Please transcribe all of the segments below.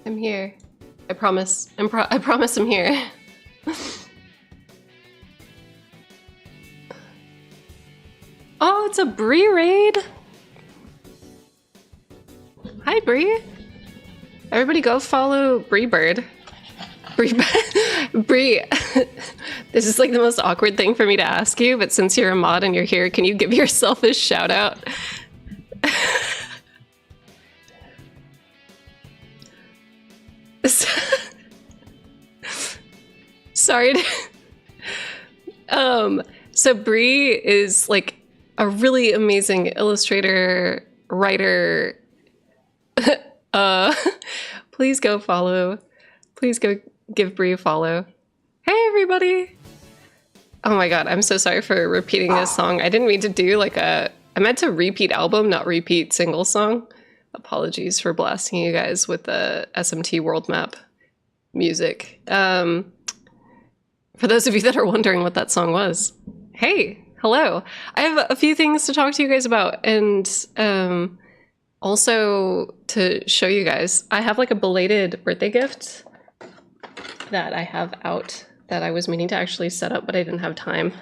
I'm here. I promise. I promise I'm here. Oh, it's a Bree raid. Hi, Bree. Everybody go follow Bree Bird. Bree. This is like the most awkward thing for me to ask you, but since you're a mod and you're here, can you give yourself a shout out? Sorry. So Bree is like a really amazing illustrator, writer. Please go follow. Please go give Bree a follow. Hey everybody. Oh my god, I'm so sorry for repeating this song. I didn't mean to do like I meant to repeat album, not repeat single song. Apologies for blasting you guys with the SMT world map music. For those of you that are wondering what that song was, hey, hello. I have a few things to talk to you guys about, and also to show you guys. I have like a belated birthday gift that I have out that I was meaning to actually set up, but I didn't have time.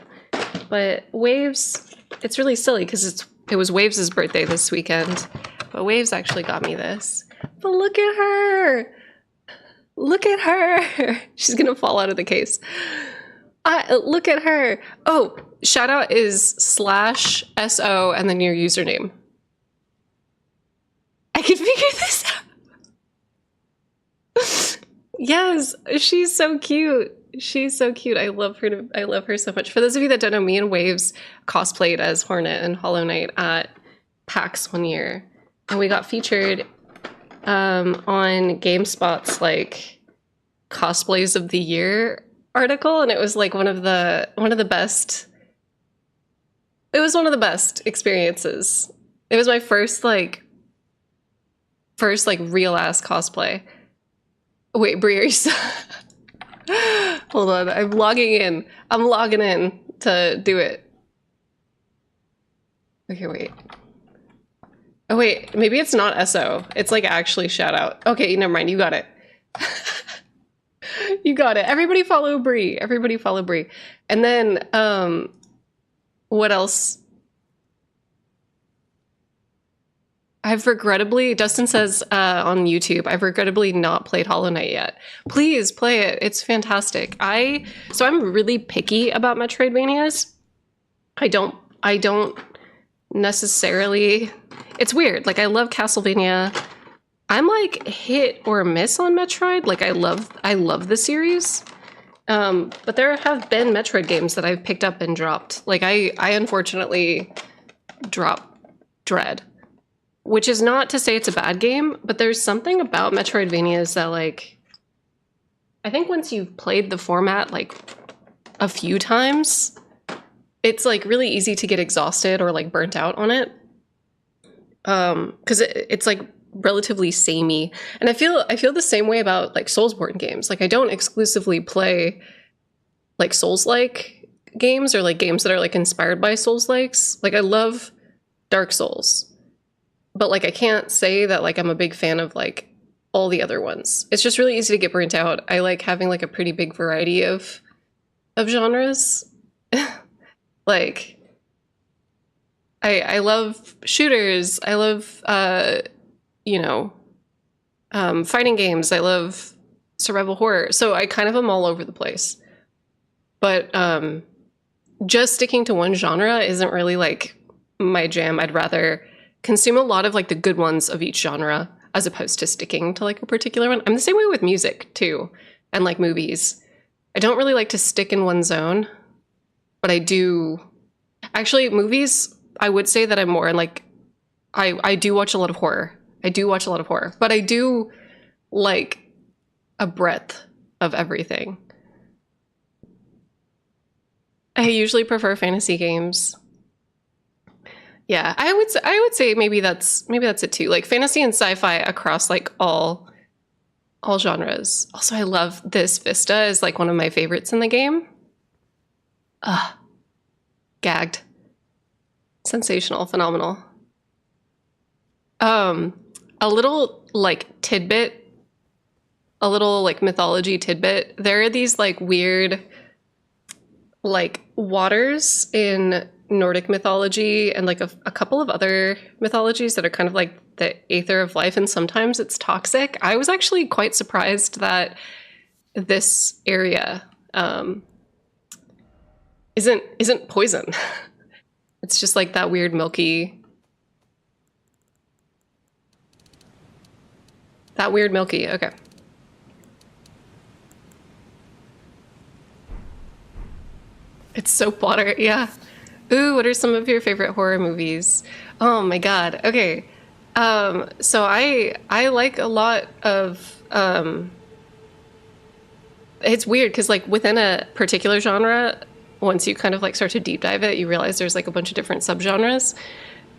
But Waves, it's really silly because it was Waves' birthday this weekend, but Waves actually got me this. But look at her! Look at her! She's gonna fall out of the case. Look at her! Oh, shout out is /SO and then your username. I can figure this out. Yes, she's so cute. She's so cute. I love her. I love her so much. For those of you that don't know, me and Waves cosplayed as Hornet and Hollow Knight at PAX one year, and we got featured on GameSpot's like cosplays of the year article, and it was like one of the best. It was one of the best experiences. It was my first real ass cosplay. Wait, Brie, are you still... Hold on, I'm logging in. I'm logging in to do it. Okay, wait. Oh wait, maybe it's not SO. It's like actually shout out. Okay, never mind, you got it. You got it. Everybody follow Brie. Everybody follow Brie. And then, what else? I've regrettably, Dustin says on YouTube, I've regrettably not played Hollow Knight yet. Please play it. It's fantastic. So I'm really picky about Metroidvanias. I don't necessarily, it's weird. Like I love Castlevania. I'm like hit or miss on Metroid. Like I love the series. But there have been Metroid games that I've picked up and dropped. Like I unfortunately dropped Dread. Which is not to say it's a bad game, but there's something about Metroidvanias that, like, I think once you've played the format, like, a few times, it's, like, really easy to get exhausted or, like, burnt out on it. Because it's, like, relatively samey. And I feel the same way about, like, Soulsborne games. Like, I don't exclusively play, like, Souls-like games or, like, games that are, like, inspired by Souls-likes. Like, I love Dark Souls. But, like, I can't say that, like, I'm a big fan of, like, all the other ones. It's just really easy to get burnt out. I like having, like, a pretty big variety of genres. Like, I love shooters. I love, fighting games. I love survival horror. So I kind of am all over the place. But just sticking to one genre isn't really, like, my jam. I'd rather consume a lot of like the good ones of each genre as opposed to sticking to like a particular one. I'm the same way with music too, and like movies. I don't really like to stick in one zone, but I do. Actually, movies, I would say that I'm more in like, I do watch a lot of horror. I do watch a lot of horror, but I do like a breadth of everything. I usually prefer fantasy games. Yeah, I would say maybe that's it too. Like fantasy and sci-fi across like all genres. Also, I love this Vista is like one of my favorites in the game. Gagged. Sensational, phenomenal. A little like tidbit a little like mythology tidbit. There are these like weird like waters in Nordic mythology and like a couple of other mythologies that are kind of like the aether of life, and sometimes it's toxic. I was actually quite surprised that this area isn't poison. It's just like that weird milky, okay. It's soap water, yeah. Ooh, what are some of your favorite horror movies? Oh my god. Okay. So I like a lot of it's weird because like within a particular genre, once you kind of like start to deep dive it, you realize there's like a bunch of different subgenres.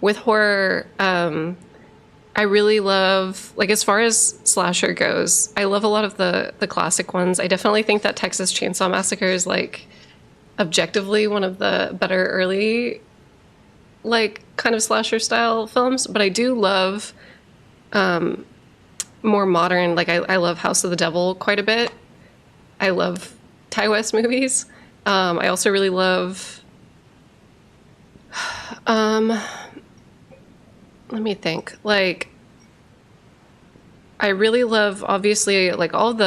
With horror, I really love, like as far as slasher goes, I love a lot of the classic ones. I definitely think that Texas Chainsaw Massacre is like objectively one of the better early like kind of slasher style films, but I do love more modern, like I love House of the Devil quite a bit. I love Ty West movies. I also really love let me think. Like I really love obviously like all of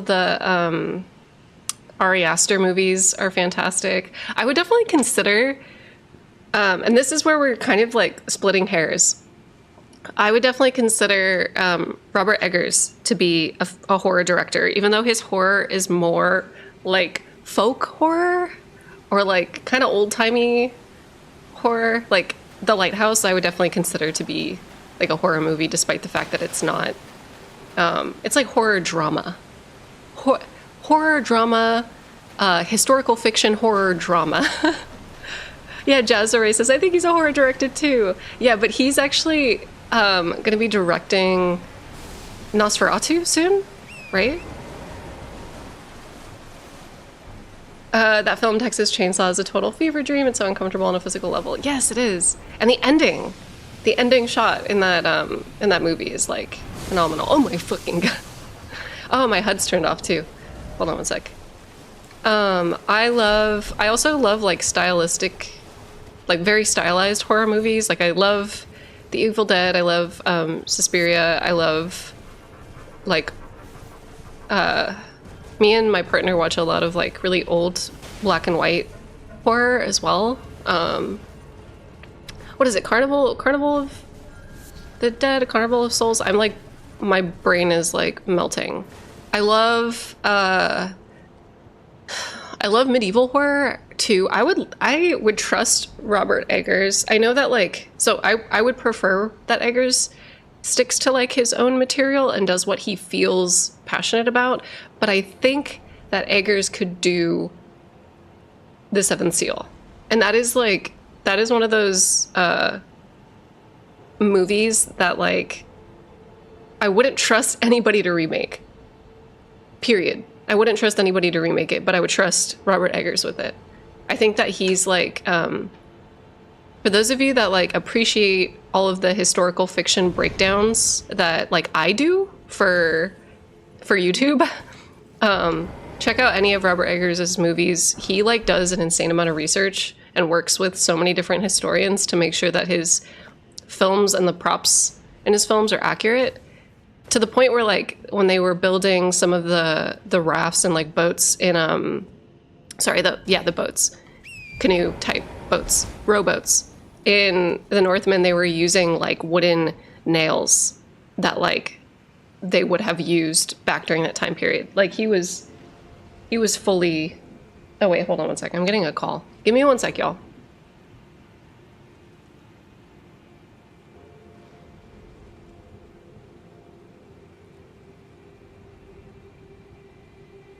the Ari Aster movies are fantastic. I would definitely consider and this is where we're kind of like splitting hairs. I would definitely consider Robert Eggers to be a horror director, even though his horror is more like folk horror or like kind of old-timey horror. Like The Lighthouse, I would definitely consider to be like a horror movie, despite the fact that it's not. It's like horror drama. Horror drama, historical fiction horror drama. Yeah, Jazzaray says, I think he's a horror director too. Yeah, but he's actually going to be directing Nosferatu soon, right? That film, Texas Chainsaw, is a total fever dream. It's so uncomfortable on a physical level. Yes, it is. And the ending shot in that movie is like phenomenal. Oh my fucking god. Oh, my HUD's turned off too. Hold on one sec. I also love like stylistic, like very stylized horror movies. Like I love The Evil Dead. I love Suspiria. I love like me and my partner watch a lot of like really old black and white horror as well. What is it? Carnival of the Dead, Carnival of Souls. I'm like, my brain is like melting. I love medieval horror too. I would trust Robert Eggers. I know that like, so I would prefer that Eggers sticks to like his own material and does what he feels passionate about, but I think that Eggers could do The Seventh Seal. And that is one of those movies that like I wouldn't trust anybody to remake. Period. I wouldn't trust anybody to remake it, but I would trust Robert Eggers with it. I think that he's like, for those of you that like appreciate all of the historical fiction breakdowns that like I do for YouTube, check out any of Robert Eggers' movies. He like does an insane amount of research and works with so many different historians to make sure that his films and the props in his films are accurate. To the point where like when they were building some of the rafts and like boats in the boats, canoe type boats, rowboats in the Northman, they were using like wooden nails that like they would have used back during that time period. Like he was fully. Oh wait, hold on one second. I'm getting a call. Give me one sec, y'all.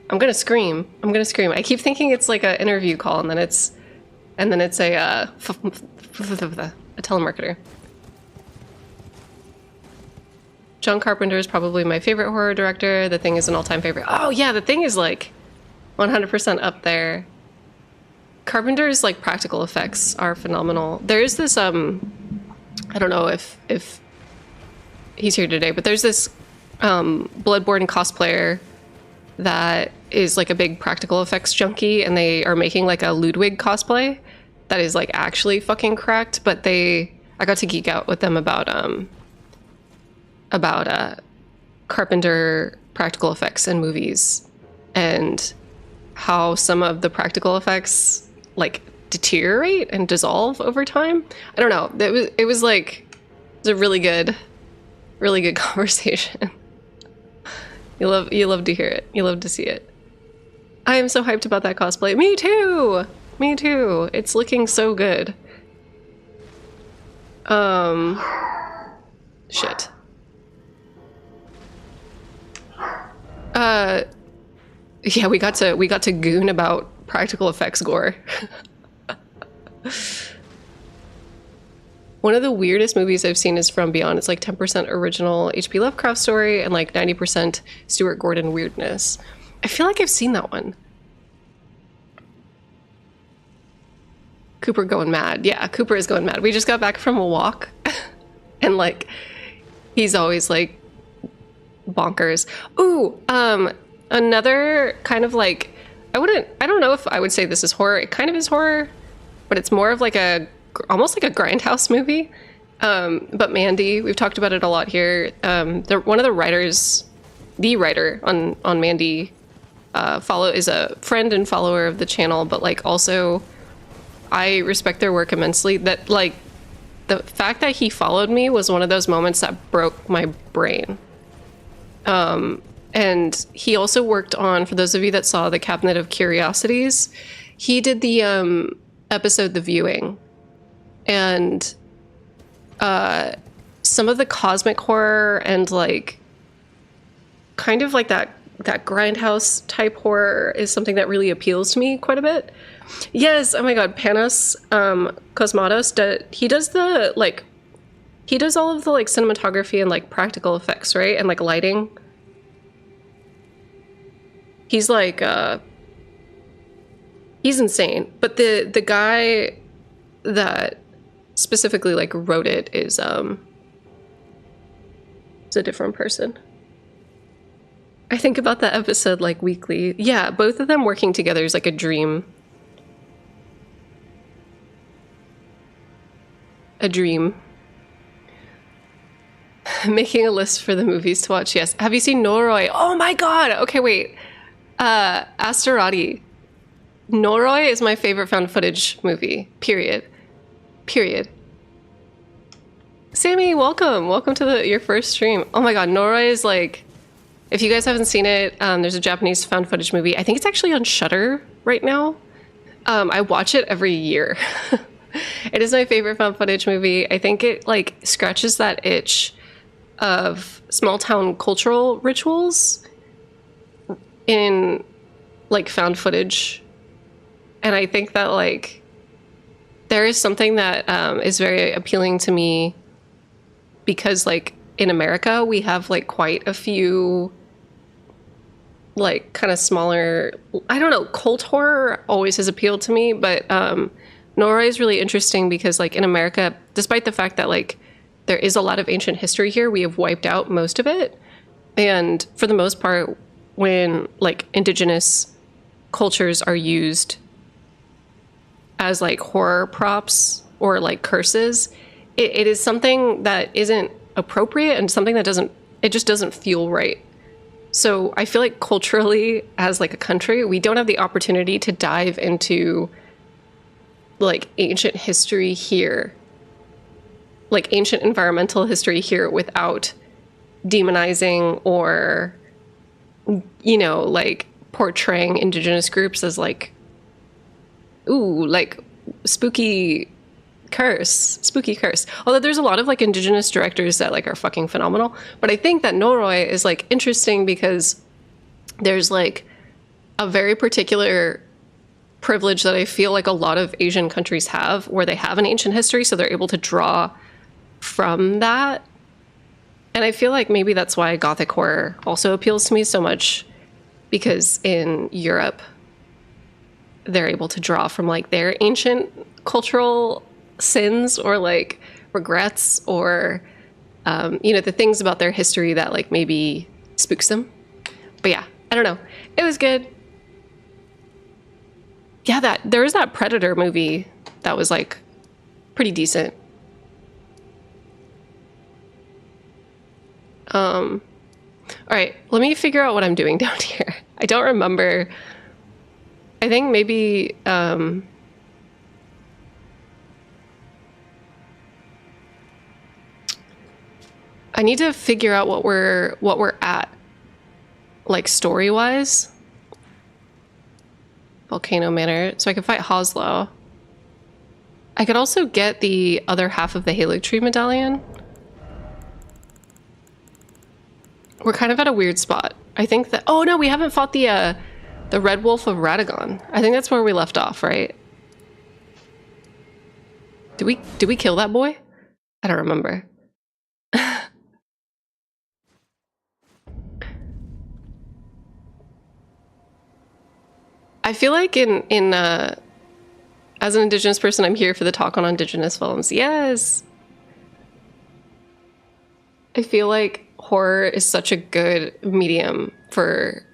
I'm gonna scream. I keep thinking it's like an interview call, and then it's a telemarketer. John Carpenter is probably my favorite horror director. The Thing is an all-time favorite. Oh yeah, The Thing is like 100% up there. Carpenter's like practical effects are phenomenal. There's this I don't know if he's here today, but there's this Bloodborne cosplayer that is like a big practical effects junkie, and they are making like a Ludwig cosplay that is like actually fucking cracked. But I got to geek out with them about Carpenter practical effects in movies and how some of the practical effects like deteriorate and dissolve over time. I don't know. It was a really good conversation. You love to hear it. You love to see it. I am so hyped about that cosplay. Me too. Me too. It's looking so good. Shit. Yeah, we got to goon about practical effects gore. One of the weirdest movies I've seen is From Beyond. It's like 10% original H.P. Lovecraft story and like 90% Stuart Gordon weirdness. I feel like I've seen that one. Cooper going mad. Yeah, Cooper is going mad. We just got back from a walk and like he's always like bonkers. Ooh, another kind of like I don't know if I would say this is horror. It kind of is horror, but it's more of like almost like a grindhouse movie. But Mandy, we've talked about it a lot here. One of the writers, the writer on Mandy, is a friend and follower of the channel, but like also I respect their work immensely. That like the fact that he followed me was one of those moments that broke my brain. And he also worked on, for those of you that saw the Cabinet of Curiosities, he did the episode The Viewing. And some of the cosmic horror and like kind of like that grindhouse type horror is something that really appeals to me quite a bit. Yes, oh my god, Panos Cosmatos, he does all of the like cinematography and like practical effects, right? And like lighting. He's like he's insane. But the guy that specifically like wrote it is a different person. I think about that episode like weekly. Yeah, both of them working together is like a dream. A dream. Making a list for the movies to watch. Yes. Have you seen Noroi? Oh my god. Okay, wait. Asterati. Noroi is my favorite found footage movie. Period. Sammy, welcome. Welcome to your first stream. Oh my god, Noroi is like, if you guys haven't seen it, there's a Japanese found footage movie. I think it's actually on Shudder right now. I watch it every year. It is my favorite found footage movie. I think it like scratches that itch of small town cultural rituals in like found footage. And I think that like there is something that is very appealing to me because like in America we have like quite a few like kind of smaller, I don't know, cult horror always has appealed to me, but Noroi is really interesting because like in America, despite the fact that like there is a lot of ancient history here, we have wiped out most of it. And for the most part, when like indigenous cultures are used as like horror props or like curses, it is something that isn't appropriate and something that just doesn't feel right. So I feel like culturally as like a country, we don't have the opportunity to dive into like ancient history here, like ancient environmental history here without demonizing or, you know, like portraying indigenous groups as like, ooh, like spooky curse. Although there's a lot of like indigenous directors that like are fucking phenomenal. But I think that Noroi is like interesting because there's like a very particular privilege that I feel like a lot of Asian countries have where they have an ancient history, so they're able to draw from that. And I feel like maybe that's why Gothic horror also appeals to me so much, because in Europe they're able to draw from like their ancient cultural sins or like regrets or you know, the things about their history that like maybe spooks them. But yeah, I don't know. It was good. Yeah, there was that Predator movie that was like pretty decent. All right, let me figure out what I'm doing down here. I don't remember. I think maybe I need to figure out what we're at, like story-wise. Volcano Manor, so I can fight Hoslow. I could also get the other half of the Halo Tree Medallion. We're kind of at a weird spot. I think that, oh no, we haven't fought the Red Wolf of Radagon. I think that's where we left off, right? Did we kill that boy? I don't remember. I feel like as an Indigenous person, I'm here for the talk on Indigenous films. Yes. I feel like horror is such a good medium for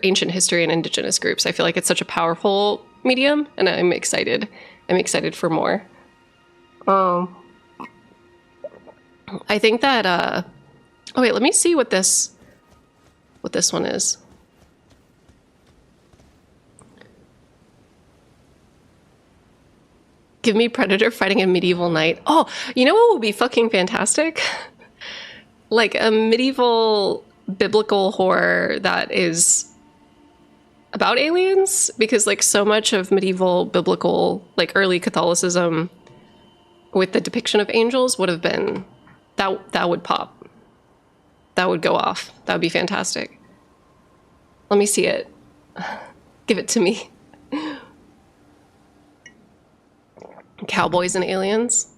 ancient history and Indigenous groups. I feel like it's such a powerful medium, and I'm excited. I'm excited for more. I think that oh wait, let me see what this one is. Give me Predator fighting a medieval knight. Oh, you know what would be fucking fantastic? Like a medieval biblical horror that is about aliens, because like so much of medieval biblical, like early Catholicism with the depiction of angels would have been, that would pop. That would go off. That would be fantastic. Let me see it. Give it to me. Cowboys and aliens.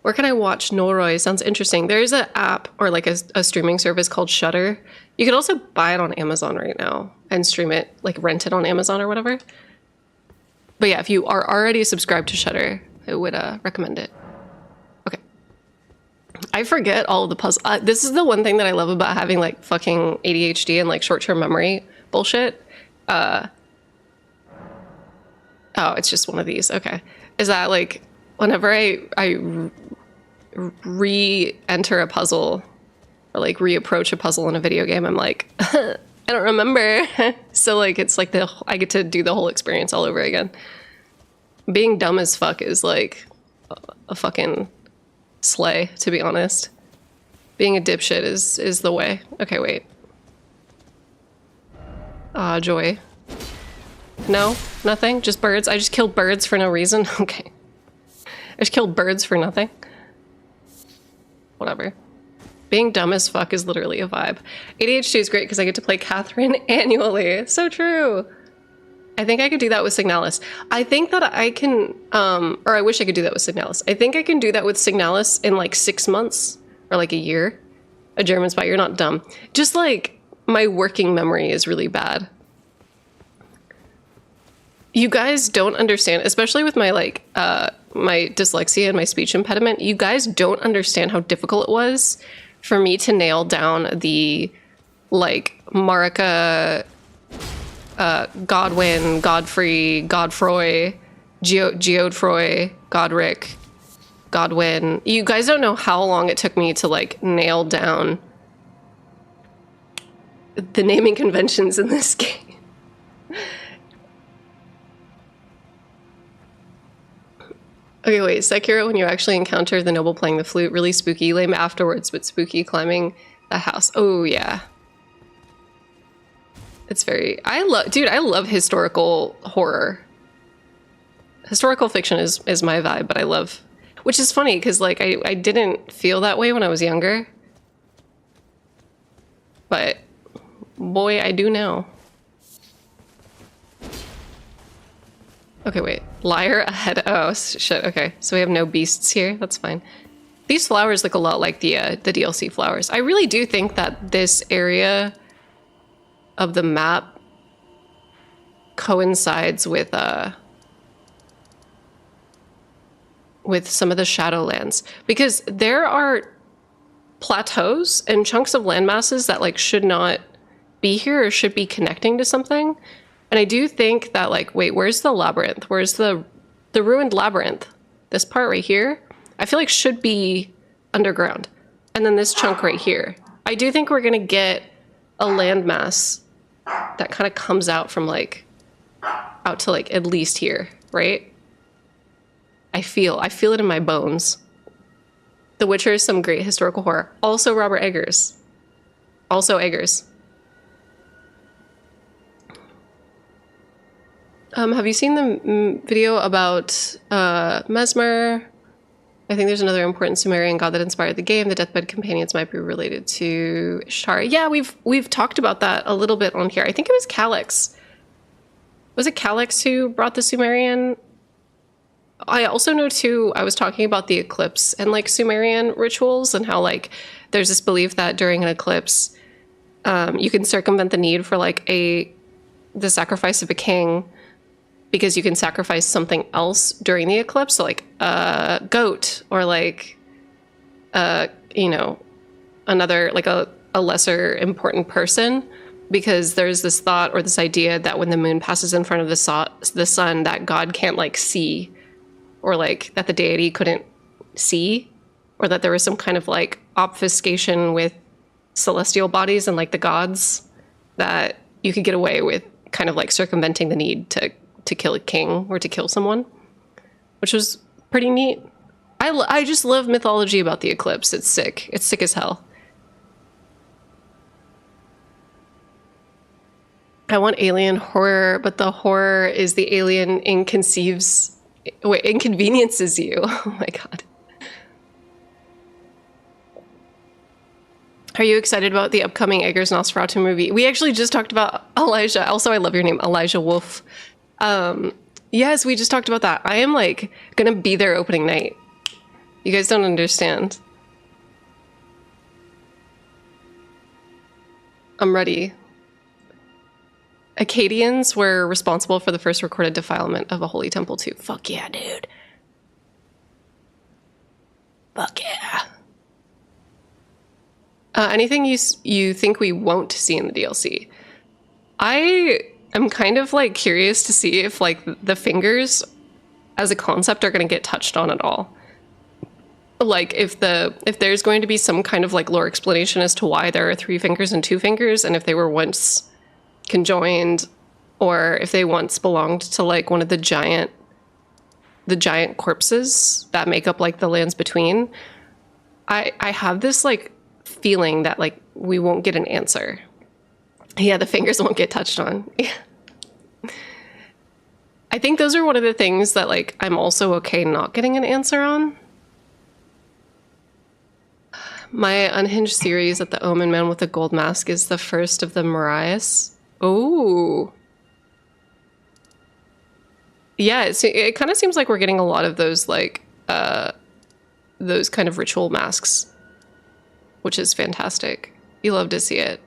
Where can I watch Noroi? Sounds interesting. There's an app or like a streaming service called Shudder. You could also buy it on Amazon right now and stream it, like rent it on Amazon or whatever. But yeah, if you are already subscribed to Shudder, I would recommend it. Okay. I forget all of the puzzles. This is the one thing that I love about having like fucking ADHD and like short-term memory bullshit. Oh, it's just one of these. Okay. Is that like whenever I re-enter a puzzle or like reapproach a puzzle in a video game, I'm like, I don't remember. So like it's like I get to do the whole experience all over again. Being dumb as fuck is like a fucking slay, to be honest. Being a dipshit is the way. Okay, wait. Joy. No, nothing. Just birds. I just killed birds for no reason. Okay. I just killed birds for nothing. Whatever. Being dumb as fuck is literally a vibe. ADHD is great because I get to play Catherine annually. So true. I think I could do that with Signalis. I think that I can, or I wish I could do that with Signalis. I think I can do that with Signalis in like 6 months or like a year. A German spy, you're not dumb. Just like my working memory is really bad. You guys don't understand, especially with my like my dyslexia and my speech impediment, you guys don't understand how difficult it was for me to nail down the like Marika, Godwin, Godfrey, Godfroy, Geodfroy, Godric, Godwin. You guys don't know how long it took me to like nail down the naming conventions in this game. Okay, wait, Sekiro, when you actually encounter the noble playing the flute, really spooky, lame afterwards, but spooky climbing the house. Oh, yeah. It's very, I love historical horror. Historical fiction is my vibe, but I love, which is funny, because like, I didn't feel that way when I was younger. But, boy, I do now. Okay, wait. Liar ahead. Oh, shit. Okay, so we have no beasts here. That's fine. These flowers look a lot like the DLC flowers. I really do think that this area of the map coincides with some of the Shadowlands, because there are plateaus and chunks of land masses that like should not be here or should be connecting to something. And I do think that like, wait, where's the labyrinth? Where's the ruined labyrinth? This part right here, I feel like should be underground. And then this chunk right here. I do think we're gonna get a landmass that kind of comes out from like, out to like at least here, right? I feel it in my bones. The Witcher is some great historical horror. Also Robert Eggers. Also Eggers. Have you seen the video about Mesmer? I think there's another important Sumerian god that inspired the game. The deathbed companions might be related to Ishtar. Yeah, we've talked about that a little bit on here. I think it was Calyx. Was it Calyx who brought the Sumerian? I also know too, I was talking about the eclipse and like Sumerian rituals and how like there's this belief that during an eclipse, you can circumvent the need for like the sacrifice of a king, because you can sacrifice something else during the eclipse, so like a goat or like, you know, another, like a lesser important person, because there's this thought or this idea that when the moon passes in front of the sun, that God can't like see, or like that the deity couldn't see, or that there was some kind of like obfuscation with celestial bodies and like the gods, that you could get away with kind of like circumventing the need to kill a king or to kill someone, which was pretty neat. I just love mythology about the eclipse. It's sick. It's sick as hell. I want alien horror, but the horror is the alien inconveniences you. Oh my god. Are you excited about the upcoming Eggers Nosferatu movie? We actually just talked about Elijah. Also, I love your name, Elijah Wolf. Yes, we just talked about that. I am like gonna be there opening night. You guys don't understand. I'm ready. Akkadians were responsible for the first recorded defilement of a holy temple too. Fuck yeah, dude. Fuck yeah. Anything you think we won't see in the DLC? I'm kind of like curious to see if like the fingers as a concept are going to get touched on at all. Like if there's going to be some kind of like lore explanation as to why there are 3 fingers and 2 fingers, and if they were once conjoined, or if they once belonged to like one of the giant corpses that make up like the lands between. I have this like feeling that like we won't get an answer. Yeah, the fingers won't get touched on. I think those are one of the things that like I'm also okay not getting an answer on. My unhinged series at the Omen Man with the Gold Mask is the first of the Mariahs. Oh. Yeah, it kind of seems like we're getting a lot of those like those kind of ritual masks, which is fantastic. You love to see it.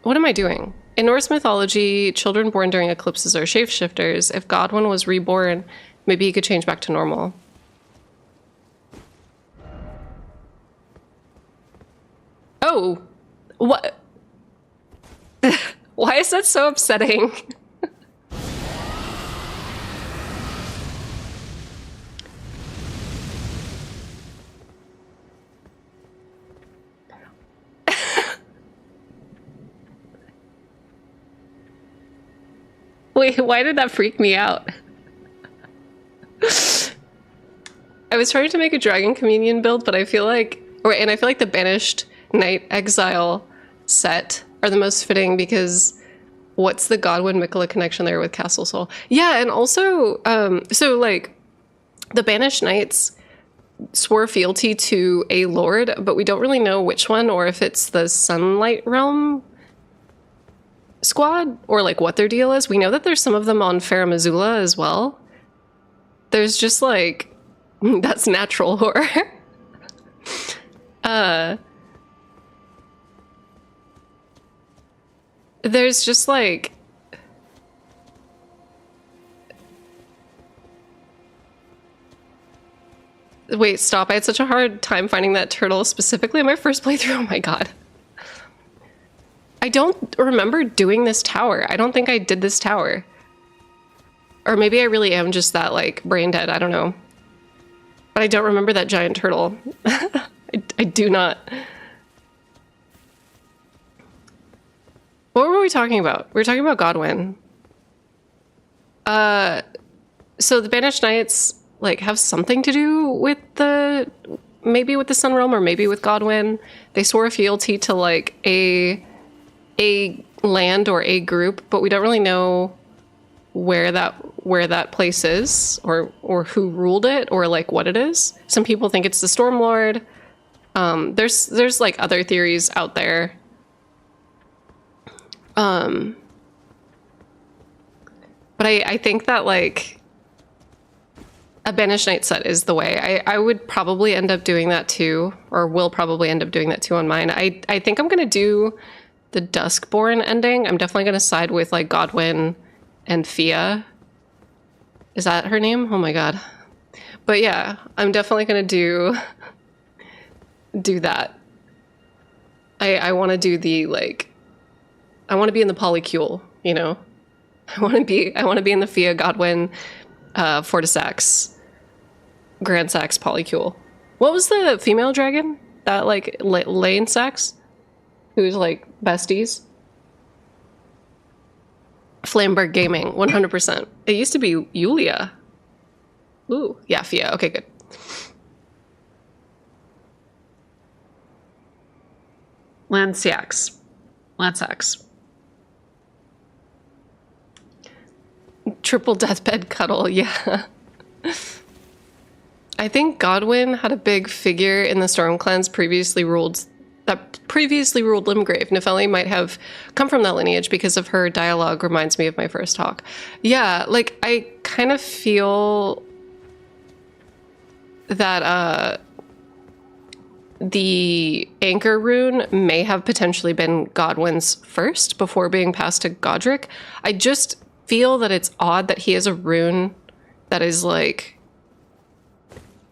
What am I doing? In Norse mythology, children born during eclipses are shapeshifters. If Godwin was reborn, maybe he could change back to normal. Oh, what? Why is that so upsetting? Wait, why did that freak me out? I was trying to make a Dragon Communion build, but I feel like, and I feel like the Banished Knight Exile set are the most fitting, because what's the Godwin Mikola connection there with Castle Soul? Yeah, and also, so like the Banished Knights swore fealty to a lord, but we don't really know which one, or if it's the Sunlight Realm squad, or like what their deal is. We know that there's some of them on Farum Azula as well. There's just like, that's natural horror. There's just like, Wait, stop. I had such a hard time finding that turtle specifically in my first playthrough. Oh my god. I don't remember doing this tower. I don't think I did this tower. Or maybe I really am just that, like, brain dead. I don't know. But I don't remember that giant turtle. I do not. What were we talking about? We were talking about Godwin. So the Banished Knights, like, have something to do with the... maybe with the Sun Realm or maybe with Godwin. They swore fealty to, like, a land or a group, but we don't really know where that place is or who ruled it or like what it is. Some people think it's the Stormlord. There's like other theories out there. But I think that like a Banished Knight set is the way. I would probably end up doing that too, or will probably end up doing that too on mine. I think I'm gonna do the Duskborn ending. I'm definitely gonna side with like Godwin and Fia. Is that her name? Oh my god. But yeah, I'm definitely gonna do that. I want to do the like, I want to be in the polycule, you know. I want to be in the Fia Godwin Fortisax Grand Sax polycule. What was the female dragon? That like Lane Sax? Who's like besties? Flamberg Gaming, 100%. It used to be Yulia. Ooh, yeah, Fia. Okay, good. Lansax. Triple deathbed cuddle, yeah. I think Godwin had a big figure in the Storm Clans previously ruled Limgrave. Nefeli might have come from that lineage because of her dialogue reminds me of my first talk. Yeah, like I kind of feel that the Anchor rune may have potentially been Godwin's first before being passed to Godric. I just feel that it's odd that he has a rune that is like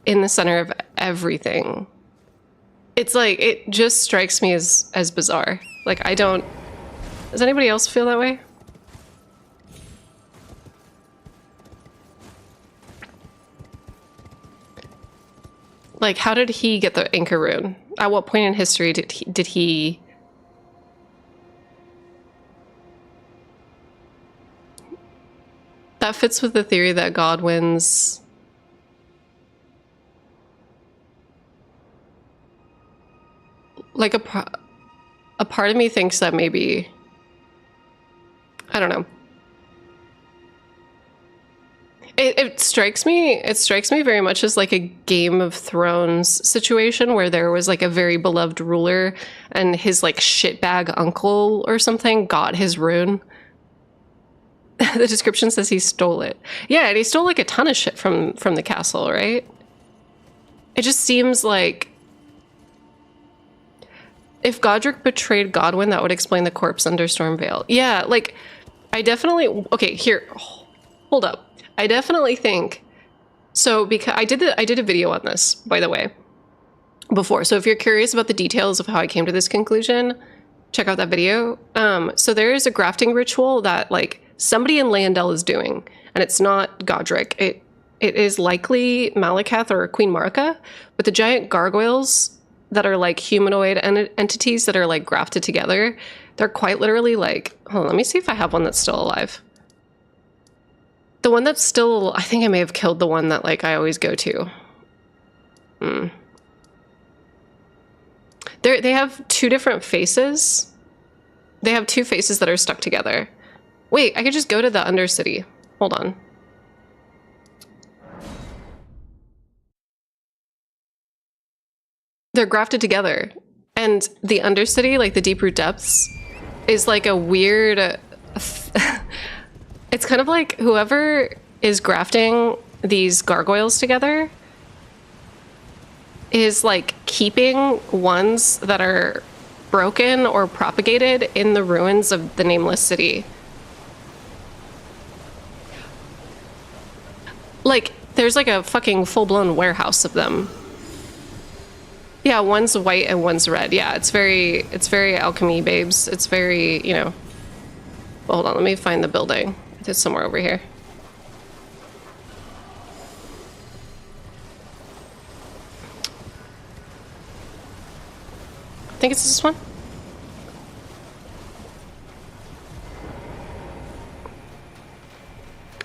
in the center of everything. It's like, it just strikes me as bizarre. Like, I don't... Does anybody else feel that way? Like, how did he get the Anchor rune? At what point in history did he... That fits with the theory that Godwin's... Like, a part of me thinks that maybe... I don't know. It strikes me very much as like a Game of Thrones situation where there was like a very beloved ruler and his like shitbag uncle or something got his rune. The description says he stole it. Yeah, and he stole like a ton of shit from the castle, right? It just seems like if Godric betrayed Godwin, that would explain the corpse under Stormveil. Yeah, like I definitely... Okay, here, hold up. I definitely think so, because I did a video on this, by the way, before. So if you're curious about the details of how I came to this conclusion, check out that video. So there is a grafting ritual that like somebody in Leyndell is doing, and it's not Godric. It is likely Malakath or Queen Marika, but the giant gargoyles that are like humanoid entities that are like grafted together, they're quite literally like, hold on, let me see if I have one that's still alive. The one that's still, I think I may have killed the one that like I always go to. They have two different faces. They have two faces that are stuck together. Wait, I could just go to the Undercity. Hold on. They're grafted together. And the Undercity, like the Deep Root Depths, is like a weird... It's kind of like whoever is grafting these gargoyles together is like keeping ones that are broken or propagated in the ruins of the Nameless City. Like, There's like a fucking full-blown warehouse of them. Yeah, one's white and one's red. Yeah, it's very alchemy, babes. It's very, you know. Well, hold on, let me find the building. It's somewhere over here. I think it's this one.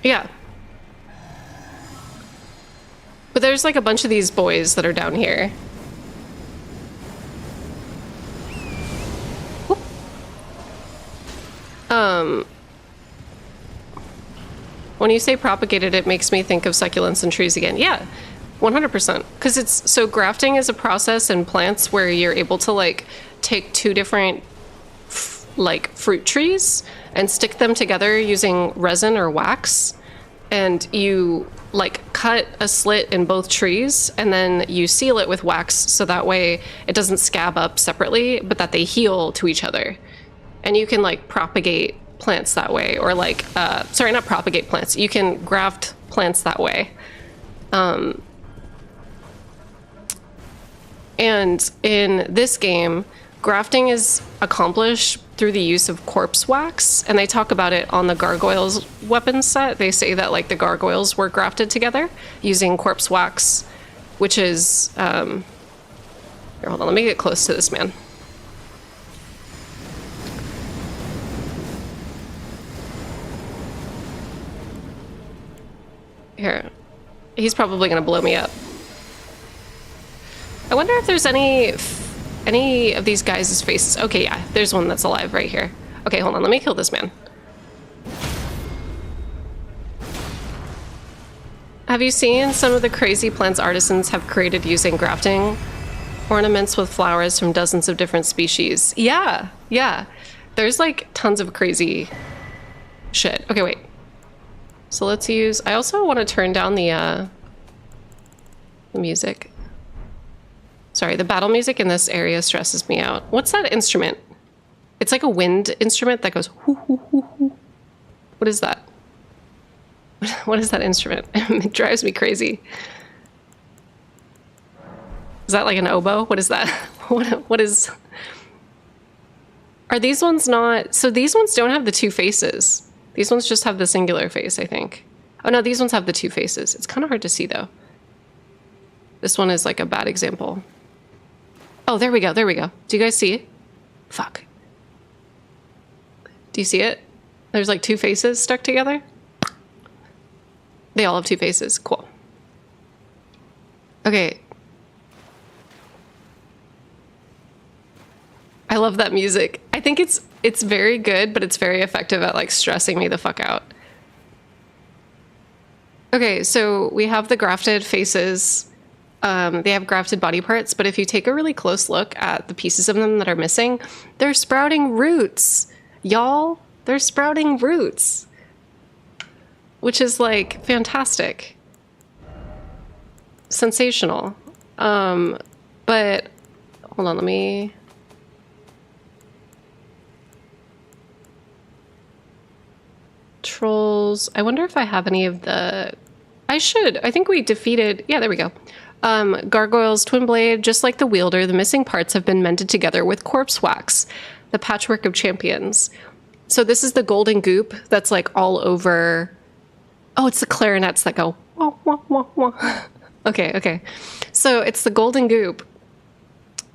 Yeah. But there's like a bunch of these boys that are down here. When you say propagated, it makes me think of succulents and trees again. Yeah, 100%. Because it's, so grafting is a process in plants where you're able to like take two different like fruit trees and stick them together using resin or wax. And you like cut a slit in both trees and then you seal it with wax so that way it doesn't scab up separately, but that they heal to each other. And you can like propagate plants that way, or like, sorry, not propagate plants. You can graft plants that way. And in this game, grafting is accomplished through the use of corpse wax, and they talk about it on the gargoyles weapon set. They say that like the gargoyles were grafted together using corpse wax, which is, here, hold on, let me get close to this man. Here, he's probably gonna blow me up. I wonder if there's any of these guys' faces. Okay, yeah, there's one that's alive right here. Okay, hold on, let me kill this man. Have you seen some of the crazy plants artisans have created using grafting? Ornaments with flowers from dozens of different species. Yeah, yeah. There's like tons of crazy shit. Okay, wait. So let's use, I also want to turn down the music. Sorry, the battle music in this area stresses me out. What's that instrument? It's like a wind instrument that goes hoo, hoo, hoo, hoo. What is that? What is that instrument? It drives me crazy. Is that like an oboe? What is that? What is... Are these ones not... So these ones don't have the two faces. These ones just have the singular face, I think. Oh no, these ones have the two faces. It's kind of hard to see though. This one is like a bad example. Oh, there we go, there we go. Do you guys see it? Fuck. Do you see it? There's like two faces stuck together. They all have two faces, cool. Okay. I love that music. I think it's very good, but it's very effective at like stressing me the fuck out. Okay, so we have the grafted faces. They have grafted body parts, but if you take a really close look at the pieces of them that are missing, they're sprouting roots. Y'all, they're sprouting roots. Which is like fantastic. Sensational. But hold on, let me... Trolls. I wonder if I have any of the... I should. I think we defeated... Yeah, there we go. Gargoyle's twin blade. Just like the wielder, the missing parts have been mended together with corpse wax. The patchwork of champions. So this is the golden goop that's like all over... Oh, it's the clarinets that go... Wah, wah, wah, wah. Okay, okay. So it's the golden goop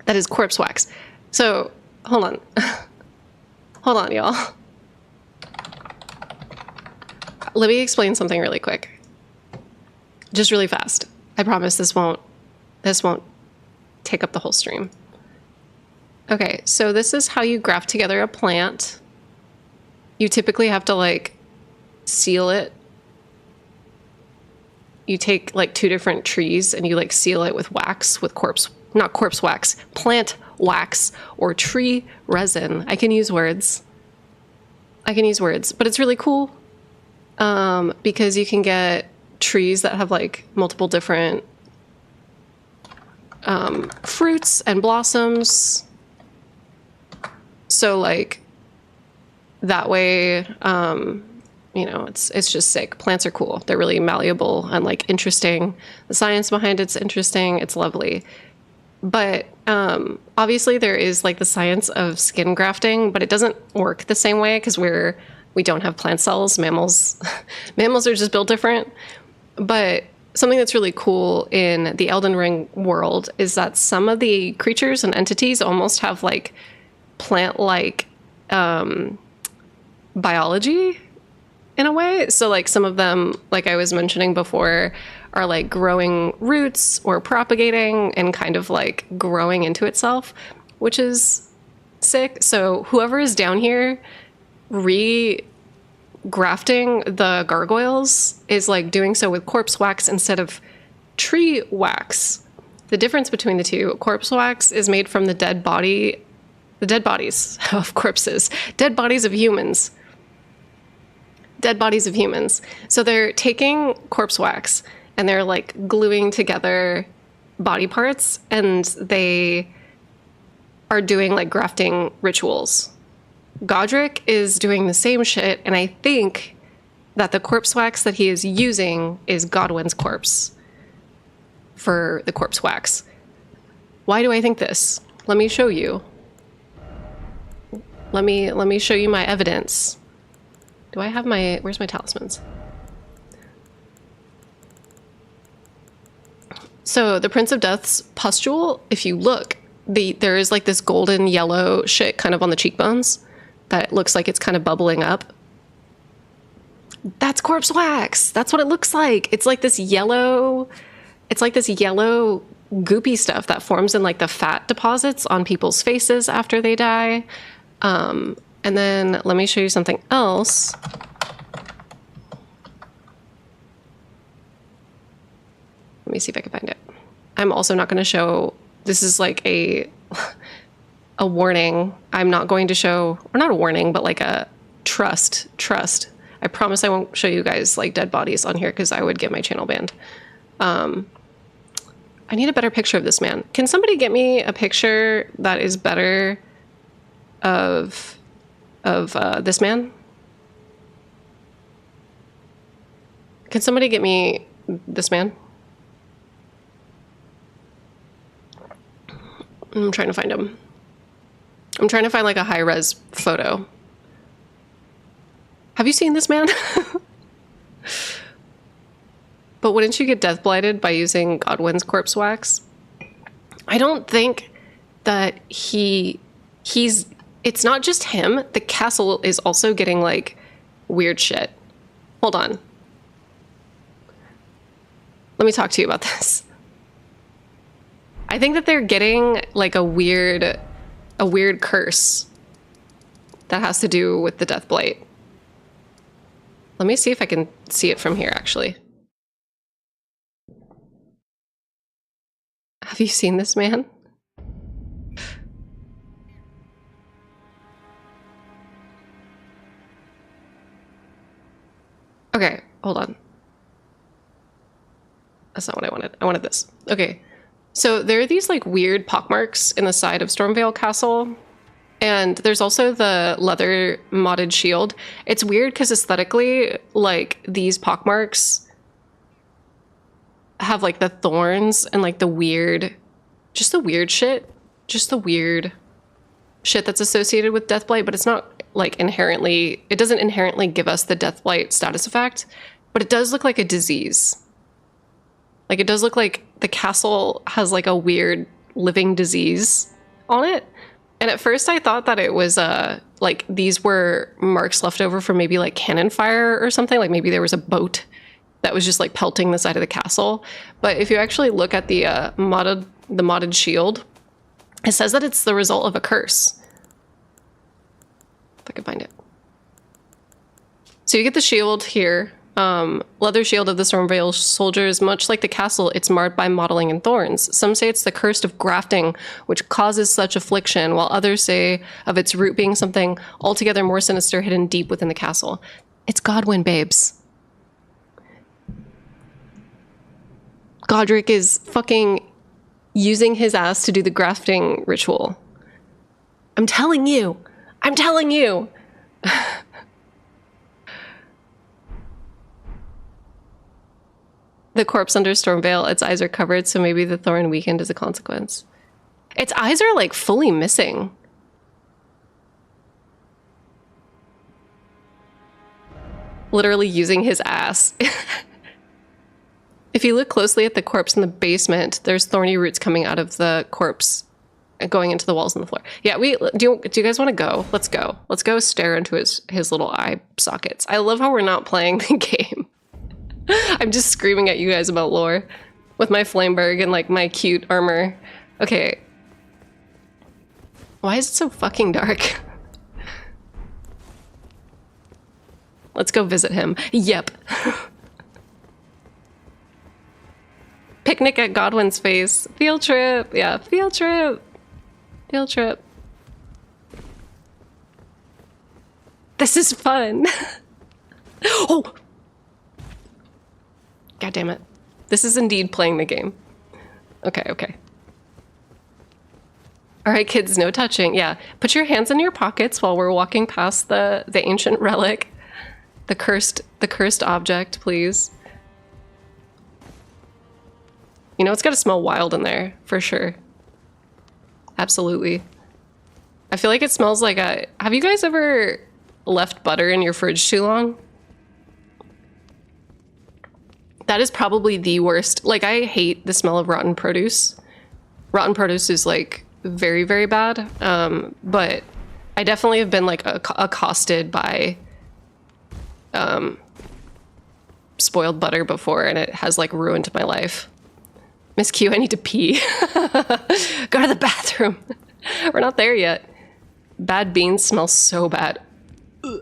that is corpse wax. So, hold on. Hold on, y'all. Let me explain something really quick. Just really fast. I promise this won't take up the whole stream. Okay, so this is how you graft together a plant. You typically have to like seal it. You take like two different trees and you like seal it with wax, with not corpse wax, plant wax or tree resin. I can use words. But it's really cool. Because you can get trees that have like multiple different fruits and blossoms. So like that way you know, it's just sick. Plants are cool. They're really malleable and like interesting. The science behind it's interesting. It's lovely. But obviously there is like the science of skin grafting, but it doesn't work the same way because we don't have plant cells. Mammals mammals are just built different. But something that's really cool in the Elden Ring world is that some of the creatures and entities almost have like plant-like biology in a way. So like some of them, like I was mentioning before, are like growing roots or propagating and kind of like growing into itself, which is sick. So whoever is down here regrafting the gargoyles is like doing so with corpse wax instead of tree wax. The difference between the two, corpse wax is made from the dead bodies of corpses, dead bodies of humans. Dead bodies of humans. So they're taking corpse wax and they're like gluing together body parts, and they are doing like grafting rituals. Godric is doing the same shit, and I think that the corpse wax that he is using is Godwin's corpse for the corpse wax. Why do I think this? Let me show you. Let me show you my evidence. Do I have my... Where's my talismans? So the Prince of Death's pustule, if you look, there is like this golden yellow shit kind of on the cheekbones that looks like it's kind of bubbling up. That's corpse wax. That's what it looks like. It's like this yellow... It's like this yellow goopy stuff that forms in like the fat deposits on people's faces after they die. And then let me show you something else. Let me see if I can find it. I'm also not going to show, this is like a warning. I'm not going to show, or not a warning, but like a trust. I promise I won't show you guys like dead bodies on here because I would get my channel banned. I need a better picture of this man. Can somebody get me a picture that is better of this man? Can somebody get me this man? I'm trying to find him. I'm trying to find like a high-res photo. Have you seen this man? But wouldn't you get death blighted by using Godwin's corpse wax? I don't think that he's... It's not just him. The castle is also getting, like, weird shit. Hold on. Let me talk to you about this. I think that they're getting, like, a weird curse that has to do with the death blight. Let me see if I can see it from here, actually. Have you seen this man? Okay, hold on. That's not what I wanted. I wanted this. Okay, so there are these like weird pockmarks in the side of Stormvale Castle, and there's also the leather modded shield. It's weird because aesthetically, like these pockmarks have like the thorns and like the weird, just the weird shit that's associated with Deathblight, but it's not like inherently, it doesn't inherently give us the Deathblight status effect, but it does look like a disease. Like it does look like the castle has like a weird living disease on it. And at first I thought that it was like these were marks left over from maybe like cannon fire or something, like maybe there was a boat that was just like pelting the side of the castle. But if you actually look at the modded shield, it says that it's the result of a curse. If I can find it. So you get the shield here. Leather shield of the Stormvale soldiers. Much like the castle, it's marred by mottling and thorns. Some say it's the curse of grafting which causes such affliction, while others say of its root being something altogether more sinister hidden deep within the castle. It's Godwin, babes. Godric is fucking using his ass to do the grafting ritual. I'm telling you. I'm telling you. The corpse under storm veil, its eyes are covered, so maybe the thorn weakened as a consequence. Its eyes are like fully missing. Literally using his ass. If you look closely at the corpse in the basement, there's thorny roots coming out of the corpse and going into the walls and the floor. Yeah, do you guys want to go? Let's go. Let's go stare into his little eye sockets. I love how we're not playing the game. I'm just screaming at you guys about lore with my Flameberg and like my cute armor. Okay. Why is it so fucking dark? Let's go visit him. Yep. Picnic at Godwin's face. Field trip. Yeah, field trip. Field trip. This is fun. Oh! God damn it. This is indeed playing the game. Okay, okay. All right, kids, no touching. Yeah, put your hands in your pockets while we're walking past the ancient relic. The cursed object, please. You know, it's got to smell wild in there, for sure. Absolutely. I feel like it smells like a... Have you guys ever left butter in your fridge too long? That is probably the worst. Like, I hate the smell of rotten produce. Rotten produce is, like, very, very bad. But I definitely have been, like, accosted by spoiled butter before, and it has, like, ruined my life. Miss Q, I need to pee. Go to the bathroom. We're not there yet. Bad beans smell so bad. Ugh.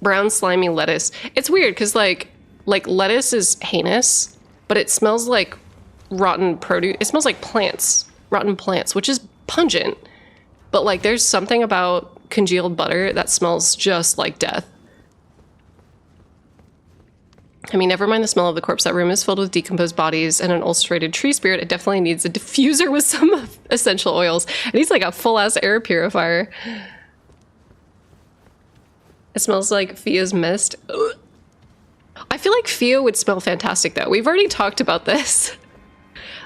Brown slimy lettuce. It's weird because like lettuce is heinous, but it smells like rotten produce. It smells like plants, rotten plants, which is pungent. But like there's something about congealed butter that smells just like death. I mean, never mind the smell of the corpse. That room is filled with decomposed bodies and an ulcerated tree spirit. It definitely needs a diffuser with some essential oils. It needs like a full-ass air purifier. It smells like Fia's mist. Ugh. I feel like Fia would smell fantastic, though. We've already talked about this.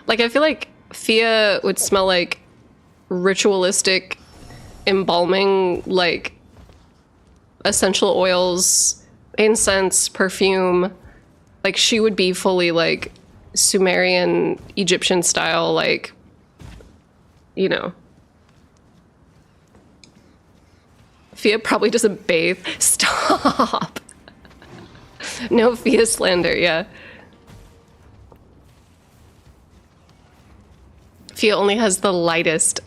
Like, I feel like Fia would smell like ritualistic, embalming, like, essential oils, incense, perfume. Like, she would be fully, like, Sumerian, Egyptian style, like, you know. Fia probably doesn't bathe. Stop. No Fia slander, yeah. Fia only has the lightest.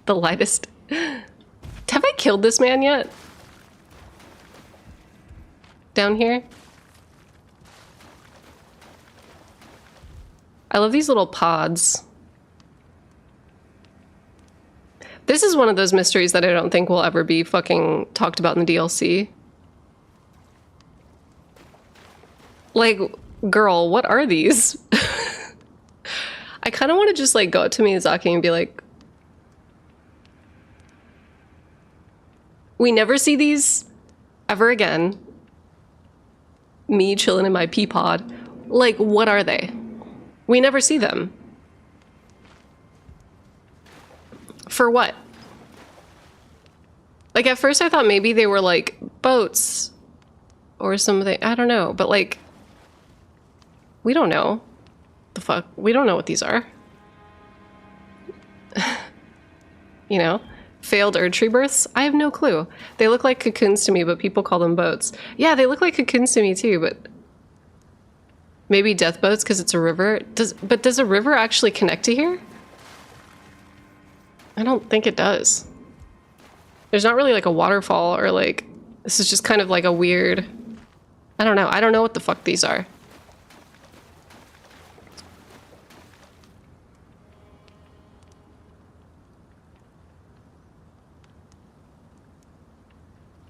The lightest. Have I killed this man yet? Down here? I love these little pods. This is one of those mysteries that I don't think will ever be fucking talked about in the DLC. Like, girl, what are these? I kind of want to just like go up to Miyazaki and be like, we never see these ever again. Me chilling in my pea pod. Like, what are they? We never see them. For what? Like, at first I thought maybe they were like boats or something. I don't know, but like, we don't know. The fuck? We don't know what these are. You know? Failed Erd tree births? I have no clue. They look like cocoons to me, but people call them boats. Yeah, they look like cocoons to me too, but maybe death boats because it's a river. But does a river actually connect to here? I don't think it does. There's not really like a waterfall or like, this is just kind of like a weird, I don't know. I don't know what the fuck these are.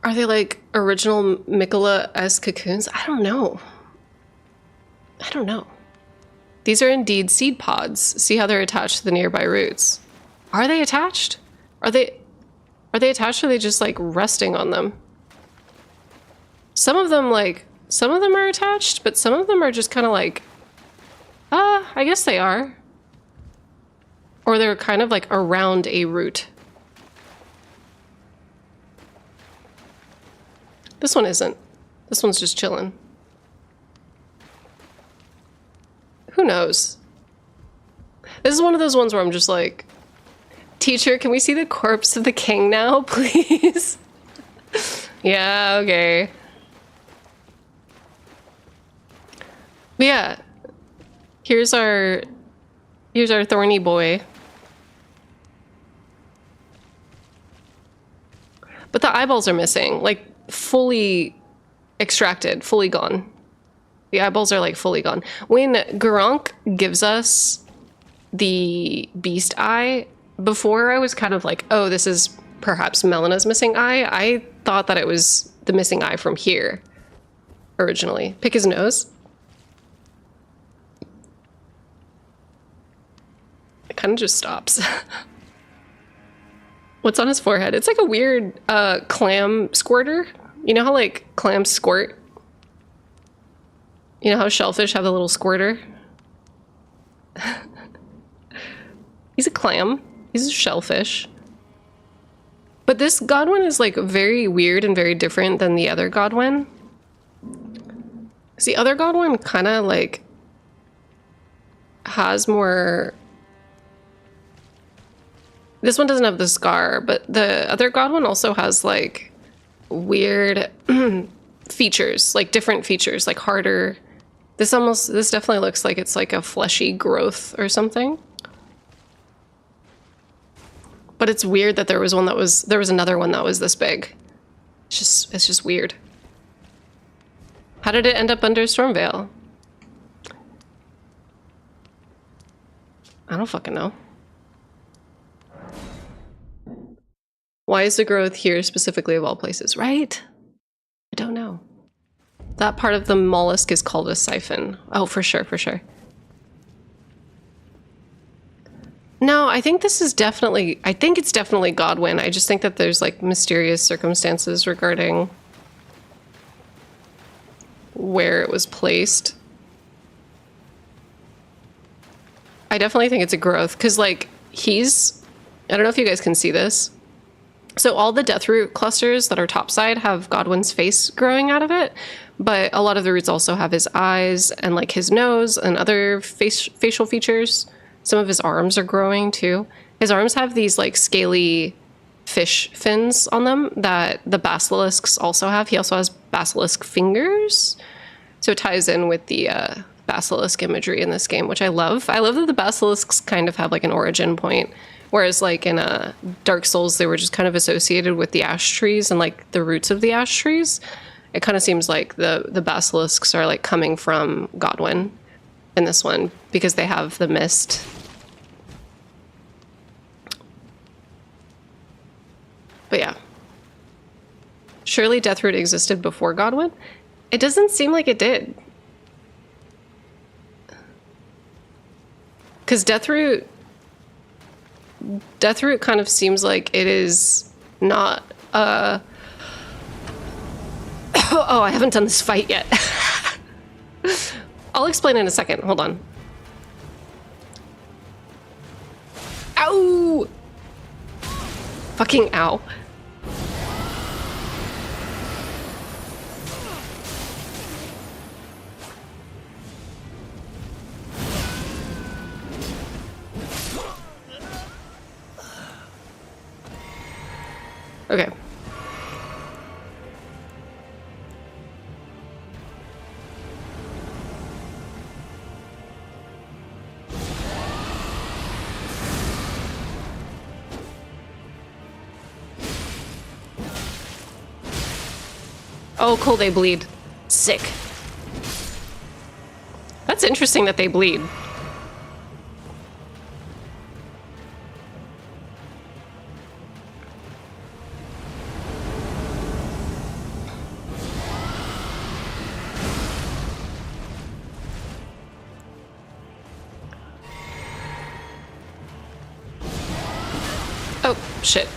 Are they like original Mikola-esque cocoons? I don't know. I don't know. These are indeed seed pods. See how they're attached to the nearby roots. Are they attached? Are they attached or are they just like resting on them? Some of them are attached, but some of them are just kind of like, I guess they are. Or they're kind of like around a root. This one isn't. This one's just chilling. Who knows? This is one of those ones where I'm just like, teacher, can we see the corpse of the king now, please? Yeah, okay. But yeah, here's our thorny boy. But the eyeballs are missing, like fully extracted, fully gone. The eyeballs are like fully gone. When Garank gives us the beast eye, before I was kind of like, oh, this is perhaps Melena's missing eye. I thought that it was the missing eye from here originally. Pick his nose. It kind of just stops. What's on his forehead? It's like a weird clam squirter. You know how like clams squirt? You know how shellfish have the little squirter? He's a clam. He's a shellfish. But this Godwin is like very weird and very different than the other Godwin. The other Godwin kind of like has more... This one doesn't have the scar, but the other Godwin also has like weird features, like different features, like harder. This definitely looks like it's like a fleshy growth or something. But it's weird that there was another one that was this big. It's just weird. How did it end up under Stormveil? I don't fucking know. Why is the growth here specifically of all places, right? I don't know. That part of the mollusk is called a siphon. Oh, for sure, for sure. No, I think it's definitely Godwin. I just think that there's like mysterious circumstances regarding where it was placed. I definitely think it's a growth, because like I don't know if you guys can see this. So all the deathroot clusters that are topside have Godwin's face growing out of it, but a lot of the roots also have his eyes and like his nose and other facial features. Some of his arms are growing too. His arms have these like scaly fish fins on them that the basilisks also have. He also has basilisk fingers. So it ties in with the basilisk imagery in this game, which I love. I love that the basilisks kind of have like an origin point. Whereas like in Dark Souls, they were just kind of associated with the ash trees and like the roots of the ash trees. It kind of seems like the basilisks are like coming from Godwin in this one because they have the mist. But yeah. Surely Deathroot existed before Godwin? It doesn't seem like it did. Because Deathroot kind of seems like it is not oh, I haven't done this fight yet. I'll explain in a second. Hold on. Ow! Fucking ow. Okay. Oh, cool, they bleed. Sick. That's interesting that they bleed. Oh, shit.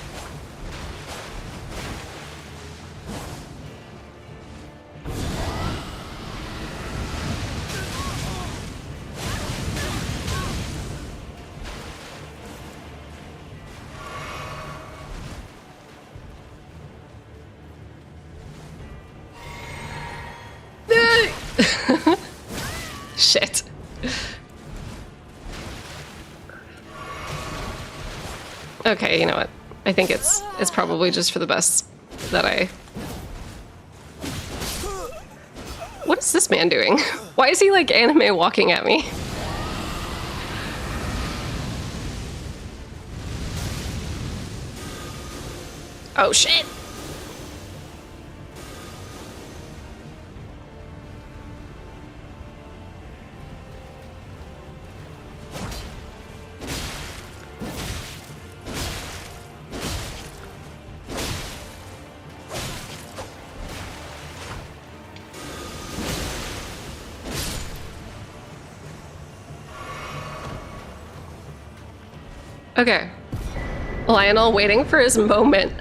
Okay, you know what? I think it's probably just for the best that I... What is this man doing? Why is he like anime walking at me? Oh shit! Okay. Lionel waiting for his moment.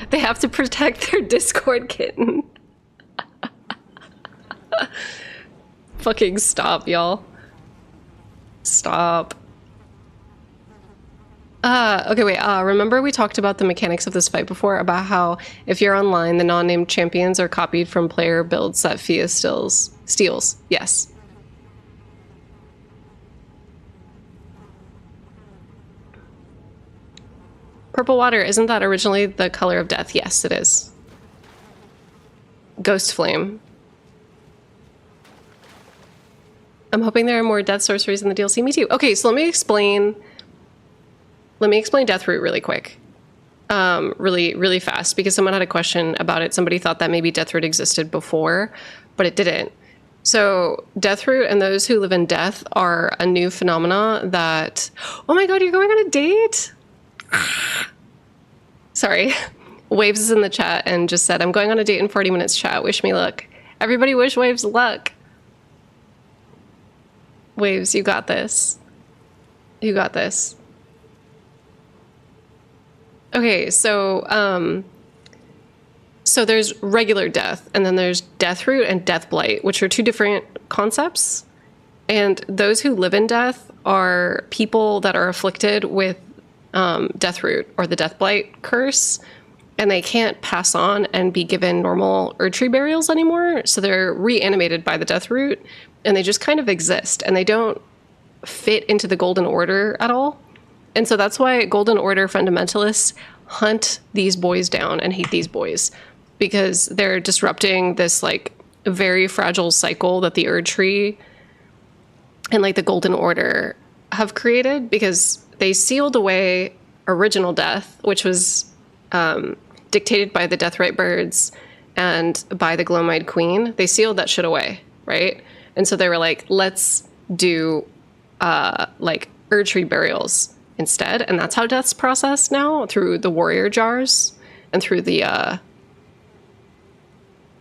They have to protect their Discord kitten. Fucking stop, y'all. Stop. Okay, wait. Remember we talked about the mechanics of this fight before, about how if you're online, the non-named champions are copied from player builds that Fia steals. Yes. Purple water, isn't that originally the color of death? Yes, it is. Ghost flame. I'm hoping there are more death sorceries in the DLC. Me too. Okay, so let me explain Deathroot really quick. Really fast, because someone had a question about it. Somebody thought that maybe Deathroot existed before, but it didn't. So Deathroot and those who live in death are a new phenomena that... Oh my god, you're going on a date? Sorry. Waves is in the chat and just said, I'm going on a date in 40 minutes, chat. Wish me luck. Everybody wish Waves luck. Waves, you got this. You got this. Okay, so there's regular death, and then there's Deathroot and Deathblight, which are two different concepts. And those who live in death are people that are afflicted with Deathroot or the Deathblight curse, and they can't pass on and be given normal Erdtree burials anymore, so they're reanimated by the Deathroot, and they just kind of exist, and they don't fit into the Golden Order at all. And so that's why Golden Order fundamentalists hunt these boys down and hate these boys, because they're disrupting this like very fragile cycle that the Erdtree and like the Golden Order have created, because they sealed away original death, which was dictated by the Deathrite birds and by the Glowmide Queen. They sealed that shit away, right? And so they were like, let's do like Erdtree burials instead. And that's how death's processed now, through the warrior jars and through the...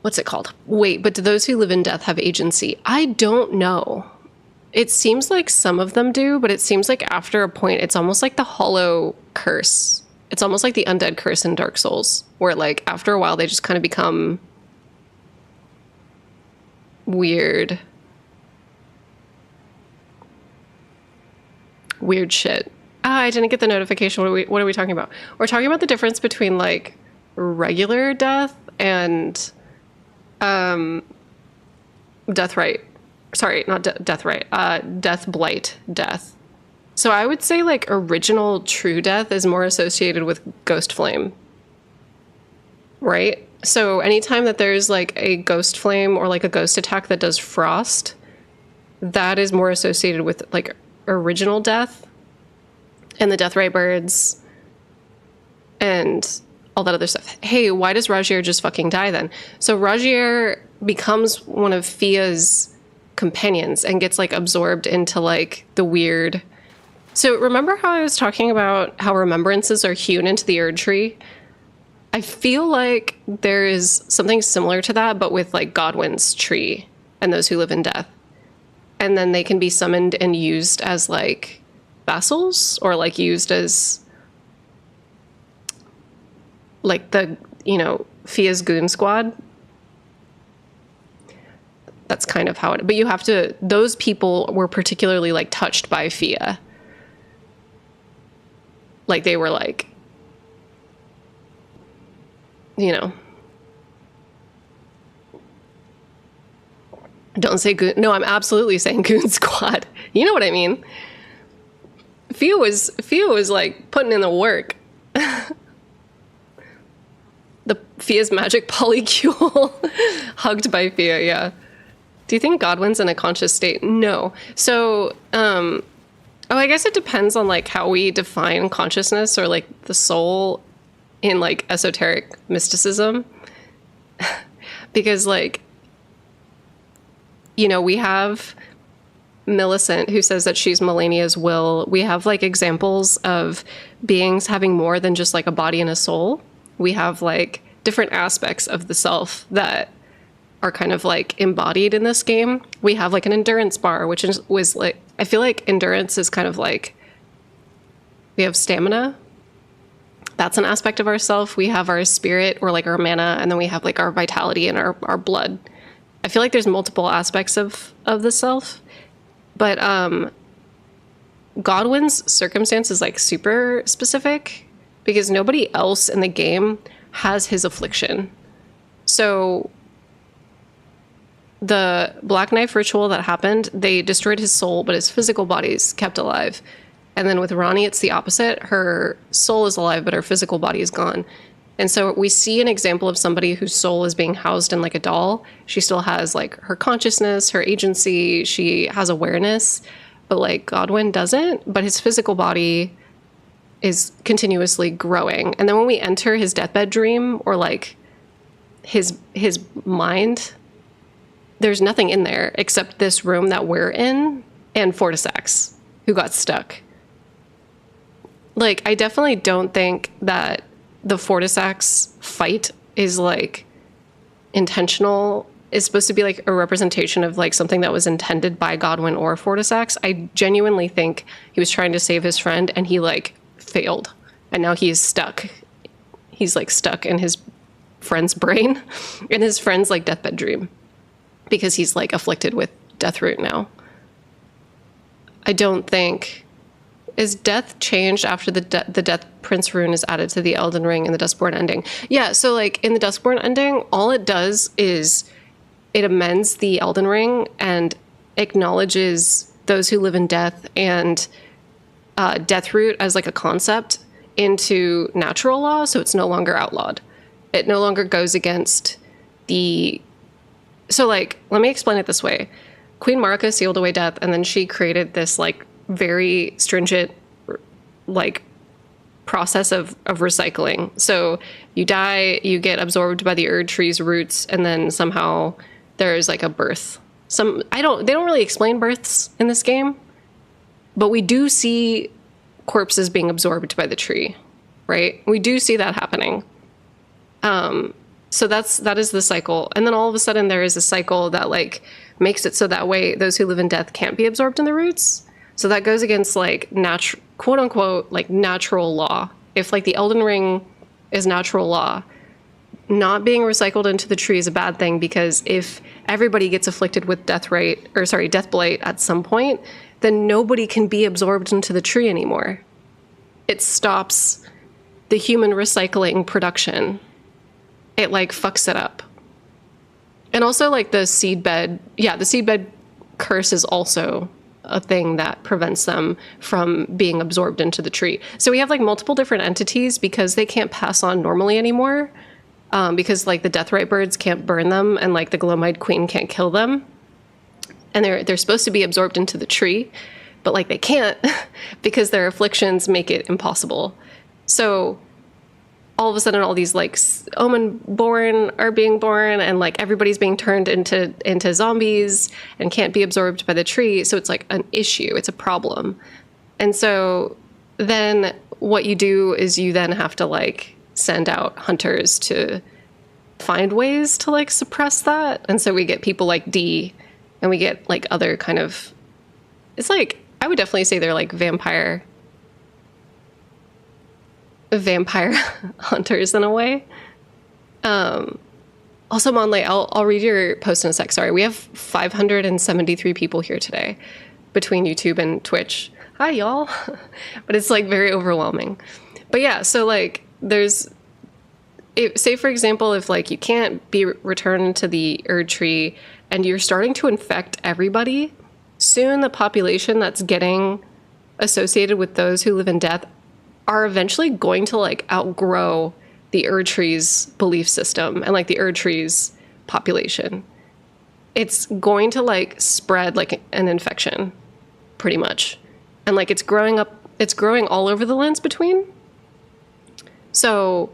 what's it called? Wait, but do those who live in death have agency? I don't know. It seems like some of them do, but it seems like after a point, it's almost like the hollow curse. It's almost like the undead curse in Dark Souls, where like after a while, they just kind of become weird shit. I didn't get the notification. What are we talking about? We're talking about the difference between like regular death and Deathrite. Sorry, not Deathrite. Deathblight death. So I would say like original true death is more associated with Ghost Flame. Right? So anytime that there's like a Ghost Flame or like a ghost attack that does frost, that is more associated with like original death and the Deathrite birds and all that other stuff. Hey, why does Rajier just fucking die then? So Rajier becomes one of Fia's companions and gets like absorbed into like the weird... So remember how I was talking about how remembrances are hewn into the Erdtree? I feel like there is something similar to that, but with like Godwin's tree and those who live in death. And then they can be summoned and used as like vassals, or like used as like the, you know, Fia's goon squad. That's kind of how it, but you have to, those people were particularly like touched by Fia. Like they were like, you know, don't say goon. No, I'm absolutely saying goon squad. You know what I mean? Fia was like putting in the work. The Fia's magic polycule. Hugged by Fia, yeah. Do you think Godwin's in a conscious state? No. So, I guess it depends on like how we define consciousness or like the soul in like esoteric mysticism. Because like, we have Millicent who says that she's Melania's will. We have like examples of beings having more than just like a body and a soul. We have like different aspects of the self that are kind of like embodied in this game. We have like an endurance bar, which was like, I feel like endurance is kind of like, we have stamina. That's an aspect of ourself. We have our spirit or like our mana, and then we have like our vitality and our blood. I feel like there's multiple aspects of the self, but Godwin's circumstance is like super specific because nobody else in the game has his affliction. So the Black Knife ritual that happened, they destroyed his soul, but his physical body's kept alive. And then with Ronnie, it's the opposite. Her soul is alive, but her physical body is gone. And so we see an example of somebody whose soul is being housed in like a doll. She still has like her consciousness, her agency, she has awareness, but like Godwin doesn't, but his physical body is continuously growing. And then when we enter his deathbed dream or like his mind, there's nothing in there except this room that we're in and Fortisax, who got stuck. Like, I definitely don't think that the Fortisax fight is like intentional. It's supposed to be like a representation of like something that was intended by Godwin or Fortisax. I genuinely think he was trying to save his friend and he like failed. And now he is stuck. He's like stuck in his friend's brain, in his friend's like deathbed dream, because he's like afflicted with Deathroot now. I don't think... Is death changed after the Death Prince rune is added to the Elden Ring in the Dustborn ending? Yeah, so like in the Dustborn ending, all it does is it amends the Elden Ring and acknowledges those who live in death and Deathroot as like a concept into natural law, so it's no longer outlawed. It no longer goes against the... So like, let me explain it this way. Queen Marika sealed away death, and then she created this like very stringent like process of recycling. So you die, you get absorbed by the Erd tree's roots, and then somehow there's like a birth. They don't really explain births in this game, but we do see corpses being absorbed by the tree, right? We do see that happening. So that is the cycle. And then all of a sudden there is a cycle that like makes it so that way those who live in death can't be absorbed in the roots. So that goes against like quote unquote, like natural law. If like the Elden Ring is natural law, not being recycled into the tree is a bad thing, because if everybody gets afflicted with death blight at some point, then nobody can be absorbed into the tree anymore. It stops the human recycling production. It like fucks it up. And also like the seedbed curse is also a thing that prevents them from being absorbed into the tree. So we have like multiple different entities because they can't pass on normally anymore, because like the Deathrite birds can't burn them and like the Glowmide Queen can't kill them. And they're supposed to be absorbed into the tree, but like they can't because their afflictions make it impossible. So all of a sudden all these like Omen-born are being born, and like everybody's being turned into zombies and can't be absorbed by the tree. So it's like an issue, it's a problem. And so then what you do is you then have to like send out hunters to find ways to like suppress that. And so we get people like D, and we get like other kind of, it's like, I would definitely say they're like vampire hunters in a way. Also, Monley, I'll read your post in a sec. Sorry, we have 573 people here today between YouTube and Twitch. Hi, y'all. But it's like very overwhelming. But yeah, so like say for example, if like you can't be returned to the Erd tree and you're starting to infect everybody, soon the population that's getting associated with those who live in death are eventually going to like outgrow the Erdtree's belief system and like the Erdtree's population. It's going to like spread like an infection, pretty much. And like it's growing all over the lands between. So,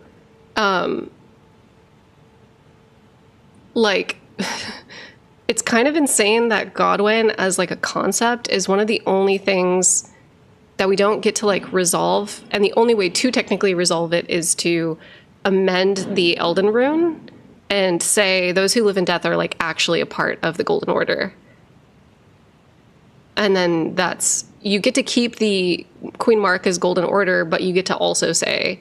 like, it's kind of insane that Godwin as like a concept is one of the only things that we don't get to like resolve. And the only way to technically resolve it is to amend the Elden rune and say those who live in death are like actually a part of the Golden Order. And then you get to keep the Queen Marika's Golden Order, but you get to also say,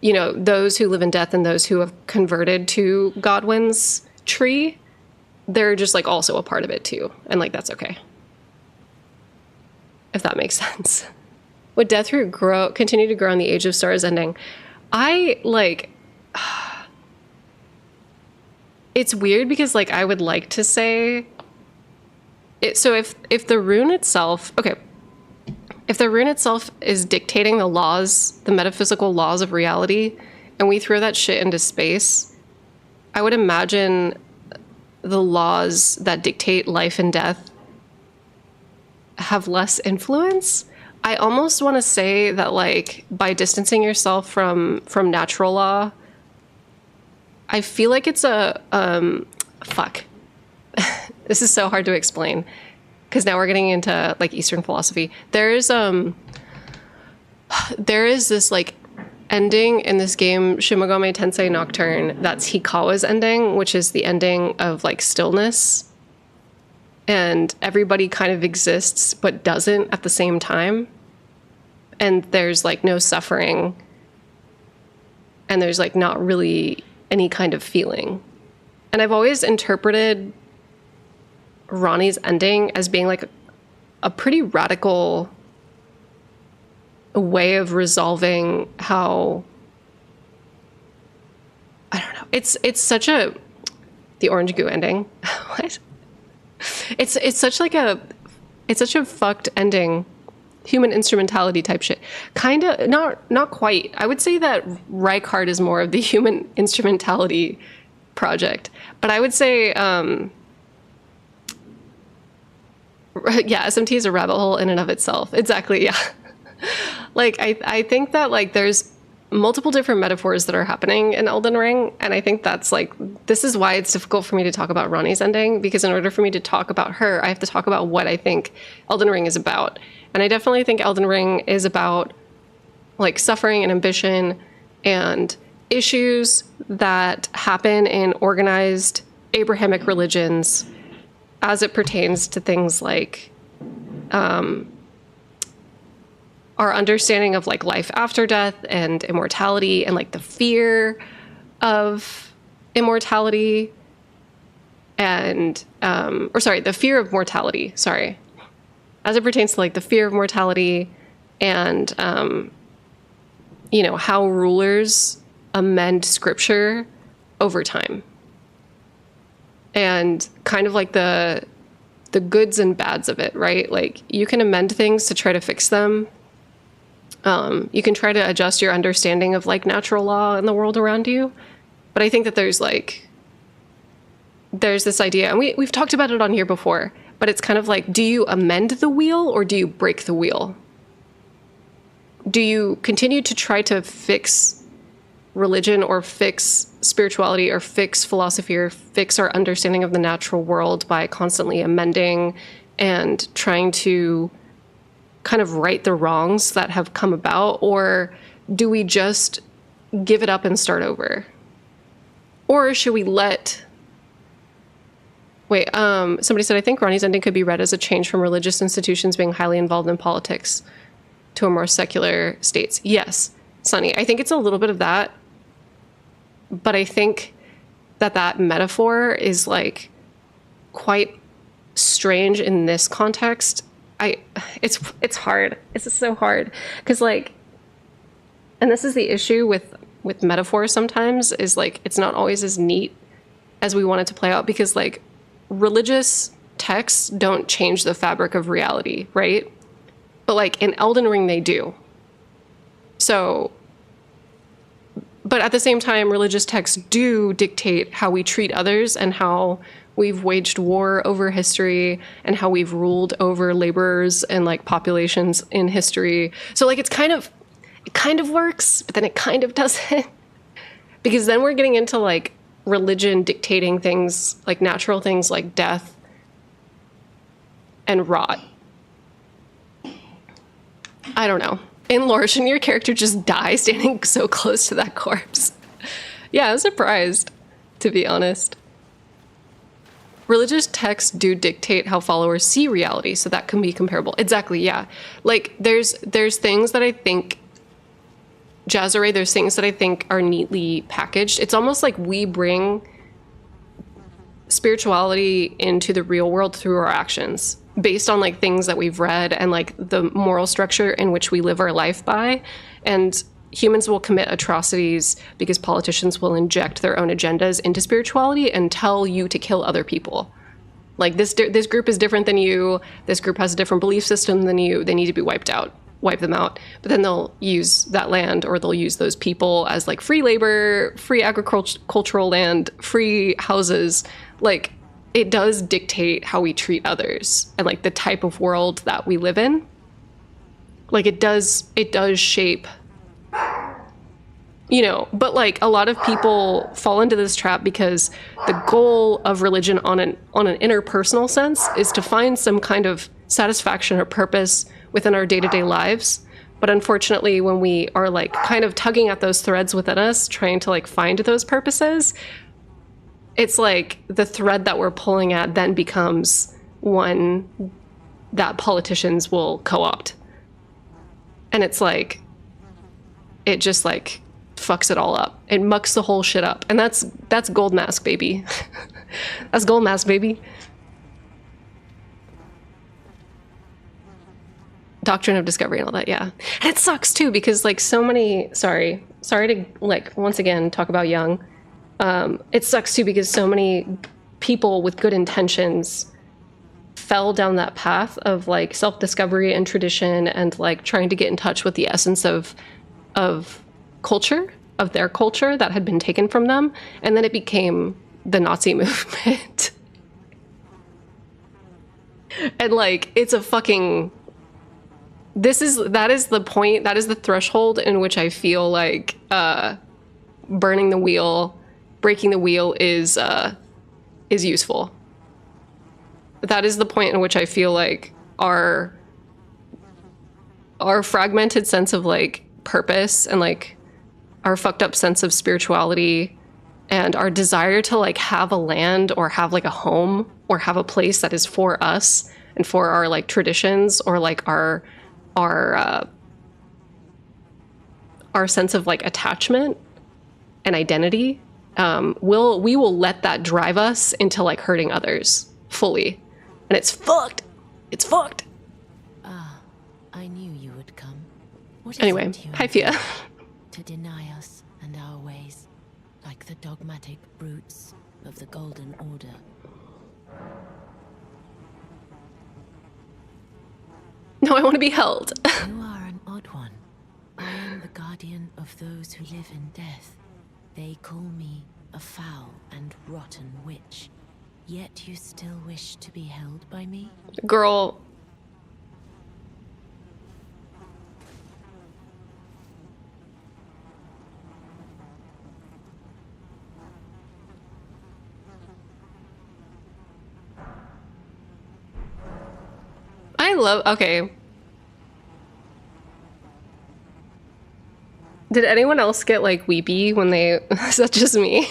you know, those who live in death and those who have converted to Godwin's tree, they're just like also a part of it too. And like, that's okay. If that makes sense. Would Deathroot continue to grow in the Age of Stars ending? I like, it's weird because like, I would like to say it. So if the rune itself, okay, if the rune itself is dictating the laws, the metaphysical laws of reality, and we throw that shit into space, I would imagine the laws that dictate life and death have less influence. I almost want to say that like by distancing yourself from natural law, I feel like it's a fuck. This is so hard to explain because now we're getting into like Eastern philosophy. There is this like ending in this game, Shimogame Tensei Nocturne, that's Hikawa's ending, which is the ending of like stillness. And everybody kind of exists but doesn't at the same time. And there's like no suffering. And there's like not really any kind of feeling. And I've always interpreted Ronnie's ending as being like a pretty radical way of resolving how, I don't know. It's such a, the orange goo ending. What? It's such a fucked ending. Human instrumentality type shit. Kind of, not quite. I would say that Reichardt is more of the human instrumentality project. But I would say, yeah, SMT is a rabbit hole in and of itself. Exactly, yeah. Like, I think that, like, there's multiple different metaphors that are happening in Elden Ring, and I think that's, like, this is why it's difficult for me to talk about Ronnie's ending, because in order for me to talk about her, I have to talk about what I think Elden Ring is about. And I definitely think Elden Ring is about, like, suffering and ambition and issues that happen in organized Abrahamic religions as it pertains to things like our understanding of like life after death and immortality and like the fear of immortality and the fear of mortality, sorry. As it pertains to like the fear of mortality and you know, how rulers amend scripture over time. And kind of like the goods and bads of it, right? Like you can amend things to try to fix them. You can try to adjust your understanding of like natural law in the world around you. But I think that there's this idea, and we've talked about it on here before, but it's kind of like, do you amend the wheel or do you break the wheel? Do you continue to try to fix religion or fix spirituality or fix philosophy or fix our understanding of the natural world by constantly amending and trying to kind of right the wrongs that have come about? Or do we just give it up and start over? Or should we somebody said, I think Ronnie's ending could be read as a change from religious institutions being highly involved in politics to a more secular states. Yes, Sunny, I think it's a little bit of that. But I think that metaphor is like quite strange in this context. It's hard. It's just so hard because like, and this is the issue with metaphors sometimes is like, it's not always as neat as we want it to play out because like religious texts don't change the fabric of reality, right? But like in Elden Ring, they do. So, but at the same time, religious texts do dictate how we treat others and how we've waged war over history and how we've ruled over laborers and like populations in history. So like it kind of works, but then it kind of doesn't. Because then we're getting into like religion dictating things, like natural things like death and rot. I don't know. In lore, shouldn't your character just die standing so close to that corpse? Yeah, I was surprised, to be honest. Religious texts do dictate how followers see reality, so that can be comparable. Exactly, yeah. Like, there's things that I think, Jazare, there's things that I think are neatly packaged. It's almost like we bring spirituality into the real world through our actions, based on like things that we've read and like the moral structure in which we live our life by. And humans will commit atrocities because politicians will inject their own agendas into spirituality and tell you to kill other people. Like this group is different than you. This group has a different belief system than you. They need to be wiped out. Wipe them out. But then they'll use that land, or they'll use those people as like free labor, free agricultural land, free houses. Like, it does dictate how we treat others and like the type of world that we live in. Like it does shape, you know, but like a lot of people fall into this trap because the goal of religion on an interpersonal sense is to find some kind of satisfaction or purpose within our day-to-day lives. But unfortunately, when we are like kind of tugging at those threads within us, trying to like find those purposes, it's like the thread that we're pulling at then becomes one that politicians will co-opt. And it's like, it just like fucks it all up. It mucks the whole shit up. And that's gold mask, baby. That's gold mask, baby. Doctrine of discovery and all that, yeah. And it sucks too, because like so many, sorry to like once again talk about Young. It sucks too because so many people with good intentions fell down that path of like self-discovery and tradition and like trying to get in touch with the essence of culture, of their culture that had been taken from them. And then it became the Nazi movement. And like, it's a fucking, that is the point, that is the threshold in which I feel like burning the wheel, breaking the wheel is useful. That is the point in which I feel like our fragmented sense of like purpose and like our fucked up sense of spirituality and our desire to like have a land or have like a home or have a place that is for us and for our like traditions or like our sense of like attachment and identity, we will let that drive us into like hurting others fully. And it's fucked. It's fucked. Ah, I knew you would come. Anyway, hi Fia. To deny us and our ways, like the dogmatic brutes of the Golden Order. No, I want to be held. You are an odd one. I am the guardian of those who live in death. They call me a foul and rotten witch. Yet you still wish to be held by me? Girl. Okay. Did anyone else get like weepy when they, is that just me?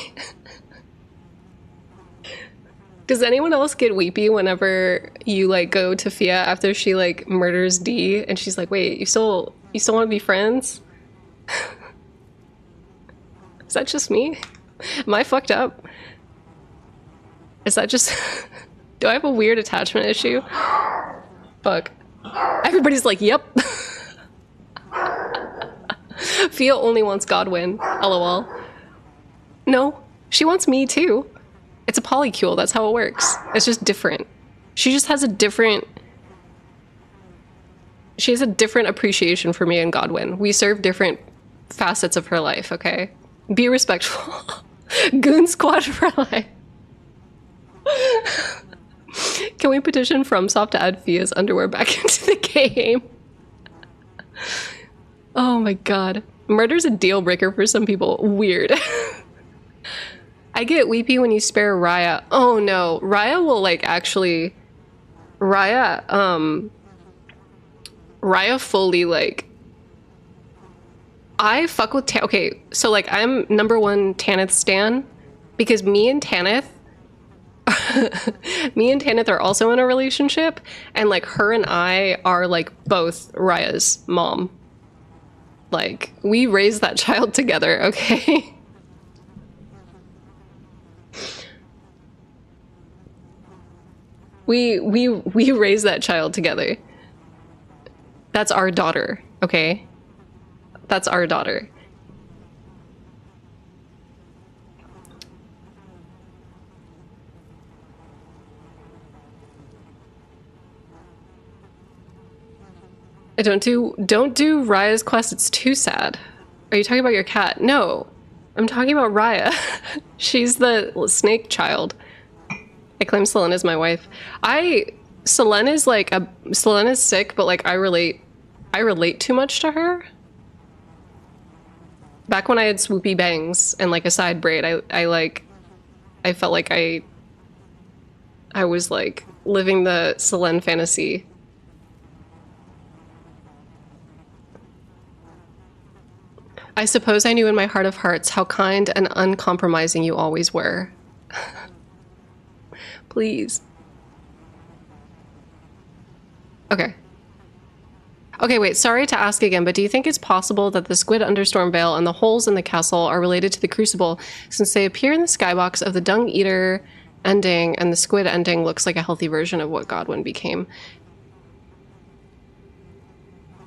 Does anyone else get weepy whenever you like go to Fia after she like murders D and she's like, wait, you still want to be friends? Is that just me? Am I fucked up? Is that just, do I have a weird attachment issue? Fuck. Everybody's like, yep. Fia only wants Godwin, lol. No, she wants me too. It's a polycule, that's how it works. It's just different. She just has a different she has a different appreciation for me and Godwin. We serve different facets of her life, okay? Be respectful. Goon squad for life. Can we petition FromSoft to add Fia's underwear back into the game? Oh my god. Murder's a deal breaker for some people. Weird. I get weepy when you spare Raya. Oh no. Raya will like actually... Raya fully like... I fuck with okay, so like I'm #1 Tanith stan because me and Tanith are also in a relationship, and like her and I are like both Raya's mom. Like we raised that child together, okay? we raised that child together. That's our daughter, okay? That's our daughter. Don't do Raya's quest, it's too sad. Are you talking about your cat? No. I'm talking about Raya. She's the snake child. I claim Selene is my wife. Selene is sick, but like I relate too much to her. Back when I had swoopy bangs and like a side braid, I felt like I was like living the Selene fantasy. I suppose I knew in my heart of hearts how kind and uncompromising you always were. Please. Okay. Okay, wait, sorry to ask again, but do you think it's possible that the squid under Stormvale and the holes in the castle are related to the Crucible, since they appear in the skybox of the Dung Eater ending, and the squid ending looks like a healthy version of what Godwin became?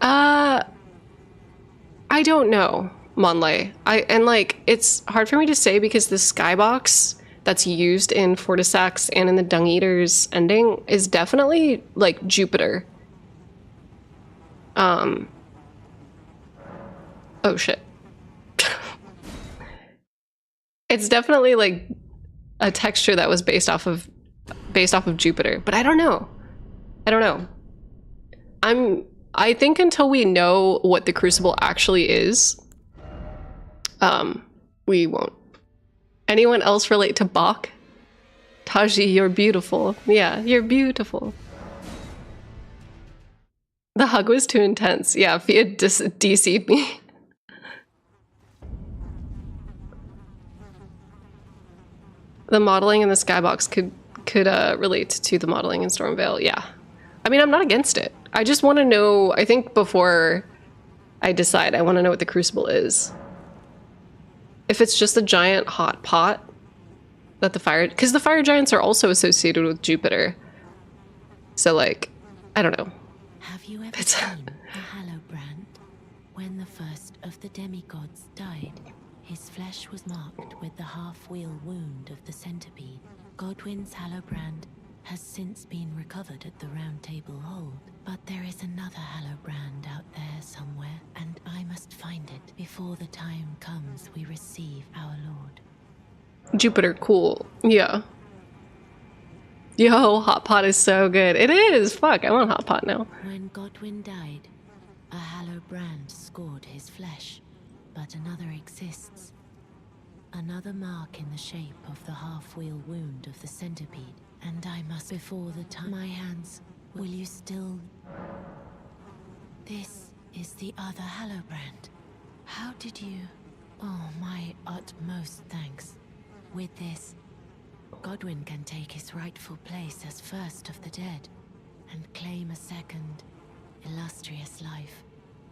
I don't know, Monlay. And like, it's hard for me to say because the skybox that's used in Fortisax and in the Dung Eater's ending is definitely like Jupiter. Oh shit. It's definitely like a texture that was based off of Jupiter, but I don't know. I think until we know what the Crucible actually is, we won't. Anyone else relate to Bach? Taji, you're beautiful. Yeah, you're beautiful. The hug was too intense. Yeah, Fia DC'd me. The modeling in the skybox could relate to the modeling in Stormvale. Yeah. I mean, I'm not against it. I just want to know, I think before I decide, I want to know what the Crucible is. If it's just a giant hot pot that because the fire giants are also associated with Jupiter. So like, I don't know. Have you ever seen a Hallowbrand? When the first of the demigods died, his flesh was marked with the half-wheel wound of the centipede. Godwin's Hallowbrand has since been recovered at the Round Table Hold, but there is another Hallowbrand out there somewhere, and I must find it before the time comes we receive our Lord. Jupiter, cool. Yeah. Yo, Hot Pot is so good. It is! Fuck, I want Hot Pot now. When Godwin died, a Hallowbrand scored his flesh, but another exists. Another mark in the shape of the half-wheel wound of the centipede. And I must, before the time, my hands, will you still... This is the other Hallowbrand. How did you... Oh, my utmost thanks. With this, Godwin can take his rightful place as first of the dead, and claim a second, illustrious life.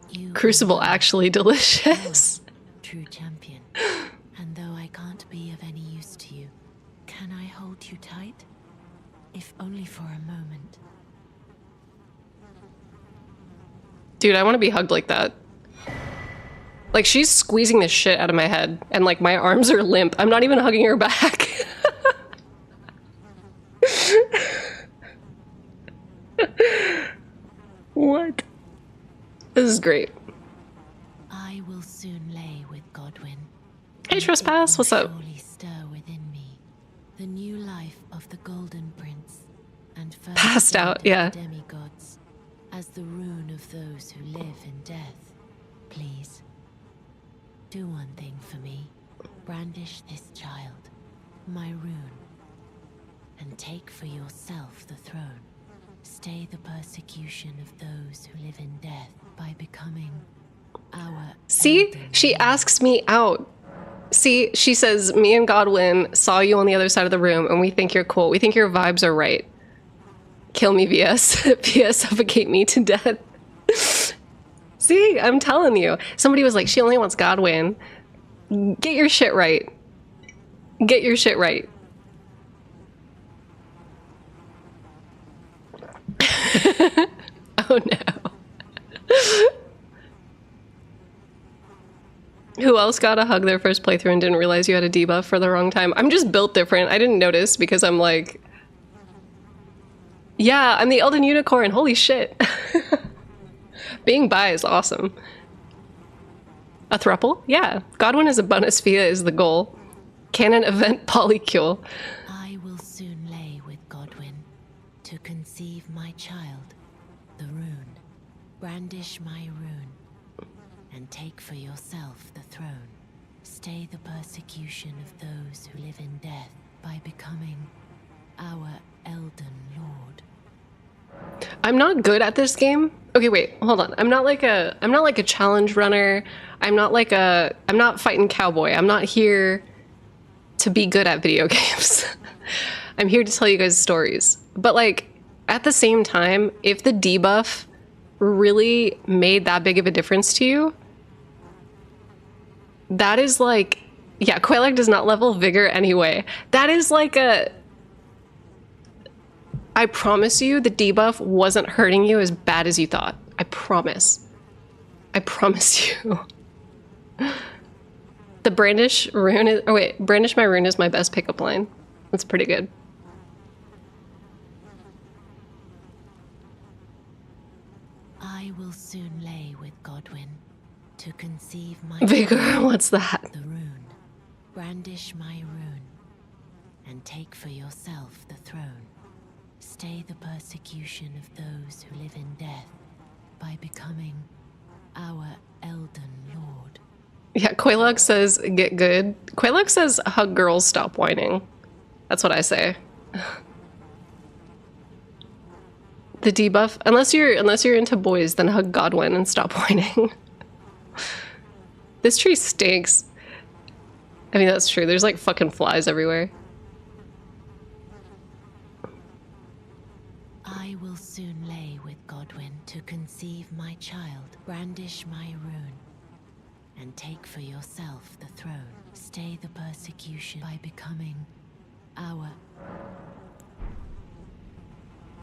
You Crucible actually delicious. True champion. And though I can't be of any use to you, can I hold you tight? If only for a moment. Dude, I want to be hugged like that. Like, she's squeezing the shit out of my head, and like my arms are limp. I'm not even hugging her back. What? This is great. I will soon lay with Godwin. Hey, Trespass, what's up? Surely stir within me the new life of the Golden Prince, and first Passed out, of the yeah. demigods, as the rune of those who live in death. Please, do one thing for me. Brandish this child, my rune, and take for yourself the throne. Stay the persecution of those who live in death by becoming our See, Elden she Lord. asks me out. See, she says, me and Godwin saw you on the other side of the room and we think you're cool. We think your vibes are right. Kill me, VS. VS, suffocate me to death. See, I'm telling you. Somebody was like, she only wants Godwin. Get your shit right. Get your shit right. Oh no. Who else got a hug their first playthrough and didn't realize you had a debuff for the wrong time? I'm just built different. I didn't notice because I'm like, yeah, I'm the Elden Unicorn. Holy shit. Being bi is awesome. A thruple? Yeah. Godwin is a bonus via is the goal. Canon event polycule. I will soon lay with Godwin to conceive my child, the rune. Brandish my rune, and take for yourself the throne. Stay the persecution of those who live in death by becoming our Elden Lord. I'm not good at this game. Okay, wait, hold on. I'm not like a challenge runner. I'm not fighting cowboy. I'm not here to be good at video games. I'm here to tell you guys stories. But like at the same time, if the debuff really made that big of a difference to you, that is like, yeah, Quelaag does not level vigor anyway. That is like a, I promise you the debuff wasn't hurting you as bad as you thought. I promise. I promise you. The brandish rune is, oh wait, brandish my rune is my best pickup line. That's pretty good. I will soon lay with Godwin to conceive my Vigor, child, what's that? the rune. Brandish my rune, and take for yourself the throne. Stay the persecution of those who live in death by becoming our Elden Lord. Yeah, Quelaag says get good. Quelaag says hug girls, stop whining. That's what I say. The debuff, unless you're into boys, then hug Godwin and stop whining. This tree stinks. I mean, that's true. There's like fucking flies everywhere. I will soon lay with Godwin to conceive my child. Brandish my rune, and take for yourself the throne. Stay the persecution by becoming our...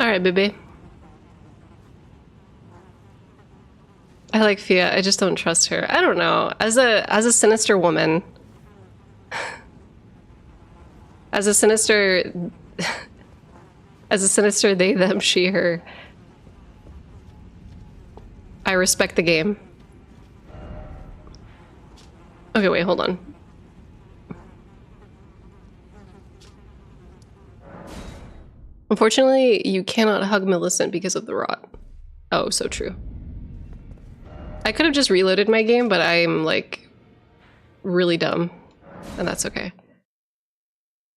All right, baby. I like Fia. I just don't trust her. I don't know. As a sinister woman, as a sinister they, them, she, her, I respect the game. Okay, wait, hold on. Unfortunately, you cannot hug Millicent because of the rot. Oh, so true. I could have just reloaded my game, but I'm like really dumb, and that's okay.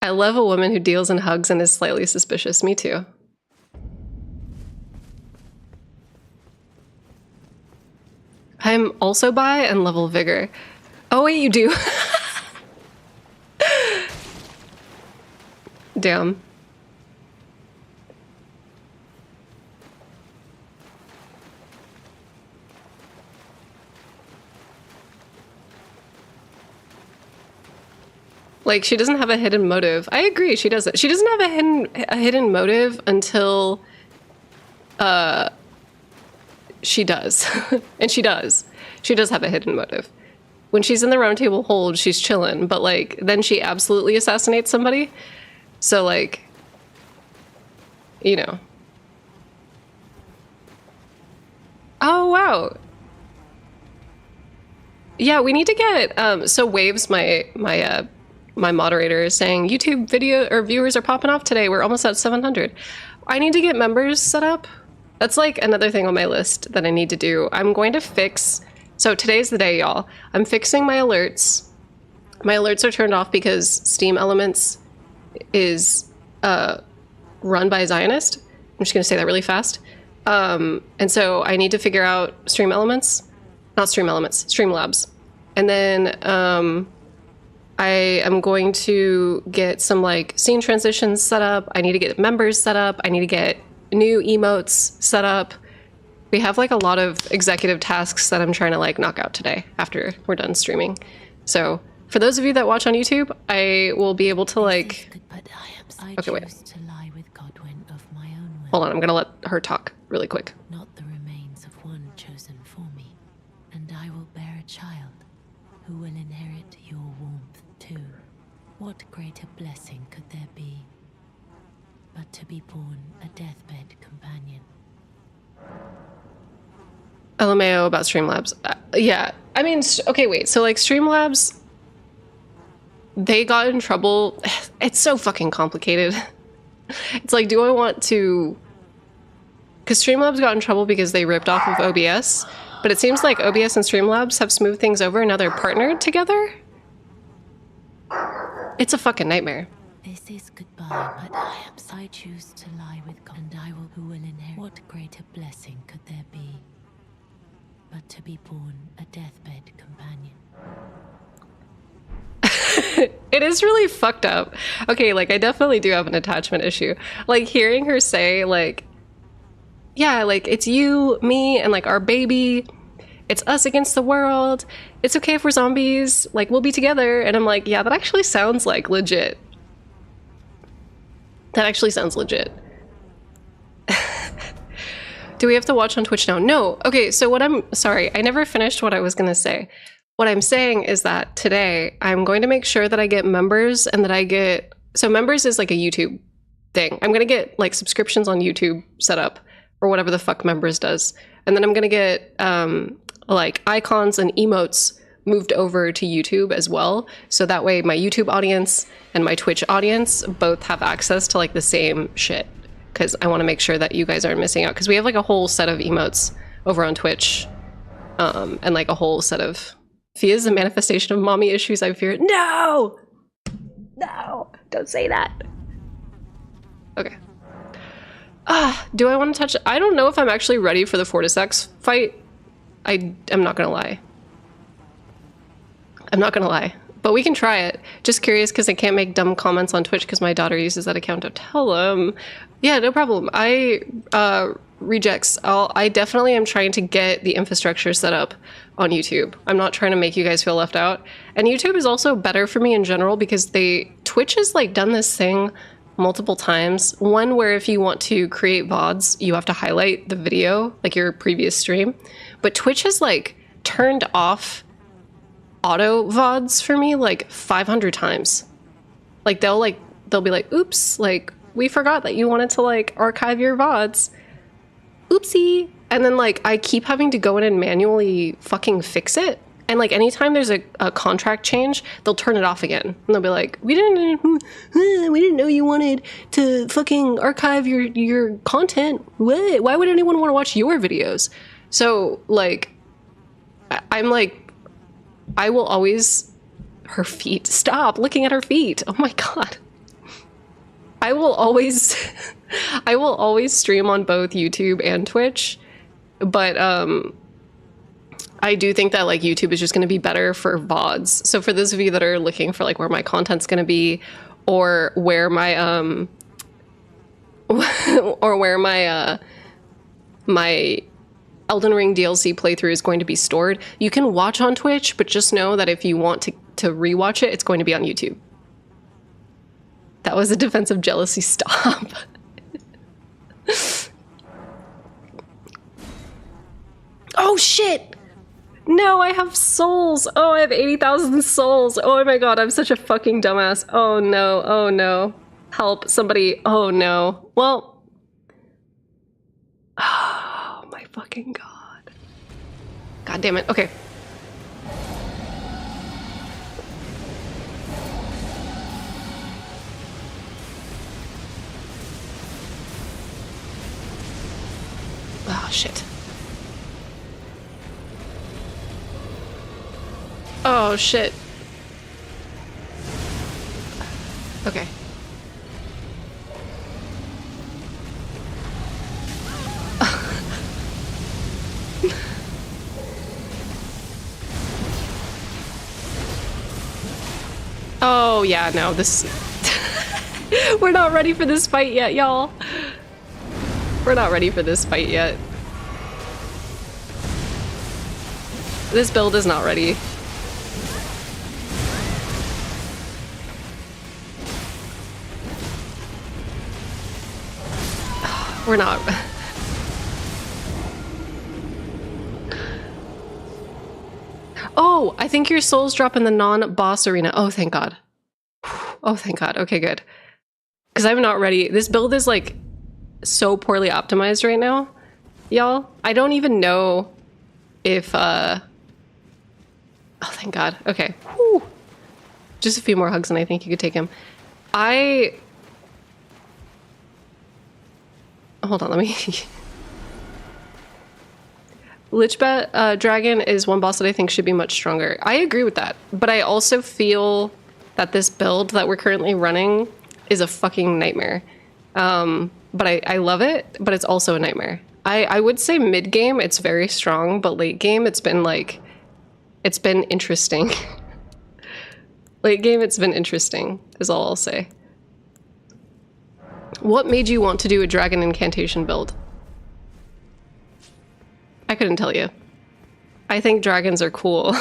I love a woman who deals in hugs and is slightly suspicious. Me too. I'm also bi and level vigor. Oh wait, you do. Damn. Like, she doesn't have a hidden motive. I agree, she doesn't. She doesn't have a hidden motive until she does. And she does. She does have a hidden motive. When she's in the round table hold, she's chilling, but like then she absolutely assassinates somebody. So like, you know. Oh wow. Yeah, we need to get so Waves, my moderator, is saying YouTube video or viewers are popping off today. We're almost at 700. I need to get members set up. That's like another thing on my list that I need to do. I'm going to fix, so today's the day, y'all. I'm fixing my alerts. My alerts are turned off because Steam Elements is run by a Zionist. I'm just gonna say that really fast. And so I need to figure out Streamlabs. And then I am going to get some like scene transitions set up. I need to get members set up. I need to get new emotes set up. We have like a lot of executive tasks that I'm trying to like knock out today after we're done streaming. So for those of you that watch on YouTube, I will be able to like... Okay, wait. Hold on, I'm gonna let her talk really quick. Not the remains of one chosen for me, and I will bear a child who will inherit your warmth too. What greater blessing could there be but to be born a deathbed companion? LMAO about Streamlabs. Yeah, I mean, okay, wait. So like Streamlabs, they got in trouble. It's so fucking complicated. It's like, do I want to... Because Streamlabs got in trouble because they ripped off of OBS, but it seems like OBS and Streamlabs have smoothed things over and now they're partnered together? It's a fucking nightmare. This is goodbye, but I choose to lie with God, and I will who will inherit. What greater blessing could there be but to be born a deathbed companion? It is really fucked up. Okay, like I definitely do have an attachment issue. Like hearing her say like, yeah, like it's you, me, and like our baby. It's us against the world. It's okay if we're zombies. Like we'll be together. And I'm like, yeah, that actually sounds like legit. That actually sounds legit. Do we have to watch on Twitch now? No. Okay, so sorry, I never finished what I was gonna say. What I'm saying is that today I'm going to make sure that I get members and that I get, so members is like a YouTube thing. I'm going to get like subscriptions on YouTube set up or whatever the fuck members does. And then I'm going to get like icons and emotes moved over to YouTube as well. So that way my YouTube audience and my Twitch audience both have access to like the same shit. Because I want to make sure that you guys aren't missing out. Because we have like a whole set of emotes over on Twitch and like a whole set of... Fia is a manifestation of mommy issues I fear. No! No! Don't say that. Okay. Do I want to touch... I don't know if I'm actually ready for the Fortisex fight. I'm not gonna lie. I'm not gonna lie. But we can try it. Just curious because I can't make dumb comments on Twitch because my daughter uses that account to tell them. Yeah, no problem. Rejects. I definitely am trying to get the infrastructure set up on YouTube. I'm not trying to make you guys feel left out. And YouTube is also better for me in general because Twitch has like done this thing multiple times. One where if you want to create VODs, you have to highlight the video, like your previous stream. But Twitch has like turned off auto VODs for me like 500 times. Like they'll be like, oops, like we forgot that you wanted to like archive your VODs. Oopsie. And then like I keep having to go in and manually fucking fix it. And like anytime there's a contract change, they'll turn it off again. And they'll be like, we didn't know you wanted to fucking archive your content. What? Why would anyone want to watch your videos? So like I'm like, I will always... Her feet. Stop looking at her feet. Oh my god. I will always stream on both YouTube and Twitch, but I do think that like YouTube is just going to be better for VODs. So for those of you that are looking for like where my content's going to be, or where my my Elden Ring DLC playthrough is going to be stored, you can watch on Twitch, but just know that if you want to rewatch it, it's going to be on YouTube. That was a defensive jealousy. Stop. Oh shit! No, I have souls! Oh, I have 80,000 souls! Oh my god, I'm such a fucking dumbass. Oh no, oh no. Help, somebody. Oh no. Well. Oh my fucking god. God damn it. Okay. Oh, shit. Oh, shit. Okay. Oh, yeah, no, this... We're not ready for this fight yet, y'all. We're not ready for this fight yet. This build is not ready. We're not. Oh, I think your souls drop in the non-boss arena. Oh, thank God. Oh, thank God. Okay, good. Because I'm not ready. This build is like so poorly optimized right now, y'all. I don't even know if, oh, thank God. Okay. Whew. Just a few more hugs and I think you could take him. Hold on, let me... Lichbat Dragon is one boss that I think should be much stronger. I agree with that, but I also feel that this build that we're currently running is a fucking nightmare. But I love it, but it's also a nightmare. I would say mid-game, it's very strong, but late game, it's been like... It's been interesting. Late game, it's been interesting, is all I'll say. What made you want to do a dragon incantation build? I couldn't tell you. I think dragons are cool.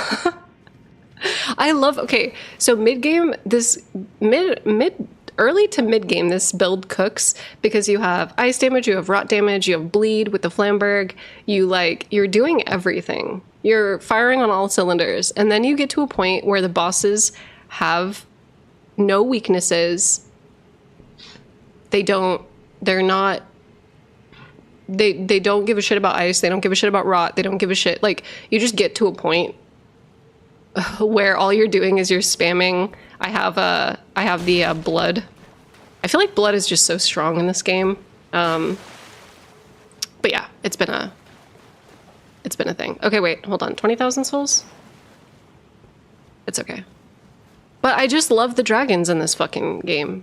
I love, okay, so mid-game, this early to mid-game, this build cooks because you have ice damage, you have rot damage, you have bleed with the Flamberg, you're doing everything. You're firing on all cylinders, and then you get to a point where the bosses have no weaknesses. They don't give a shit about ice. They don't give a shit about rot. They don't give a shit. Like, you just get to a point where all you're doing is you're spamming. I have the blood. I feel like blood is just so strong in this game. But yeah, it's been a thing. Okay, wait, hold on. 20,000 souls? It's okay. But I just love the dragons in this fucking game.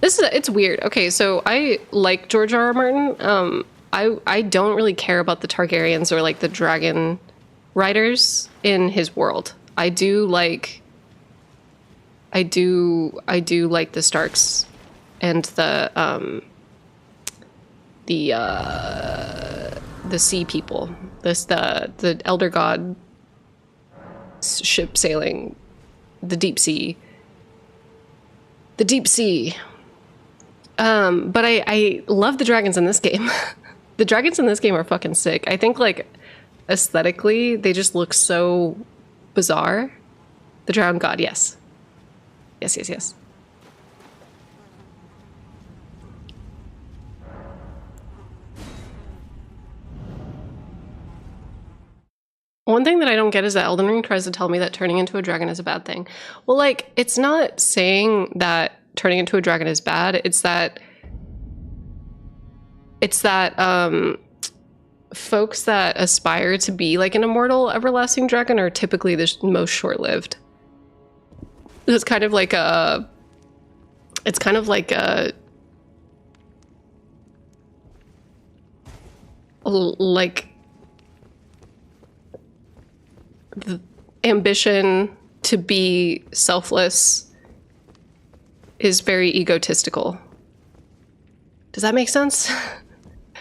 It's weird. Okay, so I like George R. R. Martin. I don't really care about the Targaryens or like the dragon riders in his world. I do like the Starks and the sea people. The Elder God ship sailing, the deep sea. The deep sea. But I love the dragons in this game. The dragons in this game are fucking sick. I think, like, aesthetically, they just look so bizarre. The Drowned God, yes. Yes, yes, yes. One thing that I don't get is that Elden Ring tries to tell me that turning into a dragon is a bad thing. Well, like, it's not saying that turning into a dragon is bad. It's that folks that aspire to be like an immortal everlasting dragon are typically the most short-lived. It's kind of like the ambition to be selfless is very egotistical. Does that make sense?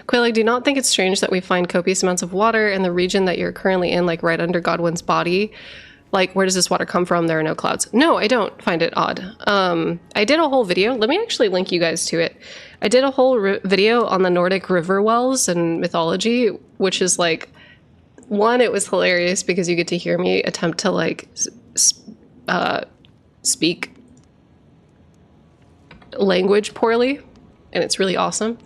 Quail, I do not think it's strange that we find copious amounts of water in the region that you're currently in, like right under Godwin's body. Like, where does this water come from? There are no clouds. No, I don't find it odd. I did a whole video. Let me actually link you guys to it. I did a whole video on the Nordic river wells and mythology, which is like, one, it was hilarious because you get to hear me attempt to like speak language poorly, and it's really awesome.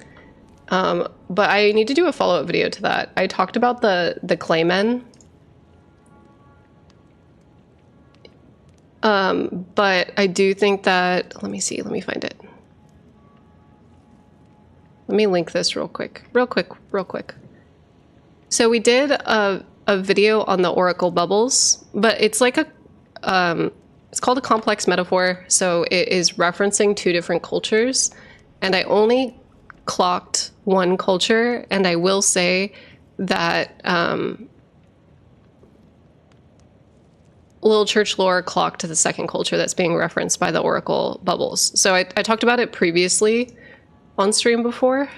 But I need to do a follow-up video to that. I talked about the claymen. But I do think that, let me see, let me find it. Let me link this real quick. So we did a video on the oracle bubbles, but it's like it's called a complex metaphor. So it is referencing two different cultures, and I only clocked one culture, and I will say that Little Church Lore clocked to the second culture that's being referenced by the oracle bubbles. So I talked about it previously on stream before,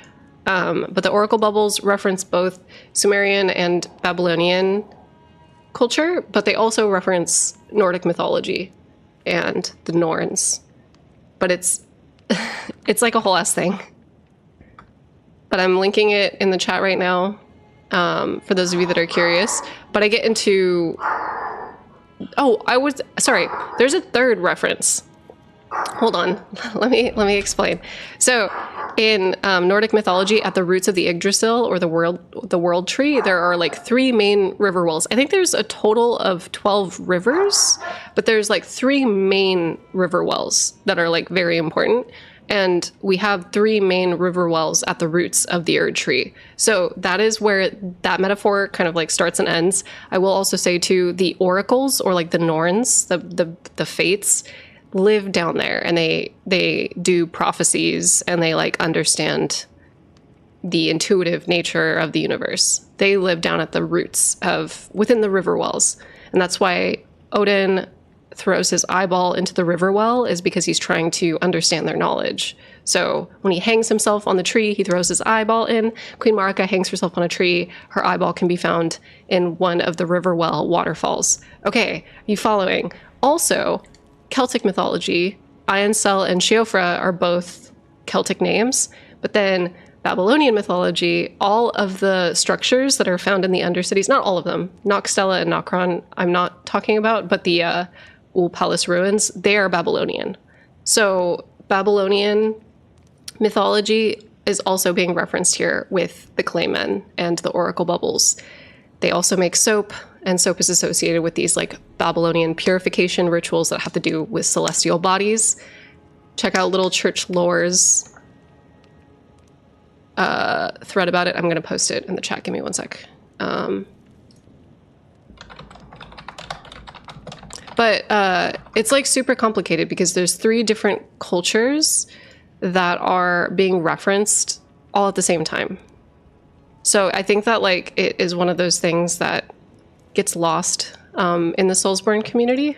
but the oracle bubbles reference both Sumerian and Babylonian culture, but they also reference Nordic mythology and the Norns. But it's like a whole ass thing. But I'm linking it in the chat right now for those of you that are curious. But I get into... Oh, sorry. There's a third reference. Hold on. Let me explain. So, in Nordic mythology, at the roots of the Yggdrasil, or the world tree, there are like 3 main river wells. I think there's a total of 12 rivers, but there's like 3 main river wells that are like very important. And we have 3 main river wells at the roots of the Erd tree. So that is where that metaphor kind of like starts and ends. I will also say too, the oracles, or like the Norns, the fates, live down there, and they do prophecies, and they like understand the intuitive nature of the universe. They live down at the roots within the river wells. And that's why Odin throws his eyeball into the river well, is because he's trying to understand their knowledge. So when he hangs himself on the tree, he throws his eyeball in. Queen Marika hangs herself on a tree. Her eyeball can be found in one of the river well waterfalls. Okay, you following? Also, Celtic mythology, Ainsel and Sheofra are both Celtic names, but then Babylonian mythology, all of the structures that are found in the Undercities, not all of them, Noxtella and Nokron I'm not talking about, but the Ul Palace ruins, they are Babylonian. So Babylonian mythology is also being referenced here with the Claymen and the oracle bubbles. They also make soap, and soap is associated with these like Babylonian purification rituals that have to do with celestial bodies. Check out Little Church Lore's thread about it. I'm going to post it in the chat. Give me one sec. But it's like super complicated because there's 3 different cultures that are being referenced all at the same time. So I think that like it is one of those things that gets lost in the Soulsborne community,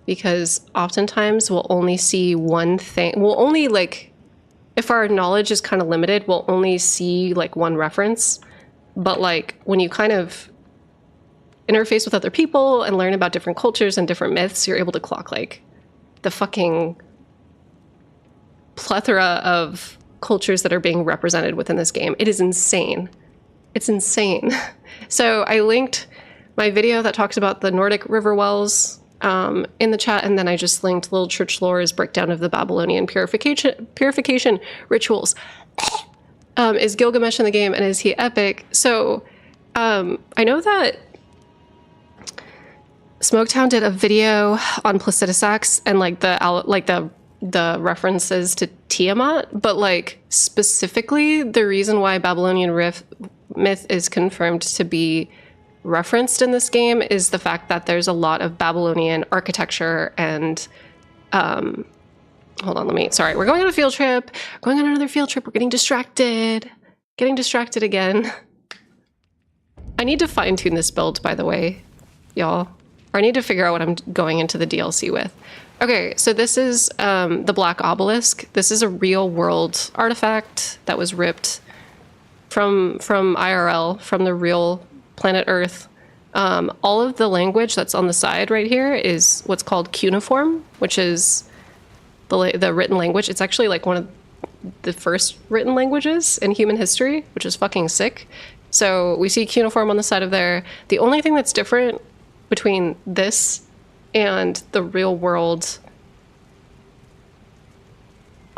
because oftentimes we'll only see one thing. We'll only like, if our knowledge is kind of limited, we'll only see like one reference. But like when you kind of interface with other people and learn about different cultures and different myths, you're able to clock like the fucking plethora of cultures that are being represented within this game. It is insane. It's insane. So I linked my video that talks about the Nordic river wells in the chat, and then I just linked Little Church Lore's breakdown of the Babylonian purification rituals. Is Gilgamesh in the game, and is he epic? So I know that Smoketown did a video on Placidusax and like the references to Tiamat, but like specifically the reason why Babylonian myth is confirmed to be referenced in this game is the fact that there's a lot of Babylonian architecture and hold on, sorry, we're going on a field trip. Going on another field trip. We're getting distracted. Getting distracted again. I need to fine tune this build, by the way, y'all. Or I need to figure out what I'm going into the DLC with. Okay, so this is the Black Obelisk. This is a real world artifact that was ripped from IRL, from the real planet Earth. All of the language that's on the side right here is what's called cuneiform, which is the written language. It's actually like one of the first written languages in human history, which is fucking sick. So we see cuneiform on the side of there. The only thing that's different between this and the real world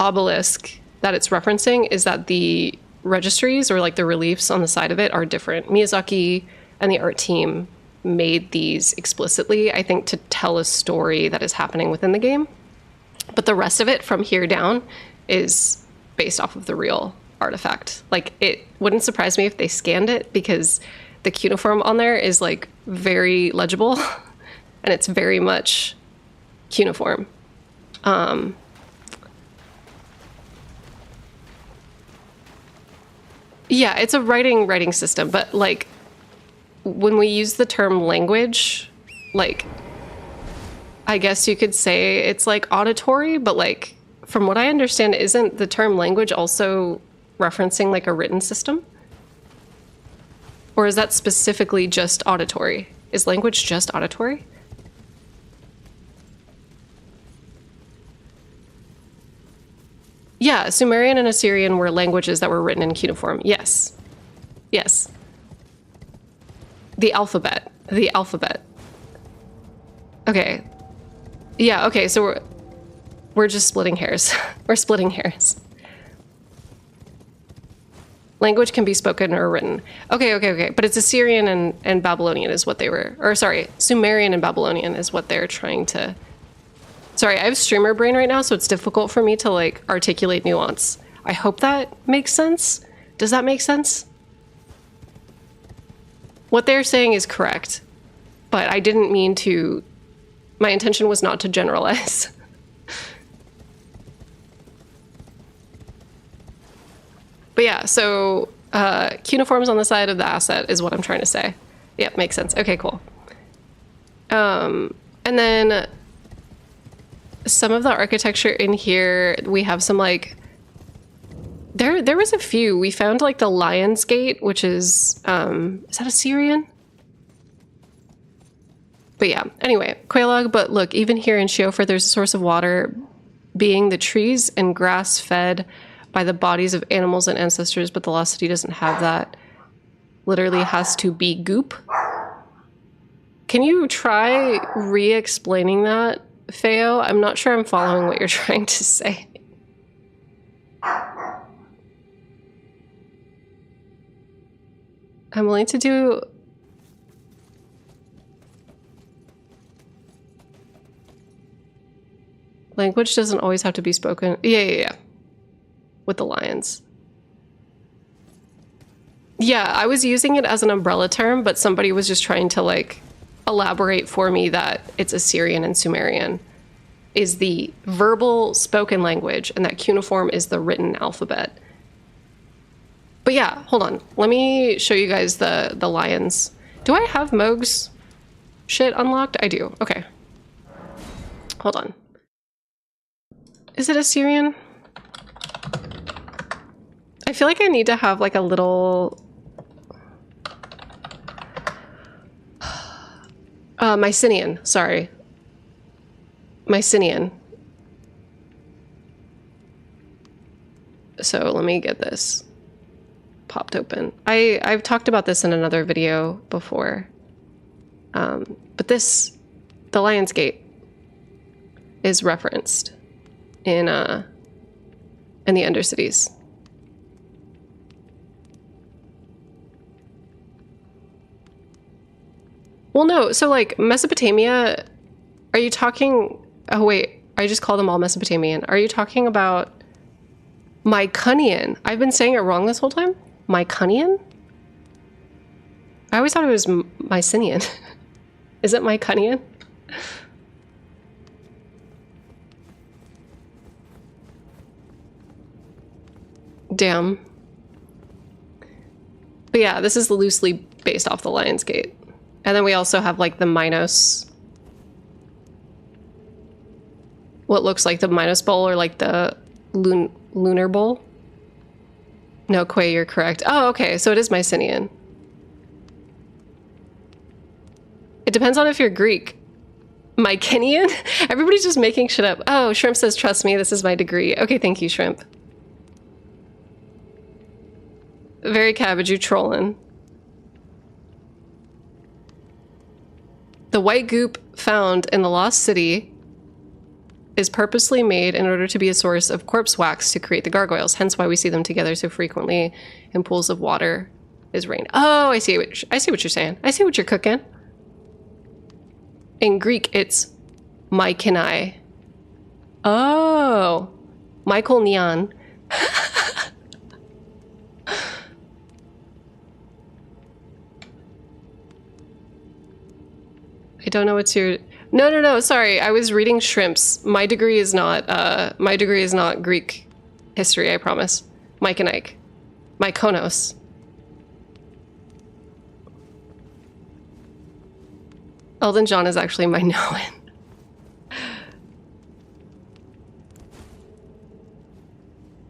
obelisk that it's referencing is that the registries, or like the reliefs on the side of it, are different. Miyazaki and the art team made these explicitly, I think, to tell a story that is happening within the game. But the rest of it from here down is based off of the real artifact. Like, it wouldn't surprise me if they scanned it, because the cuneiform on there is like very legible and it's very much cuneiform. Yeah, it's a writing system, but like when we use the term language, like I guess you could say it's like auditory, but like from what I understand, isn't the term language also referencing like a written system? Or is that specifically just auditory? Is language just auditory? Yeah, Sumerian and Assyrian were languages that were written in cuneiform. Yes. Yes. The alphabet. The alphabet. Okay. Yeah, okay, so we're just splitting hairs. We're splitting hairs. Language can be spoken or written. Okay. But it's Assyrian and Babylonian is what they were, or sorry, Sumerian and Babylonian is what they're trying to... Sorry, I have streamer brain right now, so it's difficult for me to like articulate nuance. I hope that makes sense. Does that make sense? What they're saying is correct, but I didn't mean to... My intention was not to generalize. But yeah, so cuneiforms on the side of the asset is what I'm trying to say. Yep, makes sense. Okay, cool. And then some of the architecture in here, we have some like... There was a few. We found like the Lion's Gate, which is that Assyrian? But yeah, anyway, Quelaag, but look, even here in Sheofer, there's a source of water, being the trees and grass fed by the bodies of animals and ancestors, but the lost city doesn't have that. Literally has to be goop. Can you try re-explaining that, Feo? I'm not sure I'm following what you're trying to say. I'm willing to do... Language doesn't always have to be spoken. Yeah. With the lions. Yeah, I was using it as an umbrella term, but somebody was just trying to like elaborate for me that it's Assyrian and Sumerian is the verbal spoken language and that cuneiform is the written alphabet. But yeah, hold on. Let me show you guys the lions. Do I have Moog's shit unlocked? I do. Okay. Hold on. Is it Assyrian? I feel like I need to have like a little... Mycenaean, sorry. Mycenaean. So let me get this popped open. I've talked about this in another video before. But this, the Lion's Gate, is referenced in the Undercities. Well, no, so like Mesopotamia, are you talking... Oh wait, I just called them all Mesopotamian. Are you talking about Mycenaean? I've been saying it wrong this whole time? Mycenaean? I always thought it was Mycenaean. Is it Mycenaean? Damn. But yeah, this is loosely based off the Lion's Gate. And then we also have like the Minos. What looks like the Minos Bowl or like the Lunar Bowl. No, Quay, you're correct. Oh, okay, so it is Mycenaean. It depends on if you're Greek. Mycenaean? Everybody's just making shit up. Oh, Shrimp says, trust me, this is my degree. Okay, thank you, Shrimp. Very cabbage, you trolling. The white goop found in the lost city is purposely made in order to be a source of corpse wax to create the gargoyles, hence why we see them together so frequently in pools of water is rain. Oh, I see what you're saying. I see what you're cooking. In Greek, it's Mykenai. Oh, Michael Neon. I don't know what's your... No, sorry. I was reading shrimps. My degree is not Greek history, I promise. Mike and Ike. Mykonos. Elden John is actually my Noan.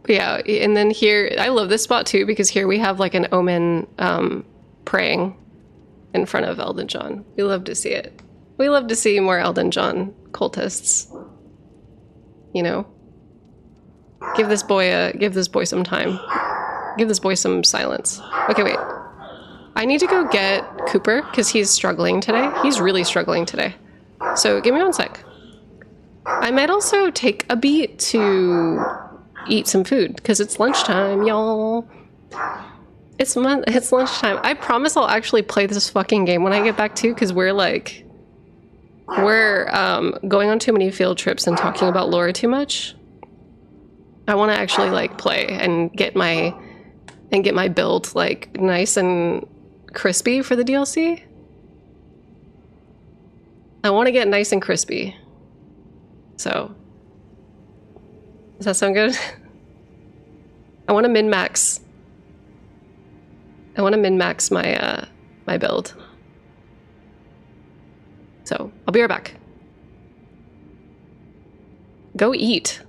Yeah, and then here, I love this spot too, because here we have like an omen praying in front of Elden John. We love to see it. We love to see more Elden John cultists. You know? Give this boy some time. Give this boy some silence. Okay, wait. I need to go get Cooper, because he's struggling today. He's really struggling today. So give me one sec. I might also take a beat to eat some food, because it's lunchtime, y'all. It's lunchtime. I promise I'll actually play this fucking game when I get back too, because we're going on too many field trips and talking about lore too much. I want to actually like play and get my build like nice and crispy for the DLC. I want to get nice and crispy. So, does that sound good? I want to min-max. I want to min-max my my build. So, I'll be right back. Go eat.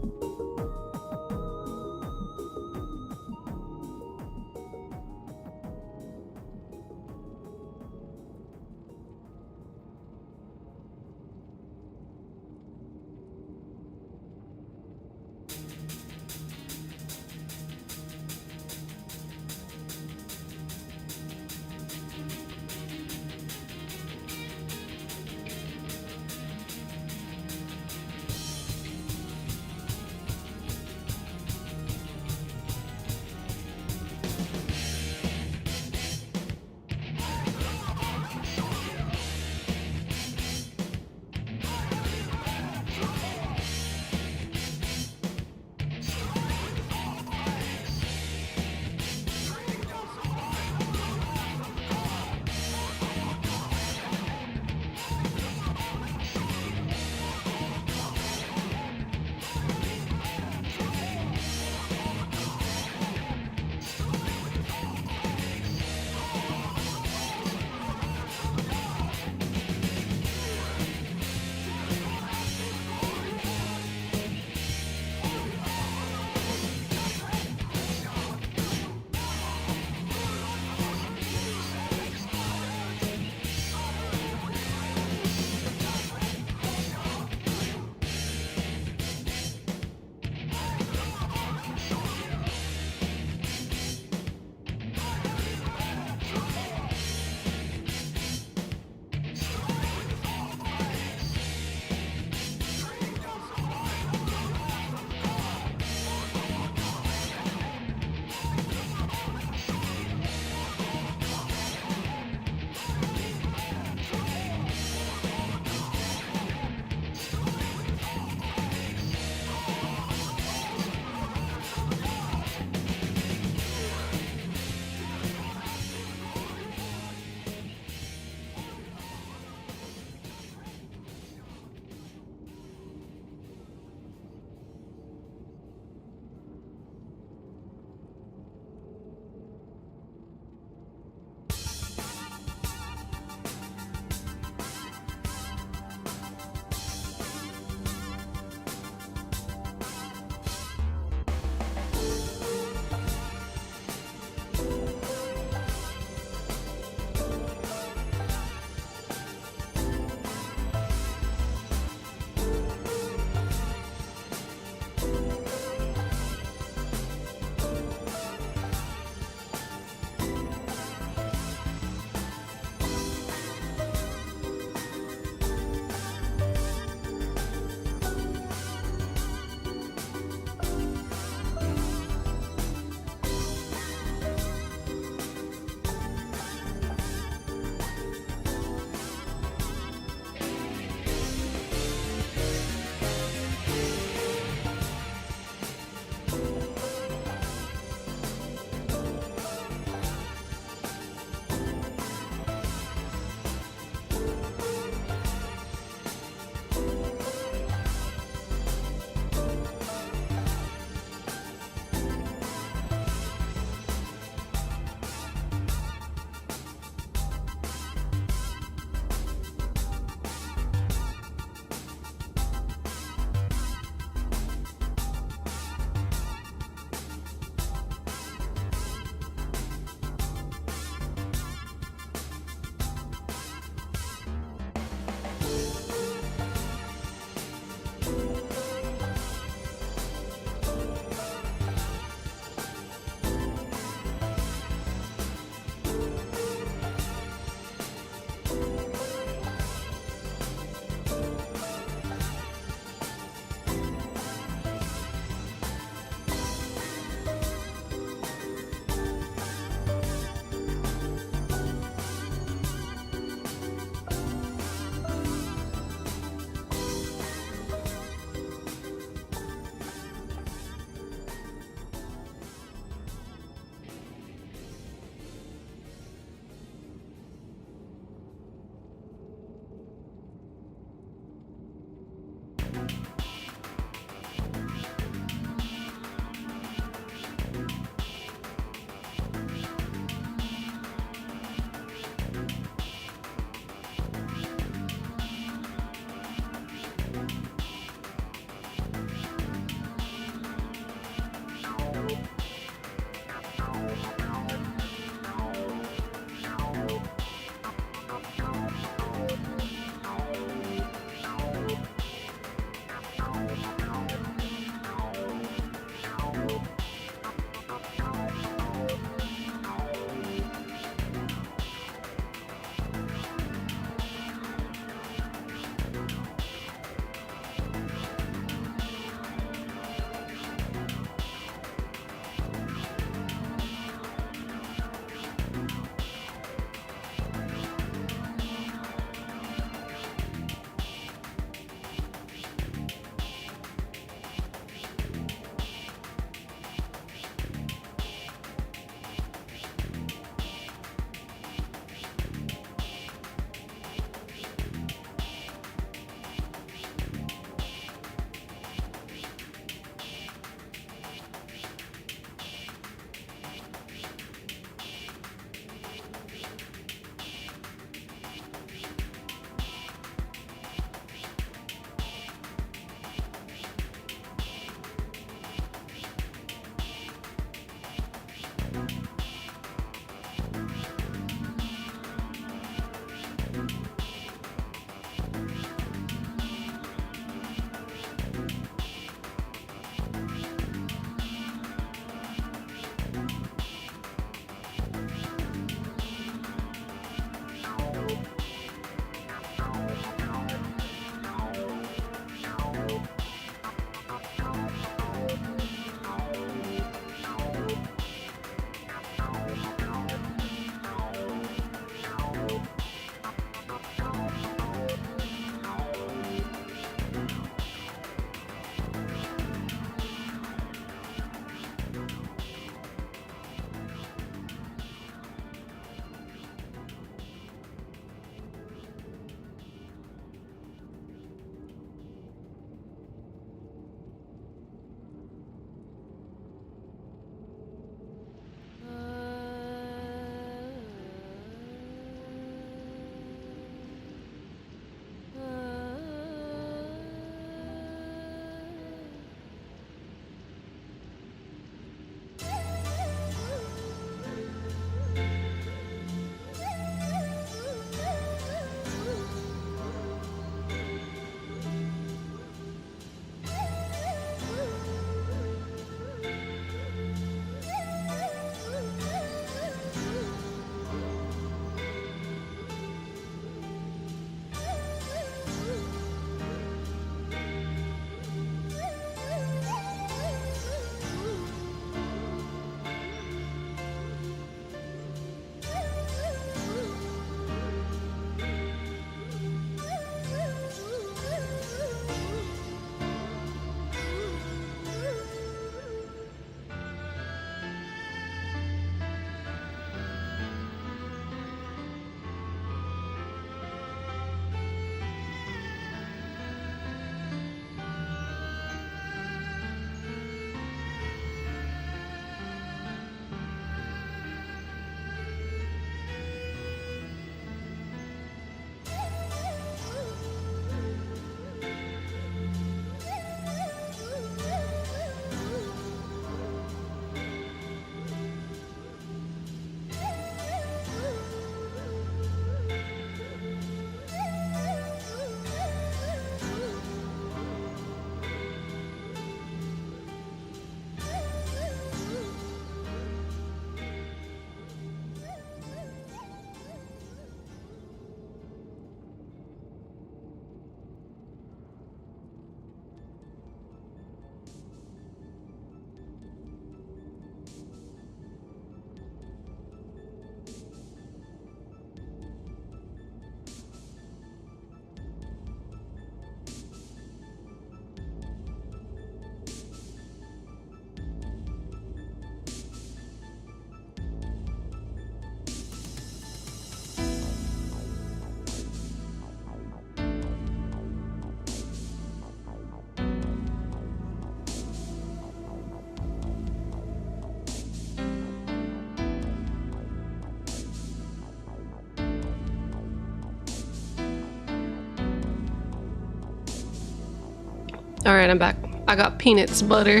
All right, I'm back. I got peanuts butter.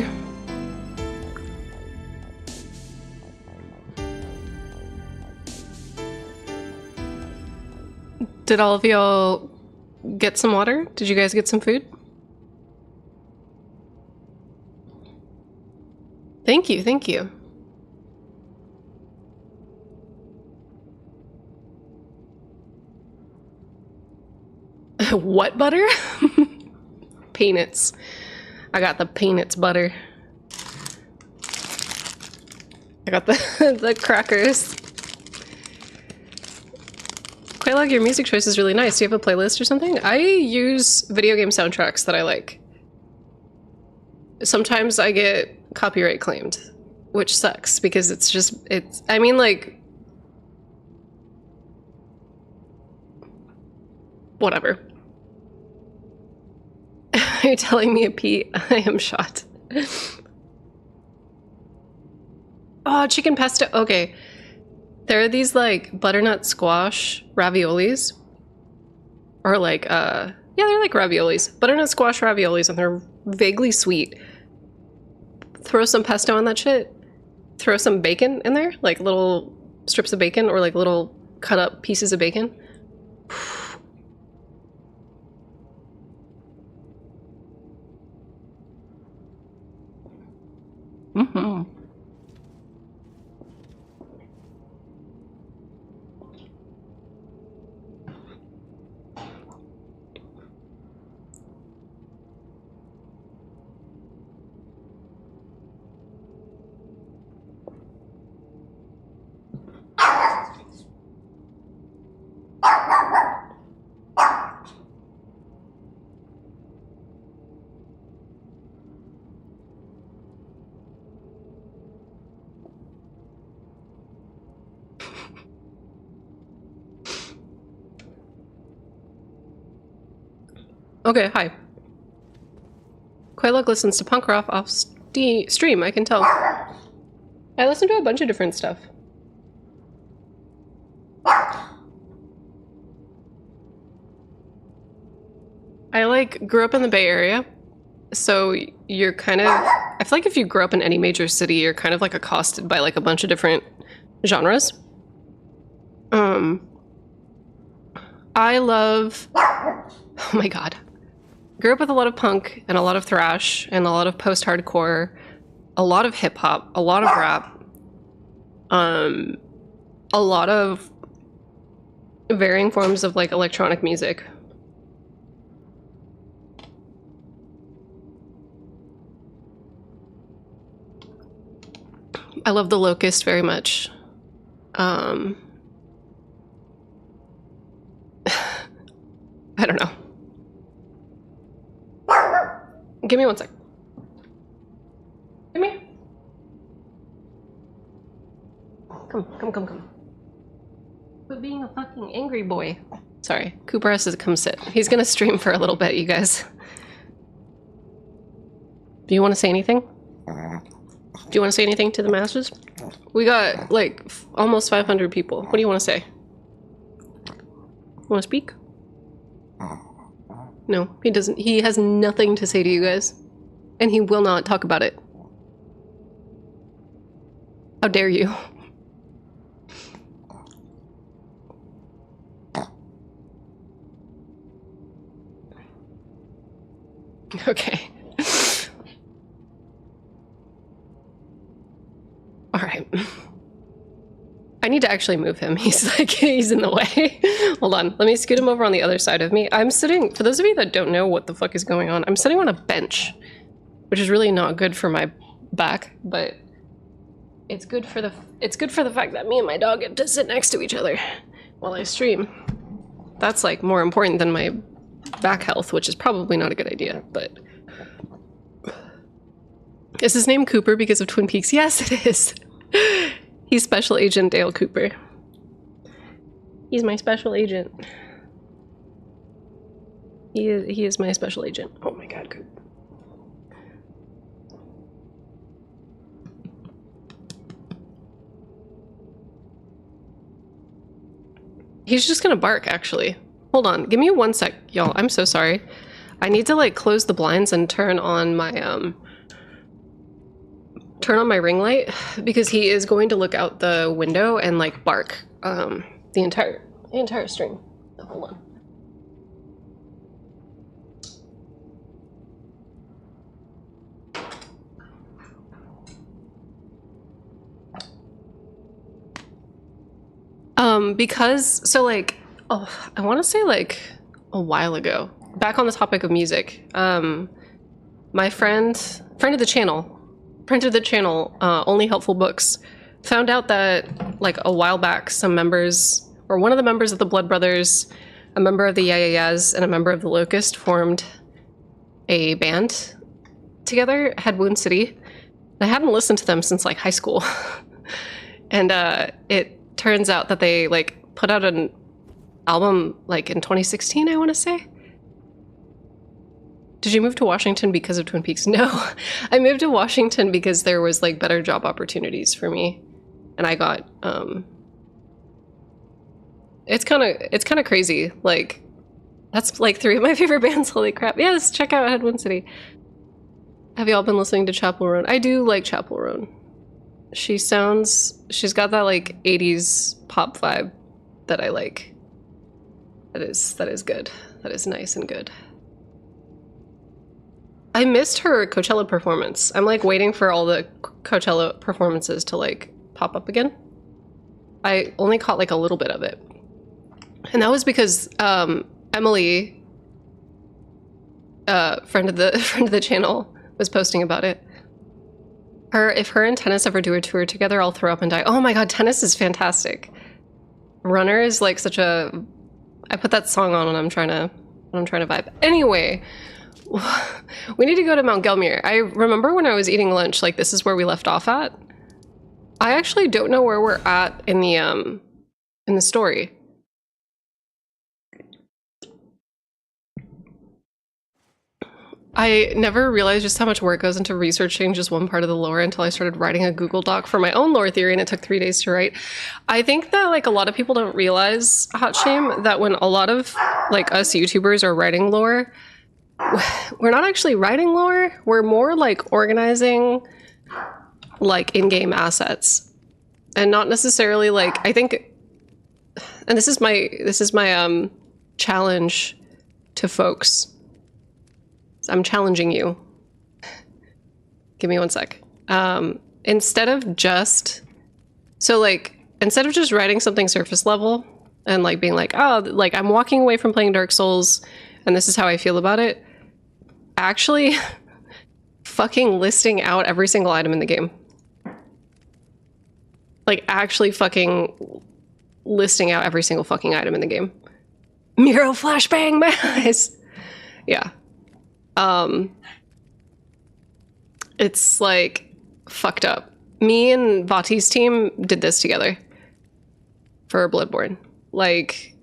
Did all of y'all get some water? Did you guys get some food? Thank you, thank you. What butter? Peanuts. I got the peanuts butter. I got the the crackers. Quite like your music choice is really nice. Do you have a playlist or something? I use video game soundtracks that I like. Sometimes I get copyright claimed, which sucks because I mean, like, whatever. Are you telling me a Pete? I am shot. Oh, chicken pesto. Okay. There are these like butternut squash raviolis. Or like, yeah, they're like raviolis. Butternut squash raviolis, and they're vaguely sweet. Throw some pesto on that shit. throw some bacon in there, like little strips of bacon or like little cut up pieces of bacon. Mm-hmm. Okay, hi. Quailog listens to punk rock off stream, I can tell. I listen to a bunch of different stuff. I like grew up in the Bay Area, so you're kind of, I feel like if you grow up in any major city, you're kind of like accosted by like a bunch of different genres. I love, oh my god. Grew up with a lot of punk and a lot of thrash and a lot of post-hardcore, a lot of hip-hop, a lot of rap, a lot of varying forms of like electronic music. I love The Locust very much. I don't know. Give me one sec. Come here. Come. Quit being a fucking angry boy. Sorry, Cooper has to come sit. He's gonna stream for a little bit, you guys. Do you want to say anything? Do you want to say anything to the masses? We got like almost 500 people. What do you want to say? Want to speak? No, he doesn't. He has nothing to say to you guys. And he will not talk about it. How dare you? Okay. All right. I need to actually move him. He's like, he's in the way. Hold on. Let me scoot him over on the other side of me. I'm sitting, for those of you that don't know what the fuck is going on, I'm sitting on a bench, which is really not good for my back, but it's good for the fact that me and my dog get to sit next to each other while I stream. That's like more important than my back health, which is probably not a good idea, but is his name Cooper because of Twin Peaks? Yes, it is. He's Special Agent Dale Cooper. He's my special agent. He is my special agent. Oh my god, Cooper. He's just gonna bark, actually. Hold on, give me one sec, y'all. I'm so sorry. I need to like close the blinds and turn on my ring light because he is going to look out the window and like bark the entire stream. Hold on. Because so like, oh, I want to say like a while ago, back on the topic of music, my friend of the channel, Only Helpful Books, found out that like a while back some members, or one of the members of the Blood Brothers, a member of the Yeah Yeah Yeahs, and a member of the Locust formed a band together, Head Wound City. I hadn't listened to them since like high school. And it turns out that they like put out an album like in 2016, I want to say. Did you move to Washington because of Twin Peaks? No, I moved to Washington because there was like better job opportunities for me, and I got it's kind of crazy. Like that's like 3 of my favorite bands. Holy crap! Yes, check out Head Wound City. Have you all been listening to Chapel Roan? I do like Chapel Roan. she's got that like 80s pop vibe that I like. That is good. That is nice and good. I missed her Coachella performance. I'm like waiting for all the Coachella performances to like pop up again. I only caught like a little bit of it. And that was because Emily, friend of the channel, was posting about it. If her and Tennis ever do a tour together, I'll throw up and die. Oh my god, Tennis is fantastic. Runner is like such a... I put that song on when I'm trying to vibe. Anyway, we need to go to Mount Gelmir. I remember when I was eating lunch, like this is where we left off at. I actually don't know where we're at in the story. I never realized just how much work goes into researching just one part of the lore until I started writing a Google Doc for my own lore theory, and it took 3 days to write. I think that like a lot of people don't realize, hot shame, that when a lot of like us YouTubers are writing lore, we're not actually writing lore. We're more like organizing like in-game assets, and not necessarily like, I think, and this is my challenge to folks. I'm challenging you. Give me one sec. Instead of just writing something surface level and like being like, oh, like I'm walking away from playing Dark Souls and this is how I feel about it, actually fucking listing out every single item in the game. Like actually fucking listing out every single fucking item in the game. Miro flashbang my eyes. Yeah. It's like fucked up. Me and Vati's team did this together for Bloodborne. Like,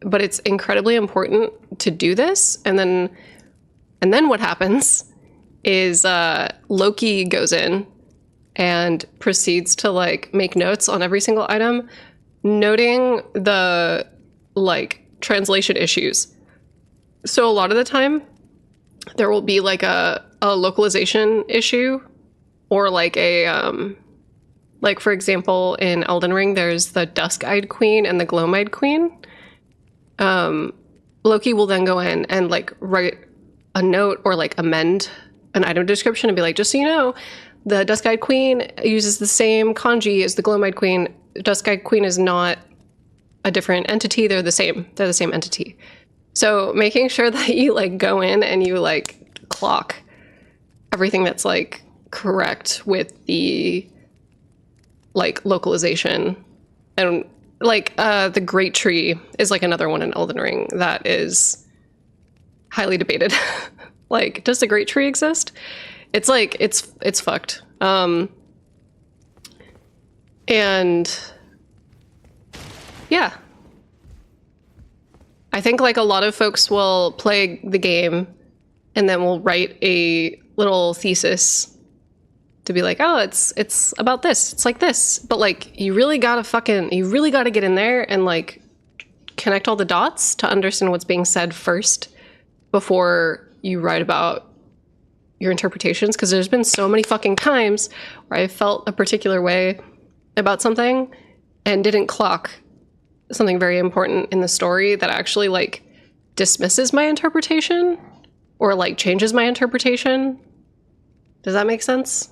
but it's incredibly important to do this. And then what happens is Loki goes in and proceeds to like make notes on every single item, noting the like translation issues. So a lot of the time there will be like a localization issue, or like a like for example in Elden Ring there's the Dusk-Eyed Queen and the Gloam-Eyed Queen. Loki will then go in and like write a note or like amend an item description and be like, just so you know, the Dusk-Eyed Queen uses the same kanji as the Gloam-Eyed Queen. Dusk-Eyed Queen is not a different entity, they're the same entity. So making sure that you like go in and you like clock everything that's like correct with the like localization. And like the Great Tree is like another one in Elden Ring that is highly debated. Like, does the Great Tree exist? It's like it's fucked. And yeah, I think like a lot of folks will play the game and then will write a little thesis to be like, oh, it's about this, it's like this. But like, you really gotta get in there and like connect all the dots to understand what's being said first before you write about your interpretations. Because there's been so many fucking times where I felt a particular way about something and didn't clock something very important in the story that actually like dismisses my interpretation or like changes my interpretation. Does that make sense?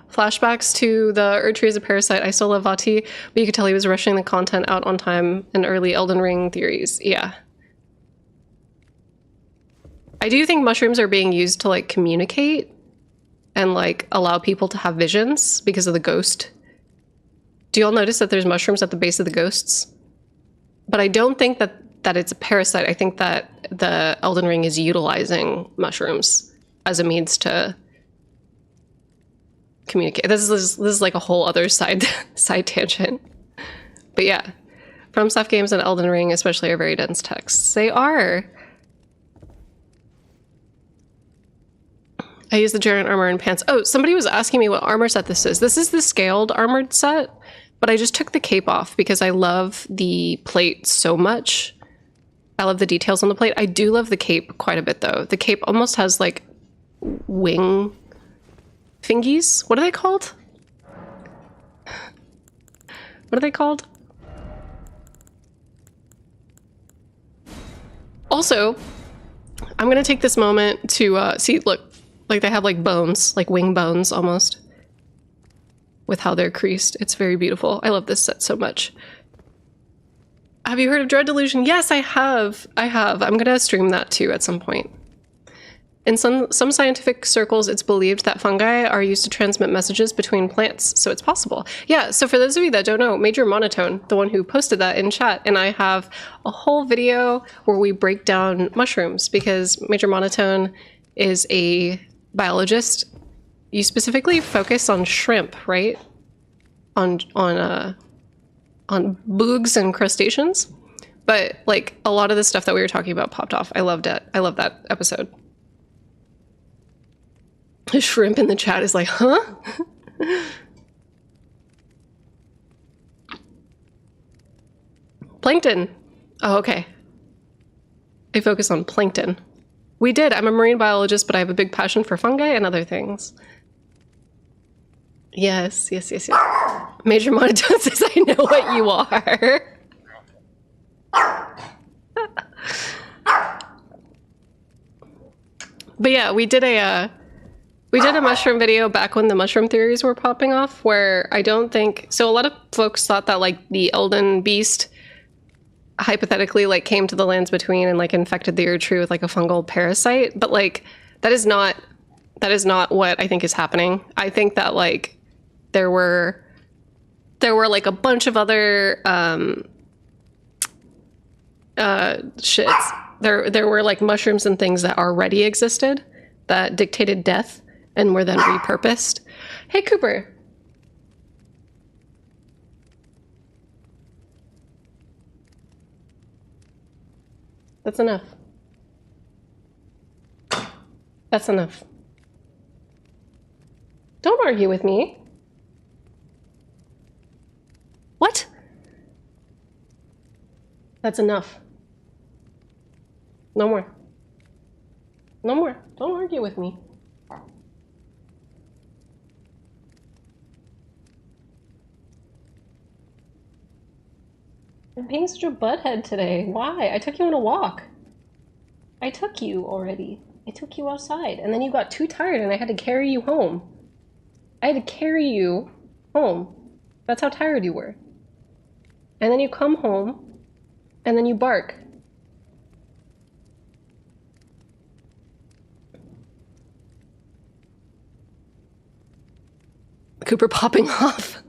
Flashbacks to the Erdtree as a parasite. I still love Vati, but you could tell he was rushing the content out on time in early Elden Ring theories. Yeah. I do think mushrooms are being used to like communicate and like allow people to have visions because of the ghost. Do you all notice that there's mushrooms at the base of the ghosts? But I don't think that it's a parasite. I think that the Elden Ring is utilizing mushrooms as a means to communicate. This is like a whole other side tangent. But yeah, FromSoft games and Elden Ring especially are very dense texts. They are. I use the giant armor and pants. Oh, somebody was asking me what armor set this is. This is the scaled armored set, but I just took the cape off because I love the plate so much. I love the details on the plate. I do love the cape quite a bit though. The cape almost has like wing Fingies? What are they called? What are they called? Also, I'm gonna take this moment to see, look, like they have like bones, like wing bones almost, with how they're creased. It's very beautiful. I love this set so much. Have you heard of Dread Delusion? Yes, I have. I'm gonna stream that too at some point. In some scientific circles, it's believed that fungi are used to transmit messages between plants, so it's possible. Yeah, so for those of you that don't know, Major Monotone, the one who posted that in chat, and I have a whole video where we break down mushrooms, because Major Monotone is a biologist. You specifically focus on shrimp, right? On boogs and crustaceans. But like a lot of the stuff that we were talking about popped off. I loved it. I love that episode. The shrimp in the chat is like, huh? Plankton. Oh, okay. I focus on plankton. We did. I'm a marine biologist, but I have a big passion for fungi and other things. Yes. Major Monotone says, I know what you are. But yeah, we did a mushroom video back when the mushroom theories were popping off, where I don't think... So a lot of folks thought that like the Elden beast hypothetically like came to the lands between and like infected the Erd tree with like a fungal parasite, but like that is not what I think is happening. I think that like there were like a bunch of other shits. There were like mushrooms and things that already existed that dictated death and were then repurposed. Hey, Cooper. That's enough. That's enough. Don't argue with me. What? That's enough. No more. No more. Don't argue with me. You're being such a butthead today. Why? I took you on a walk. I took you already. I took you outside, and then you got too tired and I had to carry you home. I had to carry you home. That's how tired you were. And then you come home, and then you bark. Cooper popping off.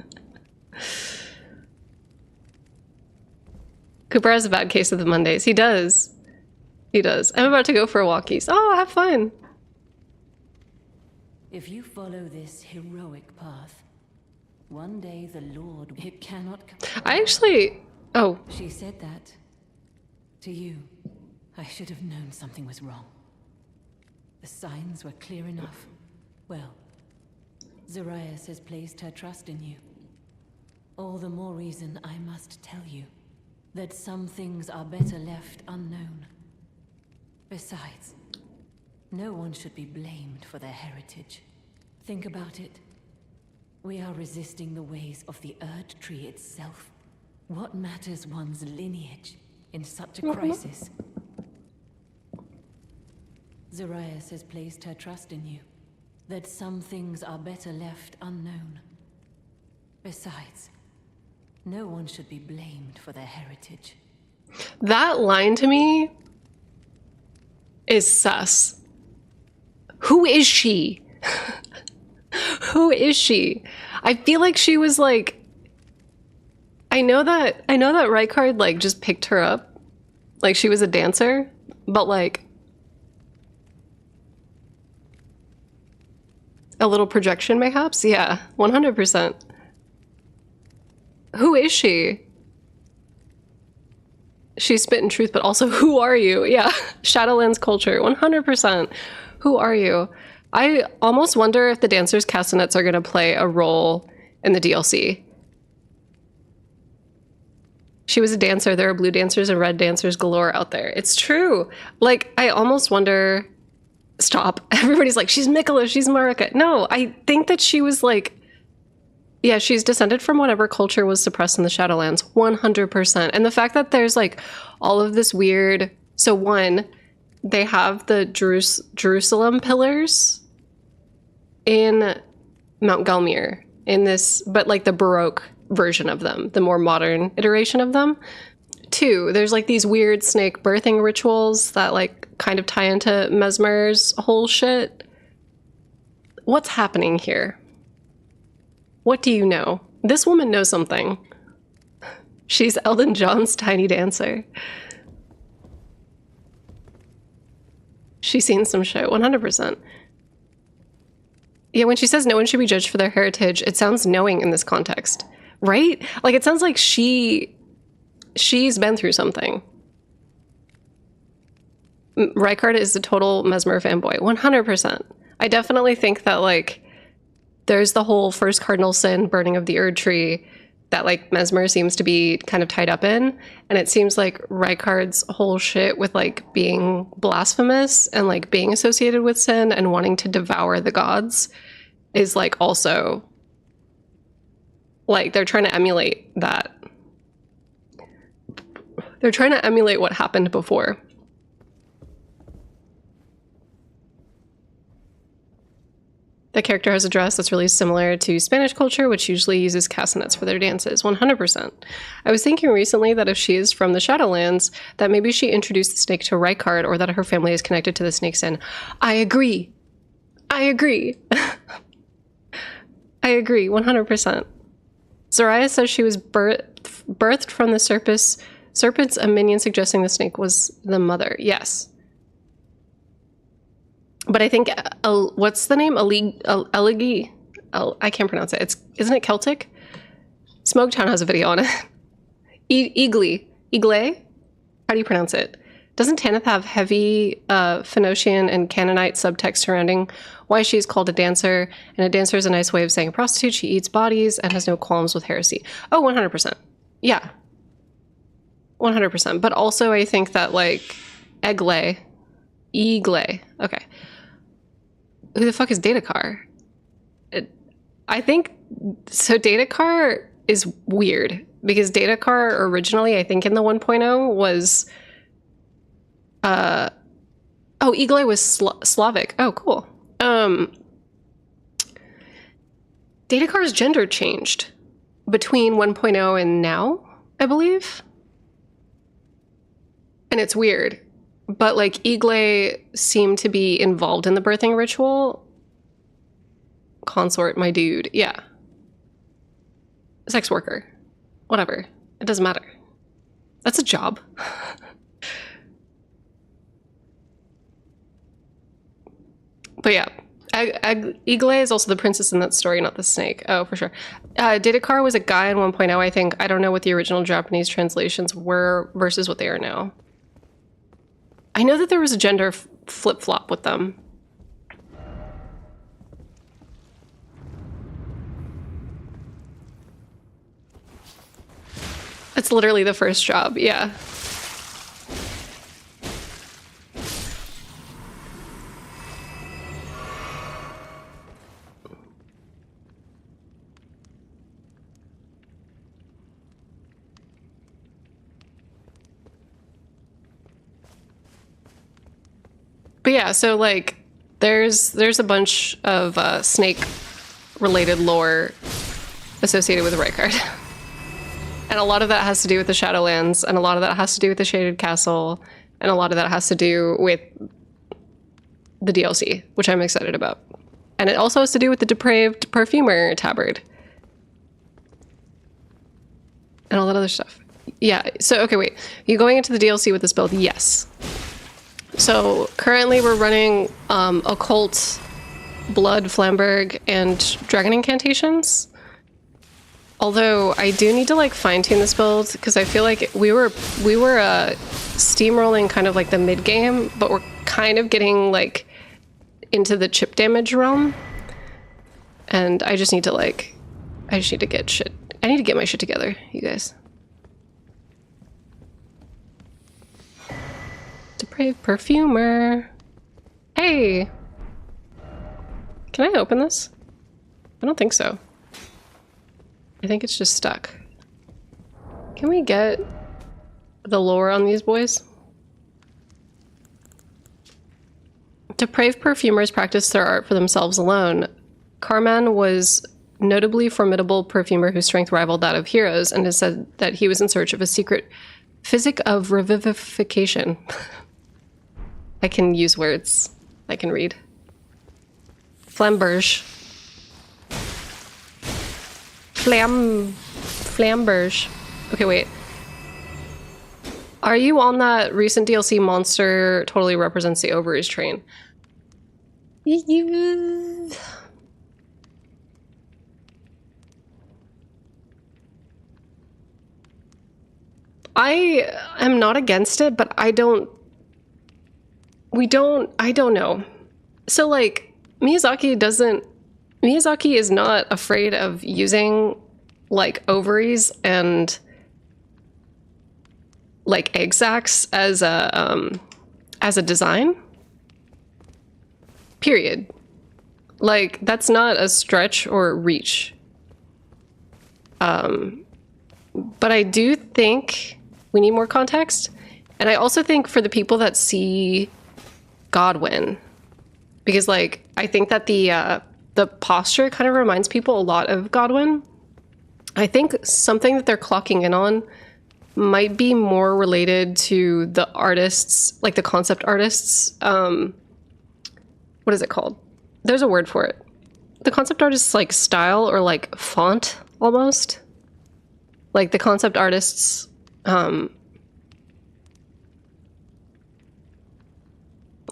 Cooper has a bad case of the Mondays. He does. He does. I'm about to go for a walkies. Oh, have fun. If you follow this heroic path, one day the Lord, it cannot come. I actually... Oh. She said that to you. I should have known something was wrong. The signs were clear enough. Well, Zarias has placed her trust in you. All the more reason I must tell you that some things are better left unknown. Besides, no one should be blamed for their heritage. Think about it. We are resisting the ways of the Erd Tree itself. What matters one's lineage in such a crisis? Zarias has placed her trust in you, that some things are better left unknown. Besides, no one should be blamed for their heritage. That line to me is sus. Who is she? Who is she? I feel like she was like... I know that Rykard like just picked her up. Like she was a dancer, but like... A little projection mayhaps? Yeah, 100%. Who is she? She's spitting truth, but also who are you? Yeah, Shadowlands culture, 100%. Who are you? I almost wonder if the dancers' castanets are going to play a role in the DLC. She was a dancer. There are blue dancers and red dancers galore out there. It's true. Like, I almost wonder... Stop. Everybody's like, she's Mikola, she's Marika. No, I think that she was like, yeah, she's descended from whatever culture was suppressed in the Shadowlands, 100%. And the fact that there's like all of this weird... So one, they have the Jerusalem pillars in Mount Gelmir in this, but like the Baroque version of them, the more modern iteration of them. Two, there's like these weird snake birthing rituals that like kind of tie into Mesmer's whole shit. What's happening here? What do you know? This woman knows something. She's Elden John's tiny dancer. She's seen some shit, 100%. Yeah, when she says no one should be judged for their heritage, it sounds knowing in this context, right? Like, it sounds like she's been through something. Rykard is a total Mesmer fanboy, 100%. I definitely think that, like, there's the whole first cardinal sin, burning of the Erd tree, that, like, Mesmer seems to be kind of tied up in. And it seems like Rykard's whole shit with, like, being blasphemous and, like, being associated with sin and wanting to devour the gods is, like, also, like, they're trying to emulate that. They're trying to emulate what happened before. The character has a dress that's really similar to Spanish culture, which usually uses castanets for their dances, 100%. I was thinking recently that if she is from the Shadowlands, that maybe she introduced the snake to Rykard, or that her family is connected to the snake's sin. I agree. I agree. I agree, 100%. Zoraya says she was birthed from the serpents, a minion suggesting the snake was the mother. Yes. But I think, what's the name? Eligi? I can't pronounce it. Isn't it Celtic? Smoketown has a video on it. Eagle? How do you pronounce it? Doesn't Tanith have heavy Phoenician and Canaanite subtext surrounding why she's called a dancer? And a dancer is a nice way of saying a prostitute. She eats bodies and has no qualms with heresy. Oh, 100%. Yeah. 100%. But also I think that, like, Eagle. Okay. Who the fuck is Datakar? I think... So Datakar is weird. Because Datakar originally, I think in the 1.0, was... Oh, Eagle was Slavic. Oh, cool. Datakar's gender changed between 1.0 and now, I believe. And it's weird. But, like, Eagle seemed to be involved in the birthing ritual. Consort, my dude. Yeah. Sex worker. Whatever. It doesn't matter. That's a job. But yeah. Eagle is also the princess in that story, not the snake. Oh, for sure. Datakar was a guy in 1.0, I think. I don't know what the original Japanese translations were versus what they are now. I know that there was a gender flip-flop with them. It's literally the first job, yeah. But yeah, so, like, there's a bunch of snake-related lore associated with Rykard. And a lot of that has to do with the Shadowlands, and a lot of that has to do with the Shaded Castle, and a lot of that has to do with the DLC, which I'm excited about. And it also has to do with the Depraved Perfumer tabard. And all that other stuff. Yeah, so, okay, wait. You going into the DLC with this build? Yes. So currently we're running Occult, Blood, Flamberg, and Dragon Incantations. Although I do need to, like, fine-tune this build because I feel like we were steamrolling kind of like the mid-game, but we're kind of getting, like, into the chip damage realm. And I just need to, like, I need to get my shit together, you guys. Depraved Perfumer. Hey! Can I open this? I don't think so. I think it's just stuck. Can we get the lore on these boys? Depraved perfumers practice their art for themselves alone. Carman was notably formidable perfumer whose strength rivaled that of heroes, and has said that he was in search of a secret physic of revivification. I can use words. I can read. Flamberge. Flamberge. Okay, wait. Are you on that recent DLC monster totally represents the ovaries train? I am not against it, but I don't know. So like Miyazaki is not afraid of using like ovaries and like egg sacs as a design. Period. Like that's not a stretch or a reach. But I do think we need more context. And I also think for the people that see Godwin, because like I think that the posture kind of reminds people a lot of Godwin. I think something that they're clocking in on might be more related to the artists, like the concept artists. What is it called? There's a word for it. The concept artist's like style or like font almost. Like the concept artists,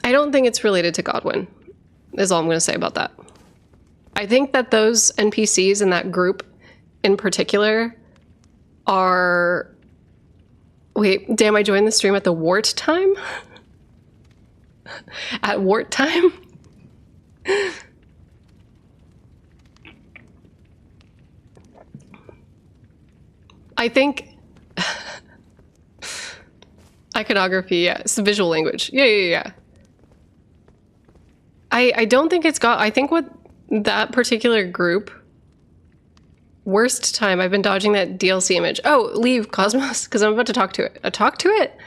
I don't think it's related to Godwin, is all I'm going to say about that. I think that those NPCs in that group in particular are... Wait, damn, I joined the stream at the wart time? At wart time? I think iconography, yeah, it's visual language. Yeah. I don't think it's got, I think what that particular group, worst time, I've been dodging that DLC image. Oh, leave Cosmos, because I'm about to talk to it. Talk to it?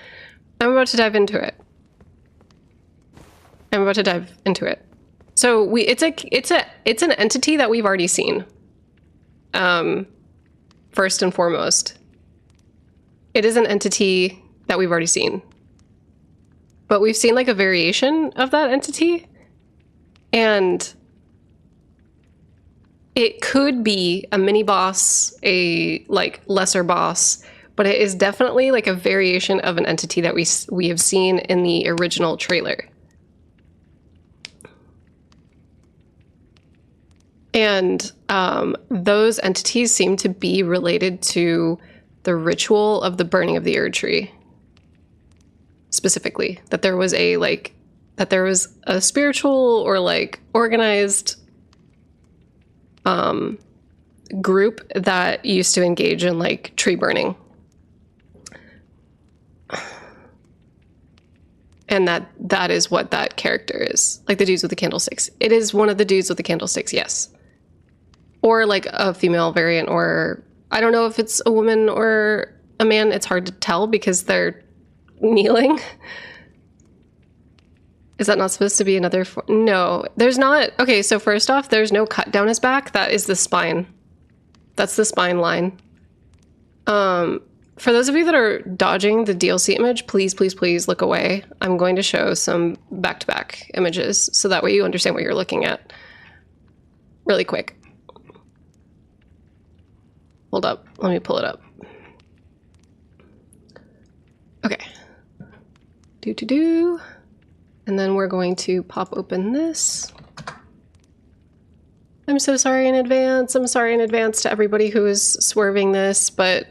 I'm about to dive into it. So it's an entity that we've already seen. First and foremost. It is an entity that we've already seen. But we've seen like a variation of that entity. And it could be a mini boss, a like lesser boss, but it is definitely like a variation of an entity that we have seen in the original trailer. And those entities seem to be related to the ritual of the burning of the Erd tree. Specifically, that there was a spiritual or like organized group that used to engage in like tree burning. And that is what that character is. Like the dudes with the candlesticks. It is one of the dudes with the candlesticks, yes. Or like a female variant, or I don't know if it's a woman or a man. It's hard to tell because they're kneeling. Is that not supposed to be another? No, there's not. Okay, so first off, there's no cut down his back. That is the spine. That's the spine line. For those of you that are dodging the DLC image, please look away. I'm going to show some back-to-back images so that way you understand what you're looking at really quick. Hold up, let me pull it up. Okay. And then we're going to pop open this. I'm so sorry in advance. I'm sorry in advance to everybody who is swerving this, but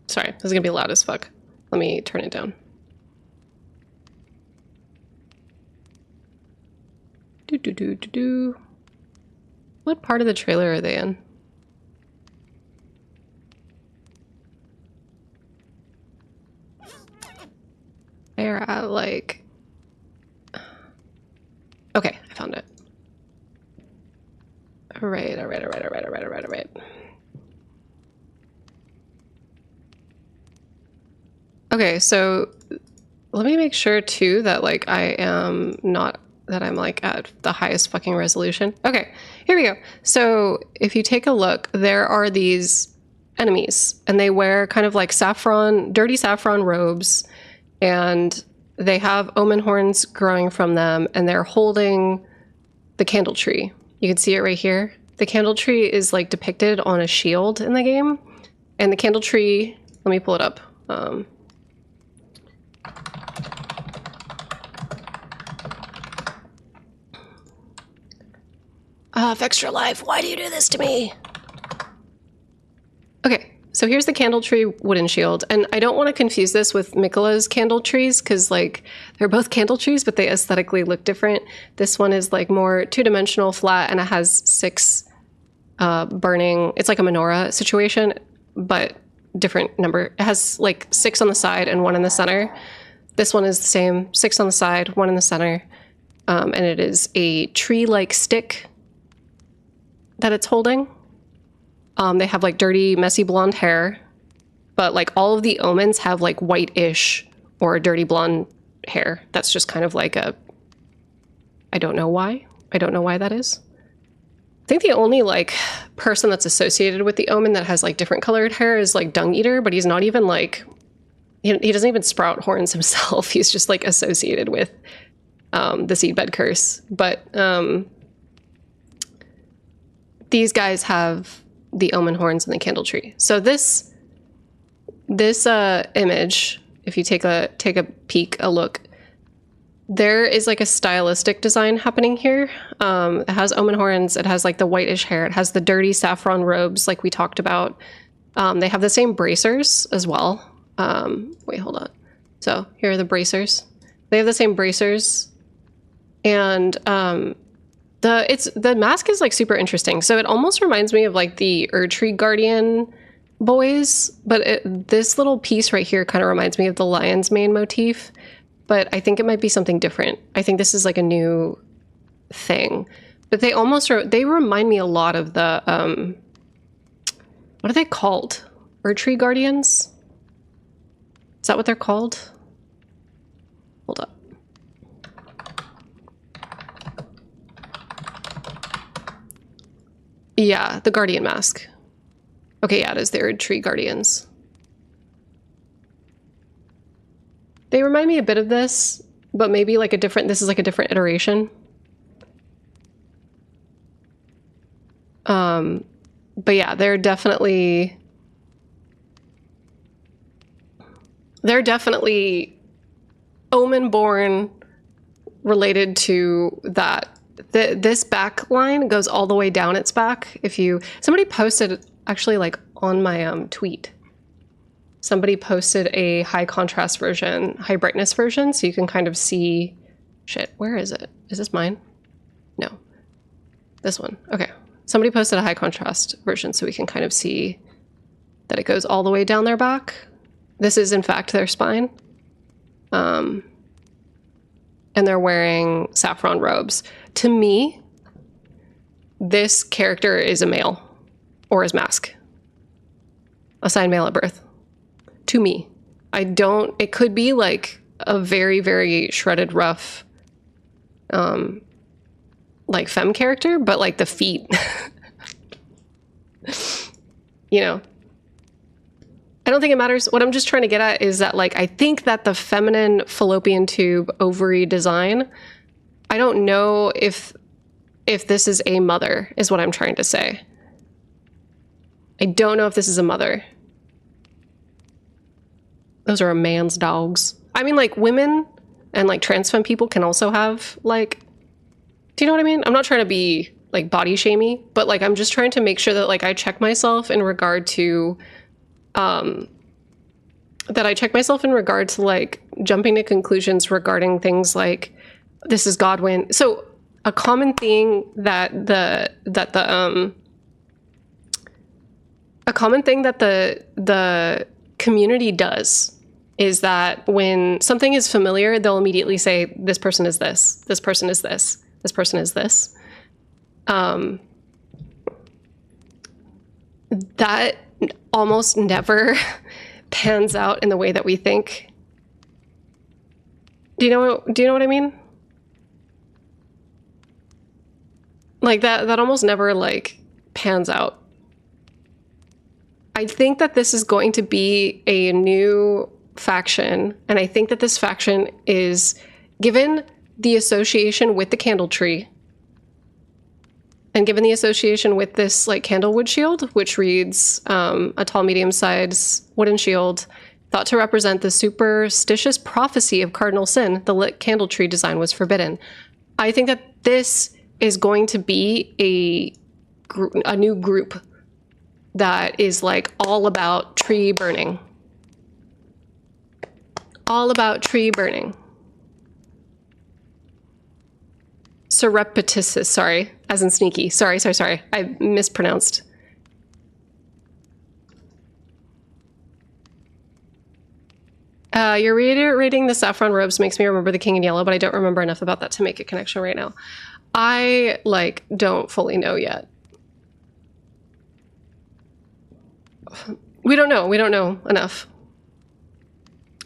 sorry, this is gonna be loud as fuck. Let me turn it down. What part of the trailer are they in? They're at like... Okay, I found it. All right. Okay, so let me make sure too that like I am not, that I'm like at the highest fucking resolution. Okay, here we go. So if you take a look, there are these enemies and they wear kind of like saffron, dirty saffron robes, and they have omen horns growing from them, and they're holding the candle tree. You can see it right here. The candle tree is like depicted on a shield in the game, and the candle tree, let me pull it up. Extra life, why do you do this to me? Okay, so here's the candle tree wooden shield, and I don't want to confuse this with Mikola's candle trees because like they're both candle trees, but they aesthetically look different. This one is like more two-dimensional, flat, and it has 6 burning. It's like a menorah situation, but different number. It has like 6 on the side and 1 in the center. This one is the same, 6 on the side, 1 in the center, and it is a tree-like stick that it's holding. They have like dirty, messy blonde hair, but like all of the omens have like white-ish or dirty blonde hair. That's just kind of like a, I don't know why. I don't know why that is. I think the only like person that's associated with the omen that has like different colored hair is like Dung Eater, but he's not even like, he doesn't even sprout horns himself. He's just like associated with the seedbed curse. But these guys have the omen horns and the candle tree. So this image, if you take a peek, a look, there is like a stylistic design happening here. It has omen horns. It has like the whitish hair. It has the dirty saffron robes like we talked about. They have the same bracers as well. Wait, hold on. So here are the bracers. They have the same bracers. And the mask is like super interesting. So it almost reminds me of like the Erdtree Guardian boys, but this little piece right here kind of reminds me of the lion's mane motif, but I think it might be something different. I think this is like a new thing, but they remind me a lot of the, what are they called? Erdtree Guardians? Is that what they're called? Hold up. Yeah, the Guardian mask. Okay, yeah, it is the Erdtree Guardians. They remind me a bit of this, but maybe like this is like a different iteration. But yeah, they're definitely omen-born related to that. This back line goes all the way down its back. Somebody posted actually like on my tweet, somebody posted a high contrast version, high brightness version, so you can kind of see, shit, where is it? Is this mine? No, this one. Okay. Somebody posted a high contrast version so we can kind of see that it goes all the way down their back. This is in fact their spine. And they're wearing saffron robes. To me, this character is a male, or his mask. Assigned male at birth. To me. It could be like a very, very shredded, rough, like femme character, but like the feet, you know. I don't think it matters. What I'm just trying to get at is that, like, I think that the feminine fallopian tube ovary design, I don't know if this is a mother, is what I'm trying to say. I don't know if this is a mother. Those are a man's dogs. I mean, like, women and, like, trans femme people can also have, like, do you know what I mean? I'm not trying to be, like, body shamey, but, like, I'm just trying to make sure that, like, I check myself in regard to like jumping to conclusions regarding things like this is Godwin. So a common thing that the community does is that when something is familiar, they'll immediately say, this person is this person is this person is this. That almost never pans out in the way that we think. Do you know what I mean? Like that almost never like pans out. I think that this is going to be a new faction, and I think that this faction is, given the association with the candle tree, and given the association with this like candlewood shield, which reads a tall medium-sized wooden shield, thought to represent the superstitious prophecy of cardinal sin, the lit candle tree design was forbidden. I think that this is going to be a new group that is like all about tree burning. All about tree burning. Surreptitious, sorry, as in sneaky. Sorry. I mispronounced. You're reiterating the saffron robes makes me remember the King in Yellow, but I don't remember enough about that to make a connection right now. I, like, don't fully know yet. We don't know enough.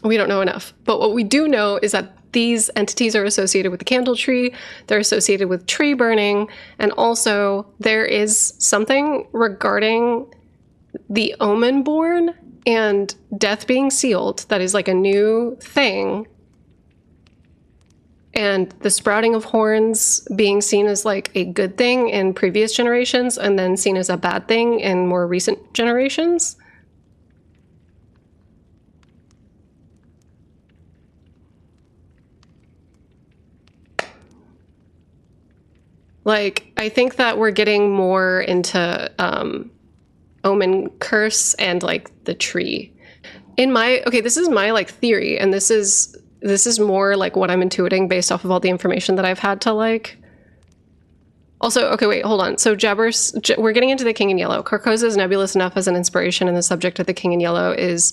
We don't know enough. But what we do know is that these entities are associated with the candle tree, they're associated with tree burning, and also there is something regarding the Omen-born and death being sealed that is like a new thing, and the sprouting of horns being seen as like a good thing in previous generations and then seen as a bad thing in more recent generations. Like, I think that we're getting more into Omen curse and like the tree. Okay, this is my like theory, and this is more like what I'm intuiting based off of all the information that I've had to like. Also, okay, wait, hold on. So we're getting into the King in Yellow. Carcosa is nebulous enough as an inspiration, and the subject of the King in Yellow is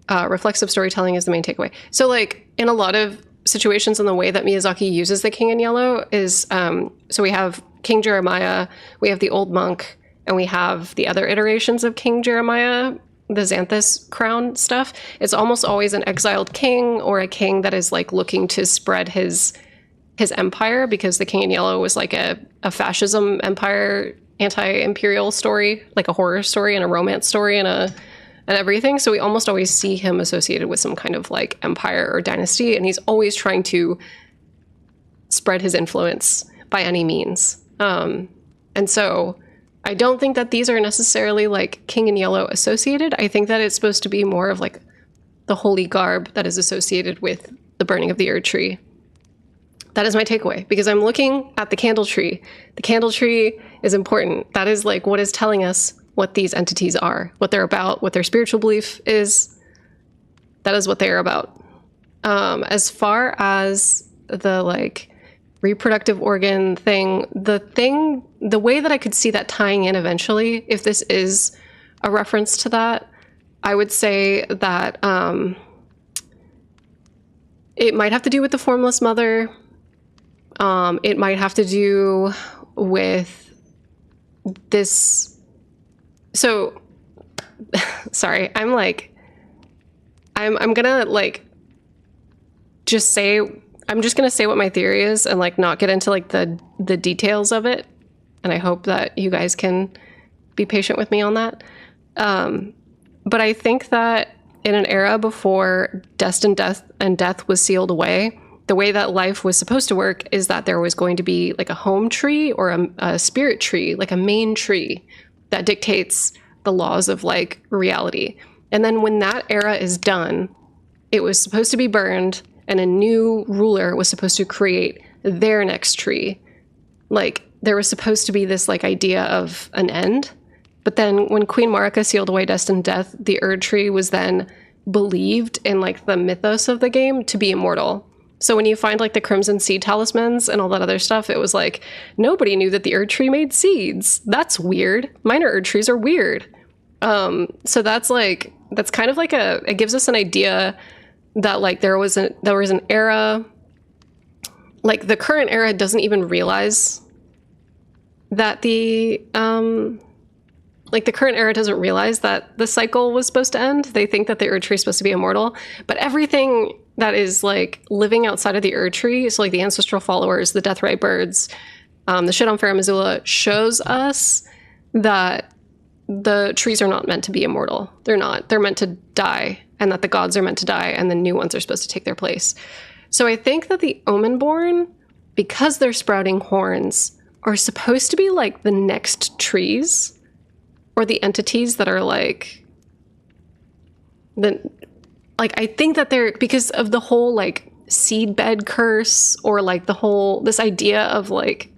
reflexive storytelling is the main takeaway. So like in a lot of situations, in the way that Miyazaki uses the King in Yellow is, so we have King Jeremiah, we have the old monk, and we have the other iterations of King Jeremiah, the Xanthus crown stuff. It's almost always an exiled king or a king that is like looking to spread his empire, because the King in Yellow was like a fascism empire, anti-imperial story, like a horror story and a romance story and everything. So we almost always see him associated with some kind of like empire or dynasty, and he's always trying to spread his influence by any means. And so I don't think that these are necessarily like King in Yellow associated. I think that it's supposed to be more of like the holy garb that is associated with the burning of the Erd tree. That is my takeaway, because I'm looking at the candle tree. The candle tree is important. That is like what is telling us what these entities are, what they're about, what their spiritual belief is. That is what they're about. As far as the like reproductive organ thing, the way that I could see that tying in eventually, if this is a reference to that, I would say that it might have to do with the formless mother. It might have to do with this. So, sorry, I'm gonna like just say, I'm just gonna say what my theory is and like not get into like the details of it. And I hope that you guys can be patient with me on that. But I think that in an era before destined death and death was sealed away, the way that life was supposed to work is that there was going to be like a home tree or a spirit tree, like a main tree that dictates the laws of like reality. And then when that era is done, it was supposed to be burned, and a new ruler was supposed to create their next tree. Like there was supposed to be this like idea of an end. But then when Queen Marika sealed away destined death, the Erd tree was then believed in like the mythos of the game to be immortal. So when you find like the Crimson Seed talismans and all that other stuff, it was like, nobody knew that the Erd Tree made seeds. That's weird. Minor Erd Trees are weird. So that's kind of like it gives us an idea that like there was an era, like the current era doesn't even realize that the current era doesn't realize that the cycle was supposed to end. They think that the Erd Tree is supposed to be immortal, but everything that is like living outside of the Erd Tree, so like the ancestral followers, the Deathrite birds, the shit on Farum Azula, shows us that the trees are not meant to be immortal. They're not. They're meant to die, and that the gods are meant to die, and the new ones are supposed to take their place. So I think that the Omenborn, because they're sprouting horns, are supposed to be like the next trees, or the entities that are like I think that they're, because of the whole like seedbed curse, or like this idea of like,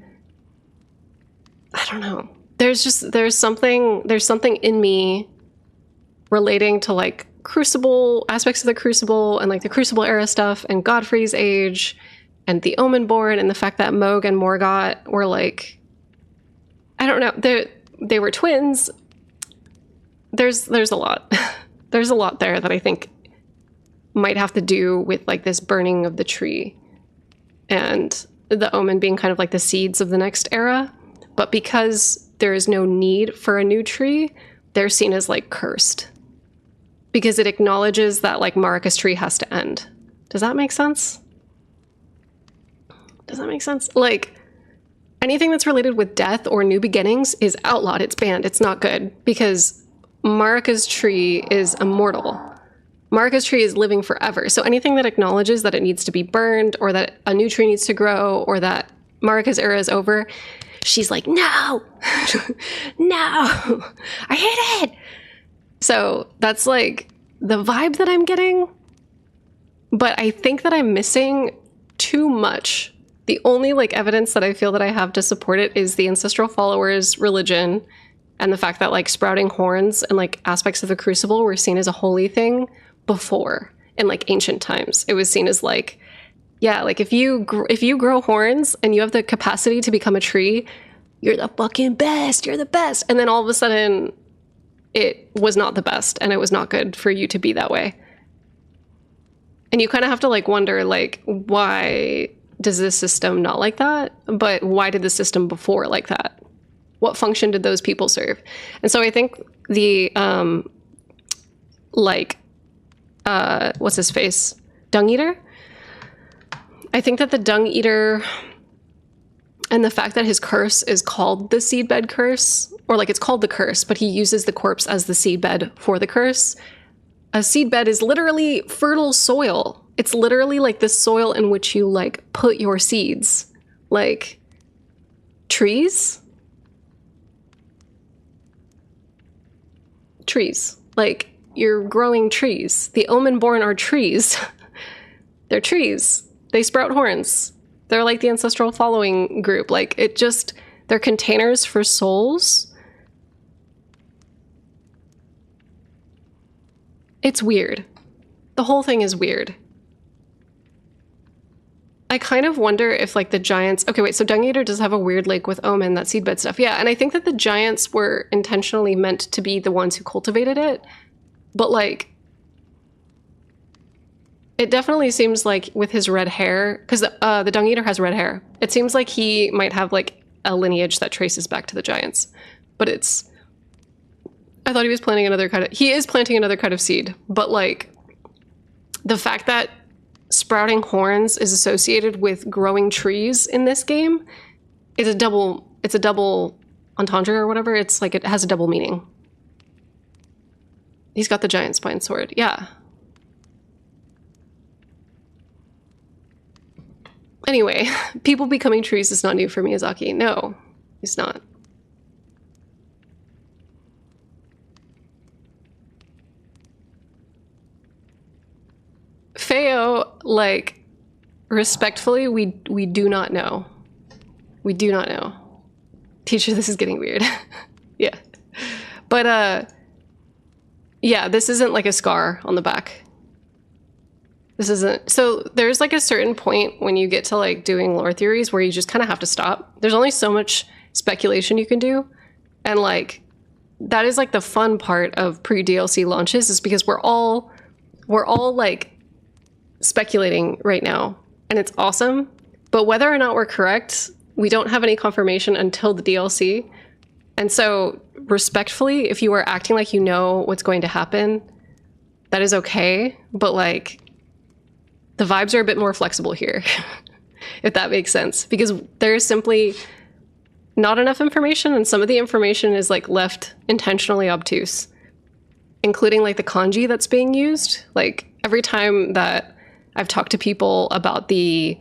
I don't know. There's something in me relating to like Crucible, aspects of the Crucible, and like the Crucible era stuff, and Godfrey's age, and the Omenborn, and the fact that Mohg and Morgott were like, I don't know, they were twins. There's a lot. There's a lot there that I think might have to do with like this burning of the tree, and the Omen being kind of like the seeds of the next era. But because there is no need for a new tree, they're seen as like cursed, because it acknowledges that like Marika's tree has to end. Does that make sense? Does that make sense? Like, anything that's related with death or new beginnings is outlawed. It's banned. It's not good, because Marika's tree is immortal. Marika's tree is living forever. So anything that acknowledges that it needs to be burned, or that a new tree needs to grow, or that Marika's era is over, she's like, no, no, I hate it. So that's like the vibe that I'm getting. But I think that I'm missing too much. The only like evidence that I feel that I have to support it is the ancestral followers religion, and the fact that like sprouting horns and like aspects of the Crucible were seen as a holy thing before, in like ancient times. It was seen as like, yeah, like if you grow horns and you have the capacity to become a tree, you're the fucking best. You're the best. And then all of a sudden, it was not the best, and it was not good for you to be that way. And you kind of have to like wonder, like, why does this system not like that? But why did the system before like that? What function did those people serve? And so I think the what's his face? Dung Eater? I think that the Dung Eater, and the fact that his curse is called the seedbed curse, or like it's called the curse, but he uses the corpse as the seedbed for the curse. A seedbed is literally fertile soil. It's literally like the soil in which you like put your seeds. Like trees. Trees. Like you're growing trees. The Omenborn are trees. They're trees. They sprout horns. They're like the ancestral following group. Like it just, they're containers for souls. It's weird. The whole thing is weird. I kind of wonder if like the giants, okay, wait, so Dung Eater does have a weird link with Omen, that seedbed stuff. Yeah, and I think that the giants were intentionally meant to be the ones who cultivated it. But like, it definitely seems like with his red hair, because the Dung Eater has red hair. It seems like he might have like a lineage that traces back to the giants. But it's, I thought he was planting another kind of, he is planting another kind of seed. But like, the fact that sprouting horns is associated with growing trees in this game is it's a double entendre or whatever. It's like, it has a double meaning. He's got the giant spine sword. Yeah. Anyway, people becoming trees is not new for Miyazaki. No, it's not. Feo, like, respectfully, we do not know. We do not know. Teacher, this is getting weird. Yeah. But, yeah, this isn't like a scar on the back. This isn't. So there's like a certain point when you get to like doing lore theories where you just kind of have to stop. There's only so much speculation you can do. And like, that is like the fun part of pre-DLC launches, is because we're all like speculating right now, and it's awesome. But whether or not we're correct, we don't have any confirmation until the DLC. And so respectfully, if you are acting like you know what's going to happen, that is okay. But like, the vibes are a bit more flexible here, if that makes sense, because there is simply not enough information, and some of the information is like left intentionally obtuse, including like the kanji that's being used. Like every time that I've talked to people about the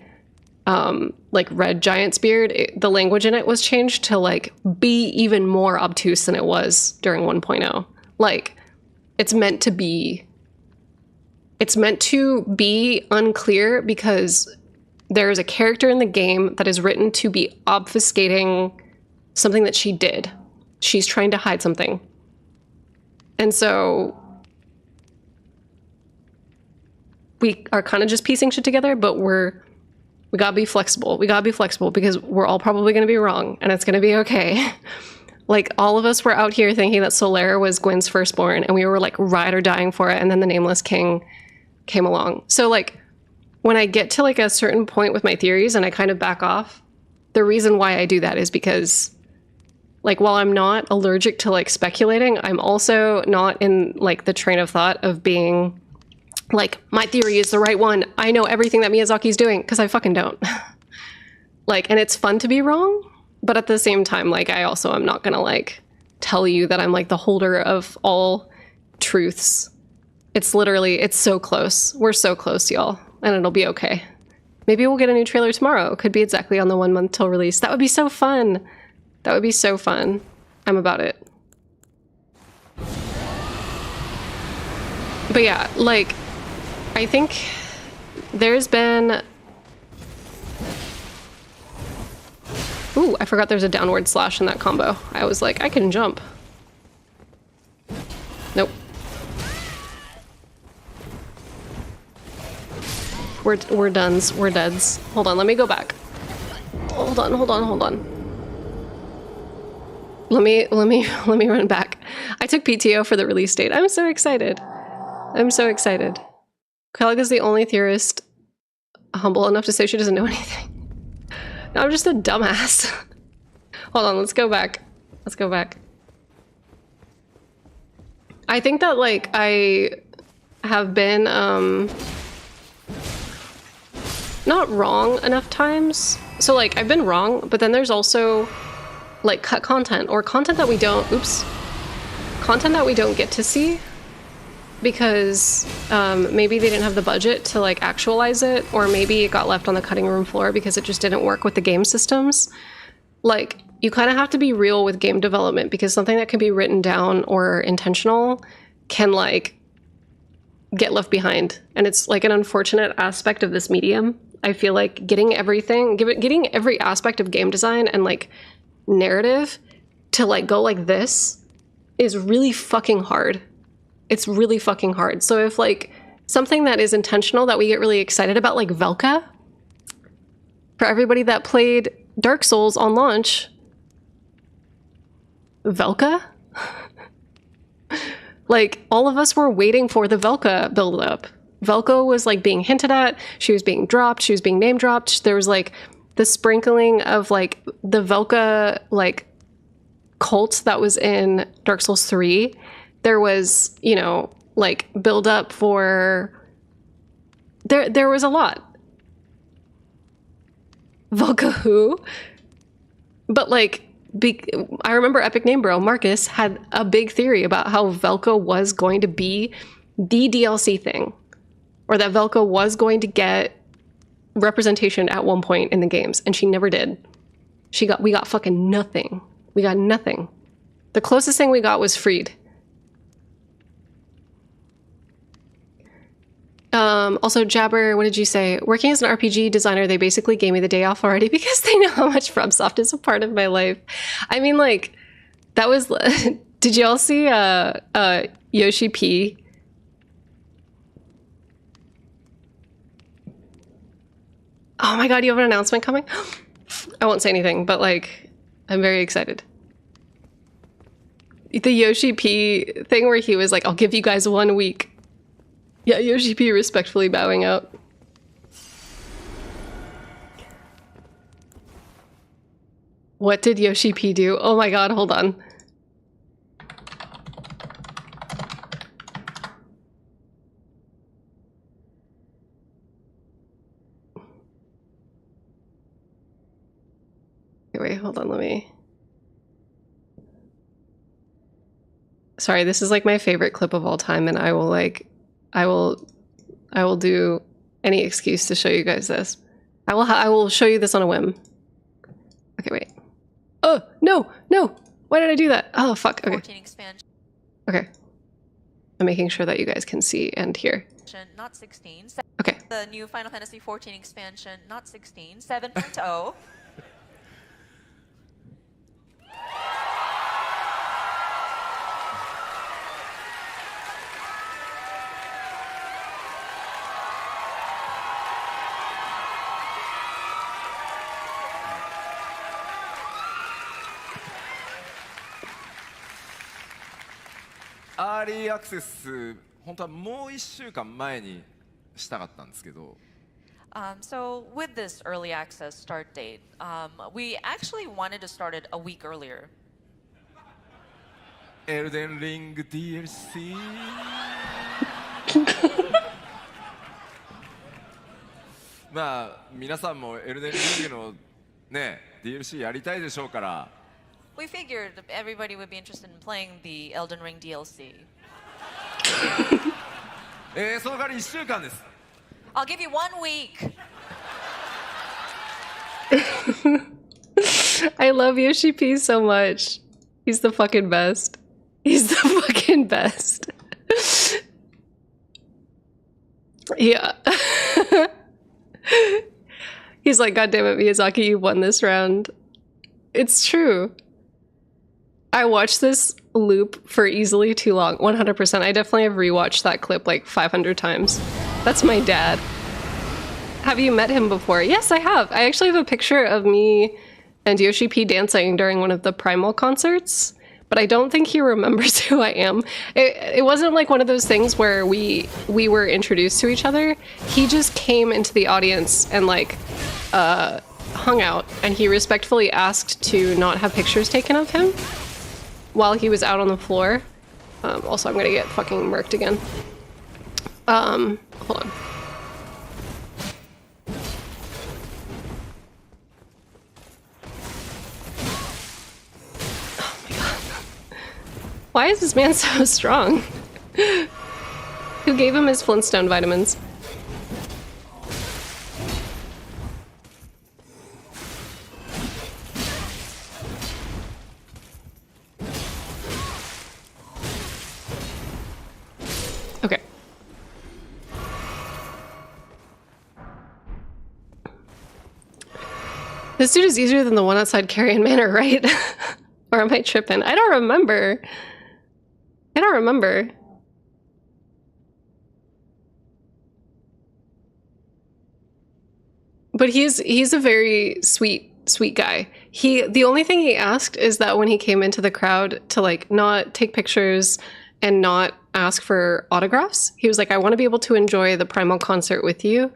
like red giant's beard, the language in it was changed to like be even more obtuse than it was during 1.0. Like it's meant to be unclear because there is a character in the game that is written to be obfuscating something that she did. She's trying to hide something. And so we are kind of just piecing shit together, but we gotta be flexible. We gotta be flexible because we're all probably gonna be wrong, and it's gonna be okay. Like, all of us were out here thinking that Solera was Gwyn's firstborn, and we were like ride or dying for it, and then the Nameless King came along. So like, when I get to like a certain point with my theories and I kind of back off, the reason why I do that is because like, while I'm not allergic to like speculating, I'm also not in like the train of thought of being like, my theory is the right one, I know everything that Miyazaki's doing, because I fucking don't. Like, and it's fun to be wrong, but at the same time, like, I also am not gonna like tell you that I'm like the holder of all truths. It's literally, it's so close. We're so close, y'all, and it'll be okay. Maybe we'll get a new trailer tomorrow. Could be exactly on the 1 month till release. That would be so fun. That would be so fun. I'm about it. But yeah, like, I think there's been... Ooh, I forgot there's a downward slash in that combo. I was like, I can jump. Nope. We're dones. We're deads. Hold on, let me go back. Hold on. Let me run back. I took PTO for the release date. I'm so excited. Kelaga's the only theorist humble enough to say she doesn't know anything. No, I'm just a dumbass. Hold on, let's go back. I think that like I have been not wrong enough times. So like I've been wrong, but then there's also like cut content or content that we don't get to see because maybe they didn't have the budget to like actualize it, or maybe it got left on the cutting room floor because it just didn't work with the game systems. Like, you kind of have to be real with game development, because something that can be written down or intentional can like get left behind, and it's like an unfortunate aspect of this medium. I feel like getting every aspect of game design and like narrative to like go like this is really fucking hard. It's really fucking hard. So if like something that is intentional that we get really excited about, like Velka, for everybody that played Dark Souls on launch, Velka? Like, all of us were waiting for the Velka build-up. Velka was like being hinted at, she was being dropped, she was being name dropped. There was like the sprinkling of like the Velka like cult that was in Dark Souls 3. There was, you know, like build up for there was a lot. Velka who? But like I remember Epic Name Bro Marcus had a big theory about how Velka was going to be the DLC thing, or that Velka was going to get representation at one point in the games, and she never did. We got fucking nothing. We got nothing. The closest thing we got was Freed. Also, Jabber, what did you say? Working as an RPG designer, they basically gave me the day off already because they know how much FromSoft is a part of my life. I mean, like, that was... Did y'all see Yoshi P? Oh my god, you have an announcement coming? I won't say anything, but like, I'm very excited. The Yoshi P thing where he was like, I'll give you guys 1 week. Yeah, Yoshi P respectfully bowing out. What did Yoshi P do? Oh my god, hold on. Wait, hold on, let me... Sorry, this is like my favorite clip of all time, and I will do any excuse to show you guys this. I will show you this on a whim. Okay, wait. Oh, no, no! Why did I do that? Oh, fuck, okay. 14 expansion, Okay. I'm making sure that you guys can see and hear. not 16. Okay. The new Final Fantasy 14 expansion, not 16. 7.0. Early Access 本当はもう1週間前にしたかったんですけど、 So with this early access start date, we actually wanted to start it a week earlier. Elden Ring DLC まあ皆さんも Elden Ring のね DLC やりたいでしょうから、 We figured everybody would be interested in playing the Elden Ring DLC. その代わり1週間です。 I'll give you 1 week. I love Yoshi P so much. He's the fucking best. He's the fucking best. Yeah. He's like, God damn it, Miyazaki, you won this round. It's true. I watched this loop for easily too long. 100%. I definitely have rewatched that clip like 500 times. That's my dad. Have you met him before? Yes, I have. I actually have a picture of me and Yoshi P dancing during one of the Primal concerts, but I don't think he remembers who I am. It wasn't like one of those things where we were introduced to each other. He just came into the audience and like hung out, and he respectfully asked to not have pictures taken of him while he was out on the floor. Also, I'm gonna get fucking murked again. Hold on. Oh my god. Why is this man so strong? Who gave him his Flintstone vitamins? Okay. This dude is easier than the one outside Carrion Manor, right? Or am I tripping? I don't remember. I don't remember. But he's a very sweet guy. The only thing he asked is that when he came into the crowd to like not take pictures and not ask for autographs, he was like, I want to be able to enjoy the Primal concert with you.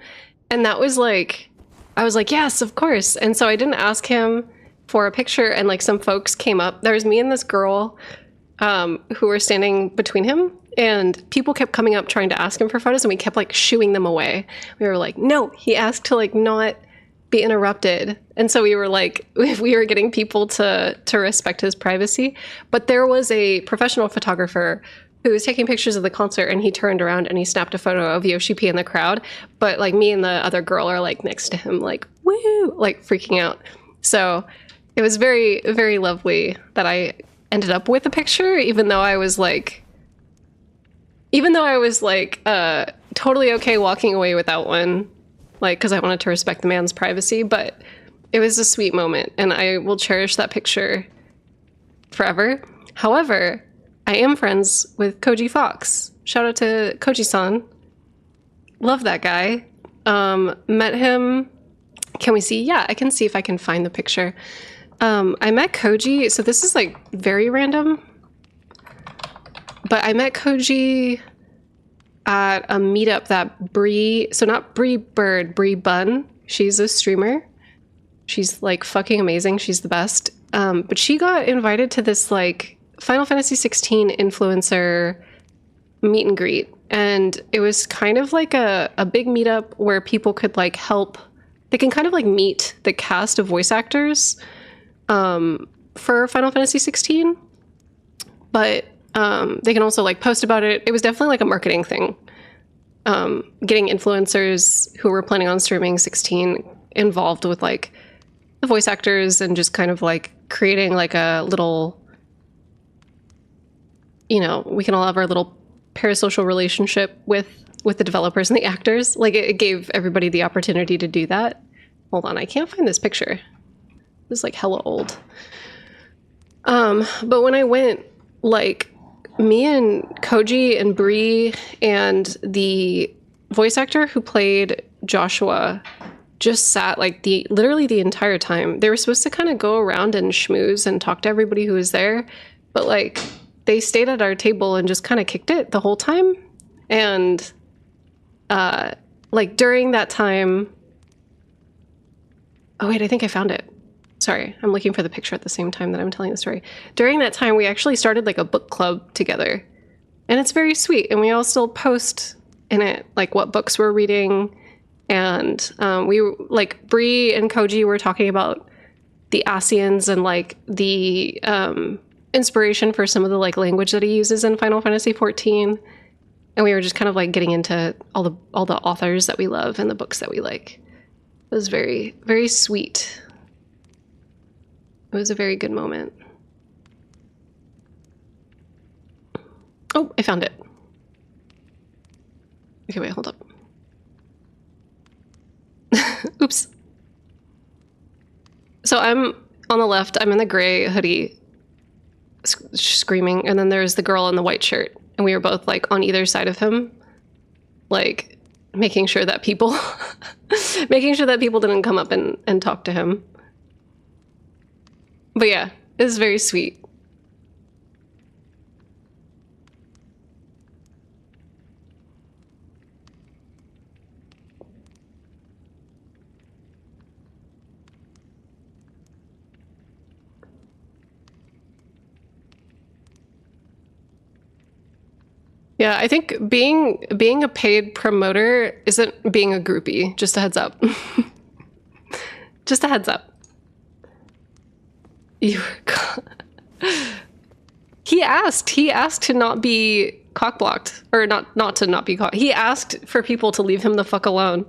And that was like, I was like, yes, of course. And so I didn't ask him for a picture, and like some folks came up. There was me and this girl who were standing between him, and people kept coming up trying to ask him for photos, and we kept like shooing them away. We were like, no, he asked to like not be interrupted. And so we were like, we were getting people to respect his privacy. But there was a professional photographer who was taking pictures of the concert, and he turned around and he snapped a photo of Yoshi P in the crowd. But like me and the other girl are like next to him, like, woo, like freaking out. So it was very, very lovely that I ended up with a picture, even though I was like totally okay walking away without one, like, because I wanted to respect the man's privacy. But it was a sweet moment, and I will cherish that picture forever. However, I am friends with Koji Fox. Shout out to Koji-san. Love that guy. Met him Can we see? Yeah, I can see if I can find the picture. I met Koji, so this is like very random, but I met Koji at a meetup that Bree, so not Bree Bird, Bree Bun, she's a streamer. She's like fucking amazing. She's the best. But she got invited to this like Final Fantasy 16 influencer meet and greet. And it was kind of like a big meetup where people could like help. They can kind of like meet the cast of voice actors for Final Fantasy 16. But they can also like post about it. It was definitely like a marketing thing. Getting influencers who were planning on streaming 16 involved with like the voice actors and just kind of like creating like a little, you know, we can all have our little parasocial relationship with the developers and the actors. Like it gave everybody the opportunity to do that. Hold on, I can't find this picture. This is like hella old. But when I went, like me and Koji and Bree and the voice actor who played Joshua just sat like literally the entire time. They were supposed to kind of go around and schmooze and talk to everybody who was there, but like they stayed at our table and just kind of kicked it the whole time. And like during that time, oh wait, I think I found it. Sorry, I'm looking for the picture at the same time that I'm telling the story. During that time, we actually started like a book club together, and it's very sweet. And we all still post in it like what books we're reading. And we like Bree and Koji were talking about the Asians and like the inspiration for some of the like language that he uses in Final Fantasy 14. And we were just kind of like getting into all the authors that we love and the books that we like. It was very, very sweet. It was a very good moment. Oh, I found it. Okay, wait, hold up. Oops. So I'm on the left, I'm in the gray hoodie screaming, and then there's the girl in the white shirt, and we were both like on either side of him, like making sure that people didn't come up and talk to him. But yeah, it was very sweet. Yeah, I think being a paid promoter isn't being a groupie. Just a heads up. Just a heads up. He asked to not be cock-blocked, or not to not be cock. He asked for people to leave him the fuck alone.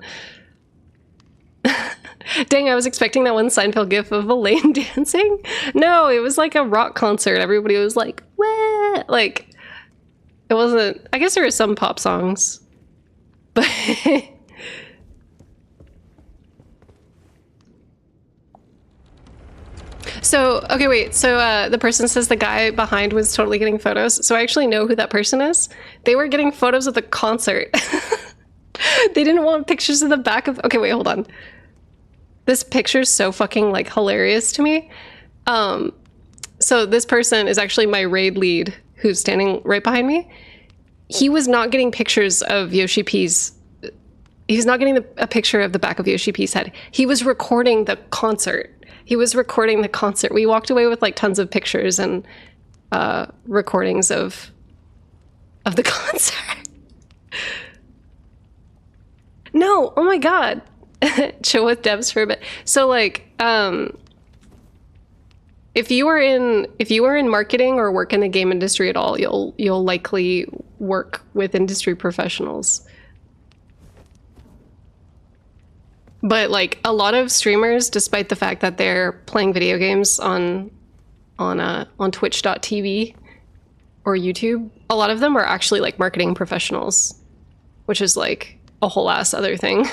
Dang, I was expecting that one Seinfeld gif of Elaine dancing. No, it was like a rock concert. Everybody was like, "Wah!" Like, it wasn't. I guess there were some pop songs, but. So, okay, wait. So the person says the guy behind was totally getting photos. So I actually know who that person is. They were getting photos of the concert. They didn't want pictures of the back of... Okay, wait, hold on. This picture's so fucking, like, hilarious to me. So this person is actually my raid lead who's standing right behind me. He was not getting pictures of Yoshi P's... He's not getting a picture of the back of Yoshi P's head. He was recording the concert. He was recording the concert. We walked away with like tons of pictures and recordings of the concert. No, oh my god. Chill with devs for a bit. So like if you were in marketing or work in the game industry at all, you'll likely work with industry professionals. But like a lot of streamers, despite the fact that they're playing video games on Twitch.tv or YouTube, a lot of them are actually like marketing professionals, which is like a whole ass other thing.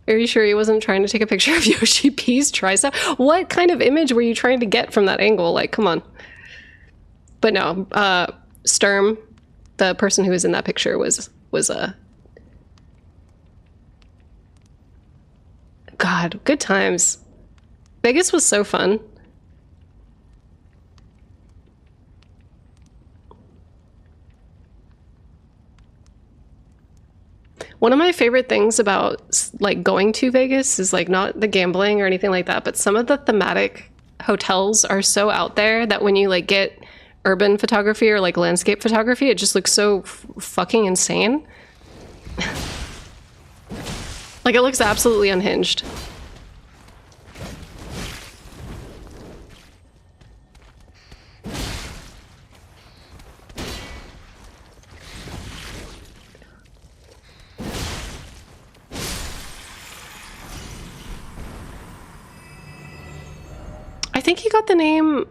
Are you sure he wasn't trying to take a picture of Yoshi P's tricep? What kind of image were you trying to get from that angle? Like, come on. But no, Sturm, the person who was in that picture, was God, good times. Vegas was so fun. One of my favorite things about like going to Vegas is like not the gambling or anything like that, but some of the thematic hotels are so out there that when you like get urban photography or like landscape photography, it just looks so fucking insane. Like it looks absolutely unhinged. I think he got the name,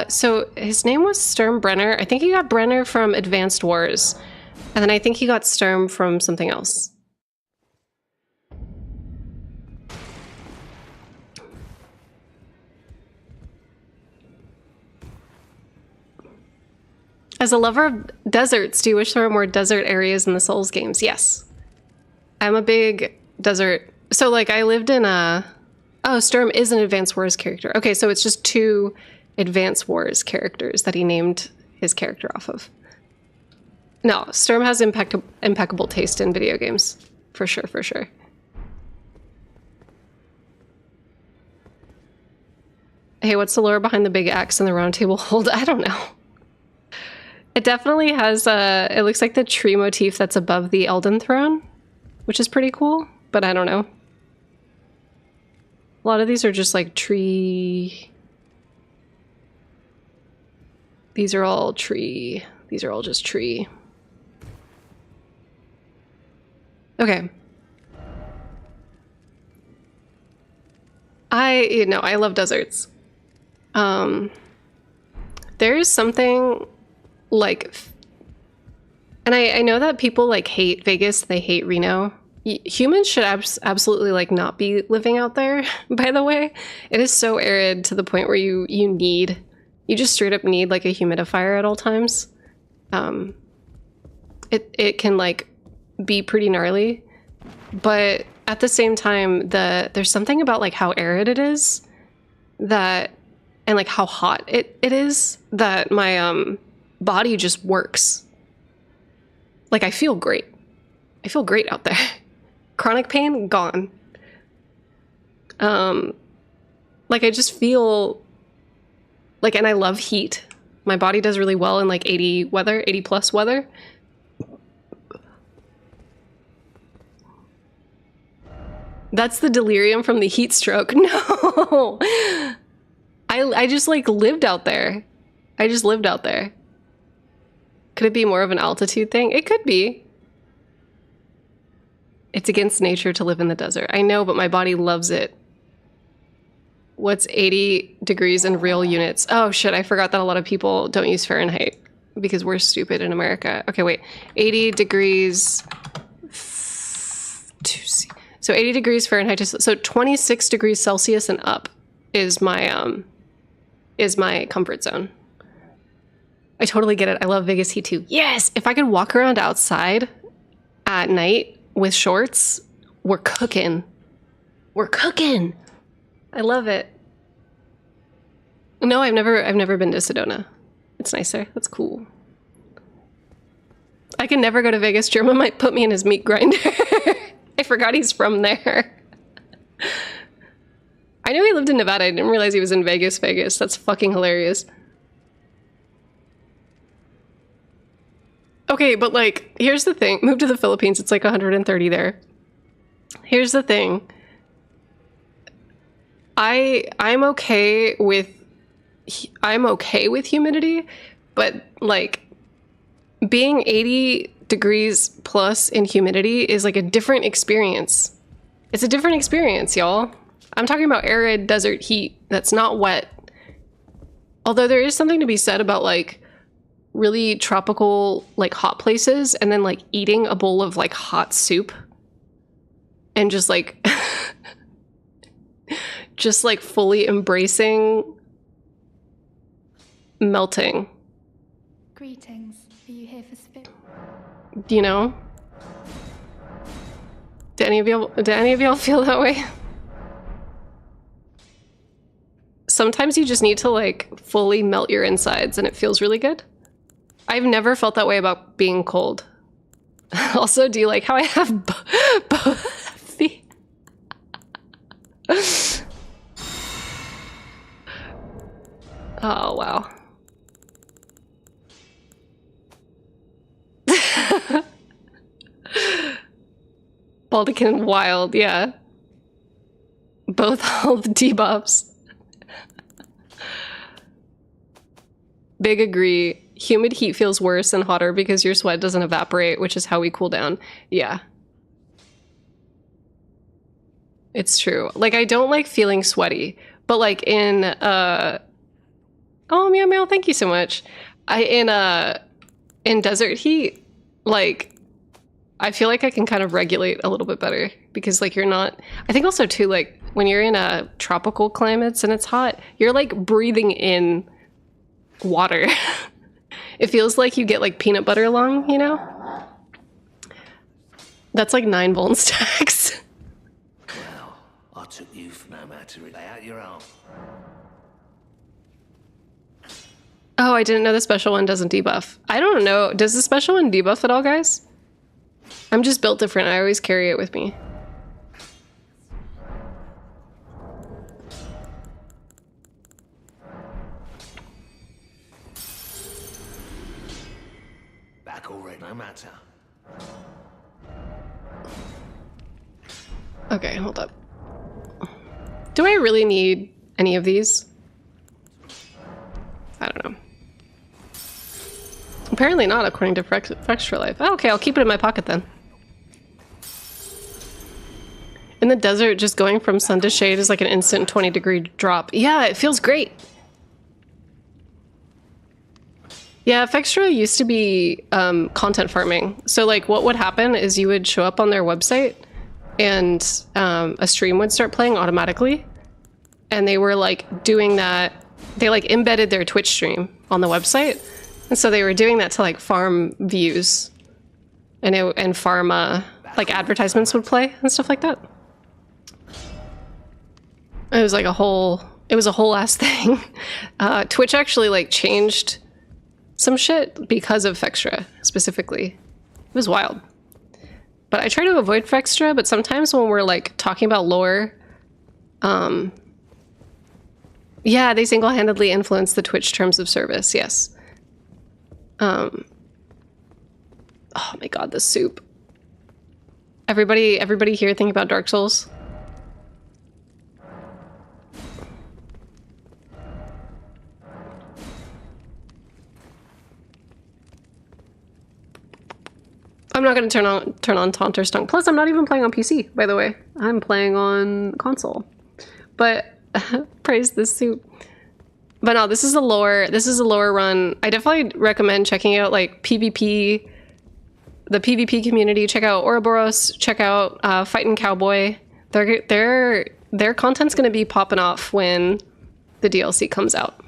so his name was Sturm Brenner. I think he got Brenner from Advanced Wars. And then I think he got Sturm from something else. As a lover of deserts, do you wish there were more desert areas in the Souls games? Yes. I'm a big desert. So like I lived in a... Oh, Sturm is an Advance Wars character. Okay, so it's just 2 Advance Wars characters that he named his character off of. No, Sturm has impeccable taste in video games. For sure, for sure. Hey, what's the lore behind the big axe and the round table hold? I don't know. It definitely has it looks like the tree motif that's above the Elden throne, which is pretty cool, but I don't know. A lot of these are just like tree. These are all tree. These are all just tree. Okay. I love deserts. There's something like, and I know that people like hate Vegas, they hate Reno. Humans should absolutely like not be living out there, by the way. It is so arid to the point where you just straight up need like a humidifier at all times. It can like be pretty gnarly, but at the same time there's something about like how arid it is that, and like how hot it is, that my body just works. Like I feel great. I feel great out there. Chronic pain gone. Like I just feel like, and I love heat. My body does really well in like 80 plus weather. That's the delirium from the heat stroke. No, I just like lived out there. I just lived out there. Could it be more of an altitude thing? It could be. It's against nature to live in the desert. I know, but my body loves it. What's 80 degrees in real units? Oh shit, I forgot that a lot of people don't use Fahrenheit because we're stupid in America. Okay, wait. 80 degrees... So 80 degrees Fahrenheit, so 26 degrees Celsius and up is my comfort zone. I totally get it. I love Vegas heat too. Yes! If I could walk around outside at night with shorts, we're cooking. We're cooking! I love it. No, I've never been to Sedona. It's nicer. That's cool. I can never go to Vegas. German might put me in his meat grinder. I forgot he's from there. I knew he lived in Nevada. I didn't realize he was in Vegas. That's fucking hilarious. Okay, but like, here's the thing. Move to the Philippines. It's like 130 there. Here's the thing. I'm okay with humidity, but like being 80 degrees plus in humidity is like a different experience. It's a different experience, y'all. I'm talking about arid desert heat that's not wet. Although there is something to be said about like really tropical, like hot places and then like eating a bowl of like hot soup and just like just like fully embracing melting. Greetings. Are you here for spit? You know? Do any of y'all feel that way? sometimes you just need to like fully melt your insides and it feels really good. I've never felt that way about being cold. Also, do you like how I have both feet? Oh, wow. Baldican wild, yeah. Both health debuffs. Big agree. Humid heat feels worse and hotter because your sweat doesn't evaporate, which is how we cool down. Yeah. It's true. Like, I don't like feeling sweaty, but like in, oh, meow meow, thank you so much. In desert heat, like, I feel like I can kind of regulate a little bit better because like you're not, I think also too, like when you're in tropical climates and it's hot, you're like breathing in water. It feels like you get like peanut butter lung, you know? That's like 9 vuln stacks. Well, I took you for no matter lay out your own. Oh, I didn't know the special one doesn't debuff. I don't know. Does the special one debuff at all, guys? I'm just built different. I always carry it with me. Back already, no matter. Okay, hold up. Do I really need any of these? I don't know. Apparently not, according to Extra Life. Oh, okay, I'll keep it in my pocket then. In the desert, just going from sun to shade is like an instant 20-degree drop. Yeah, it feels great. Yeah, Fextra used to be content farming. So like what would happen is you would show up on their website and a stream would start playing automatically. And they were like doing that. They like embedded their Twitch stream on the website. And so they were doing that to like farm views and farm like advertisements would play and stuff like that. It was like a whole ass thing. Twitch actually like changed some shit because of Fextra specifically. It was wild. But I try to avoid Fextra, but sometimes when we're like talking about lore, yeah, they single-handedly influence the Twitch terms of service, yes. Oh my god, the soup. Everybody here think about Dark Souls? I'm not going to turn on Taunt or Stunk. Plus, I'm not even playing on PC, by the way. I'm playing on console. But praise this soup. But no, this is a lore run. I definitely recommend checking out like PvP, the PvP community. Check out Ouroboros. Check out Fightin' Cowboy. Their content's going to be popping off when the DLC comes out.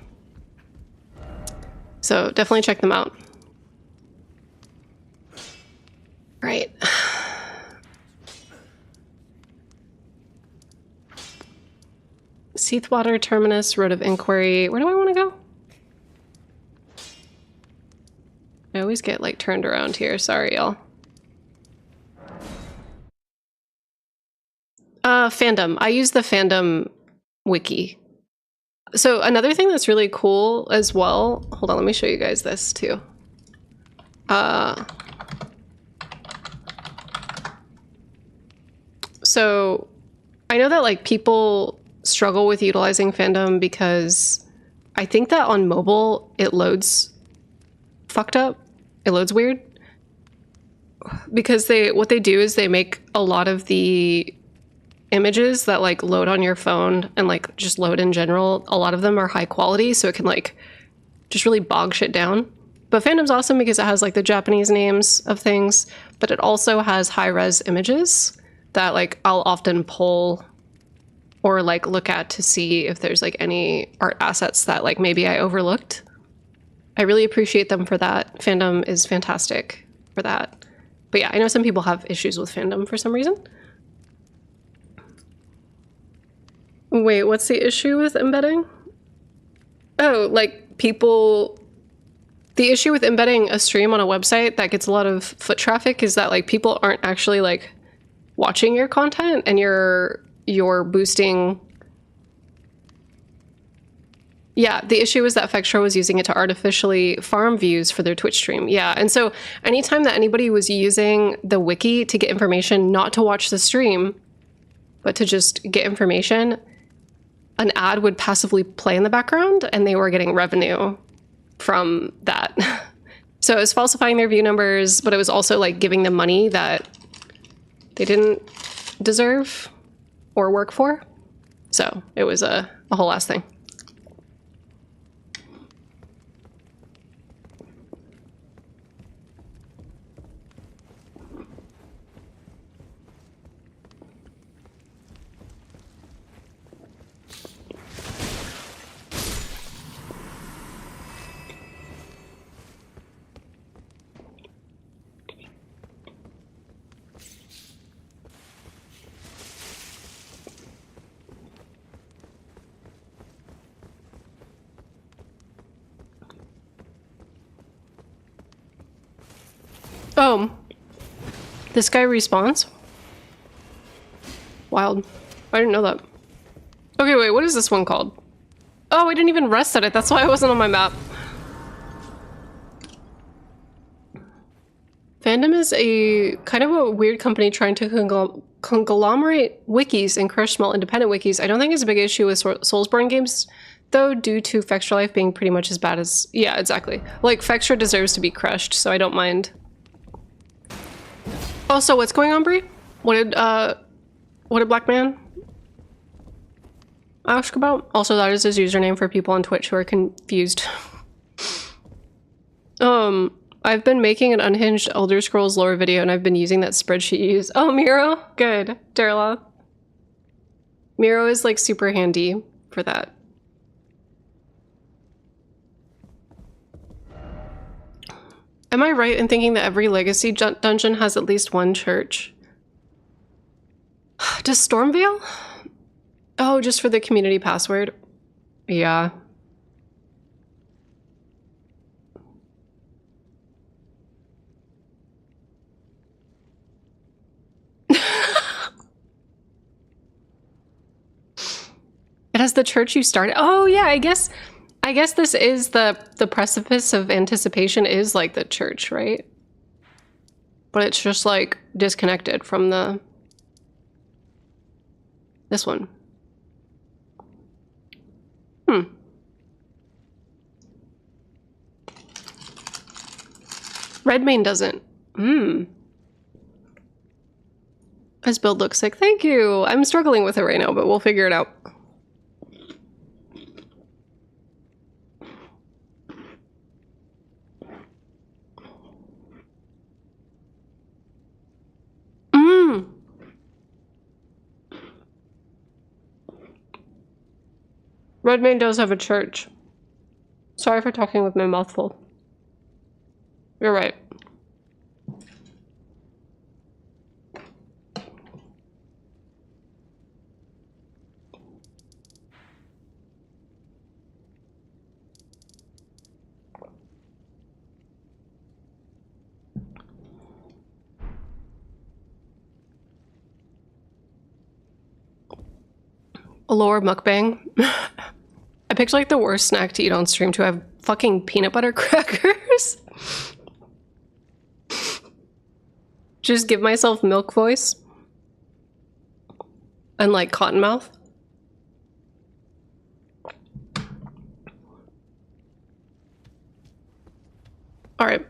So definitely check them out. Right. Seathwater Terminus, Road of Inquiry. Where do I want to go? I always get like turned around here. Sorry, y'all. Fandom. I use the fandom wiki. So another thing that's really cool as well. Hold on, let me show you guys this too. So I know that like people struggle with utilizing fandom because I think that on mobile it loads fucked up. It loads weird. Because what they do is they make a lot of the images that like load on your phone and like just load in general, a lot of them are high quality, so it can like just really bog shit down. But fandom's awesome because it has like the Japanese names of things, but it also has high res images that like I'll often pull or like look at to see if there's like any art assets that like maybe I overlooked. I really appreciate them for that. Fandom is fantastic for that. But yeah, I know some people have issues with fandom for some reason. Wait, what's the issue with embedding? Oh, like people. The issue with embedding a stream on a website that gets a lot of foot traffic is that like people aren't actually like watching your content, and you're boosting. Yeah, the issue is that Fextra was using it to artificially farm views for their Twitch stream. Yeah, and so anytime that anybody was using the wiki to get information, not to watch the stream, but to just get information, an ad would passively play in the background, and they were getting revenue from that. So it was falsifying their view numbers, but it was also like giving them money that they didn't deserve or work for. So it was a whole ass thing. Oh, this guy respawns? Wild. I didn't know that. Okay, wait, what is this one called? Oh, I didn't even rest at it. That's why I wasn't on my map. Fandom is a kind of a weird company trying to conglomerate wikis and crush small independent wikis. I don't think it's a big issue with Soulsborne games, though, due to Fextra Life being pretty much as bad as... Yeah, exactly. Like, Fextra deserves to be crushed, so I don't mind. Also, what's going on, Brie? What did Black Man ask about? Also, that is his username for people on Twitch who are confused. I've been making an unhinged Elder Scrolls lore video, and I've been using that spreadsheet you use. Oh, Miro? Good. Darla. Miro is, like, super handy for that. Am I right in thinking that every legacy dungeon has at least one church? Does Stormvale? Oh, just for the community password? Yeah. It has the church you started. Oh yeah, I guess this is the precipice of anticipation is like the church, right? But it's just like disconnected from this one. Redmane doesn't. His build looks sick. Thank you. I'm struggling with it right now, but we'll figure it out. Redmane does have a church. Sorry for talking with my mouth full. You're right. A lore mukbang. I picked like the worst snack to eat on stream to have fucking peanut butter crackers. Just give myself milk voice. And like cotton mouth. All right.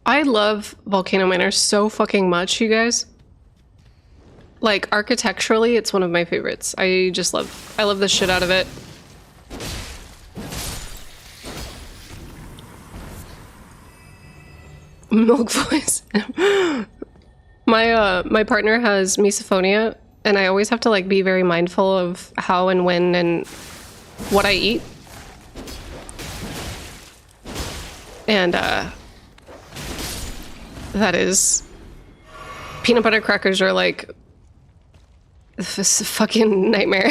I love Volcano Manor so fucking much, you guys. Like, architecturally, it's one of my favorites. I love the shit out of it. Milk voice. My partner has misophonia, and I always have to like be very mindful of how and when and what I eat. And that is, peanut butter crackers are like This is a fucking nightmare.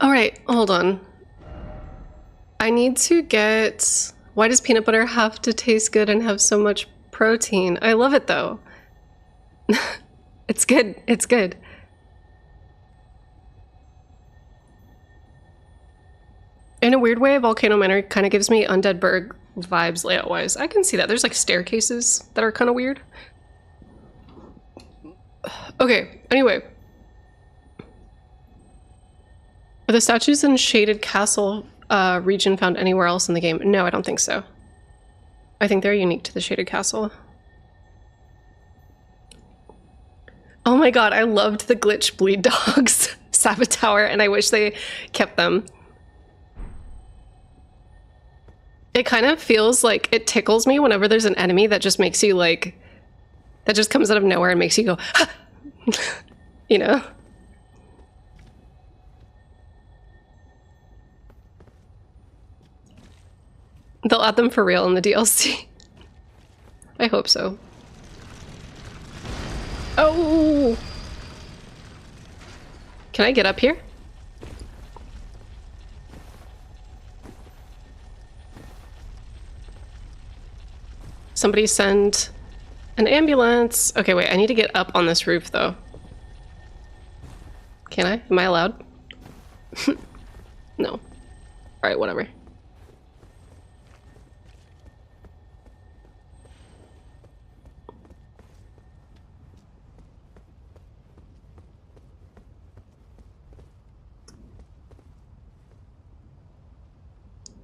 All right, hold on. I need to get... Why does peanut butter have to taste good and have so much protein? I love it though. It's good. It's good. In a weird way, Volcano Manor kind of gives me Undead Burg vibes layout-wise. I can see that. There's like staircases that are kind of weird. Okay, anyway. Are the statues in Shaded Castle region found anywhere else in the game? No, I don't think so. I think they're unique to the Shaded Castle. Oh my god, I loved the glitch bleed dogs, Sabbath Tower, and I wish they kept them. It kind of feels like it tickles me whenever there's an enemy that just makes you like, that just comes out of nowhere and makes you go, ah! You know? They'll add them for real in the DLC. I hope so. Oh! Can I get up here? Somebody send an ambulance. Okay, wait, I need to get up on this roof though. Can I? Am I allowed? No. Alright, whatever.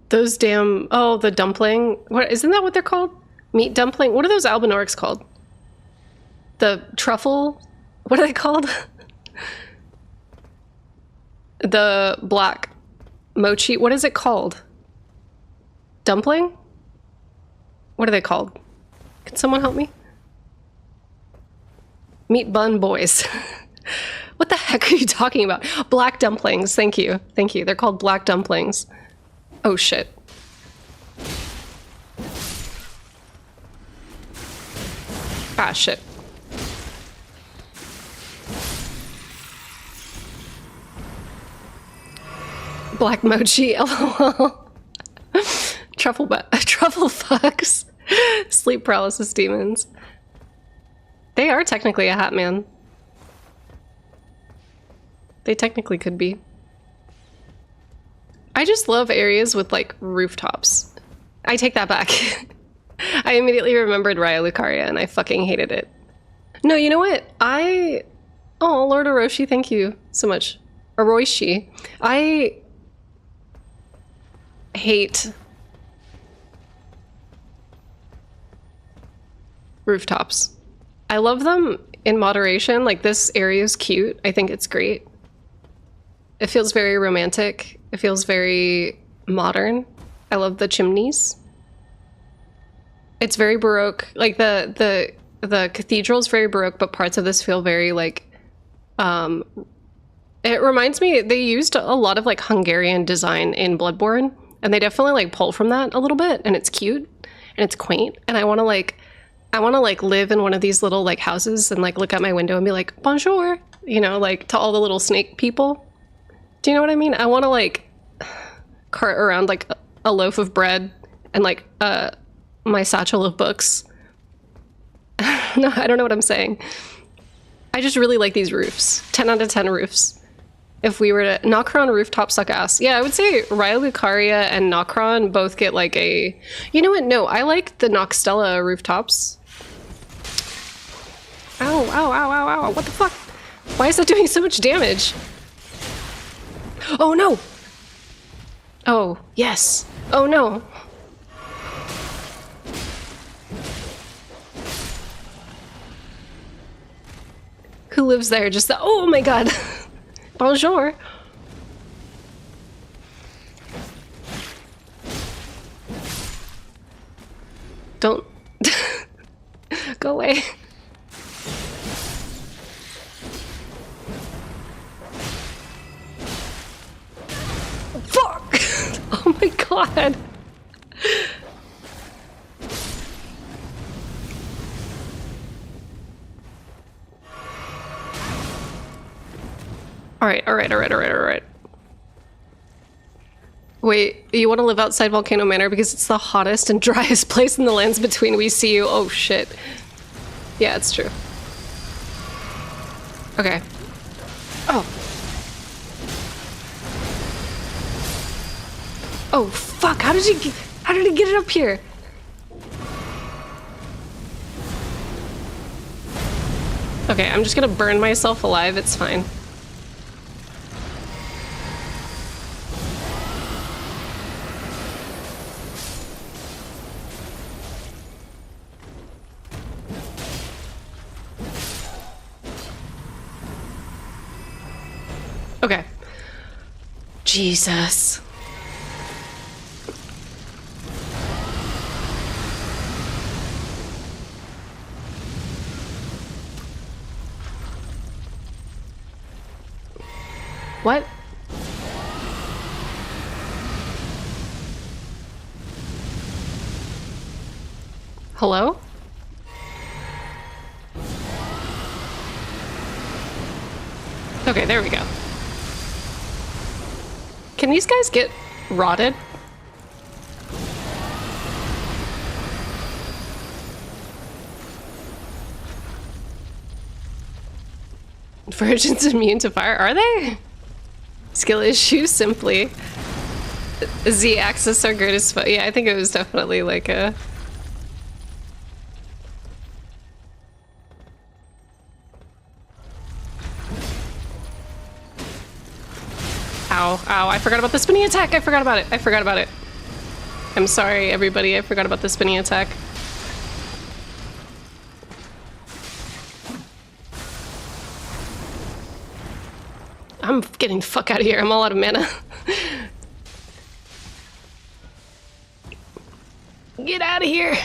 Those damn... Oh, the dumpling. What, isn't that what they're called? Meat dumpling? What are those albinorics called? The truffle? What are they called? The black mochi. What is it called? Dumpling? What are they called? Can someone help me? Meat bun boys. What the heck are you talking about? Black dumplings. Thank you. Thank you. They're called black dumplings. Oh shit. Ah shit. Black mochi, lol. Truffle fucks. Sleep paralysis demons. They are technically a hat man. They technically could be. I just love areas with like rooftops. I take that back. I immediately remembered Raya Lucaria and I fucking hated it. No, you know what? Oh, Lord Orochi, thank you so much. Orochi. I hate rooftops. I love them in moderation. Like, this area is cute. I think it's great. It feels very romantic. It feels very modern. I love the chimneys. It's very Baroque. Like, the cathedral is very Baroque, but parts of this feel very, like, it reminds me, they used a lot of, like, Hungarian design in Bloodborne, and they definitely, like, pull from that a little bit, and it's cute, and it's quaint, and I want to, like, live in one of these little, like, houses and, like, look out my window and be like, bonjour, you know, like, to all the little snake people. Do you know what I mean? I want to, like, cart around, like, a loaf of bread and, like, my satchel of books. No, I don't know what I'm saying. I just really like these roofs. 10 out of 10 roofs. If we were to... Nokron rooftop suck ass. Yeah, I would say Raya Lucaria and Nokron both get, like, a... You know what? No, I like the Noxtella rooftops. Ow, ow, ow, ow, ow. What the fuck? Why is that doing so much damage? Oh, no! Oh, yes. Oh, no. Who lives there? Just the... Oh, my God. Bonjour. Don't... Go away. god. Alright. Wait, you want to live outside Volcano Manor because it's the hottest and driest place in the lands between. We see you. Oh shit. Yeah, it's true. Okay. Oh. Oh fuck, how did he get it up here? Okay, I'm just gonna burn myself alive, it's fine. Okay. Jesus. What? Hello? Okay, there we go. Can these guys get rotted? Virgins immune to fire, are they? Skill issue, simply. Z-axis our greatest foe. Yeah, I think it was definitely like a... Ow, ow, I forgot about the spinning attack! I forgot about it. I'm sorry, everybody, I forgot about the spinning attack. I'm getting the fuck out of here, I'm all out of mana. Get out of here!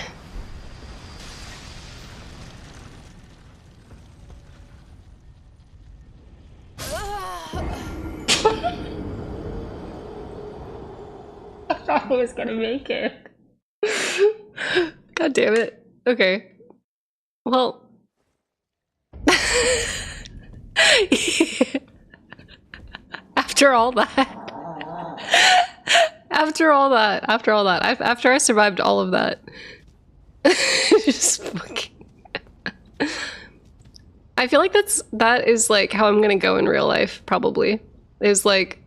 I thought I was gonna make it. God damn it. Okay. Well. After all that. After I survived all of that. Just fucking. I feel like that is like how I'm gonna go in real life, probably. Is like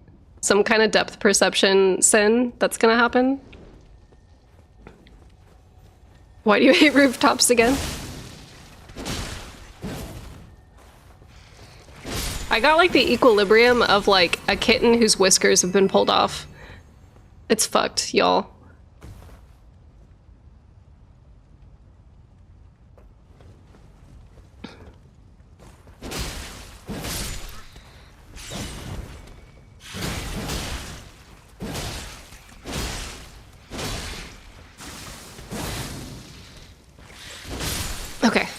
some kind of depth perception sin that's gonna happen. Why do you hate rooftops again? I got like the equilibrium of like a kitten whose whiskers have been pulled off. It's fucked, y'all. Okay.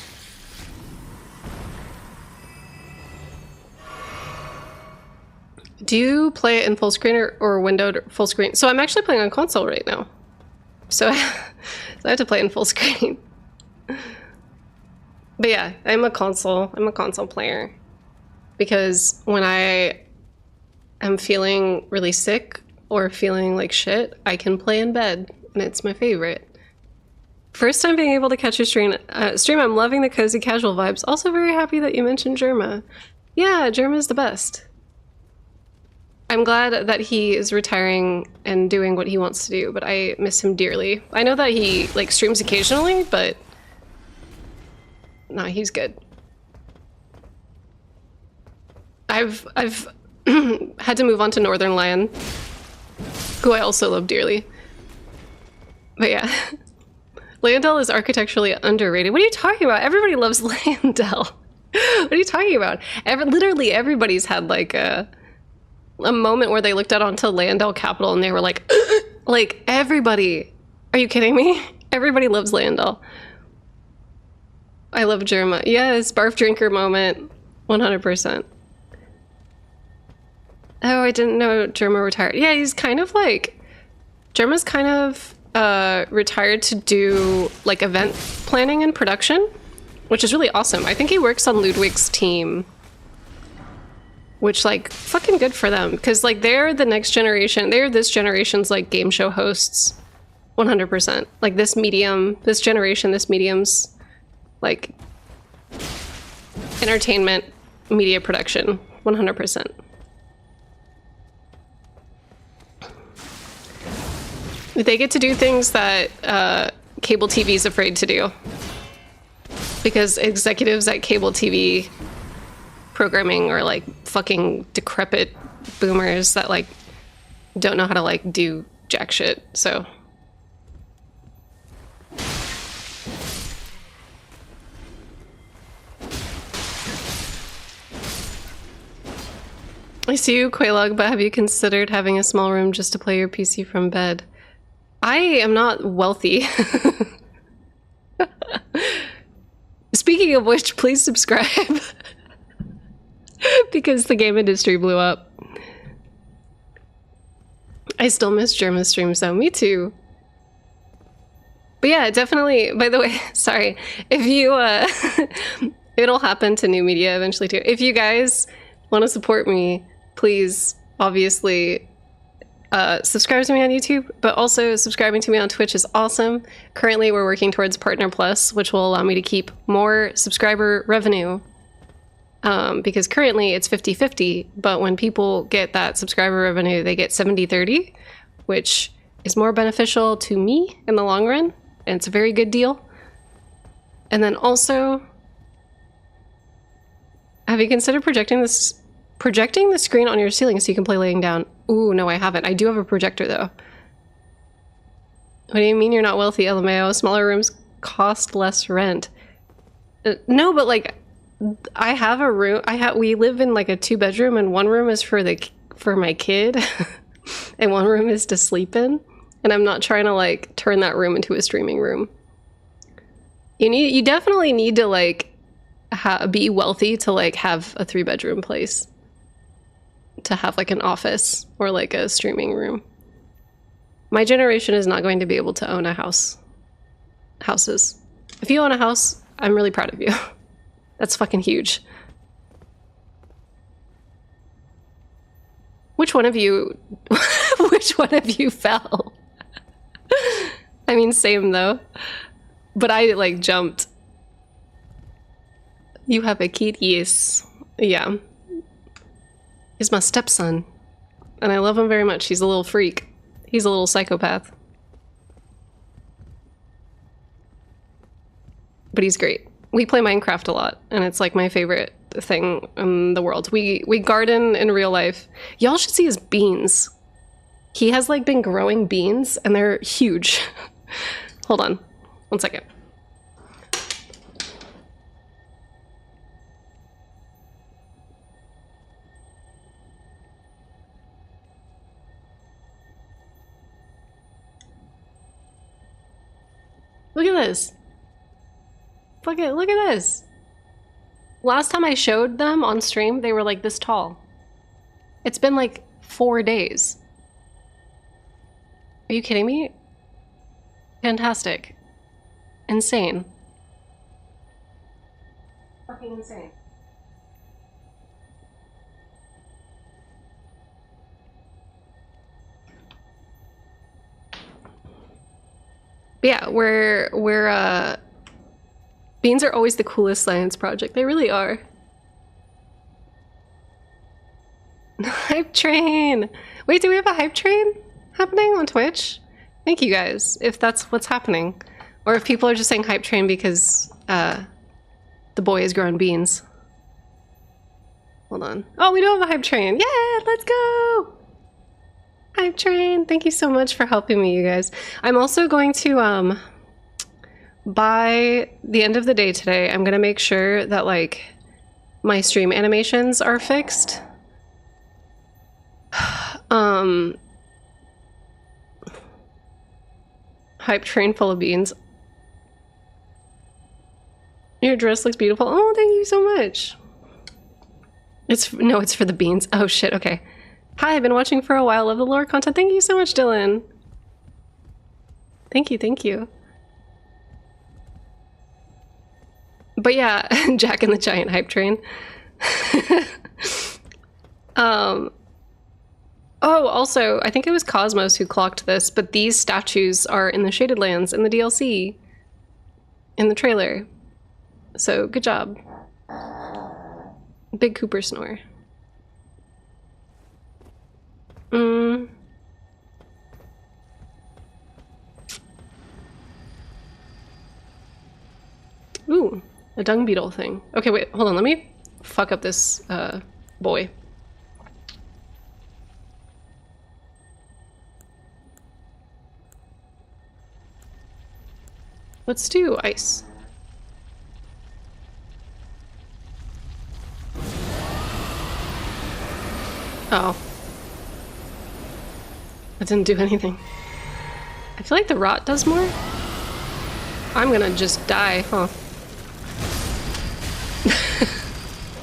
Do you play it in full screen or windowed full screen? So I'm actually playing on console right now. So, so I have to play in full screen. But yeah, I'm a console player. Because when I am feeling really sick or feeling like shit, I can play in bed, and it's my favorite. First time being able to catch your stream. I'm loving the cozy casual vibes. Also very happy that you mentioned Germa. Yeah, Germa's the best. I'm glad that he is retiring and doing what he wants to do, but I miss him dearly. I know that he like streams occasionally, but no, he's good. I've had to move on to Northern Lion, who I also love dearly. But yeah. Landell is architecturally underrated. What are you talking about? Everybody loves Landell. What are you talking about? Literally everybody's had like a moment where they looked out onto Landell Capital and they were like, like everybody. Are you kidding me? Everybody loves Landell. I love Germa. Yes, barf drinker moment. 100%. Oh, I didn't know Germa retired. Yeah, he's kind of like Gemma's kind of retired to do like event planning and production, which is really awesome. I think he works on Ludwig's team, which like fucking good for them, because like they're the next generation. They're this generation's like game show hosts, 100%. Like this medium, this generation, this medium's like entertainment media production, 100%. They get to do things that cable TV is afraid to do, because executives at cable TV programming are like fucking decrepit boomers that like don't know how to like do jack shit. So I see you, Quaylog, but have you considered having a small room just to play your PC from bed? I am not wealthy. Speaking of which, please subscribe. Because the game industry blew up. I still miss German streams though. Me too. But yeah, definitely, by the way, sorry. If you, it'll happen to new media eventually too. If you guys want to support me, please, obviously, subscribe to me on YouTube, but also subscribing to me on Twitch is awesome. Currently, we're working towards Partner Plus, which will allow me to keep more subscriber revenue. Because currently it's 50-50, but when people get that subscriber revenue, they get 70-30, which is more beneficial to me in the long run, and it's a very good deal. And then also, have you considered projecting the screen on your ceiling so you can play laying down? Ooh, no, I haven't. I do have a projector though. What do you mean you're not wealthy, LMAO? Smaller rooms cost less rent. No, but like, I have a room. We live in like a 2-bedroom, and one room is for my kid, and one room is to sleep in. And I'm not trying to like turn that room into a streaming room. You definitely need to like be wealthy to like have a 3-bedroom place, to have like an office or like a streaming room. My generation is not going to be able to own houses. If you own a house, I'm really proud of you. That's fucking huge. Which one of you fell? I mean, same though. But I like jumped. You have a kid? Yes. Yeah. He's my stepson. And I love him very much. He's a little freak. He's a little psychopath. But he's great. We play Minecraft a lot, and it's like my favorite thing in the world. We garden in real life. Y'all should see his beans. He has like been growing beans, and they're huge. Hold on, 1 second. Look at this. Look at this. Last time I showed them on stream, they were like this tall. It's been like 4 days. Are you kidding me? Fantastic. Insane. Fucking insane. But yeah, we're beans are always the coolest science project. They really are. Hype train! Wait, do we have a hype train happening on Twitch? Thank you guys, if that's what's happening. Or if people are just saying hype train because the boy is growing beans. Hold on. Oh, we do have a hype train. Yeah, let's go! Hype train, thank you so much for helping me, you guys. I'm also going to, by the end of the day today, I'm gonna make sure that like my stream animations are fixed. Hype train full of beans. Your dress looks beautiful. Oh, thank you so much. It's for the beans. Oh shit, okay. Hi, I've been watching for a while. Love the lore content. Thank you so much, Dylan. Thank you, thank you. But yeah, Jack and the Giant Hype Train. Oh, also, I think it was Cosmos who clocked this, but these statues are in the Shaded Lands in the DLC. In the trailer. So, good job. Big Cooper snore. Ooh, a dung beetle thing. Okay, wait, hold on, let me fuck up this, boy. Let's do ice. Oh. That didn't do anything. I feel like the rot does more. I'm gonna just die, huh?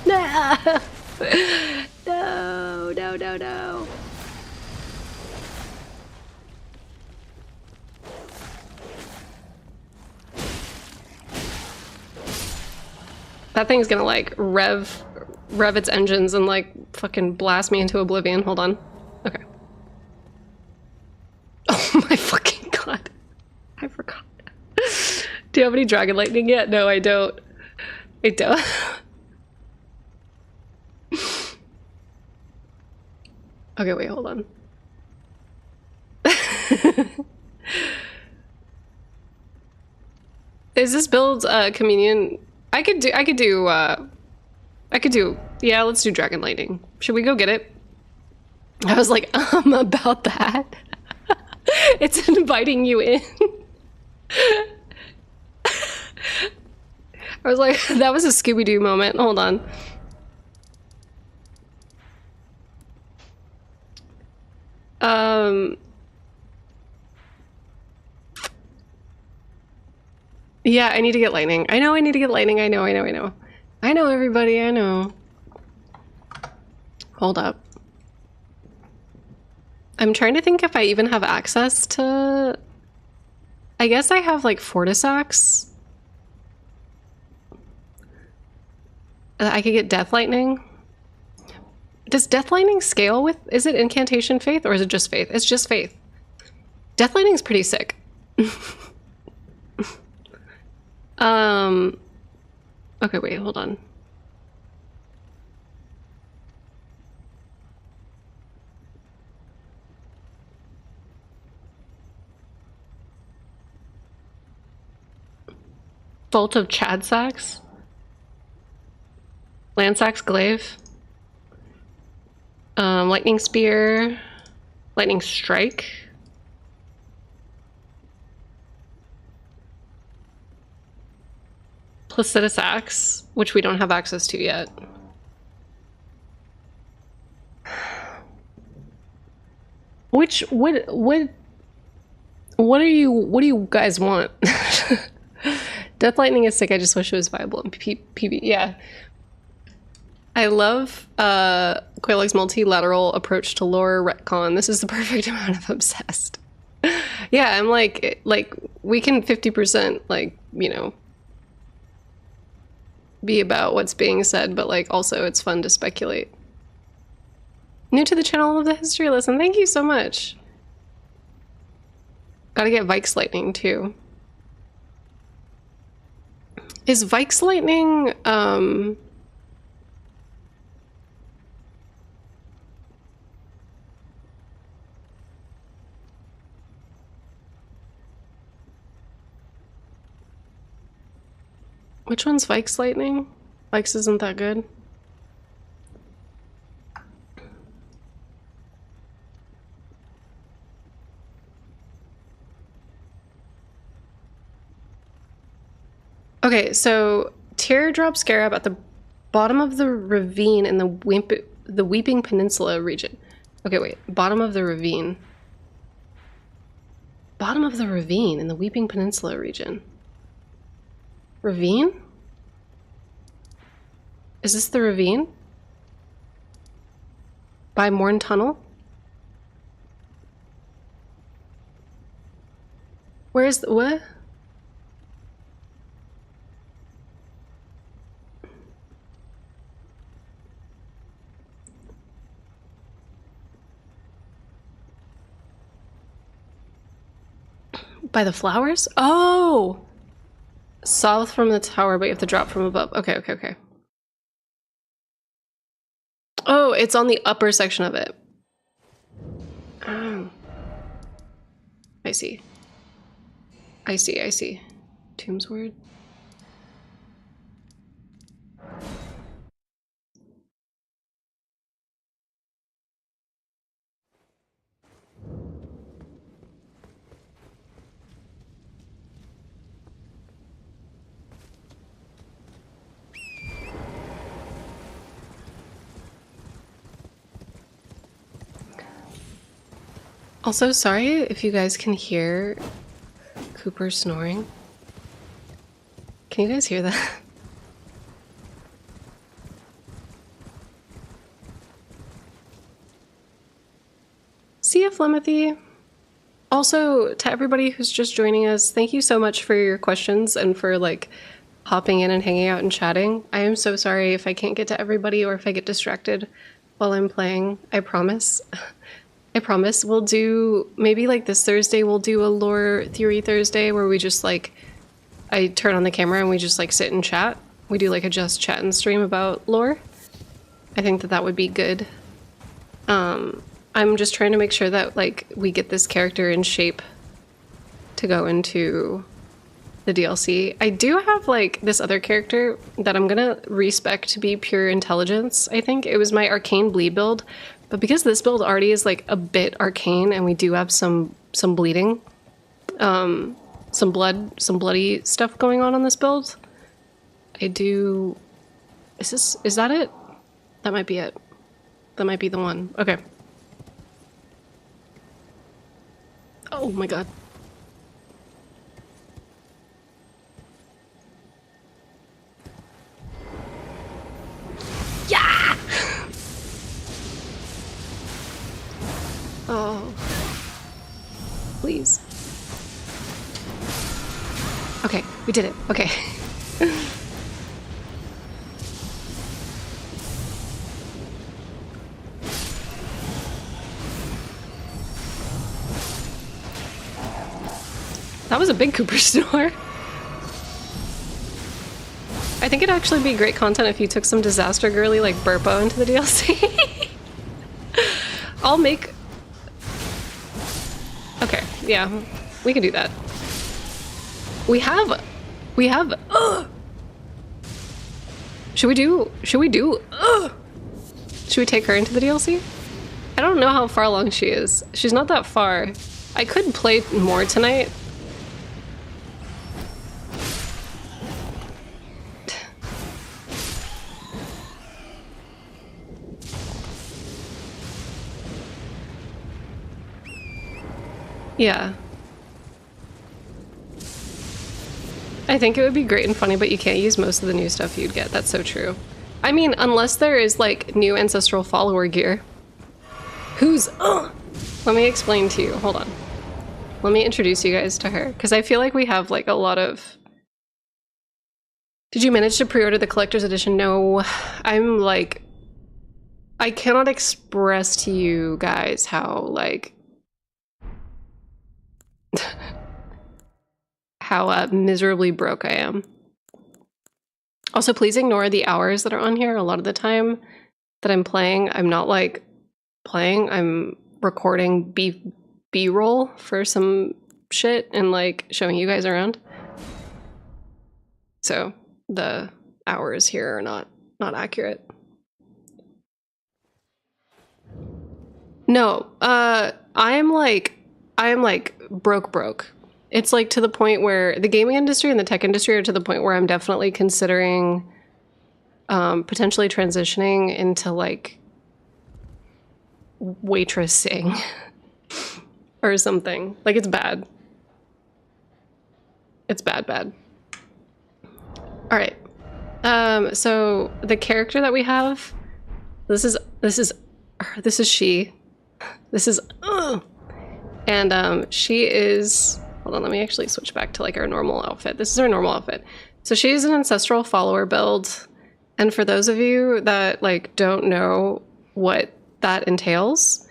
No! No, no, no, no. That thing's gonna like rev its engines and like fucking blast me into oblivion. Hold on. Okay. Oh my fucking god. I forgot. Do you have any dragon lightning yet? No, I don't. I don't. Okay, wait, hold on. Is this build communion? I could do, yeah, let's do Dragon Lightning. Should we go get it? I was like, about that. It's inviting you in. I was like, that was a Scooby-Doo moment. Hold on. Yeah, I need to get lightning. I know I need to get lightning. I know. I know, everybody, I know. Hold up. I'm trying to think if I even have access to... I guess I have, like, Fortisax. I could get Death Lightning. Does Death Lightning scale with... Is it Incantation Faith or is it just Faith? It's just Faith. Death Lightning's pretty sick. Okay, wait, hold on. Bolt of Chadsax? Landsax Glaive? Lightning Spear? Lightning Strike? Placidus Axe, which we don't have access to yet. What do you guys want? Death Lightning is sick, I just wish it was viable in PB. Yeah. I love Quailog's multilateral approach to lore retcon. This is the perfect amount of obsessed. Yeah, I'm like we can 50% like, you know, be about what's being said, but like also it's fun to speculate. New to the channel of the history lesson. Thank you so much. Gotta get Vike's Lightning too. Is Vike's Lightning which one's Vike's Lightning? Vike's isn't that good. Okay, so Teardrop Scarab at the bottom of the ravine in the Weeping Peninsula region. Okay, wait. Bottom of the ravine. Bottom of the ravine in the Weeping Peninsula region. Ravine? Is this the ravine? By Morn Tunnel? Where's the, what? By the flowers? Oh! South from the tower, but you have to drop from above. Okay, okay, okay. Oh, it's on the upper section of it. Oh. I see. I see, I see. Tomb's word. Also, sorry if you guys can hear Cooper snoring. Can you guys hear that? See ya, Flemothy. Also, to everybody who's just joining us, thank you so much for your questions and for like hopping in and hanging out and chatting. I am so sorry if I can't get to everybody or if I get distracted while I'm playing. I promise. I promise. We'll do, maybe like this Thursday, we'll do a lore theory Thursday where we just like, I turn on the camera and we just like sit and chat. We do like a just chat and stream about lore. I think that that would be good. I'm just trying to make sure that like we get this character in shape to go into the DLC. I do have like this other character that I'm gonna respec to be pure intelligence. I think it was my arcane bleed build, but because this build already is like a bit arcane and we do have some bleeding, some bloody stuff going on this build. I do. Is that it? That might be it. That might be the one. Okay. Oh my god. Yeah! Oh. Please. Okay, we did it. Okay. That was a big Cooper snore. I think it'd actually be great content if you took some disaster girly like Burpo into the DLC. I'll make... Okay, yeah, we can do that. We have... Should we take her into the DLC? I don't know how far along she is. She's not that far. I could play more tonight. Yeah. I think it would be great and funny, but you can't use most of the new stuff you'd get. That's so true. I mean, unless there is like new ancestral follower gear. Who's... Let me explain to you. Hold on. Let me introduce you guys to her, because I feel like we have like a lot of... Did you manage to pre-order the collector's edition? No. I'm like... I cannot express to you guys how like... how miserably broke I am. Also, please ignore the hours that are on here. A lot of the time that I'm playing, I'm not like playing, I'm recording B-roll for some shit and like showing you guys around. So the hours here are not accurate. No, I am like broke. It's like to the point where the gaming industry and the tech industry are to the point where I'm definitely considering potentially transitioning into like waitressing or something. Like it's bad. It's bad. All right. So the character that we have, this is she. This is and she is, Hold on, let me actually switch back to like our normal outfit. This is our normal outfit. So she's an ancestral follower build. And for those of you that like don't know what that entails,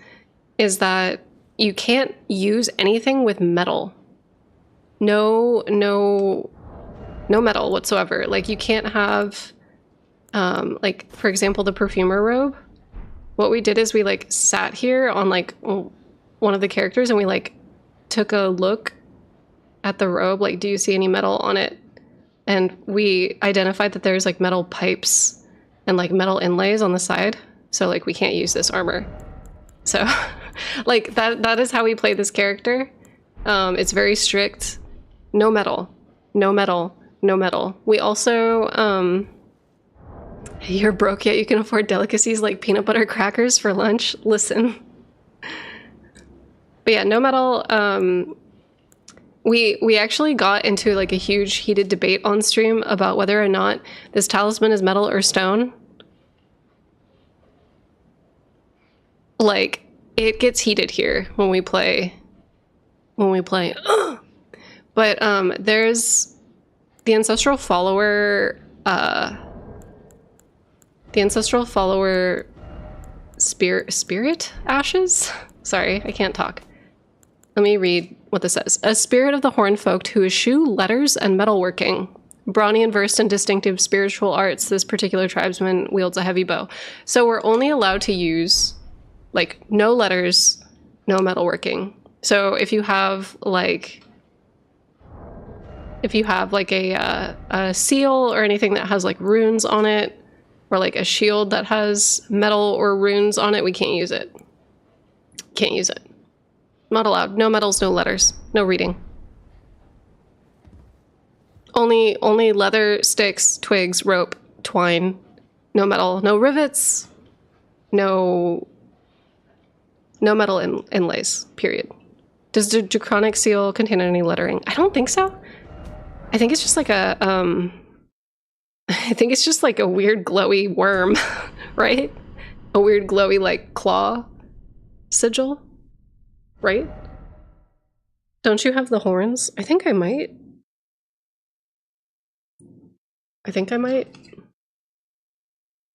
is that you can't use anything with metal. No metal whatsoever. Like you can't have like for example the perfumer robe. What we did is we like sat here on like one of the characters and we like took a look at the robe, like do you see any metal on it? And we identified that there's like metal pipes and like metal inlays on the side, so like we can't use this armor. So like that is how we play this character. It's very strict. No metal, no metal, no metal. We also you're broke yet you can afford delicacies like peanut butter crackers for lunch. Listen. But yeah, no metal. We actually got into like a huge heated debate on stream about whether or not this talisman is metal or stone. Like it gets heated here when we play. But there's the ancestral follower spirit ashes. Sorry, I can't talk. Let me read what this says. A spirit of the horn folk who eschew letters and metalworking. Brawny and versed in distinctive spiritual arts, this particular tribesman wields a heavy bow. So we're only allowed to use like no letters, no metalworking. So if you have like a seal or anything that has like runes on it, or like a shield that has metal or runes on it, we can't use it. Can't use it. Not allowed. No metals, no letters, no reading. Only leather, sticks, twigs, rope, twine. No metal, no rivets, no metal inlays, period. Does the Draconic seal contain any lettering? I don't think so. I think it's just like a I think it's just like a weird glowy worm, right? A weird glowy like claw sigil, right? Don't you have the horns? I think I might.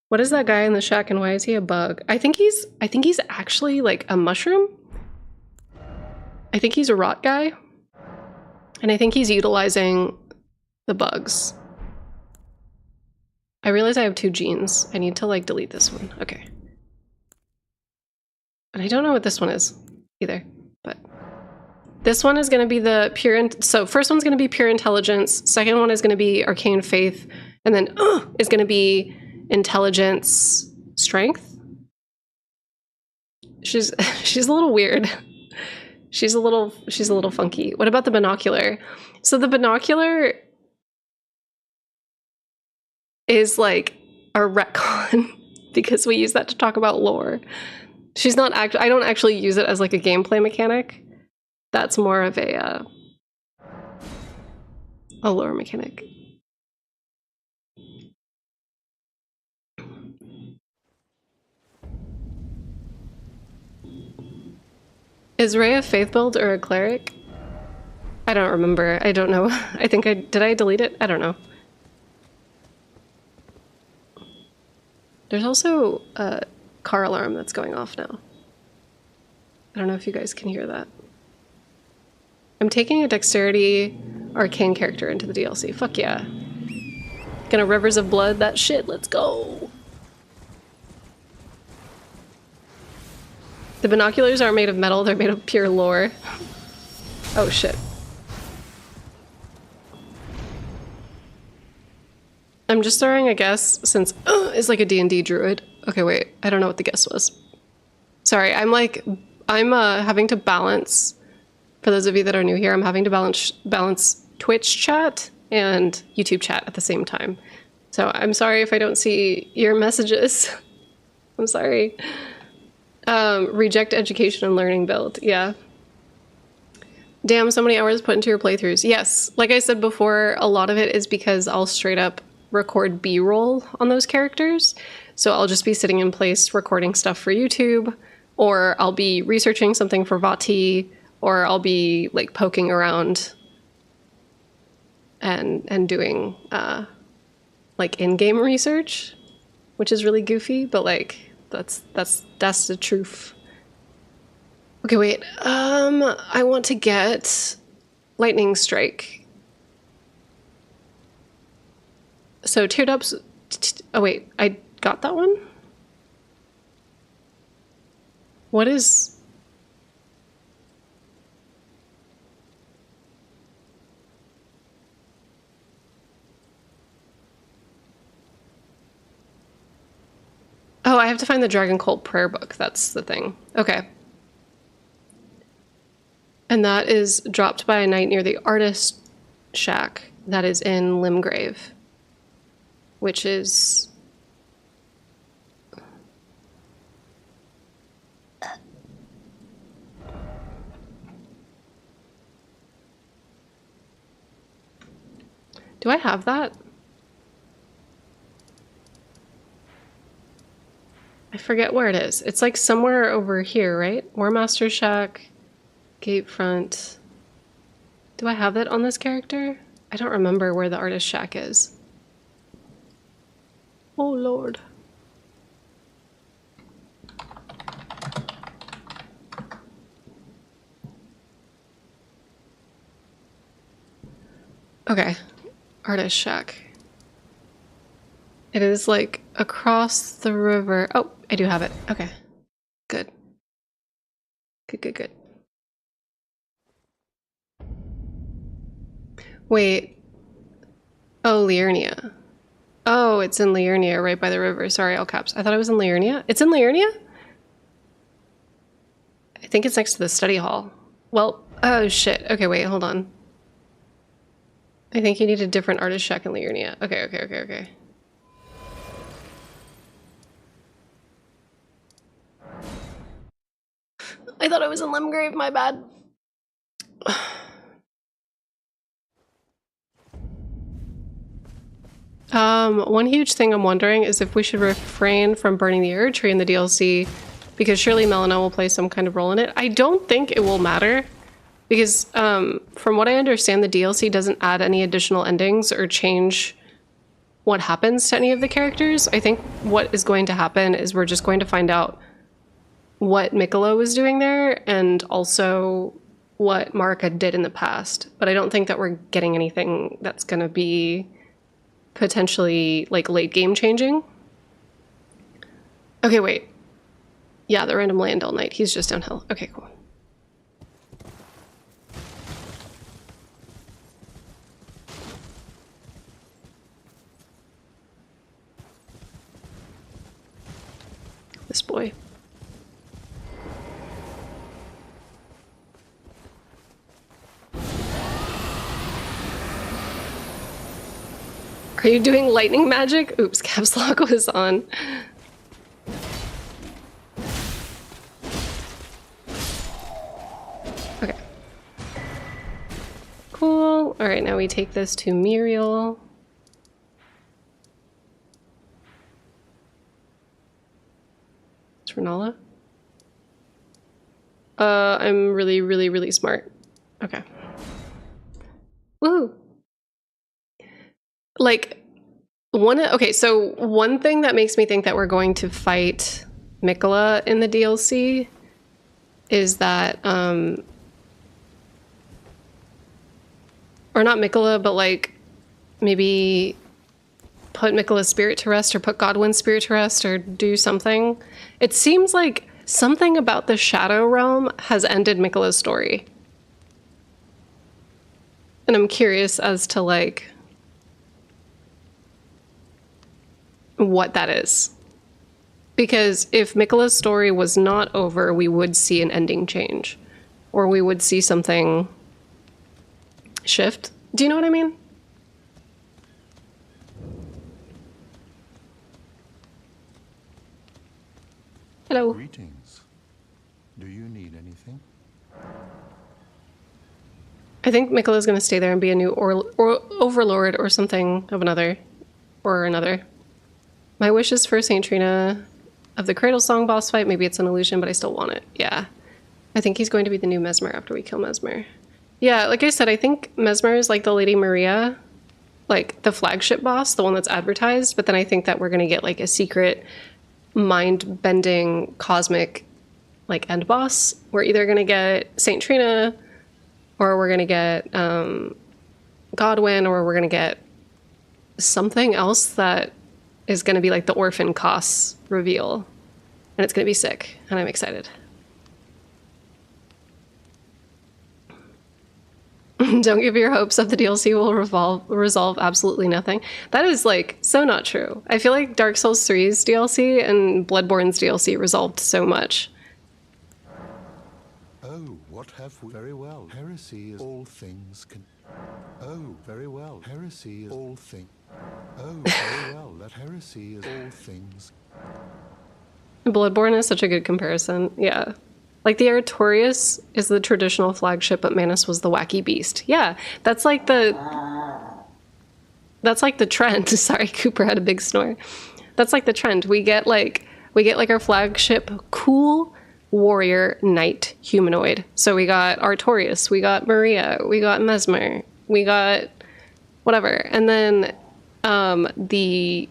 What is that guy in the shack and why is he a bug? I think he's actually like a mushroom. I think he's a rot guy. And I think he's utilizing the bugs. I realize I have 2 genes. I need to like delete this one. Okay. And I don't know what this one is either, but this one is going to be the pure. So first one's going to be pure intelligence. Second one is going to be arcane faith, and then is going to be intelligence strength. She's a little weird. She's a little funky. What about the binocular? So the binocular is like a retcon because we use that to talk about lore. She's not I don't actually use it as like a gameplay mechanic. That's more of a lore mechanic. Is Ray a faith build or a cleric? I don't remember. I don't know. I think did I delete it? I don't know. There's also a car alarm that's going off now. I don't know if you guys can hear that. I'm taking a dexterity arcane character into the DLC. Fuck yeah. Gonna Rivers of Blood that shit. Let's go. The binoculars aren't made of metal. They're made of pure lore. Oh shit. I'm just throwing a guess since it's like a D&D druid. Okay, wait. I don't know what the guess was. Sorry, I'm having to balance, for those of you that are new here, I'm having to balance Twitch chat and YouTube chat at the same time. So I'm sorry if I don't see your messages. I'm sorry. Reject education and learning build. Yeah. Damn, so many hours put into your playthroughs. Yes, like I said before, a lot of it is because I'll straight up record B-roll on those characters. So I'll just be sitting in place recording stuff for YouTube, or I'll be researching something for Vati, or I'll be like poking around and doing like in-game research, which is really goofy, but like that's the truth. Okay, wait. I want to get Lightning Strike. So Teardrops. Oh wait, I got that one. What is? Oh, I have to find the Dragon Cult prayer book. That's the thing. Okay. And that is dropped by a knight near the artist shack that is in Limgrave, which is... Do I have that? I forget where it is. It's like somewhere over here, right? Warmaster Shack, Gate Front. Do I have that on this character? I don't remember where the artist shack is. Oh lord. Okay, artist shack. It is like across the river. Oh, I do have it. Okay, good. Good. Wait. Oh, Liurnia. Oh, it's in Liurnia, right by the river. Sorry, all caps. I thought it was in Liurnia. It's in Liurnia? I think it's next to the study hall. Well, oh shit. Okay, wait, hold on. I think you need a different artist shack in Liurnia. Okay. I thought I was in Limgrave, my bad. One huge thing I'm wondering is if we should refrain from burning the Erd Tree in the DLC, because surely Melina will play some kind of role in it. I don't think it will matter, because from what I understand, the DLC doesn't add any additional endings or change what happens to any of the characters. I think what is going to happen is we're just going to find out what Miquella was doing there and also what Marika did in the past. But I don't think that we're getting anything that's going to be potentially like late game changing. Okay, wait. Yeah, the random Landell Knight. He's just downhill. Okay, cool. This boy. Are you doing lightning magic? Oops, caps lock was on. Okay. Cool. All right, now we take this to Muriel. It's Renala. I'm really smart. Okay. Woo! Like, so one thing that makes me think that we're going to fight Miquella in the DLC is that, or not Miquella, but like maybe put Miquella's spirit to rest or put Godwin's spirit to rest or do something. It seems like something about the Shadow Realm has ended Miquella's story. And I'm curious as to like what that is. Because if Miquella's story was not over, we would see an ending change. Or we would see something shift. Do you know what I mean? Hello. Greetings. Do you need anything? I think Miquella's going to stay there and be a new or overlord or something of another. Or another. My wish is for Saint Trina of the Cradle Song boss fight. Maybe it's an illusion, but I still want it. Yeah. I think he's going to be the new Mesmer after we kill Mesmer. Yeah, like I said, I think Mesmer is like the Lady Maria, like the flagship boss, the one that's advertised, but then I think that we're going to get like a secret mind-bending cosmic like end boss. We're either going to get Saint Trina, or we're going to get Godwyn, or we're going to get something else that is going to be like the Orphan Koss reveal. And it's going to be sick, and I'm excited. Don't give your hopes up the DLC will resolve absolutely nothing. That is like so not true. I feel like Dark Souls 3's DLC and Bloodborne's DLC resolved so much. Oh, what have we? Very well. Heresy is all things can. Oh, very well. Heresy is all things. Oh, very well. That heresy is all things. Bloodborne is such a good comparison. Yeah. Like the Artorias is the traditional flagship, but Manus was the wacky beast. Yeah, that's like the trend. Sorry, Cooper had a big snore. That's like the trend. We get like our flagship cool warrior knight humanoid. So we got Artorias, we got Maria, we got Mesmer, we got whatever. And then the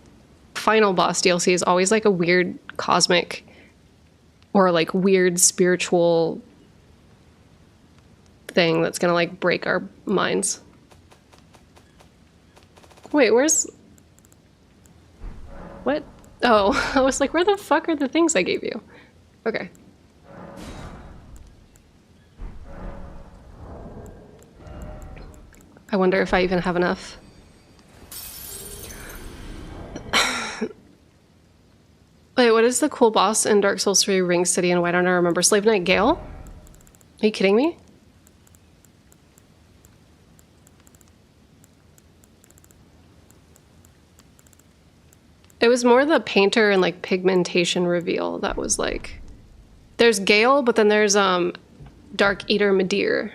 final boss DLC is always like a weird cosmic or like weird spiritual thing that's gonna like break our minds. Wait, where's... What? Oh, I was like, where the fuck are the things I gave you? Okay. I wonder if I even have enough. Wait, what is the cool boss in Dark Souls 3 Ring City and why don't I remember? Slave Knight Gale? Are you kidding me? It was more the painter and like pigmentation reveal that was like... There's Gale, but then there's Dark Eater Midir.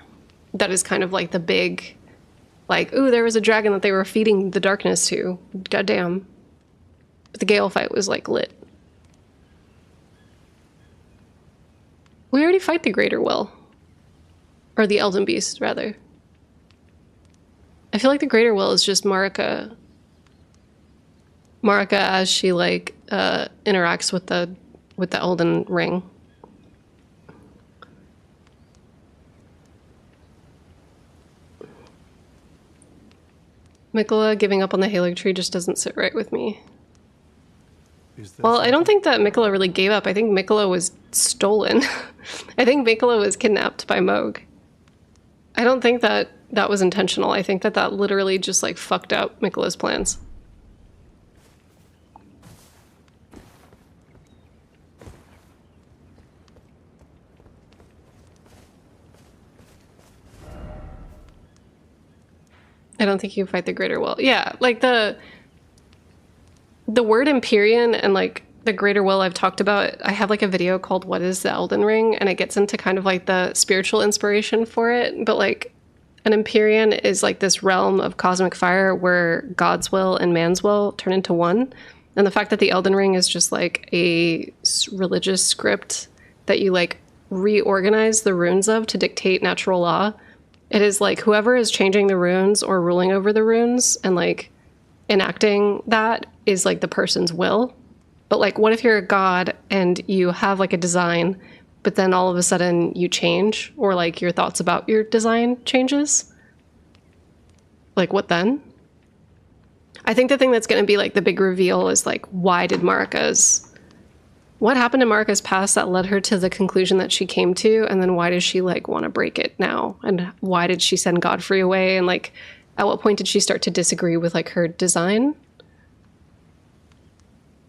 That is kind of like the big... Like, ooh, there was a dragon that they were feeding the darkness to. Goddamn. But the Gale fight was like lit. We already fight the Greater Will. Or the Elden Beast, rather. I feel like the Greater Will is just Marika. Marika as she like interacts with the Elden Ring. Mikola giving up on the Halo tree just doesn't sit right with me. Well, I don't think that Mikola really gave up. I think Mikola was stolen. I think Mikola was kidnapped by Moog. I don't think that that was intentional. I think that that literally just like fucked up Mikola's plans. I don't think you can fight the Greater Will. Yeah, like the word Empyrean and like the Greater Will I've talked about, I have like a video called What is the Elden Ring? And it gets into kind of like the spiritual inspiration for it. But like an Empyrean is like this realm of cosmic fire where God's will and man's will turn into one. And the fact that the Elden Ring is just like a religious script that you like reorganize the runes of to dictate natural law. It is like whoever is changing the runes or ruling over the runes and like enacting that is like the person's will. But like, what if you're a god and you have like a design, but then all of a sudden you change, or like your thoughts about your design changes? Like, what then? I think the thing that's going to be like the big reveal is like, what happened in Marika's past that led her to the conclusion that she came to, and then why does she like want to break it now? And why did she send Godfrey away? And like, at what point did she start to disagree with like her design?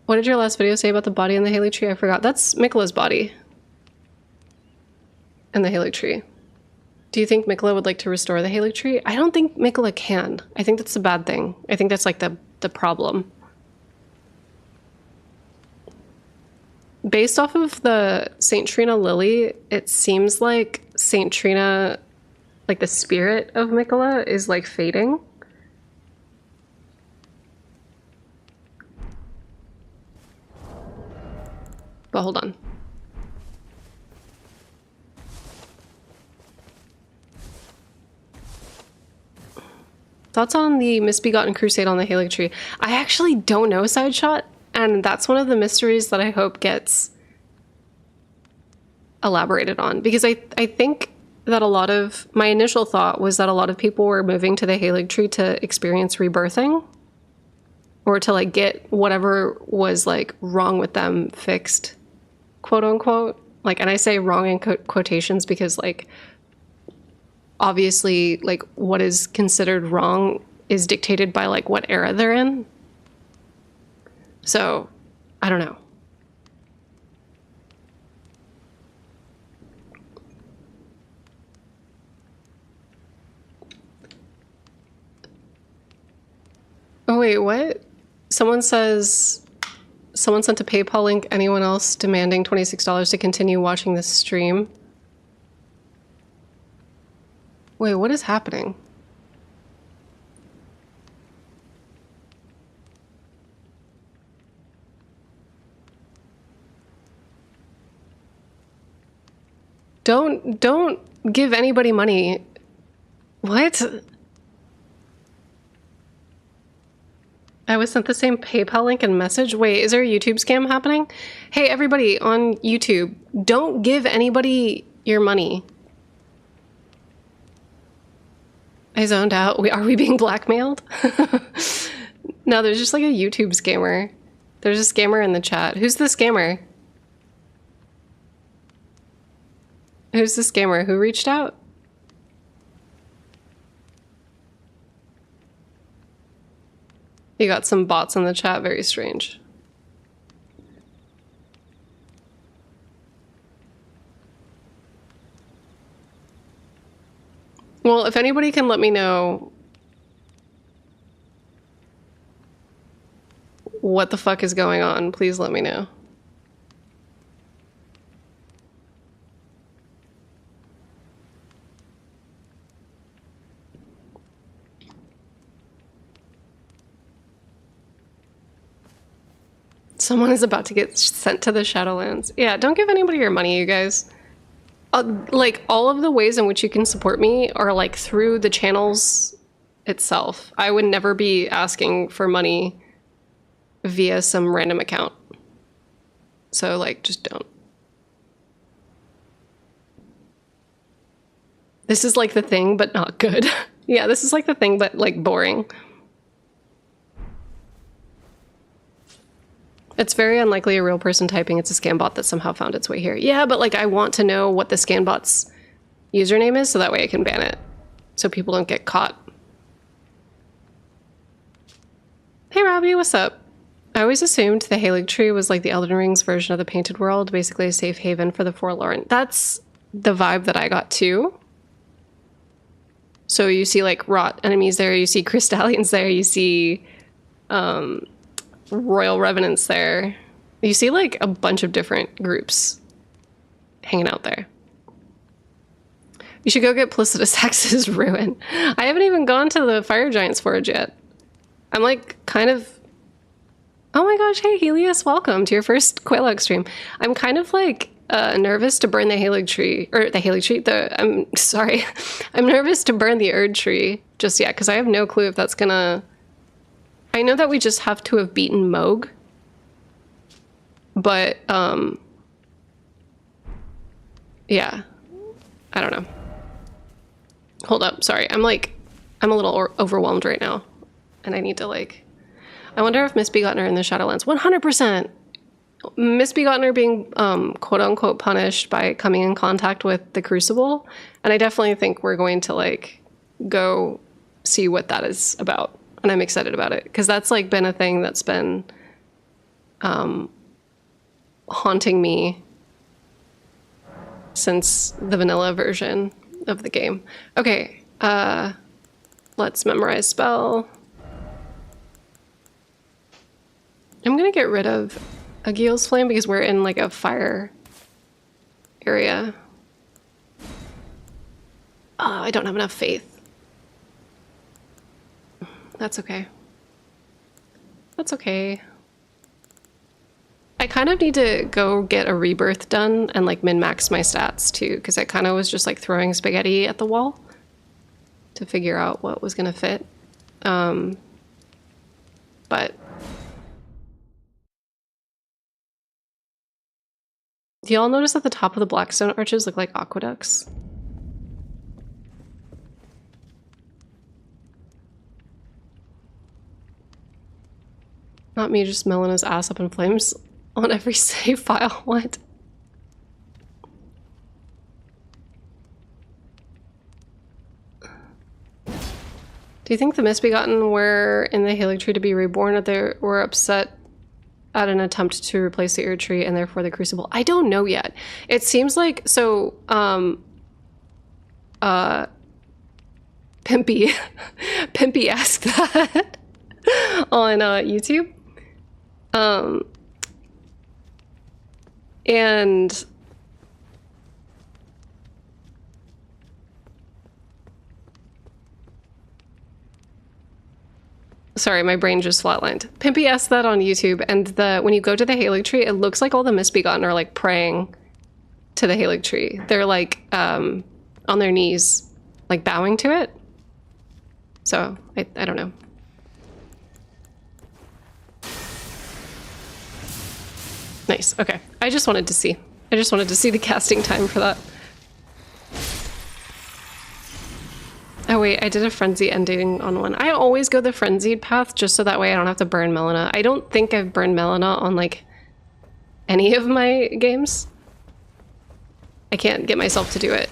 What did your last video say about the body in the Halo tree? I forgot. That's Mikola's body in the Halo tree. Do you think Mikola would like to restore the Halo tree? I don't think Mikola can. I think that's a bad thing. I think that's like the problem. Based off of the Saint Trina Lily, it seems like Saint Trina, like the spirit of Mikola, is like fading. But hold on. Thoughts on the Misbegotten Crusade on the Halig Tree? I actually don't know, Sideshot, and that's one of the mysteries that I hope gets elaborated on, because I think that a lot of my initial thought was that a lot of people were moving to the Halig Tree to experience rebirthing, or to like get whatever was like wrong with them fixed, quote unquote. Like, and I say wrong in quotations because like obviously like what is considered wrong is dictated by like what era they're in. So I don't know. Oh wait, what? Someone says someone sent a PayPal link. Anyone else demanding $26 to continue watching this stream? Wait, what is happening? Don't give anybody money. What? I was sent the same PayPal link and message. Wait, is there a YouTube scam happening? Hey, everybody on YouTube, don't give anybody your money. I zoned out. Are we being blackmailed? No, there's just like a YouTube scammer. There's a scammer in the chat. Who's the scammer? Who's the scammer? Who reached out? You got some bots in the chat. Very strange. Well, if anybody can let me know what the fuck is going on, please let me know. Someone is about to get sent to the Shadowlands. Yeah, don't give anybody your money, you guys. Like, all of the ways in which you can support me are, like, through the channels itself. I would never be asking for money via some random account. So, like, just don't. This is like the thing, but not good. Yeah, this is like the thing, but, like, boring. It's very unlikely a real person typing. It's a scam bot that somehow found its way here. Yeah, but like I want to know what the scam bot's username is so that way I can ban it. So people don't get caught. Hey Robbie, what's up? I always assumed the Halig Tree was like the Elden Ring's version of the Painted World, basically a safe haven for the forlorn. That's the vibe that I got too. So you see like rot enemies there, you see crystallians there, you see royal revenants there. You see like a bunch of different groups hanging out there. You should go get Placidus Axe's Ruin. I haven't even gone to the Fire Giant's Forge yet. I'm like kind of... Oh my gosh, hey Helios, welcome to your first Quailog stream. I'm kind of like nervous to burn the Halig Tree, or the Halig Tree, I'm sorry. I'm nervous to burn the Erd Tree just yet because I have no clue if that's gonna... I know that we just have to have beaten Moog, but, yeah, I don't know. Hold up, sorry, I'm a little overwhelmed right now, and I need to, like, I wonder if Misbegotten are in the Shadowlands. 100%! Misbegotten are being, quote-unquote punished by coming in contact with the Crucible, and I definitely think we're going to, like, go see what that is about. And I'm excited about it because that's like been a thing that's been haunting me since the vanilla version of the game. Okay, let's memorize spell. I'm gonna get rid of Agiel's Flame because we're in like a fire area. I don't have enough faith. That's okay. That's okay. I kind of need to go get a rebirth done and like min-max my stats too, because I kind of was just like throwing spaghetti at the wall to figure out what was gonna fit. But do y'all notice that the top of the Blackstone arches look like aqueducts? Not me, just Melena's ass up in flames on every save file. What? Do you think the Misbegotten were in the Halig Tree to be reborn, or they were upset at an attempt to replace the Ur Tree and therefore the Crucible? I don't know yet. It seems like, so, Pimpy, Pimpy asked that on YouTube. And sorry, my brain just flatlined. Pimpy asked that on YouTube, and when you go to the Halig Tree, it looks like all the Misbegotten are like praying to the Halig Tree. They're like on their knees, like bowing to it. So I don't know. Nice. Okay. I just wanted to see. I just wanted to see the casting time for that. Oh wait, I did a frenzy ending on one. I always go the frenzied path just so that way I don't have to burn Melina. I don't think I've burned Melina on like any of my games. I can't get myself to do it.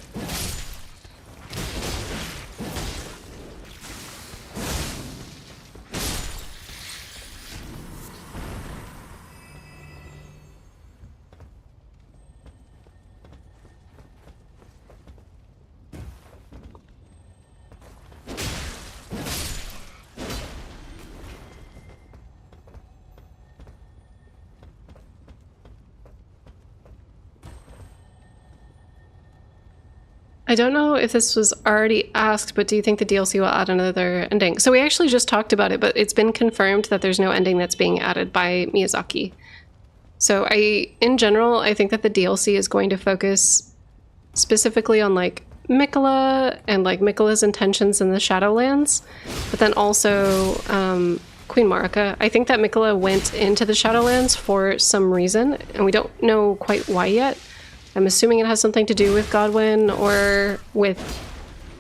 I don't know if this was already asked, but do you think the DLC will add another ending? So we actually just talked about it, but it's been confirmed that there's no ending that's being added by Miyazaki. So in general, I think that the DLC is going to focus specifically on like Miquella and like Miquella's intentions in the Shadowlands, but then also Queen Marika. I think that Miquella went into the Shadowlands for some reason, and we don't know quite why yet. I'm assuming it has something to do with Godwyn or with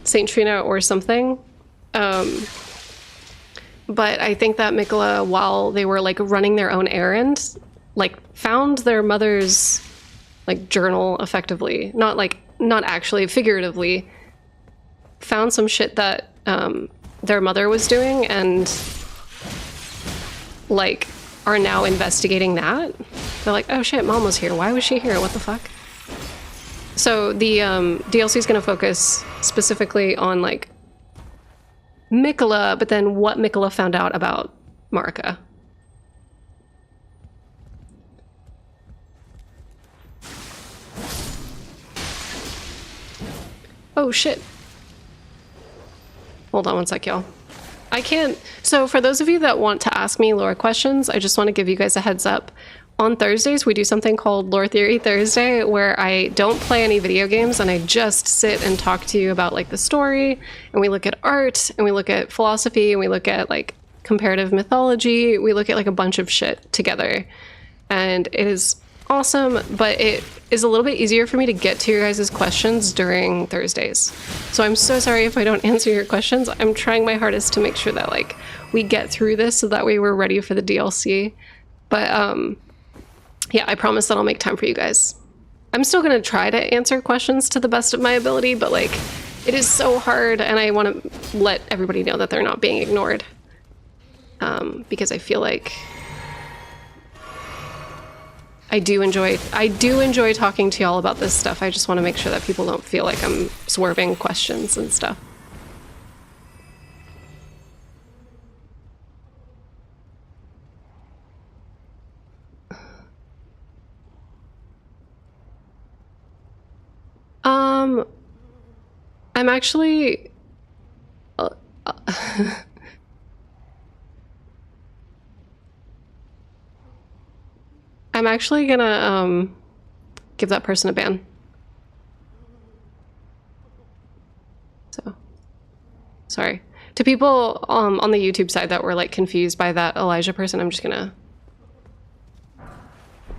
Saint Trina or something. But I think that Miquella, while they were like running their own errand, like found their mother's like journal effectively, not actually, figuratively, found some shit that their mother was doing and like are now investigating that. They're like, oh shit, mom was here. Why was she here? What the fuck? So the DLC is going to focus specifically on like Miquella, but then what Miquella found out about Marika. Oh shit. Hold on one sec, y'all. I can't... So for those of you that want to ask me lore questions, I just want to give you guys a heads up. On Thursdays, we do something called Lore Theory Thursday, where I don't play any video games and I just sit and talk to you about like the story, and we look at art, and we look at philosophy, and we look at like comparative mythology. We look at like a bunch of shit together. And it is awesome, but it is a little bit easier for me to get to your guys' questions during Thursdays. So I'm so sorry if I don't answer your questions. I'm trying my hardest to make sure that like we get through this so that way we're ready for the DLC. But yeah, I promise that I'll make time for you guys. I'm still gonna try to answer questions to the best of my ability, but like it is so hard, and I want to let everybody know that they're not being ignored. Because I feel like I do enjoy talking to y'all about this stuff. I just want to make sure that people don't feel like I'm swerving questions and stuff. I'm actually I'm actually gonna give that person a ban. So sorry. To people on the YouTube side that were like confused by that Elijah person, I'm just gonna.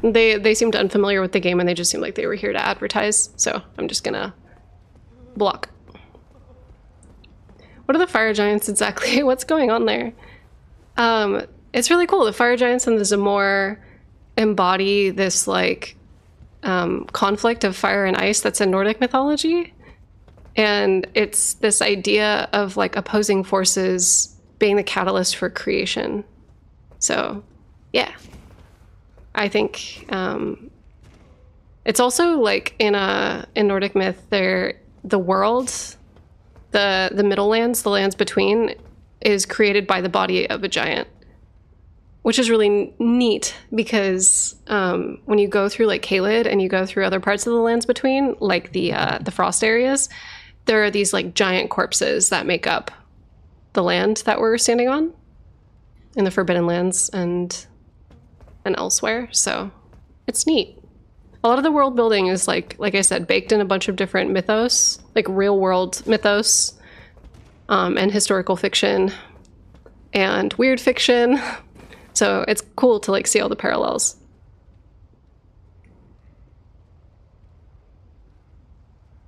They seemed unfamiliar with the game and they just seemed like they were here to advertise. So I'm just gonna block. What are the fire giants exactly? What's going on there? It's really cool. The fire giants and the Zamor embody this like conflict of fire and ice that's in Nordic mythology. And it's this idea of like opposing forces being the catalyst for creation. So, yeah. I think it's also like in Nordic myth, the world, the middle lands, the lands between, is created by the body of a giant, which is really neat because when you go through like Caelid and you go through other parts of the lands between, like the frost areas, there are these like giant corpses that make up the land that we're standing on in the Forbidden Lands and elsewhere. So it's neat. A lot of the world building is like I said, baked in a bunch of different mythos, like real world mythos, and historical fiction and weird fiction. So it's cool to like see all the parallels.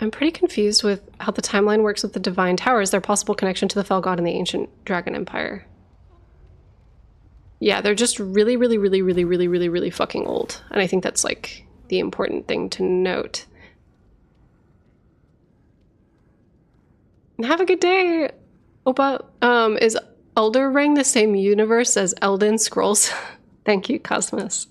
I'm pretty confused with how the timeline works with the Divine Tower. Is there a possible connection to the Fell God and the Ancient Dragon Empire? Yeah, they're just really, really, really, really, really, really, really fucking old. And I think that's like the important thing to note. And have a good day, Opa. Is Elder Ring the same universe as Elden Scrolls? Thank you, Cosmos.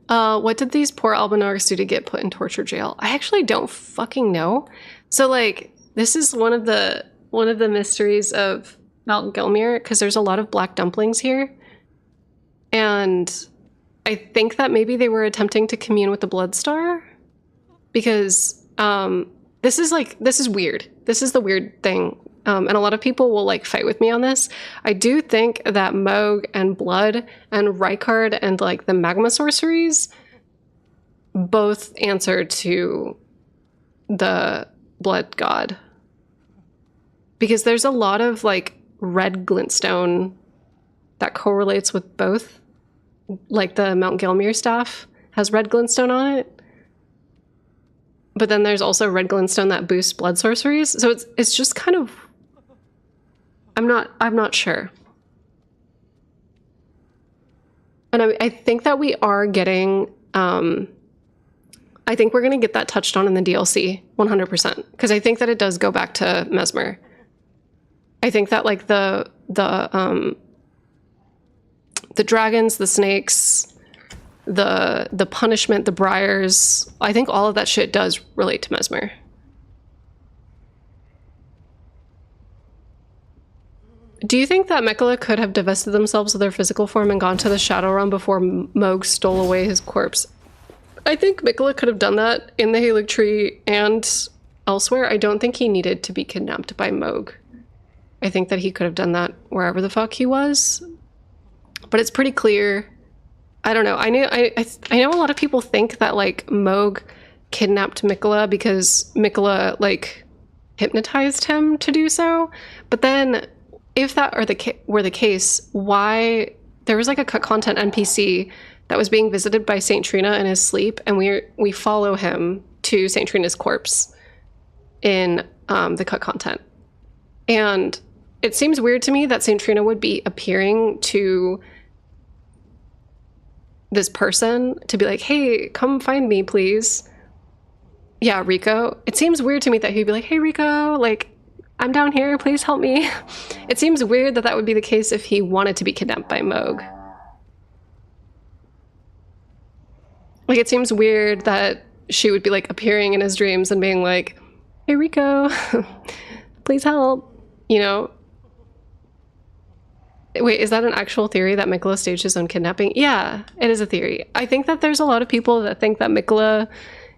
What did these poor Albinaurics do to get put in torture jail? I actually don't fucking know. So like, this is one of the mysteries of Mount Gelmir, because there's a lot of black dumplings here. And I think that maybe they were attempting to commune with the Blood Star. Because this is weird. This is the weird thing. And a lot of people will like fight with me on this. I do think that Moog and Blood and Rykard and like the magma sorceries both answer to the Blood God. Because there's a lot of like red glintstone that correlates with both. Like the Mount Gelmir staff has red glintstone on it. But then there's also red glintstone that boosts blood sorceries. So it's just kind of, I'm not sure. And I think that we are getting, I think we're going to get that touched on in the DLC 100%. Because I think that it does go back to Mesmer. I think that like the dragons, the snakes, the punishment, the briars, I think all of that shit does relate to Mesmer. Do you think that Mekhala could have divested themselves of their physical form and gone to the Shadow Realm before Moog stole away his corpse? I think Mekhala could have done that in the Halig Tree and elsewhere. I don't think he needed to be kidnapped by Moog. I think that he could have done that wherever the fuck he was. But it's pretty clear. I don't know. I know a lot of people think that like Moog kidnapped Mekhala because Mekhala like hypnotized him to do so. But then if that were the case, why there was like a cut content NPC that was being visited by Saint Trina in his sleep, and we follow him to Saint Trina's corpse in the cut content. And it seems weird to me that Saint Trina would be appearing to this person to be like, hey, come find me, please. Yeah, Rico. It seems weird to me that he'd be like, hey, Rico, like, I'm down here, please help me. It seems weird that that would be the case if he wanted to be kidnapped by Moog. Like, it seems weird that she would be like appearing in his dreams and being like, hey, Rico, please help, you know? Wait, is that an actual theory that Mekhala staged his own kidnapping? Yeah, it is a theory. I think that there's a lot of people that think that Mekhala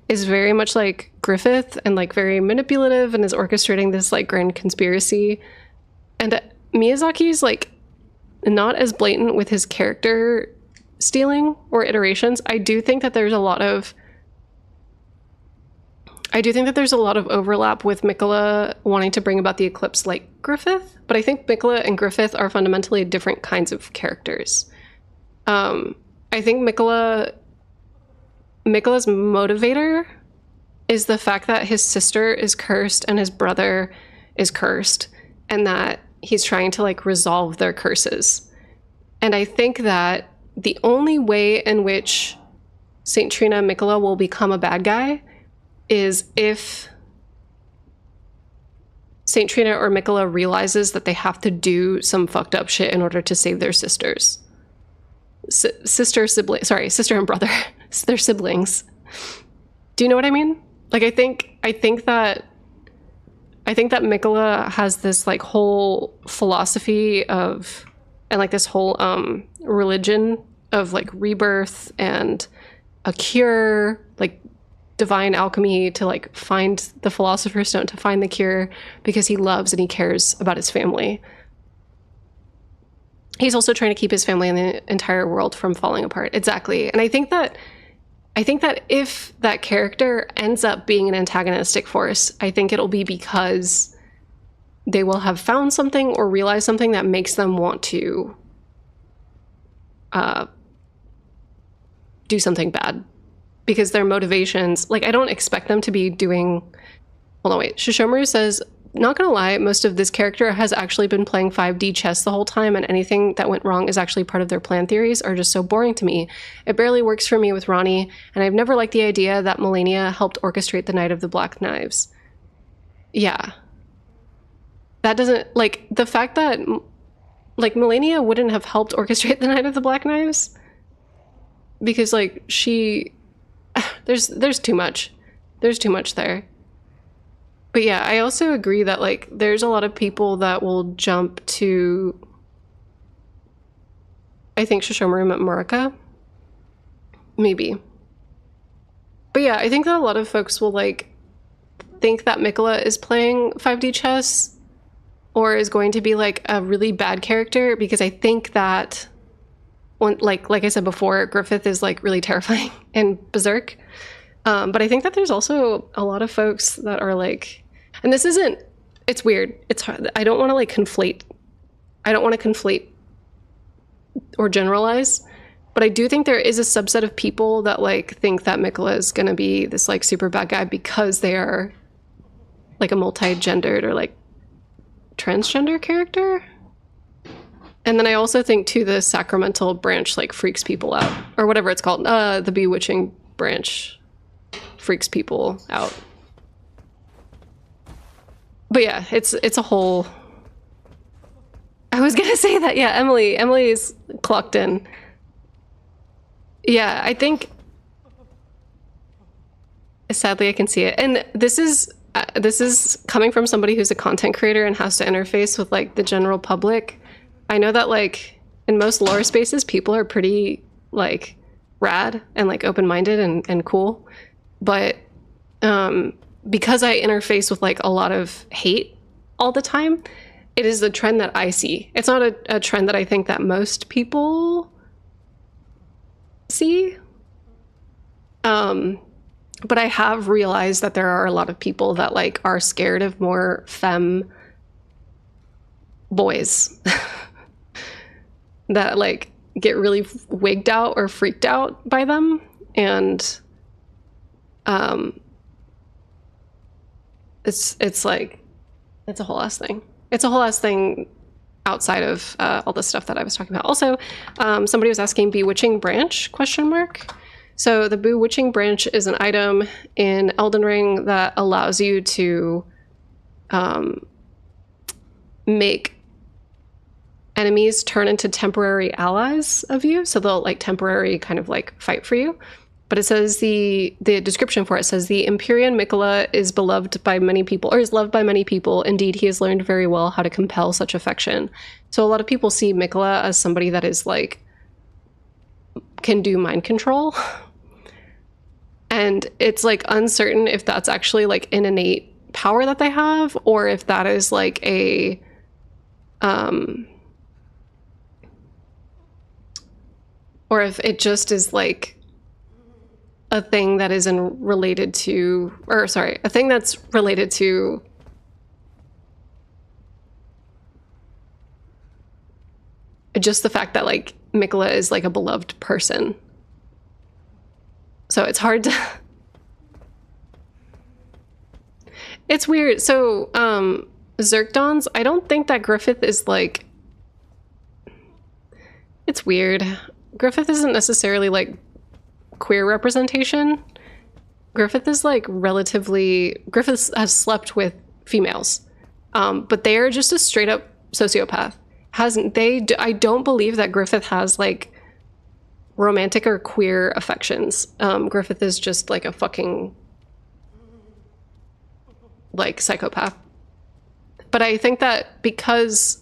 is very much like Griffith and like very manipulative and is orchestrating this like grand conspiracy. And Miyazaki's like not as blatant with his character stealing or iterations. I do think that there's a lot of overlap with Mikola wanting to bring about the eclipse like Griffith, but I think Mikola and Griffith are fundamentally different kinds of characters. I think Mikola's motivator is the fact that his sister is cursed and his brother is cursed, and that he's trying to like resolve their curses. And I think that the only way in which Saint Trina and Mikola will become a bad guy is if Saint Trina or Mikola realizes that they have to do some fucked up shit in order to save their sisters. Sister and brother. Their siblings. Do you know what I mean? Like I think that Mikola has this like whole philosophy of, and like this whole religion of like rebirth and a cure, like divine alchemy to like find the Philosopher's Stone, to find the cure, because he loves and he cares about his family. He's also trying to keep his family and the entire world from falling apart. Exactly. And I think that if that character ends up being an antagonistic force, I think it'll be because they will have found something or realized something that makes them want to do something bad. Because their motivations, like I don't expect them to be doing... Hold on, wait. Shishomaru says, not gonna lie, most of this character has actually been playing 5D chess the whole time, and anything that went wrong is actually part of their plan theories are just so boring to me. It barely works for me with Ronnie, and I've never liked the idea that Melania helped orchestrate the Night of the Black Knives. Yeah. That doesn't... Like, the fact that... Like, Melania wouldn't have helped orchestrate the Night of the Black Knives, because, like, she... There's too much. There's too much there. But yeah, I also agree that like there's a lot of people that will jump to, I think Shishomaru meant Marika. Maybe. But yeah, I think that a lot of folks will like think that Mikola is playing 5D chess or is going to be like a really bad character, because I think that like I said before, Griffith is like really terrifying in Berserk. But I think that there's also a lot of folks that are like, and this isn't, it's weird. It's hard. I don't want to conflate or generalize, but I do think there is a subset of people that like think that Mikola is going to be this like super bad guy because they are like a multi-gendered or like transgender character. And then I also think too the sacramental branch like freaks people out, or whatever it's called. The bewitching branch freaks people out. But yeah, it's a whole... I was gonna say that, yeah, Emily is clocked in. Yeah, I think... Sadly, I can see it. And this is coming from somebody who's a content creator and has to interface with like the general public. I know that like in most lore spaces, people are pretty like rad and like open-minded and cool. But because I interface with like a lot of hate all the time, it is the trend that I see. It's not a trend that I think that most people see. But I have realized that there are a lot of people that like are scared of more femme boys that like get really wigged out or freaked out by them. And it's like, it's a whole ass thing. It's a whole ass thing outside of all the stuff that I was talking about. Also, somebody was asking bewitching branch, ? So the bewitching branch is an item in Elden Ring that allows you to make enemies turn into temporary allies of you. So they'll like temporary kind of like fight for you. But it says the description for it says the Empyrean Mikola is beloved by many people, or is loved by many people. Indeed, he has learned very well how to compel such affection. So a lot of people see Mikola as somebody that is like, can do mind control. And it's like uncertain if that's actually like an innate power that they have, or if that is like a Or if it just is like a thing that isn't related to, or sorry, a thing that's related to just the fact that like Mikola is like a beloved person. So it's hard to it's weird. So Zerkdons, I don't think that Griffith is like, it's weird. Griffith isn't necessarily like queer representation. Griffith is like Griffith has slept with females, but they are just a straight up sociopath. I don't believe that Griffith has like romantic or queer affections. Griffith is just like a fucking like psychopath. But I think that because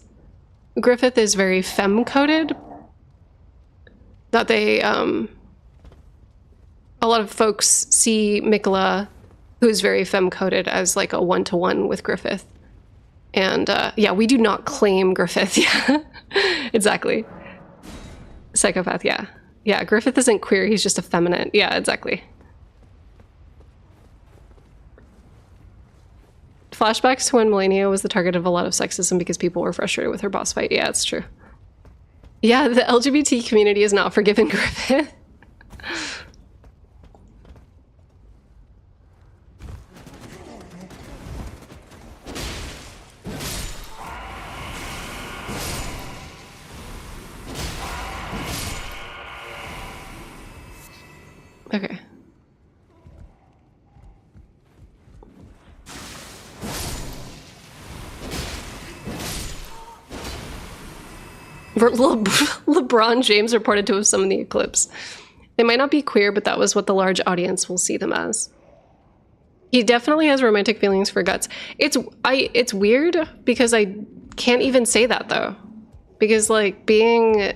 Griffith is very femme-coded, that they, a lot of folks see Mikola, who's very femme-coded, as like a one-to-one with Griffith. And yeah, we do not claim Griffith. Yeah, exactly. Psychopath, yeah. Yeah, Griffith isn't queer, he's just effeminate. Yeah, exactly. Flashbacks to when Melania was the target of a lot of sexism because people were frustrated with her boss fight. Yeah, it's true. Yeah, the LGBT community is not forgiving Griffith. Okay. LeBron James reported to have summoned the eclipse. They might not be queer, but that was what the large audience will see them as. He definitely has romantic feelings for Guts. It's weird because I can't even say that though. Because like being,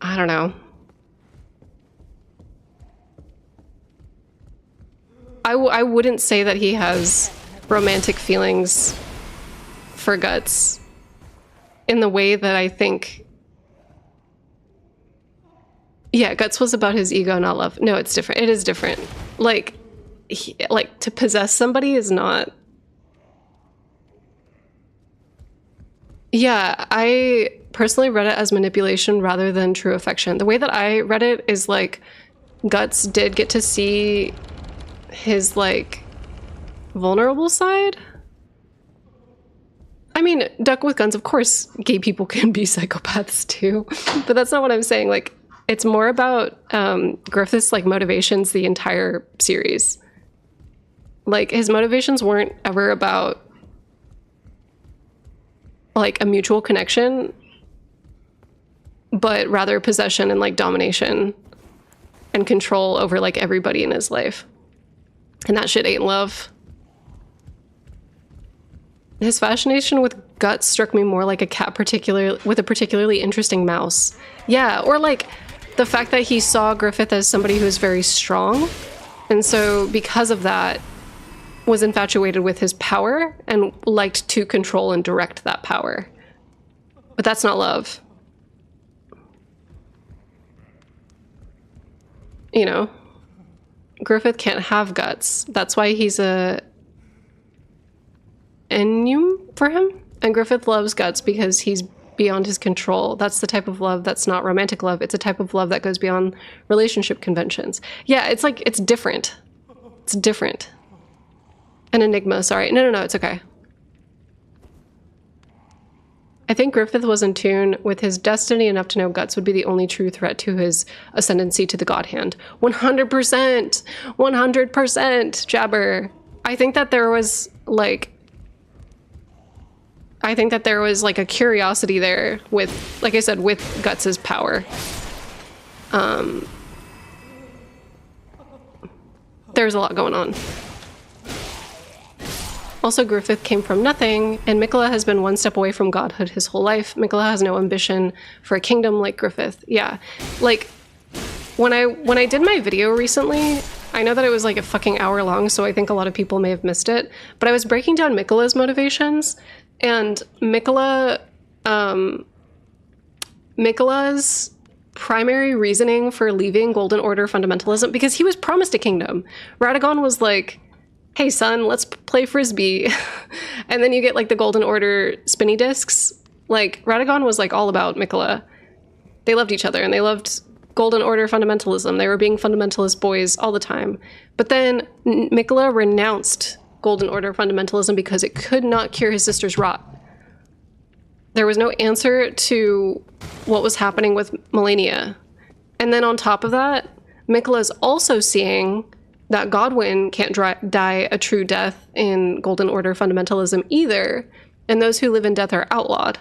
I don't know. I wouldn't say that he has romantic feelings for Guts in the way that I think, yeah, Guts was about his ego, not love. No, it's different. It is different. Like, like to possess somebody is not. Yeah, I personally read it as manipulation rather than true affection. The way that I read it is like Guts did get to see his like vulnerable side. I mean, Duck with Guns, of course, gay people can be psychopaths too, but that's not what I'm saying. Like, it's more about Griffith's like motivations the entire series. Like, his motivations weren't ever about like a mutual connection, but rather possession and like domination and control over like everybody in his life. And that shit ain't love. His fascination with Guts struck me more like a cat with a particularly interesting mouse. Yeah, or like the fact that he saw Griffith as somebody who was very strong, and so because of that was infatuated with his power and liked to control and direct that power. But that's not love. You know? Griffith can't have Guts. That's why he's a Ennum for him. And Griffith loves Guts because he's beyond his control. That's the type of love that's not romantic love. It's a type of love that goes beyond relationship conventions. Yeah, it's like, it's different. It's different. An enigma, sorry. No, it's okay. I think Griffith was in tune with his destiny enough to know Guts would be the only true threat to his ascendancy to the God Hand. 100%! 100%, Jabber. I think that there was like a curiosity there with, like I said, with Guts's power. There's a lot going on. Also, Griffith came from nothing, and Mikola has been one step away from godhood his whole life. Mikola has no ambition for a kingdom like Griffith. Yeah, like when I did my video recently I know that it was like a fucking hour long, so I think a lot of people may have missed it. But I was breaking down Miquella's motivations, and Miquella's primary reasoning for leaving Golden Order fundamentalism, because he was promised a kingdom. Radagon was like, hey son, let's play Frisbee. And then you get like the Golden Order spinny discs. Like, Radagon was like all about Miquella. They loved each other and they loved Golden Order fundamentalism. They were being fundamentalist boys all the time. But then Miquella renounced Golden Order fundamentalism because it could not cure his sister's rot. There was no answer to what was happening with Melania. And then on top of that, Miquella's also seeing that Godwyn can't die a true death in Golden Order fundamentalism either, and those who live in death are outlawed.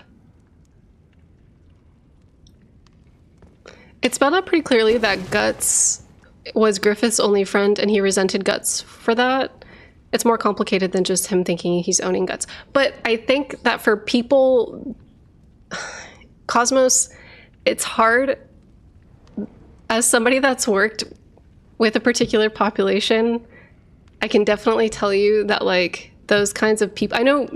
It's spelled out pretty clearly that Guts was Griffith's only friend and he resented Guts for that. It's more complicated than just him thinking he's owning Guts. But I think that for people, Cosmos, it's hard. As somebody that's worked with a particular population, I can definitely tell you that like those kinds of people, I know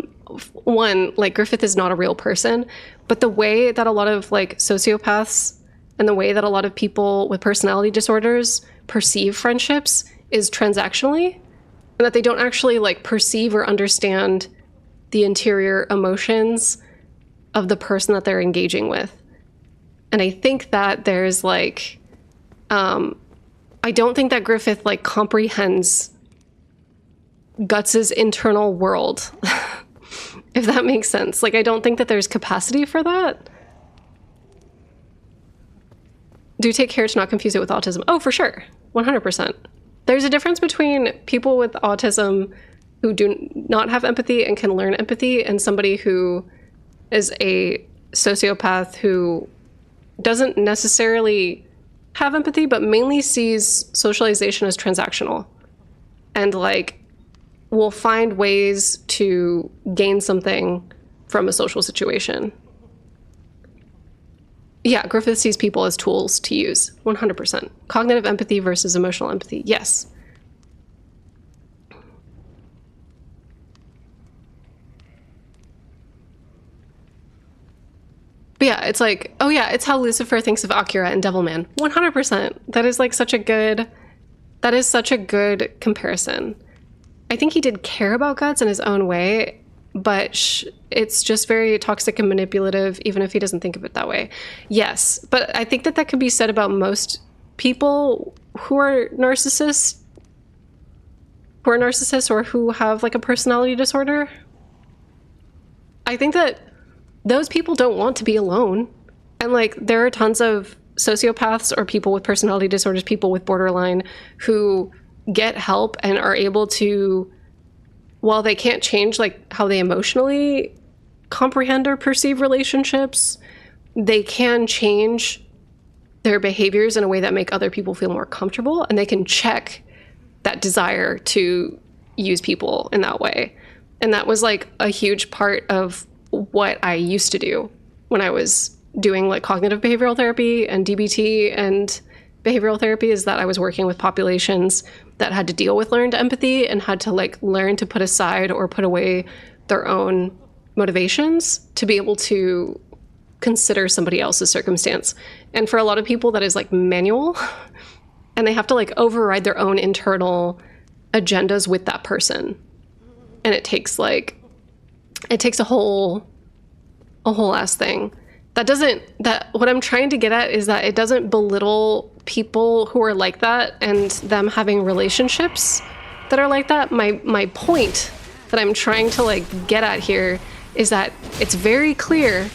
one, like Griffith is not a real person, but the way that a lot of like sociopaths and the way that a lot of people with personality disorders perceive friendships is transactionally, and that they don't actually like perceive or understand the interior emotions of the person that they're engaging with. And I think that there's like, I don't think that Griffith like comprehends Guts's internal world, if that makes sense. Like, I don't think that there's capacity for that. Do take care to not confuse it with autism. Oh, for sure. 100%. There's a difference between people with autism who do not have empathy and can learn empathy, and somebody who is a sociopath who doesn't necessarily have empathy, but mainly sees socialization as transactional and like will find ways to gain something from a social situation. Yeah, Griffith sees people as tools to use, 100%. Cognitive empathy versus emotional empathy, yes. But yeah, it's like, oh yeah, it's how Lucifer thinks of Akira and Devilman, 100%. That is like such a good comparison. I think he did care about Guts in his own way, but it's just very toxic and manipulative, even if he doesn't think of it that way. Yes, but I think that that could be said about most people who are narcissists, or who have like a personality disorder. I think that those people don't want to be alone. And like, there are tons of sociopaths or people with personality disorders, people with borderline, who get help and are able to, while they can't change like how they emotionally comprehend or perceive relationships, they can change their behaviors in a way that make other people feel more comfortable, and they can check that desire to use people in that way. And that was like a huge part of what I used to do when I was doing like cognitive behavioral therapy and DBT and behavioral therapy, is that I was working with populations that had to deal with learned empathy and had to like learn to put aside or put away their own motivations to be able to consider somebody else's circumstance. And for a lot of people, that is like manual, and they have to like override their own internal agendas with that person. And it takes a whole ass thing. What I'm trying to get at is that it doesn't belittle people who are like that and them having relationships that are like that. My point that I'm trying to like get at here is that it's very clear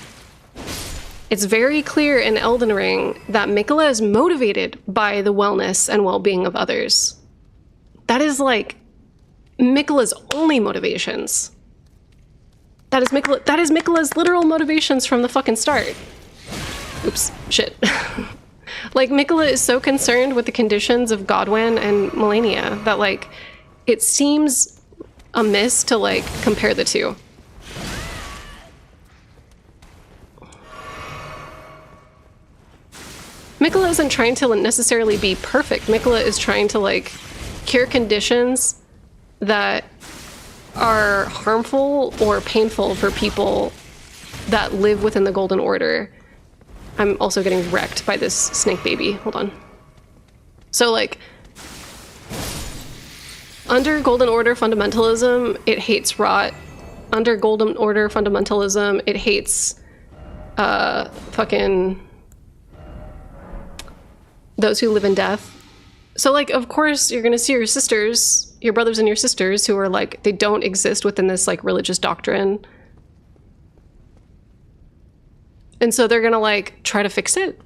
in Elden Ring that Miquella is motivated by the wellness and well-being of others. That is like Miquella's only motivations. That is Miquella's literal motivations from the fucking start. Oops, shit. Like, Miquella is so concerned with the conditions of Godwyn and Melania that, like, it seems amiss to, like, compare the two. Miquella isn't trying to necessarily be perfect. Miquella is trying to, like, cure conditions that are harmful or painful for people that live within the Golden Order. I'm also getting wrecked by this snake baby. Hold on. So, like, under Golden Order fundamentalism, it hates rot. Under Golden Order fundamentalism, it hates fucking those who live in death. So, like, of course, you're gonna see your sisters, your brothers and your sisters, who are like, they don't exist within this like religious doctrine. And so they're gonna like try to fix it.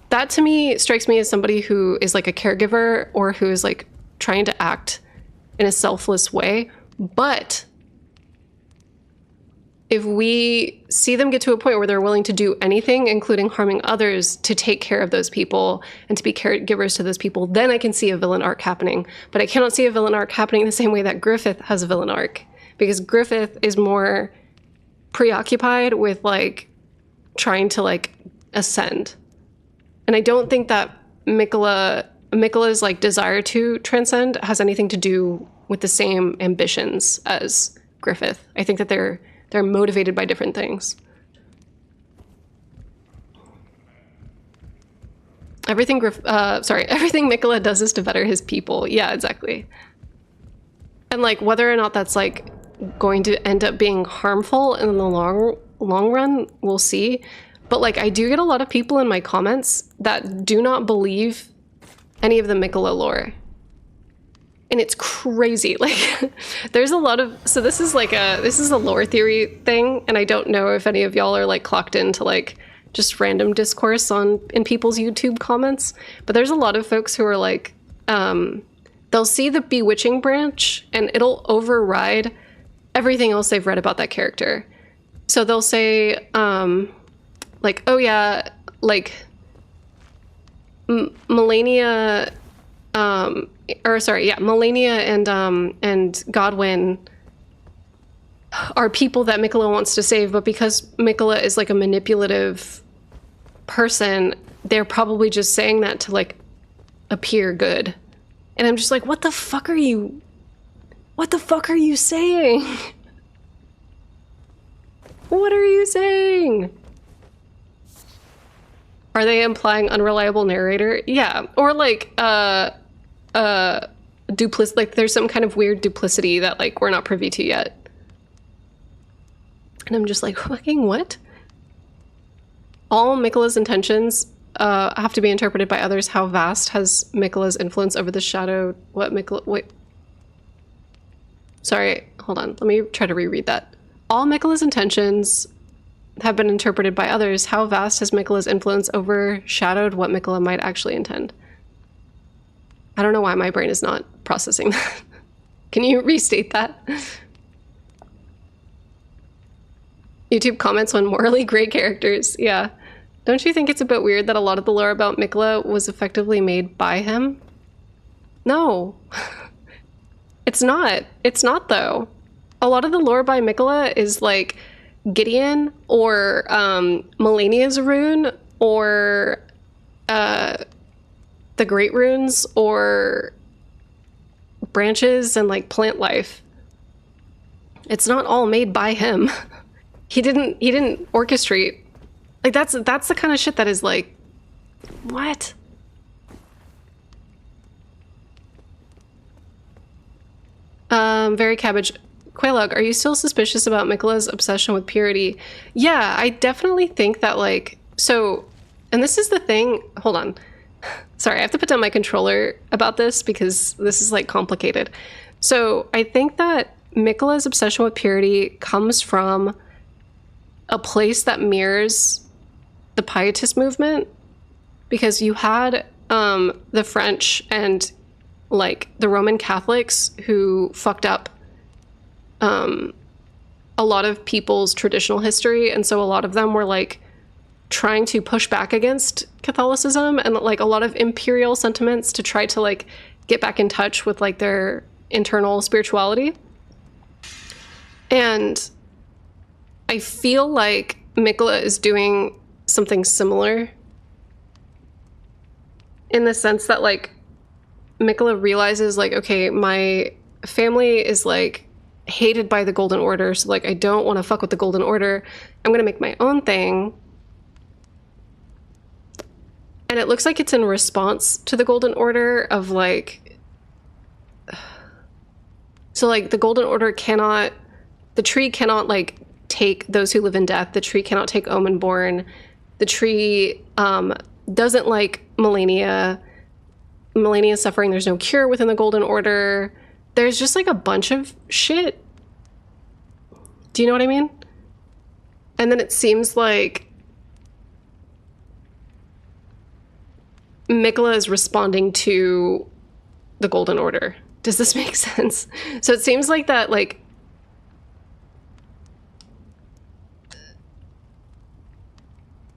That to me strikes me as somebody who is like a caregiver or who is like trying to act in a selfless way. But if we see them get to a point where they're willing to do anything, including harming others, to take care of those people and to be caregivers to those people, then I can see a villain arc happening. But I cannot see a villain arc happening the same way that Griffith has a villain arc, because Griffith is more preoccupied with like trying to like ascend. And I don't think that Miquella's like desire to transcend has anything to do with the same ambitions as Griffith. I think that they're motivated by different things. Everything Miquella does is to better his people. Yeah, exactly. And like whether or not that's like going to end up being harmful in the long run, we'll see. But like I do get a lot of people in my comments that do not believe any of the Miquella lore. And it's crazy. Like there's a lot of, so this is a lore theory thing, and I don't know if any of y'all are like clocked into like just random discourse in people's YouTube comments, but there's a lot of folks who are like they'll see the bewitching branch and it'll override everything else they've read about that character. So they'll say like, oh yeah, like Melania and Godwin are people that Miquella wants to save, but because Miquella is like a manipulative person, they're probably just saying that to like appear good. And I'm just like, what the fuck are you saying? What are you saying? Are they implying unreliable narrator? Yeah. Or like like there's some kind of weird duplicity that like we're not privy to yet. And I'm just like, fucking what? All Miquella's intentions have to be interpreted by others. How vast has Miquella's influence over the shadow? Wait. Sorry, hold on. Let me try to reread that. All Miquella's intentions have been interpreted by others. How vast has Miquella's influence overshadowed what Miquella might actually intend? I don't know why my brain is not processing that. Can you restate that? YouTube comments on morally gray characters. Yeah. Don't you think it's a bit weird that a lot of the lore about Miquella was effectively made by him? No. It's not. It's not, though. A lot of the lore by Miquella is like Gideon or Melania's rune or the Great Runes or branches and like plant life. It's not all made by him. He didn't orchestrate. Like that's the kind of shit that is like, what? Very Cabbage. Quailog, are you still suspicious about Miquella's obsession with purity? Yeah, I definitely think that like, so, and this is the thing, hold on. Sorry, I have to put down my controller about this because this is like complicated. So I think that Miquella's obsession with purity comes from a place that mirrors the Pietist movement, because you had the French and like the Roman Catholics who fucked up a lot of people's traditional history, and so a lot of them were like trying to push back against Catholicism and like a lot of imperial sentiments to try to like get back in touch with like their internal spirituality. And I feel like Miquella is doing something similar in the sense that like Mikola realizes, like, okay, my family is, like, hated by the Golden Order, so, like, I don't want to fuck with the Golden Order. I'm gonna make my own thing. And it looks like it's in response to the Golden Order of, like... So, like, the Golden Order cannot... The tree cannot, like, take those who live in death. The tree cannot take Omenborn. The tree doesn't like Melania. Melania's suffering. There's no cure within the Golden Order. There's just, like, a bunch of shit. Do you know what I mean? And then it seems like Mikola is responding to the Golden Order. Does this make sense? So it seems like that, like...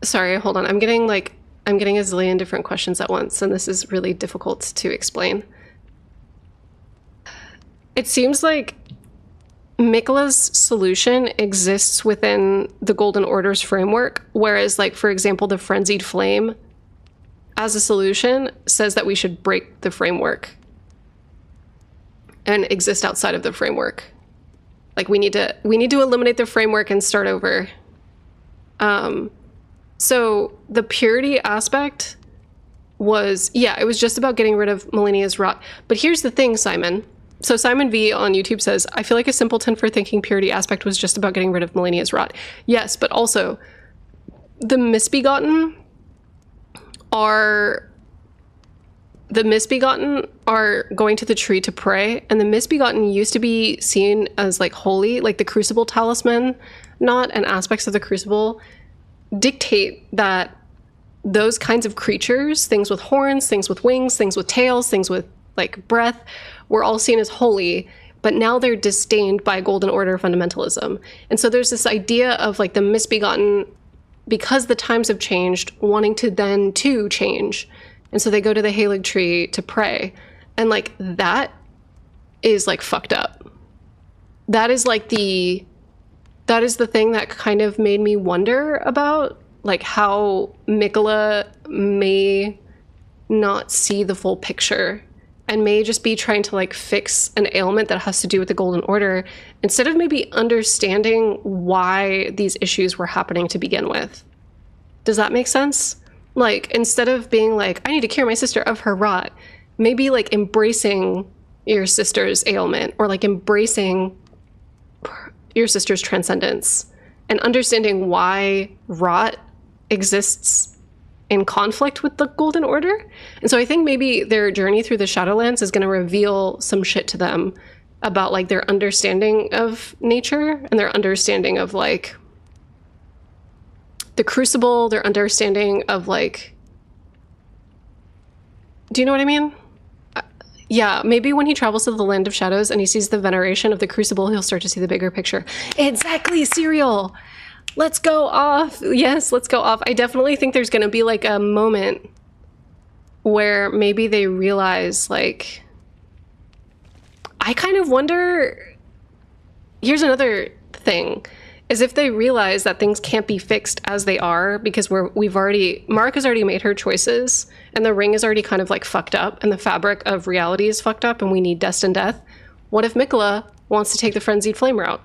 Sorry, hold on. I'm getting a zillion different questions at once, and this is really difficult to explain. It seems like Mikola's solution exists within the Golden Order's framework, whereas, like, for example, the Frenzied Flame, as a solution, says that we should break the framework and exist outside of the framework. Like, we need to eliminate the framework and start over. So the purity aspect was, yeah, it was just about getting rid of Melania's rot. But here's the thing, Simon. So Simon V on YouTube says, I feel like a simpleton for thinking purity aspect was just about getting rid of Melania's rot. Yes, but also the misbegotten are going to the tree to pray, and the misbegotten used to be seen as, like, holy, like the crucible talisman, not an aspects of the crucible dictate that those kinds of creatures, things with horns, things with wings, things with tails, things with, like, breath, were all seen as holy, but now they're disdained by Golden Order fundamentalism. And so there's this idea of, like, the misbegotten, because the times have changed, wanting to then too change. And so they go to the Halig tree to pray. And, like, that is, like, fucked up. That is the thing that kind of made me wonder about, like, how Mikola may not see the full picture and may just be trying to, like, fix an ailment that has to do with the Golden Order, instead of maybe understanding why these issues were happening to begin with. Does that make sense? Like, instead of being like, I need to cure my sister of her rot, maybe, like, embracing your sister's ailment, or, like, embracing your sister's transcendence and understanding why rot exists in conflict with the Golden Order. And so I think maybe their journey through the Shadowlands is going to reveal some shit to them about, like, their understanding of nature and their understanding of, like, the Crucible, their understanding of, like, do you know what I mean? Yeah, maybe when he travels to the Land of Shadows and he sees the veneration of the Crucible, he'll start to see the bigger picture. Exactly, Serial! Let's go off! Yes, let's go off. I definitely think there's gonna be, like, a moment where maybe they realize, like... I kind of wonder... Here's another thing, is if they realize that things can't be fixed as they are, because Mark has already made her choices, and the ring is already kind of, like, fucked up, and the fabric of reality is fucked up, and we need dust and death. What if Mikola wants to take the Frenzied Flame route?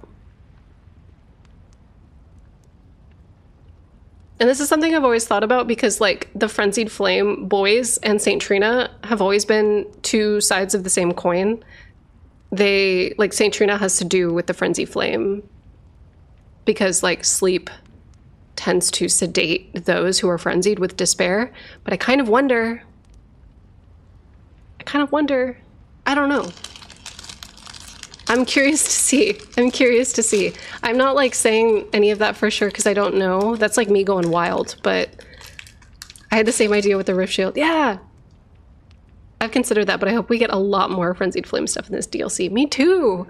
And this is something I've always thought about, because, like, the Frenzied Flame boys and Saint Trina have always been two sides of the same coin. Like, Saint Trina has to do with the Frenzied Flame, because, like, sleep tends to sedate those who are frenzied with despair. But I kind of wonder. I don't know. I'm curious to see. I'm not, like, saying any of that for sure because I don't know. That's, like, me going wild, but I had the same idea with the Rift Shield. Yeah! I've considered that, but I hope we get a lot more Frenzied Flame stuff in this DLC. Me too!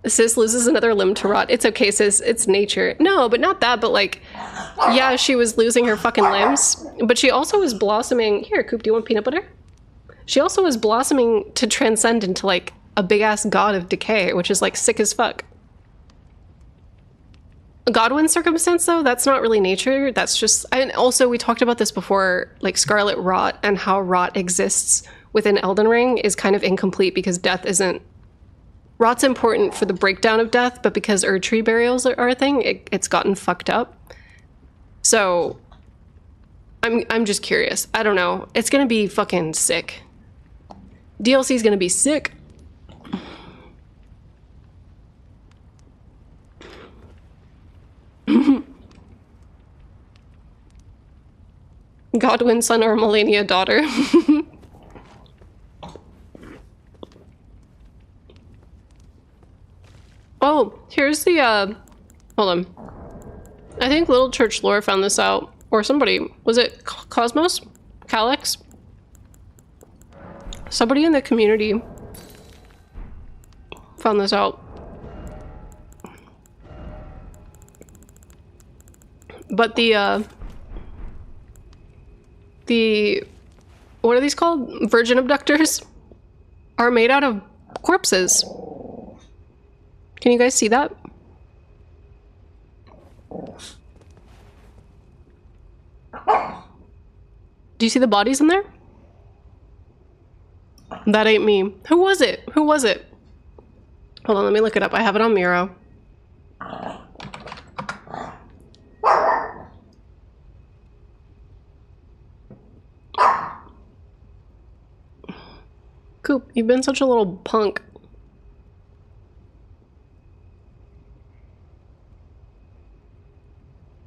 Sis loses another limb to rot. It's okay, sis. It's nature. No, but not that, but, like, yeah, she was losing her fucking limbs, but she also was blossoming. Here, Coop, do you want peanut butter? She also was blossoming to transcend into, like, a big-ass god of decay, which is, like, sick as fuck. Godwin's circumstance, though, that's not really nature. That's just... And also, we talked about this before, like Scarlet Rot and how rot exists within Elden Ring is kind of incomplete because death isn't... Rot's important for the breakdown of death, but because Erdtree burials are a thing, it's gotten fucked up. So, I'm just curious. I don't know. It's gonna be fucking sick. DLC's gonna be sick. Godwin son or Melania daughter. Oh, here's the hold on. I think Little Church Lore found this out, or somebody. Was it Cosmos? Calyx? Somebody in the community found this out. But the what are these called? Virgin abductors are made out of corpses. Can you guys see that? Do you see the bodies in there? That ain't me. Who was it? Who was it? Hold on, let me look it up. I have it on Miro. Coop, you've been such a little punk.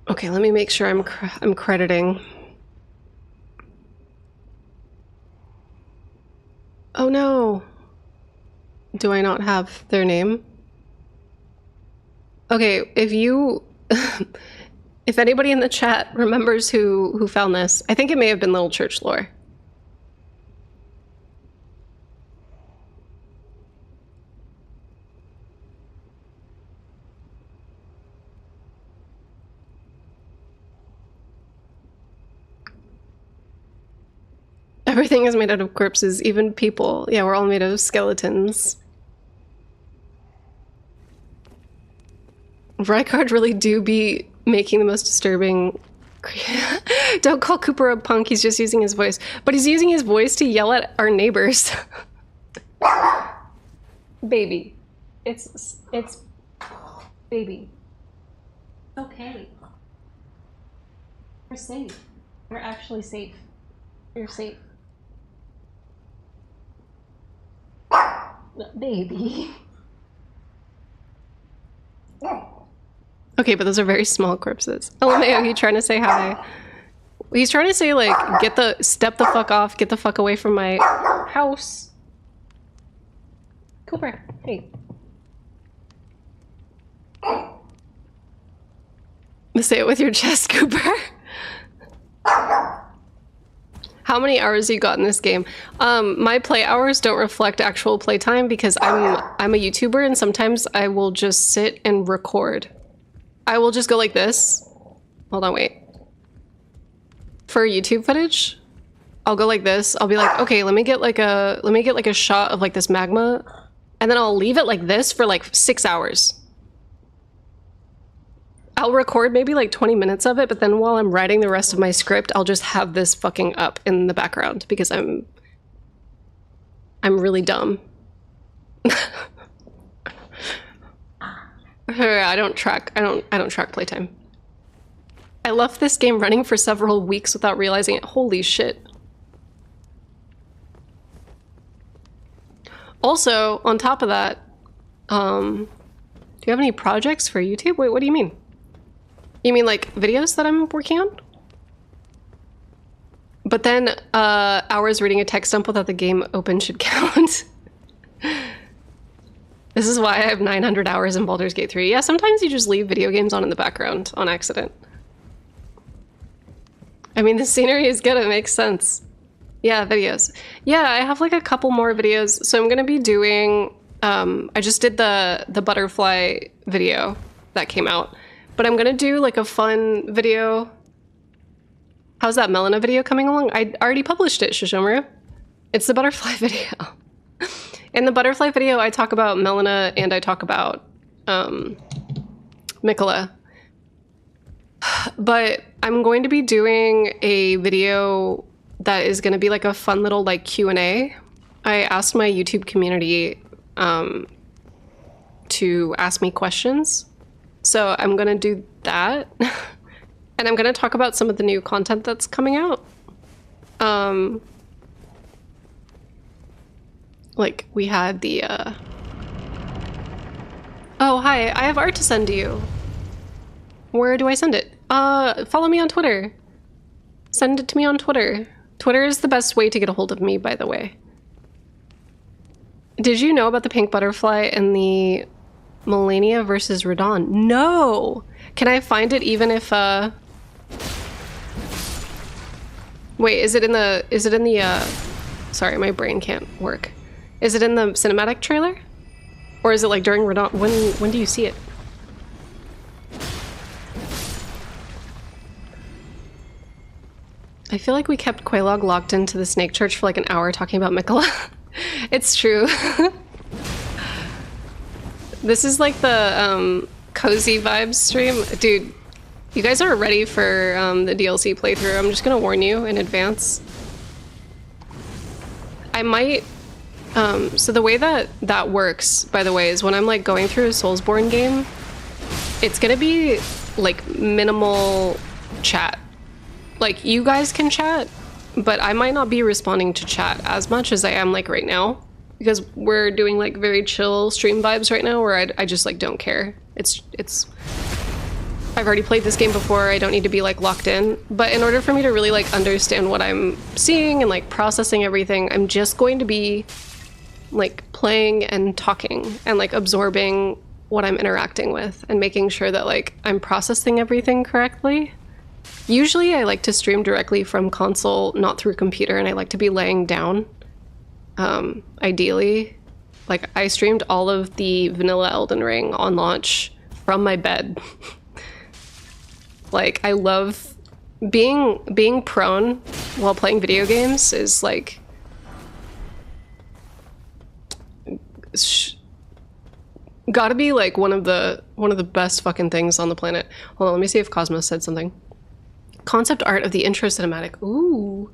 Okay, let me make sure I'm crediting. Oh no. Do I not have their name? Okay, if you if anybody in the chat remembers who found this, I think it may have been Little Church Lore. Everything is made out of corpses, even people. Yeah, we're all made of skeletons. Rykard really do be making the most disturbing... Don't call Cooper a punk, he's just using his voice. But he's using his voice to yell at our neighbors. Baby. It's... Baby. Okay. We're safe. We're actually safe. You're safe. Baby. Okay, but those are very small corpses. LMAO, you trying to say hi? He's trying to say, like, step the fuck off, get the fuck away from my house. Cooper, hey. Say it with your chest, Cooper. How many hours you got in this game? My play hours don't reflect actual playtime because I'm a YouTuber and sometimes I will just sit and record. I will just go like this. Hold on, wait. For YouTube footage, I'll go like this. I'll be like, okay, let me get like a shot of like this magma, and then I'll leave it like this for like 6 hours. I'll record maybe like 20 minutes of it, but then while I'm writing the rest of my script, I'll just have this fucking up in the background because I'm really dumb. I don't track playtime. I left this game running for several weeks without realizing it. Holy shit. Also, on top of that, do you have any projects for YouTube? Wait, what do you mean? You mean like videos that I'm working on? But then hours reading a text dump without the game open should count. This is why I have 900 hours in Baldur's Gate 3. Yeah, sometimes you just leave video games on in the background on accident. I mean, the scenery is good, it makes sense. Yeah, videos. Yeah, I have like a couple more videos. So I'm gonna be doing, I just did the butterfly video that came out. But I'm gonna do like a fun video. How's that Melina video coming along? I already published it, Shishomaru. It's the butterfly video. In the butterfly video, I talk about Melina and I talk about Mikola. But I'm going to be doing a video that is going to be like a fun little like Q&A. I asked my YouTube community to ask me questions. So I'm going to do that. And I'm going to talk about some of the new content that's coming out. Like we had the Oh, hi. I have art to send to you. Where do I send it? Follow me on Twitter. Send it to me on Twitter. Twitter is the best way to get a hold of me, by the way. Did you know about the pink butterfly in the Melania versus Radon? No! Can I find it even if, Wait, is it in the, sorry, my brain can't work. Is it in the cinematic trailer? Or is it like during Radon? When do you see it? I feel like we kept Quelaag locked into the Snake Church for like an hour talking about Mikola. It's true. This is like the cozy vibes stream. Dude, you guys aren't ready for the DLC playthrough. I'm just gonna warn you in advance. I might... so the way that works, by the way, is when I'm like going through a Soulsborne game, it's gonna be like minimal chat. Like, you guys can chat, but I might not be responding to chat as much as I am like right now, because we're doing like very chill stream vibes right now where I just like don't care. It's I've already played this game before, I don't need to be like locked in, but in order for me to really like understand what I'm seeing and like processing everything, I'm just going to be like playing and talking and like absorbing what I'm interacting with and making sure that like I'm processing everything correctly. Usually I like to stream directly from console, not through computer, and I like to be laying down. Ideally, like I streamed all of the vanilla Elden Ring on launch from my bed. Like I love being prone while playing video games is like gotta be like one of the best fucking things on the planet. Hold on, let me see if Cosmos said something. Concept art of the intro cinematic. Ooh,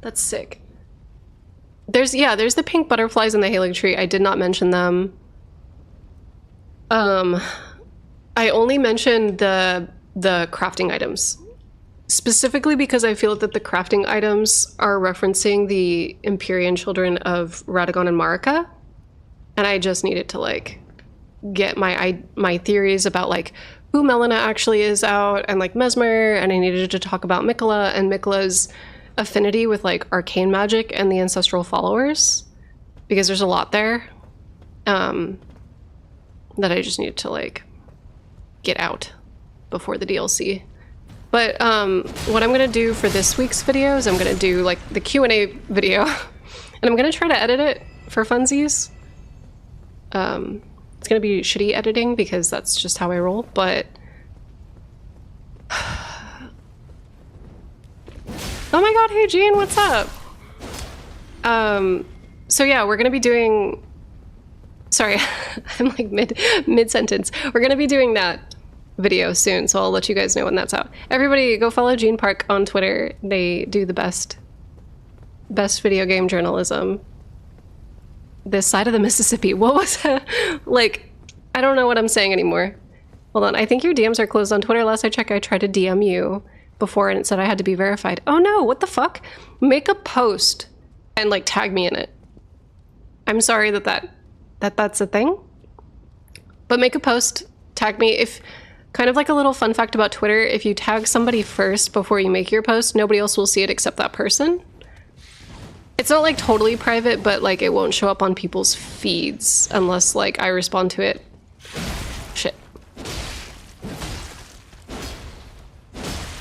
that's sick. There's the pink butterflies in the Halo tree. I did not mention them. I only mentioned the crafting items. Specifically because I feel that the crafting items are referencing the Empyrean children of Radagon and Marika. And I just needed to like get my theories about like who Melina actually is out and like Mesmer, and I needed to talk about Mikola and Mikola's affinity with like arcane magic and the ancestral followers, because there's a lot there that I just needed to like get out before the DLC. But what I'm gonna do for this week's video is I'm gonna do like the Q&A video and I'm gonna try to edit it for funsies. It's gonna be shitty editing because that's just how I roll, but oh my god, hey Jean, what's up? So yeah, we're gonna be doing, sorry, I'm like mid-sentence. We're gonna be doing that video soon, so I'll let you guys know when that's out. Everybody go follow Jean Park on Twitter. They do the best video game journalism this side of the Mississippi. What was that? Like, I don't know what I'm saying anymore. Hold on, I think your DMs are closed on Twitter. Last I checked, I tried to DM you before and it said I had to be verified. Oh no, what the fuck? Make a post and like tag me in it. I'm sorry that's a thing. But make a post, tag me. If kind of like a little fun fact about Twitter, if you tag somebody first before you make your post, nobody else will see it except that person. It's not like totally private, but like it won't show up on people's feeds unless like I respond to it. Shit.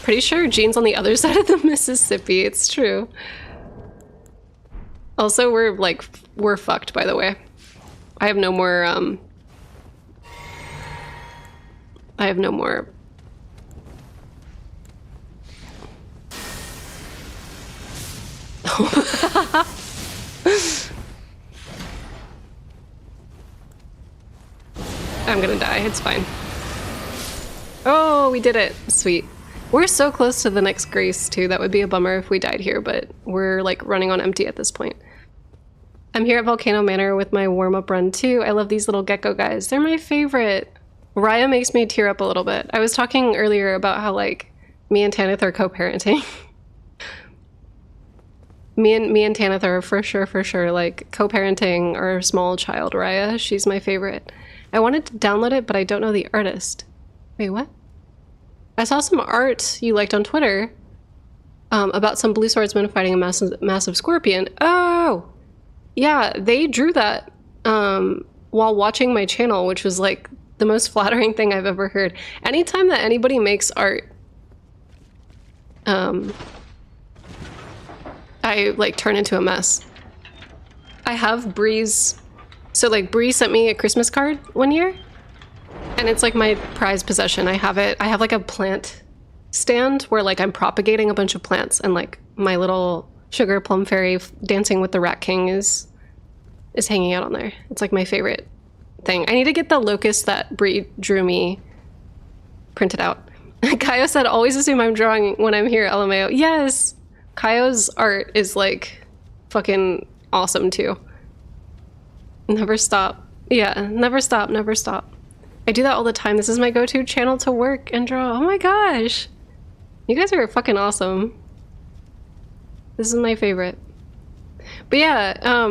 Pretty sure Jean's on the other side of the Mississippi. It's true. Also, we're fucked, by the way. I have no more, I'm gonna die, it's fine. Oh, we did it. Sweet. We're so close to the next Grace, too. That would be a bummer if we died here, but we're, like, running on empty at this point. I'm here at Volcano Manor with my warm-up run, too. I love these little gecko guys. They're my favorite. Raya makes me tear up a little bit. I was talking earlier about how, like, me and Tanith are co-parenting. me and Tanith are for sure, like, co-parenting our small child, Raya. She's my favorite. I wanted to download it, but I don't know the artist. Wait, what? I saw some art you liked on Twitter about some blue swordsmen fighting a massive scorpion. Oh! Yeah, they drew that while watching my channel, which was, like, the most flattering thing I've ever heard. Anytime that anybody makes art, I, like, turn into a mess. I have Bree's... So, like, Bree sent me a Christmas card one year, and it's, like, my prized possession. I have it. I have, like, a plant stand where, like, I'm propagating a bunch of plants, and, like, my little sugar plum fairy dancing with the Rat King is hanging out on there. It's, like, my favorite thing. I need to get the locust that Bree drew me printed out. Kaio said, always assume I'm drawing when I'm here, LMAO. Yes! Kaio's art is, like, fucking awesome, too. Never stop. Yeah, never stop, never stop. I do that all the time. This is my go-to channel to work and draw. Oh my gosh! You guys are fucking awesome. This is my favorite. But yeah,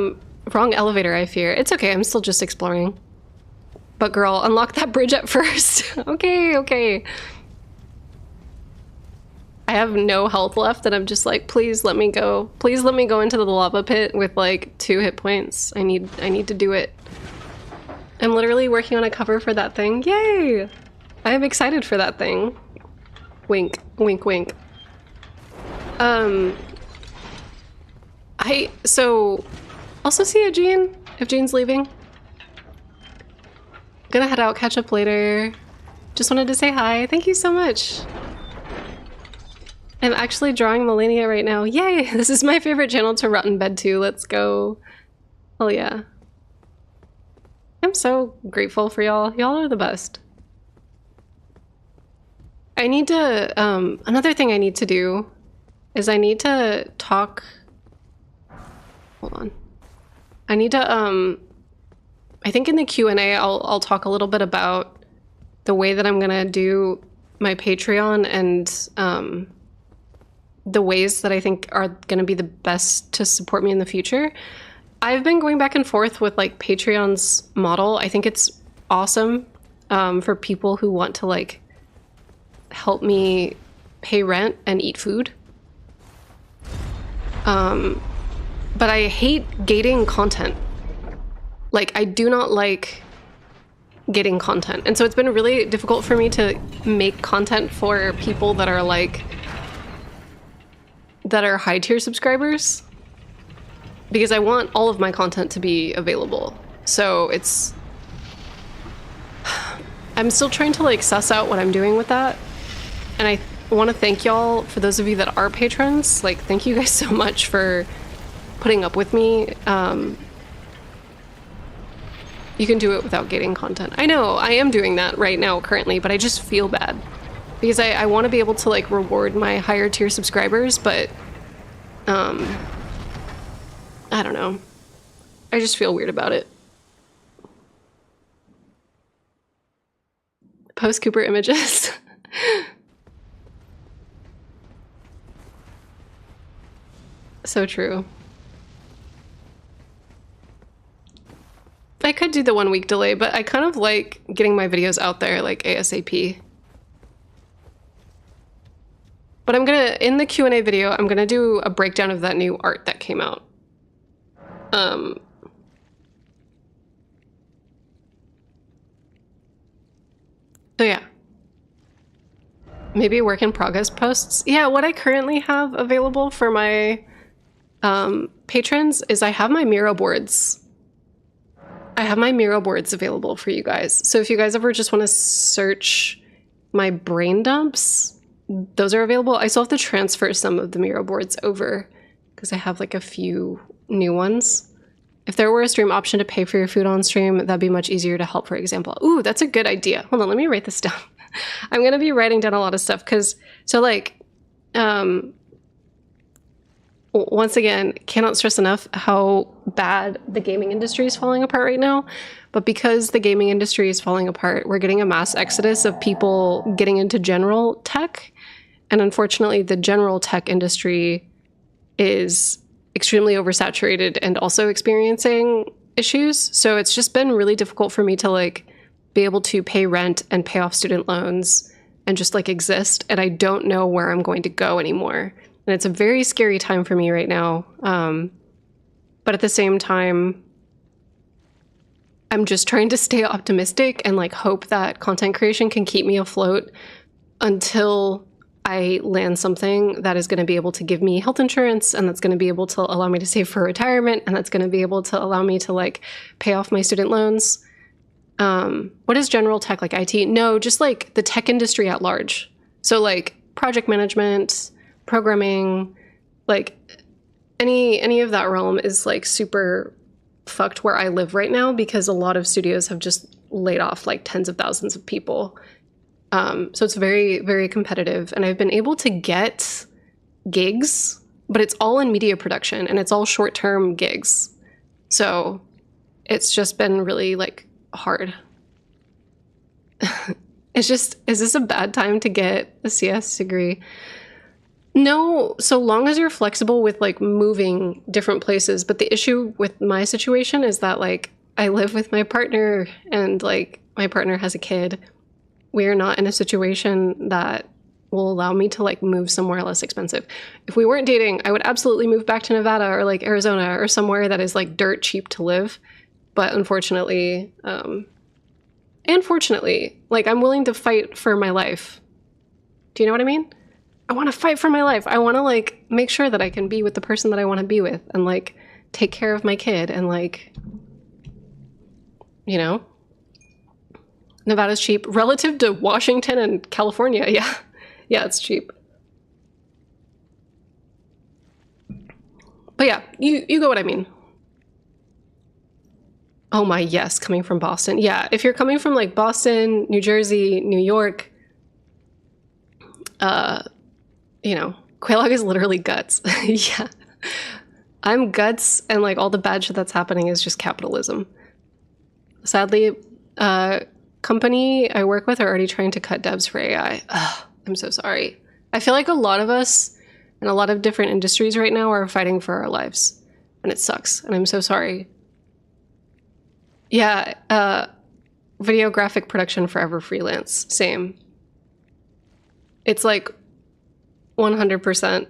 wrong elevator, I fear. It's okay, I'm still just exploring. But girl, unlock that bridge at first. Okay. I have no health left and I'm just like, please let me go. Please let me go into the lava pit with like 2 hit points. I need to do it. I'm literally working on a cover for that thing. Yay! I am excited for that thing. Wink, wink, wink. So also see you, Jean, if Jean's leaving. Gonna head out, catch up later. Just wanted to say hi. Thank you so much. I'm actually drawing Melania right now. Yay! This is my favorite channel to rot in bed to. Let's go. Oh yeah. I'm so grateful for y'all. Y'all are the best. I need to, another thing I need to do is I need to talk, hold on. I need to, I think in the Q&A I'll talk a little bit about the way that I'm gonna do my Patreon and the ways that I think are gonna be the best to support me in the future. I've been going back and forth with like Patreon's model. I think it's awesome for people who want to like help me pay rent and eat food. But I hate gating content. Like, I do not like getting content. And so it's been really difficult for me to make content for people that are like, that are high tier subscribers. Because I want all of my content to be available. So it's... I'm still trying to like suss out what I'm doing with that. And I want to thank y'all, for those of you that are patrons, like thank you guys so much for putting up with me. You can do it without gating content. I know, I am doing that right now currently, but I just feel bad. Because I want to be able to like reward my higher tier subscribers, but I don't know. I just feel weird about it. Post Cooper images. So true. I could do the 1 week delay, but I kind of like getting my videos out there like ASAP. But I'm gonna, in the Q&A video, I'm gonna do a breakdown of that new art that came out. So yeah. Maybe work in progress posts. Yeah, what I currently have available for my patrons is I have my Miro boards. I have my Miro boards available for you guys. So if you guys ever just want to search my brain dumps, those are available. I still have to transfer some of the Miro boards over because I have like a few new ones. If there were a stream option to pay for your food on stream, that'd be much easier to help, for example. Ooh, that's a good idea. Hold on, let me write this down. I'm gonna be writing down a lot of stuff because once again, cannot stress enough how bad the gaming industry is falling apart right now. But because the gaming industry is falling apart, we're getting a mass exodus of people getting into general tech. And unfortunately, the general tech industry is extremely oversaturated and also experiencing issues. So it's just been really difficult for me to like be able to pay rent and pay off student loans and just like exist. And I don't know where I'm going to go anymore. And it's a very scary time for me right now. But at the same time, I'm just trying to stay optimistic and like hope that content creation can keep me afloat until I land something that is going to be able to give me health insurance, and that's going to be able to allow me to save for retirement, and that's going to be able to allow me to like pay off my student loans. What is general tech, like IT? No, just like the tech industry at large. So like project management, programming, like any of that realm is like super fucked where I live right now because a lot of studios have just laid off like tens of thousands of people. So it's very, very competitive, and I've been able to get gigs, but it's all in media production and it's all short-term gigs. So it's just been really like hard. It's just, is this a bad time to get a CS degree? No, so long as you're flexible with like moving different places. But the issue with my situation is that like I live with my partner and like my partner has a kid. We are not in a situation that will allow me to like move somewhere less expensive. If we weren't dating, I would absolutely move back to Nevada or like Arizona or somewhere that is like dirt cheap to live. But unfortunately, and fortunately, like I'm willing to fight for my life. Do you know what I mean? I want to fight for my life. I want to like make sure that I can be with the person that I want to be with and like take care of my kid and like, you know, Nevada's cheap relative to Washington and California. Yeah. Yeah, it's cheap. But yeah, you go what I mean. Oh my, yes, coming from Boston. Yeah, if you're coming from like Boston, New Jersey, New York, you know, Quelaag is literally guts. Yeah. I'm guts, and like all the bad shit that's happening is just capitalism. Sadly, company I work with are already trying to cut devs for AI. Ugh, I'm so sorry. I feel like a lot of us in a lot of different industries right now are fighting for our lives, and it sucks, and I'm so sorry. Yeah, video graphic production forever freelance. Same. It's like 100%.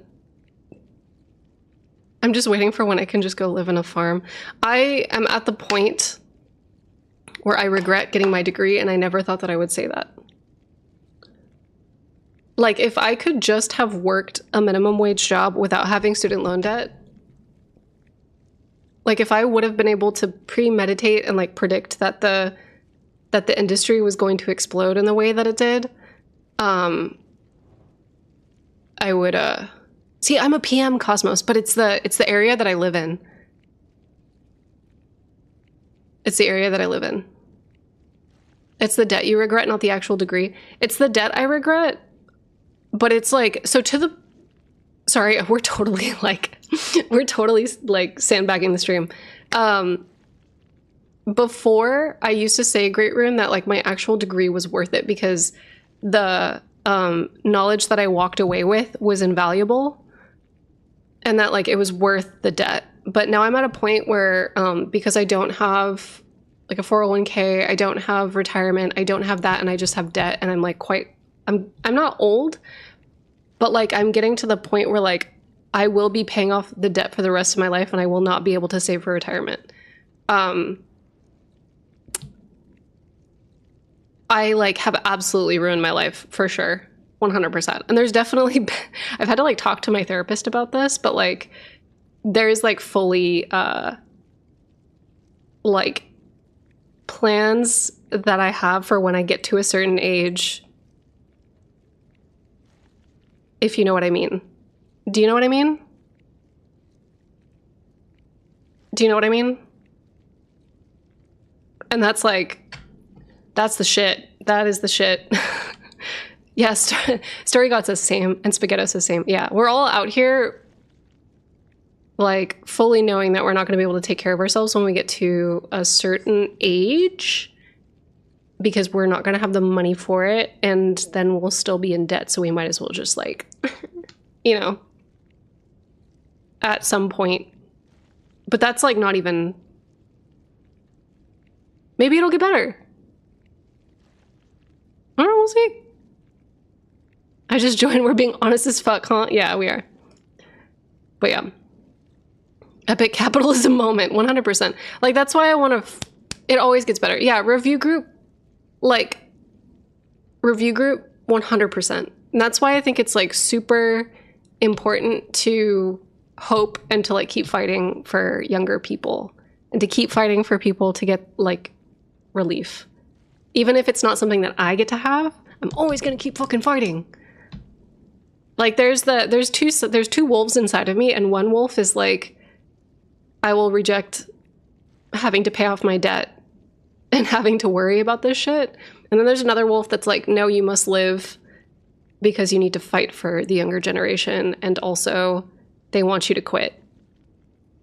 I'm just waiting for when I can just go live in a farm. I am at the point where I regret getting my degree, and I never thought that I would say that. Like, if I could just have worked a minimum wage job without having student loan debt, like if I would have been able to premeditate and like predict that the industry was going to explode in the way that it did, I would see, I'm a PM, Cosmos, but it's the area that I live in. It's the area that I live in. It's the debt you regret, not the actual degree. It's the debt I regret, but it's like, so to the, sorry, we're totally like sandbagging the stream. Before, I used to say, Great Rune, that like my actual degree was worth it because the knowledge that I walked away with was invaluable, and that like it was worth the debt. But now I'm at a point where because I don't have like a 401k, I don't have retirement, I don't have that, and I just have debt, and I'm like I'm not old, but like I'm getting to the point where like I will be paying off the debt for the rest of my life, and I will not be able to save for retirement. I like have absolutely ruined my life for sure, 100%. And there's definitely I've had to like talk to my therapist about this, but like there's like fully like plans that I have for when I get to a certain age, if you know what I mean. Do you know what I mean? Do you know what I mean? And that's like, that's the shit. That is the shit. Yeah, Story God's the same, and Spaghetto's the same. Yeah, we're all out here, like, fully knowing that we're not going to be able to take care of ourselves when we get to a certain age, because we're not going to have the money for it, and then we'll still be in debt, so we might as well just, like, you know, at some point. But that's, like, not even... Maybe it'll get better. I don't know, we'll see. I just joined. We're being honest as fuck, huh? Yeah, we are. But yeah. Epic capitalism moment, 100%. Like, that's why I want to... It always gets better. Yeah, review group. Like, review group, 100%. And that's why I think it's, like, super important to hope and to, like, keep fighting for younger people. And to keep fighting for people to get, like, relief. Even if it's not something that I get to have, I'm always gonna keep fucking fighting. Like, there's two wolves inside of me, and one wolf is like, I will reject having to pay off my debt and having to worry about this shit. And then there's another wolf that's like, no, you must live because you need to fight for the younger generation, and also they want you to quit.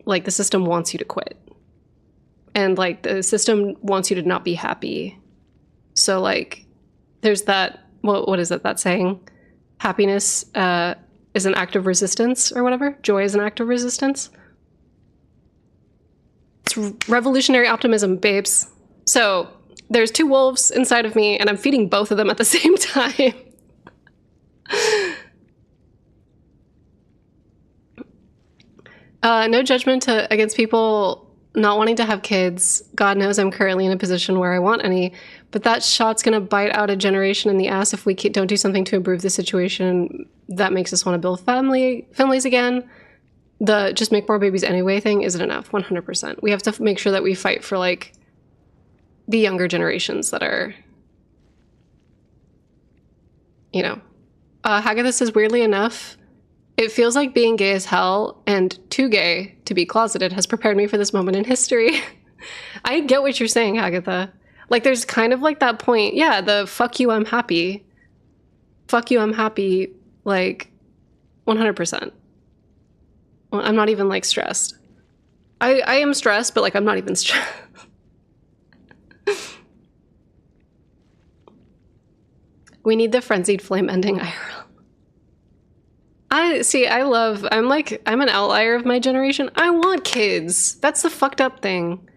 Like, the system wants you to quit. And, like, the system wants you to not be happy. So, like, there's that, what is it, that saying? Happiness is an act of resistance, or whatever. Joy is an act of resistance. It's revolutionary optimism, babes. So there's two wolves inside of me, and I'm feeding both of them at the same time. No judgment against people not wanting to have kids. God knows I'm currently in a position where I want any, but that shot's gonna bite out a generation in the ass if we don't do something to improve the situation. That makes us want to build families again. The just make more babies anyway thing isn't enough, 100%. We have to make sure that we fight for, like, the younger generations that are, you know. Haggadah says, weirdly enough, it feels like being gay as hell and too gay to be closeted has prepared me for this moment in history. I get what you're saying, Agatha. Like, there's kind of like that point. Yeah, the fuck you, I'm happy. Fuck you, I'm happy. Like, 100%. Well, I'm not even, like, stressed. I am stressed, but, like, I'm not even stressed. We need the frenzied flame ending IRL. I'm an outlier of my generation. I want kids. That's the fucked up thing.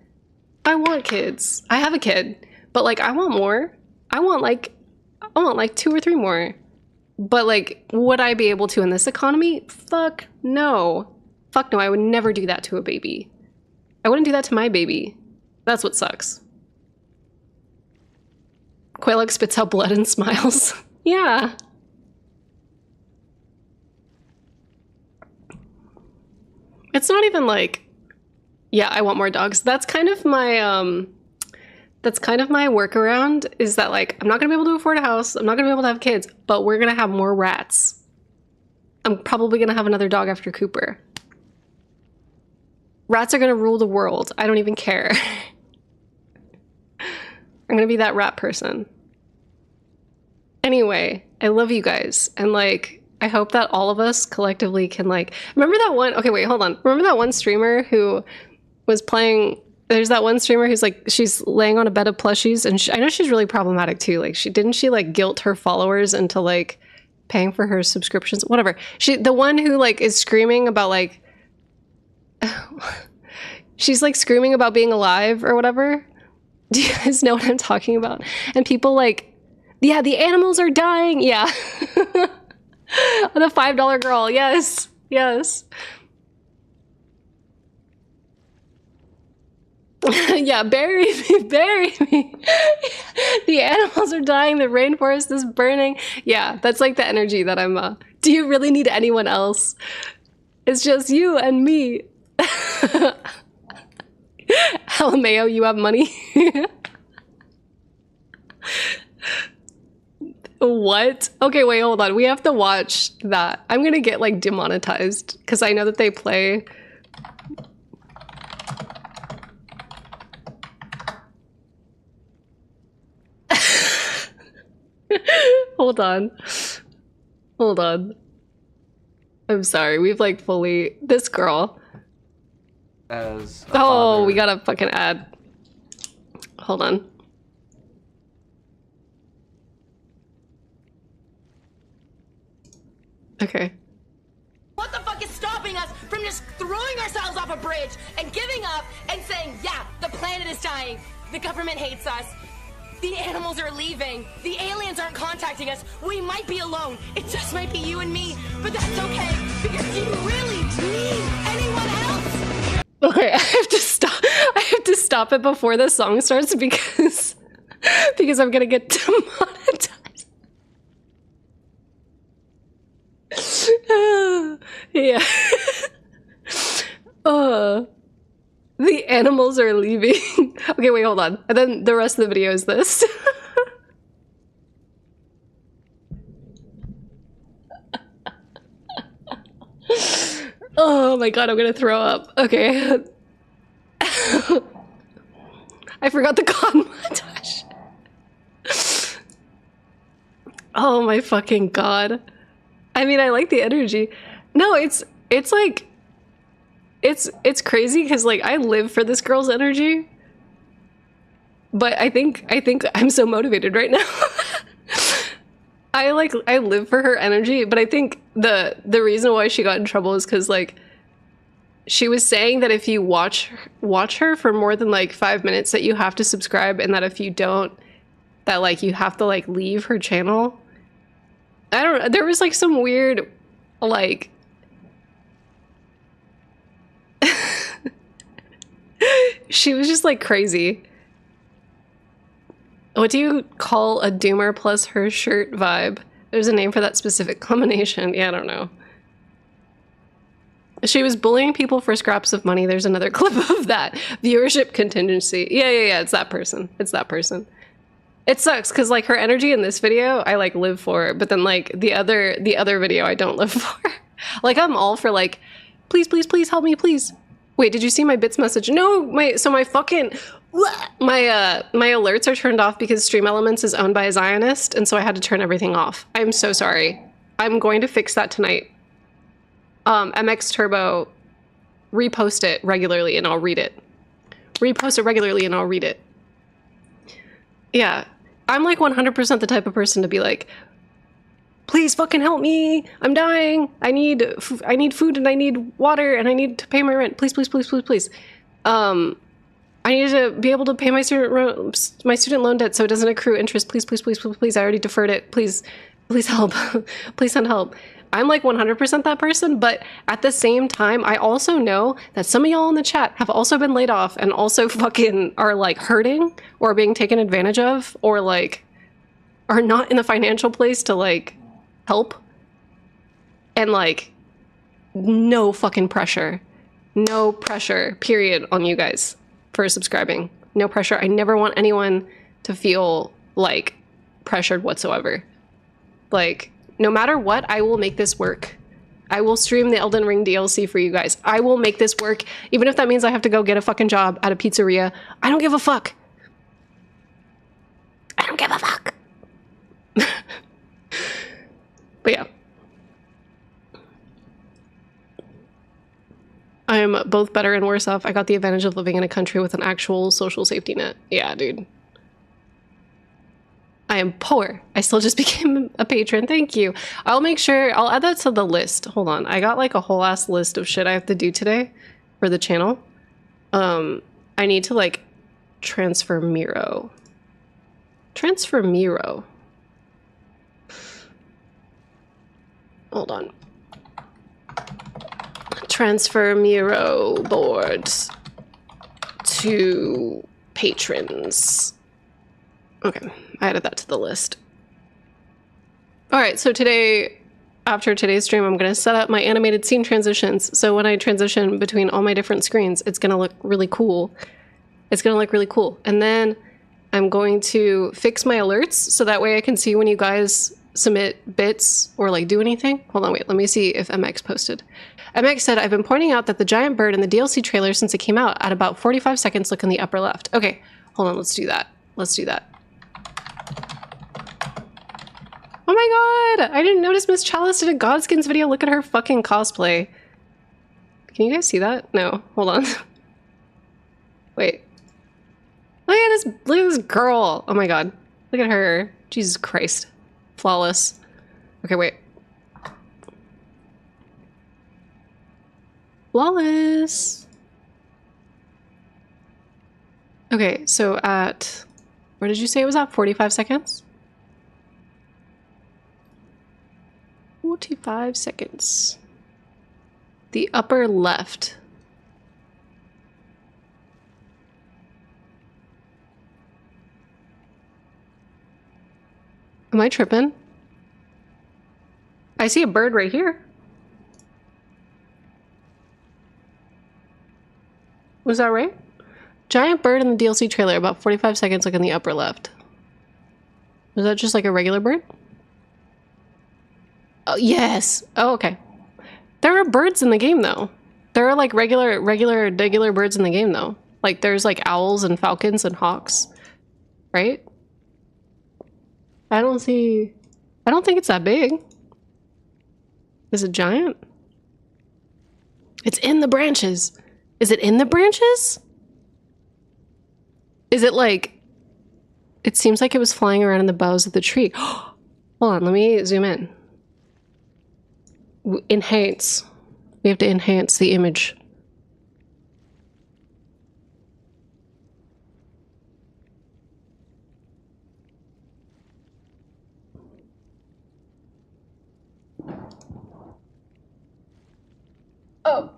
I want kids. I have a kid, but, like, I want more. I want like 2 or 3 more. But, like, would I be able to in this economy? Fuck no. Fuck no, I would never do that to a baby. I wouldn't do that to my baby. That's what sucks. Quaylog spits out blood and smiles. Yeah. It's not even like, yeah, I want more dogs. That's kind of my workaround, is that, like, I'm not gonna be able to afford a house, I'm not gonna be able to have kids, but we're gonna have more rats. I'm probably gonna have another dog after Cooper. Rats are gonna rule the world. I don't even care. I'm gonna be that rat person. Anyway, I love you guys, and, like, I hope that all of us collectively can, like, remember that one, okay, wait, hold on. Remember that one streamer who was playing, there's that one streamer who's, like, she's laying on a bed of plushies, and I know she's really problematic too. Like, didn't she, like, guilt her followers into, like, paying for her subscriptions? Whatever. The one who, like, is screaming about, like, she's, like, screaming about being alive or whatever. Do you guys know what I'm talking about? And people, like, yeah, the animals are dying. Yeah. The $5 girl. Yes. Yes. Yeah, bury me, bury me. The animals are dying. The rainforest is burning. Yeah, that's, like, the energy that I'm, do you really need anyone else? It's just you and me. LMAO, you have money. What? Okay, wait, hold on. We have to watch that. I'm gonna get, like, demonetized because I know that they play. Hold on. Hold on. I'm sorry. We've like fully... This girl. As a Oh, father, we got a fucking ad. Hold on. Okay. What the fuck is stopping us from just throwing ourselves off a bridge and giving up and saying, yeah, the planet is dying, the government hates us, the animals are leaving, the aliens aren't contacting us, we might be alone, it just might be you and me, but that's okay, because do you really need anyone else? Okay, I have to stop. I have to stop it before the song starts because I'm gonna get demonetized. Yeah. The animals are leaving. Okay, wait, hold on. And then the rest of the video is this. Oh my god, I'm gonna throw up. Okay. I forgot the god montage. Oh my fucking god. I mean, I like the energy. No, it's like it's crazy because like I live for this girl's energy. But I think I'm so motivated right now. I live for her energy, but I think the reason why she got in trouble is because like she was saying that if you watch her for more than like 5 minutes that you have to subscribe, and that if you don't, that like you have to like leave her channel. I don't know. There was like some weird like she was just like crazy. What do you call a doomer plus her shirt vibe? There's a name for that specific combination. Yeah, I don't know. She was bullying people for scraps of money. There's another clip of that. Viewership contingency. Yeah. It's that person. It's that person. It sucks because like her energy in this video, I like live for, but then like the other video, I don't live for. Like I'm all for like, please help me, please. Wait, did you see my bits message? No, my alerts are turned off because Stream Elements is owned by a Zionist, and so I had to turn everything off. I'm so sorry. I'm going to fix that tonight. MX Turbo, repost it regularly and I'll read it. Repost it regularly and I'll read it. Yeah, I'm like 100% the type of person to be like, please fucking help me. I'm dying. I need food and I need water and I need to pay my rent. Please. I need to be able to pay my student loan debt so it doesn't accrue interest. Please. I already deferred it. Please help. Please send help. I'm like 100% that person, but at the same time, I also know that some of y'all in the chat have also been laid off and also fucking are like hurting or being taken advantage of or like are not in the financial place to like help. And like no fucking pressure. No pressure, period, on you guys for subscribing. No pressure. I never want anyone to feel like pressured whatsoever. Like, no matter what, I will make this work. I will stream the Elden Ring DLC for you guys. I will make this work, even if that means I have to go get a fucking job at a pizzeria. I don't give a fuck. I don't give a fuck. But yeah. I am both better and worse off. I got the advantage of living in a country with an actual social safety net. Yeah, dude. I am poor. I still just became a patron. Thank you. I'll make sure, I'll add that to the list. Hold on. I got like a whole ass list of shit I have to do today for the channel. I need to like transfer Miro. Transfer Miro. Hold on. Transfer Miro boards to patrons. Okay, I added that to the list. All right, so today, after today's stream, I'm going to set up my animated scene transitions. So when I transition between all my different screens, it's going to look really cool. It's going to look really cool. And then I'm going to fix my alerts so that way I can see when you guys submit bits or like do anything. Hold on, wait, let me see if MX posted. MX said, I've been pointing out that the giant bird in the DLC trailer since it came out at about 45 seconds, look in the upper left. Okay, hold on, let's do that. Let's do that. Oh my god! I didn't notice Miss Chalice did a Godskins video. Look at her fucking cosplay. Can you guys see that? No. Hold on. Wait. Look at this girl. Oh my god. Look at her. Jesus Christ. Flawless. Okay, wait. Flawless. Okay, so at... Where did you say it was at? 45 seconds? 45 seconds. The upper left. Am I tripping? I see a bird right here. Was that right? Giant bird in the DLC trailer, about 45 seconds, like in the upper left. Was that just like a regular bird? Oh, yes. Oh, okay. There are birds in the game, though. There are like regular birds in the game, though. Like there's like owls and falcons and hawks, right? I don't think it's that big. Is it giant? It's in the branches. Is it in the branches? Is it like... It seems like it was flying around in the boughs of the tree. Hold on, let me zoom in. Enhance. We have to enhance the image. Oh.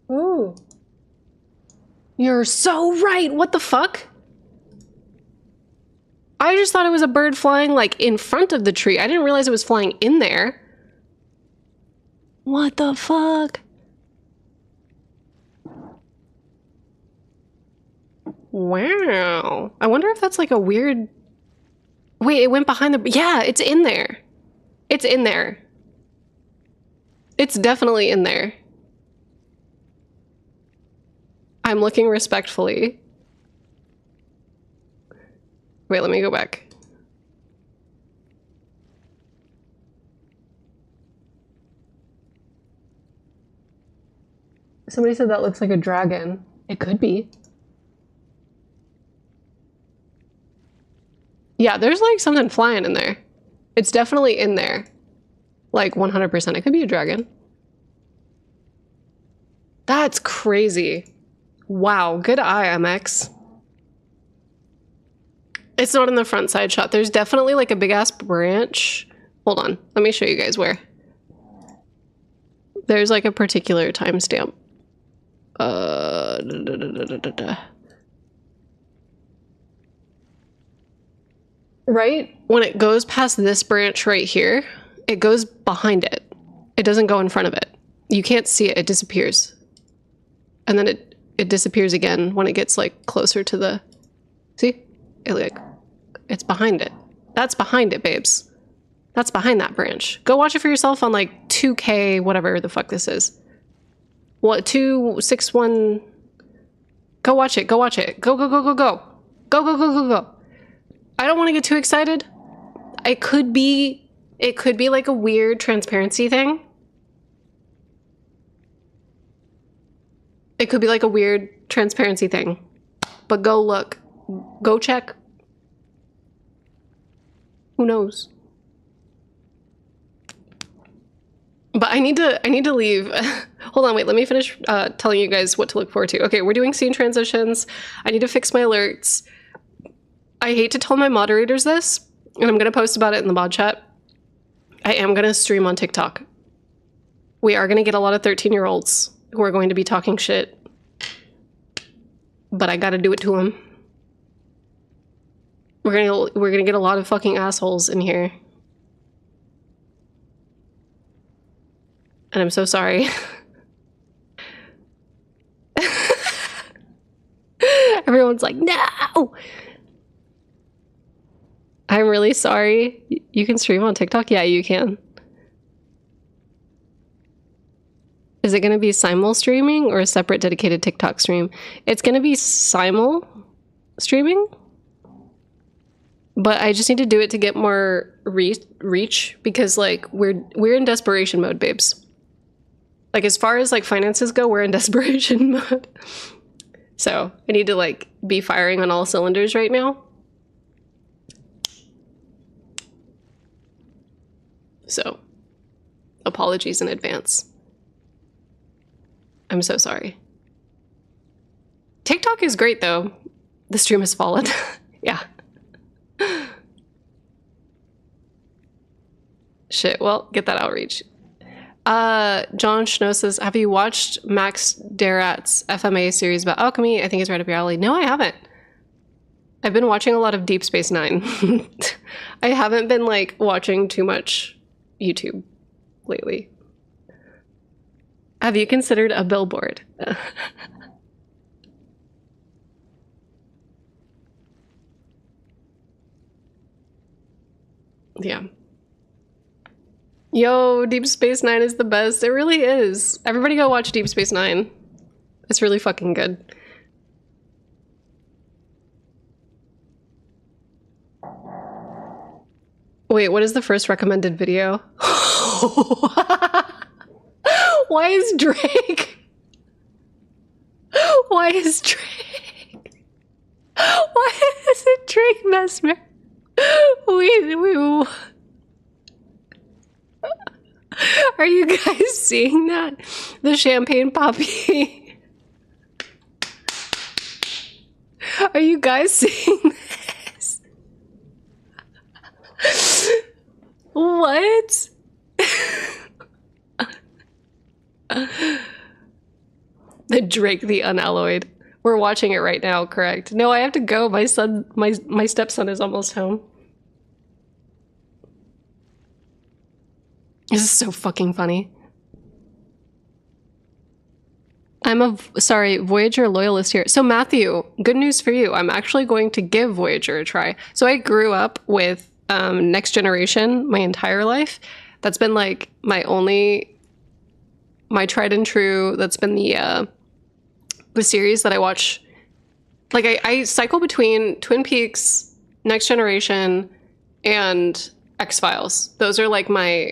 Ooh. You're so right. What the fuck? I just thought it was a bird flying like in front of the tree. I didn't realize it was flying in there. What the fuck? Wow. I wonder if that's like a weird... Wait, it went behind the... Yeah, it's in there. It's in there. It's definitely in there. I'm looking respectfully. Wait, let me go back. Somebody said that looks like a dragon. It could be. Yeah, there's like something flying in there. It's definitely in there. Like 100%. It could be a dragon. That's crazy. Wow, good eye, MX. It's not in the front side shot. There's definitely like a big ass branch. Hold on, let me show you guys where. There's like a particular timestamp. Right when it goes past this branch right here, it goes behind it. It doesn't go in front of it. You can't see it, it disappears. And then it disappears again when it gets like closer to the... See? It's behind it. That's behind it, babes. That's behind that branch. Go watch it for yourself on like 2K, whatever the fuck this is. What, 261... Go watch it, go watch it. Go, go, go, go, go. Go, go, go, go, go. I don't want to get too excited. It could be like a weird transparency thing. It could be like a weird transparency thing. But go look. Go check. Who knows? But I need to leave. Hold on, wait, let me finish telling you guys what to look forward to. Okay, we're doing scene transitions. I need to fix my alerts. I hate to tell my moderators this, and I'm gonna post about it in the mod chat. I am gonna stream on TikTok. We are gonna get a lot of 13-year-olds who are going to be talking shit. But I gotta do it to them. We're gonna get a lot of fucking assholes in here. And I'm so sorry. Everyone's like, no! I'm really sorry. You can stream on TikTok? Yeah, you can. Is it going to be simul streaming or a separate dedicated TikTok stream? It's going to be simul streaming, but I just need to do it to get more reach because like we're in desperation mode, babes. Like as far as like finances go, we're in desperation mode. So I need to like be firing on all cylinders right now. So apologies in advance. I'm so sorry. TikTok is great though. The stream has fallen. Yeah. Shit, well, get that outreach. John Schno says, have you watched Max Derat's FMA series about alchemy? I think it's right up your alley. No, I haven't. I've been watching a lot of Deep Space Nine. I haven't been like watching too much YouTube lately. Have you considered a billboard? Yeah. Yo, Deep Space Nine is the best. It really is. Everybody go watch Deep Space Nine. It's really fucking good. Wait, what is the first recommended video? Why is Drake? Why is Drake? Why is it Drake Mesmer? We. Are you guys seeing that? The champagne poppy. Are you guys seeing this? What? The Drake the Unalloyed. We're watching it right now, correct? No, I have to go. My stepson is almost home. This is so fucking funny. I'm a Voyager loyalist here. So Matthew, good news for you. I'm actually going to give Voyager a try. So I grew up with Next Generation my entire life. That's been like my tried and true. That's been the series that I watch. Like I cycle between Twin Peaks, Next Generation, and X-Files. Those are like my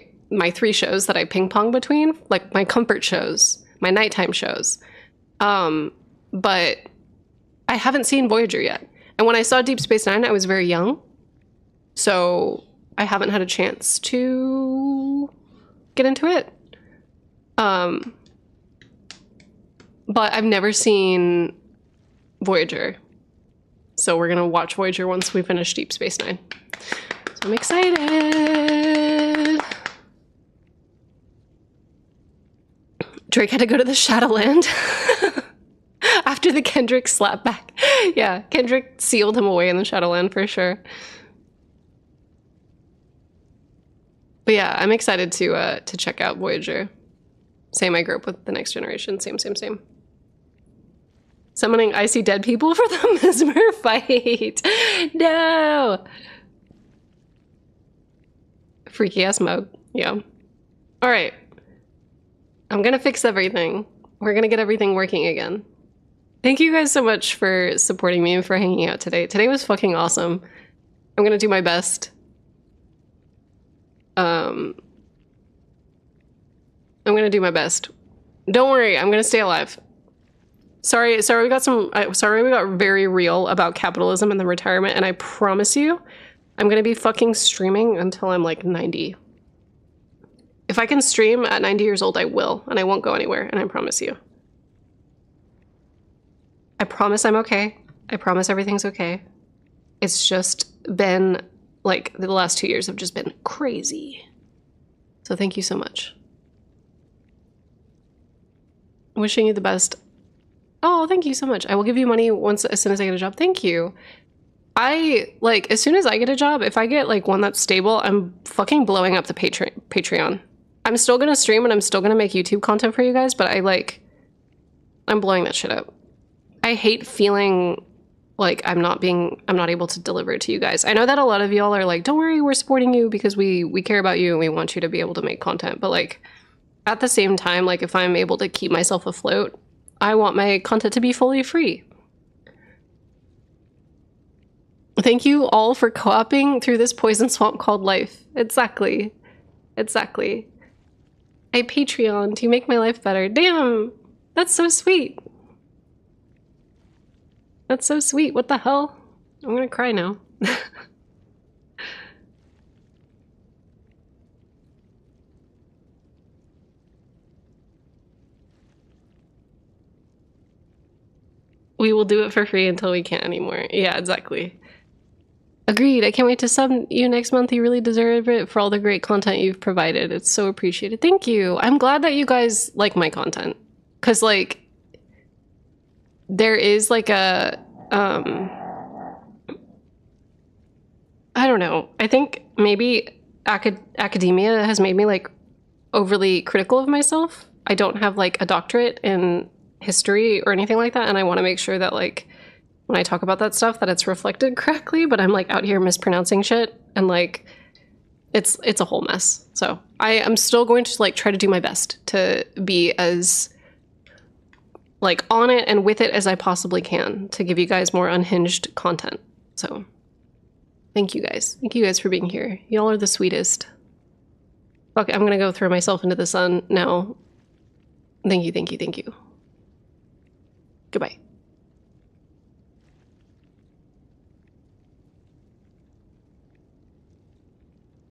three shows that I ping pong between, like my comfort shows, my nighttime shows. But I haven't seen Voyager yet. And when I saw Deep Space Nine, I was very young. So I haven't had a chance to get into it. But I've never seen Voyager. So we're gonna watch Voyager once we finish Deep Space Nine. So I'm excited. Drake had to go to the Shadowland after the Kendrick slapback. Yeah, Kendrick sealed him away in the Shadowland for sure. But yeah, I'm excited to check out Voyager. Same, I grew up with the Next Generation. Same. Summoning icy dead people for the Mesmer fight. No. Freaky ass mode. Yeah. All right. I'm gonna fix everything. We're gonna get everything working again. Thank you guys so much for supporting me and for hanging out today. Today was fucking awesome. I'm gonna do my best. I'm gonna do my best. Don't worry, I'm gonna stay alive. Sorry, we got very real about capitalism and the retirement, and I promise you, I'm gonna be fucking streaming until I'm like 90. If I can stream at 90 years old, I will, and I won't go anywhere, and I promise you. I promise I'm okay. I promise everything's okay. It's just been, like, the last 2 years have just been crazy. So thank you so much. Wishing you the best. Oh, thank you so much. I will give you money as soon as I get a job. Thank you. As soon as I get a job, if I get, like, one that's stable, I'm fucking blowing up the Patreon. I'm still gonna stream and I'm still gonna make YouTube content for you guys, but I'm blowing that shit up. I hate feeling like I'm not able to deliver it to you guys. I know that a lot of y'all are like, don't worry, we're supporting you because we care about you and we want you to be able to make content, but like, at the same time, like if I'm able to keep myself afloat, I want my content to be fully free. Thank you all for co-oping through this poison swamp called life. Exactly. Exactly. I Patreon to make my life better. Damn! That's so sweet. That's so sweet. What the hell? I'm gonna cry now. We will do it for free until we can't anymore. Yeah, exactly. Agreed. I can't wait to sub you next month. You really deserve it for all the great content you've provided. It's so appreciated. Thank you. I'm glad that you guys like my content. Cause like there is like a I don't know. I think maybe academia has made me like overly critical of myself. I don't have like a doctorate in history or anything like that, and I want to make sure that like when I talk about that stuff that it's reflected correctly, but I'm like out here mispronouncing shit and like it's a whole mess. So I am still going to like try to do my best to be as like on it and with it as I possibly can to give you guys more unhinged content. So thank you guys. Thank you guys for being here. Y'all are the sweetest. Okay, I'm gonna go throw myself into the sun now. Thank you, thank you, thank you. Goodbye.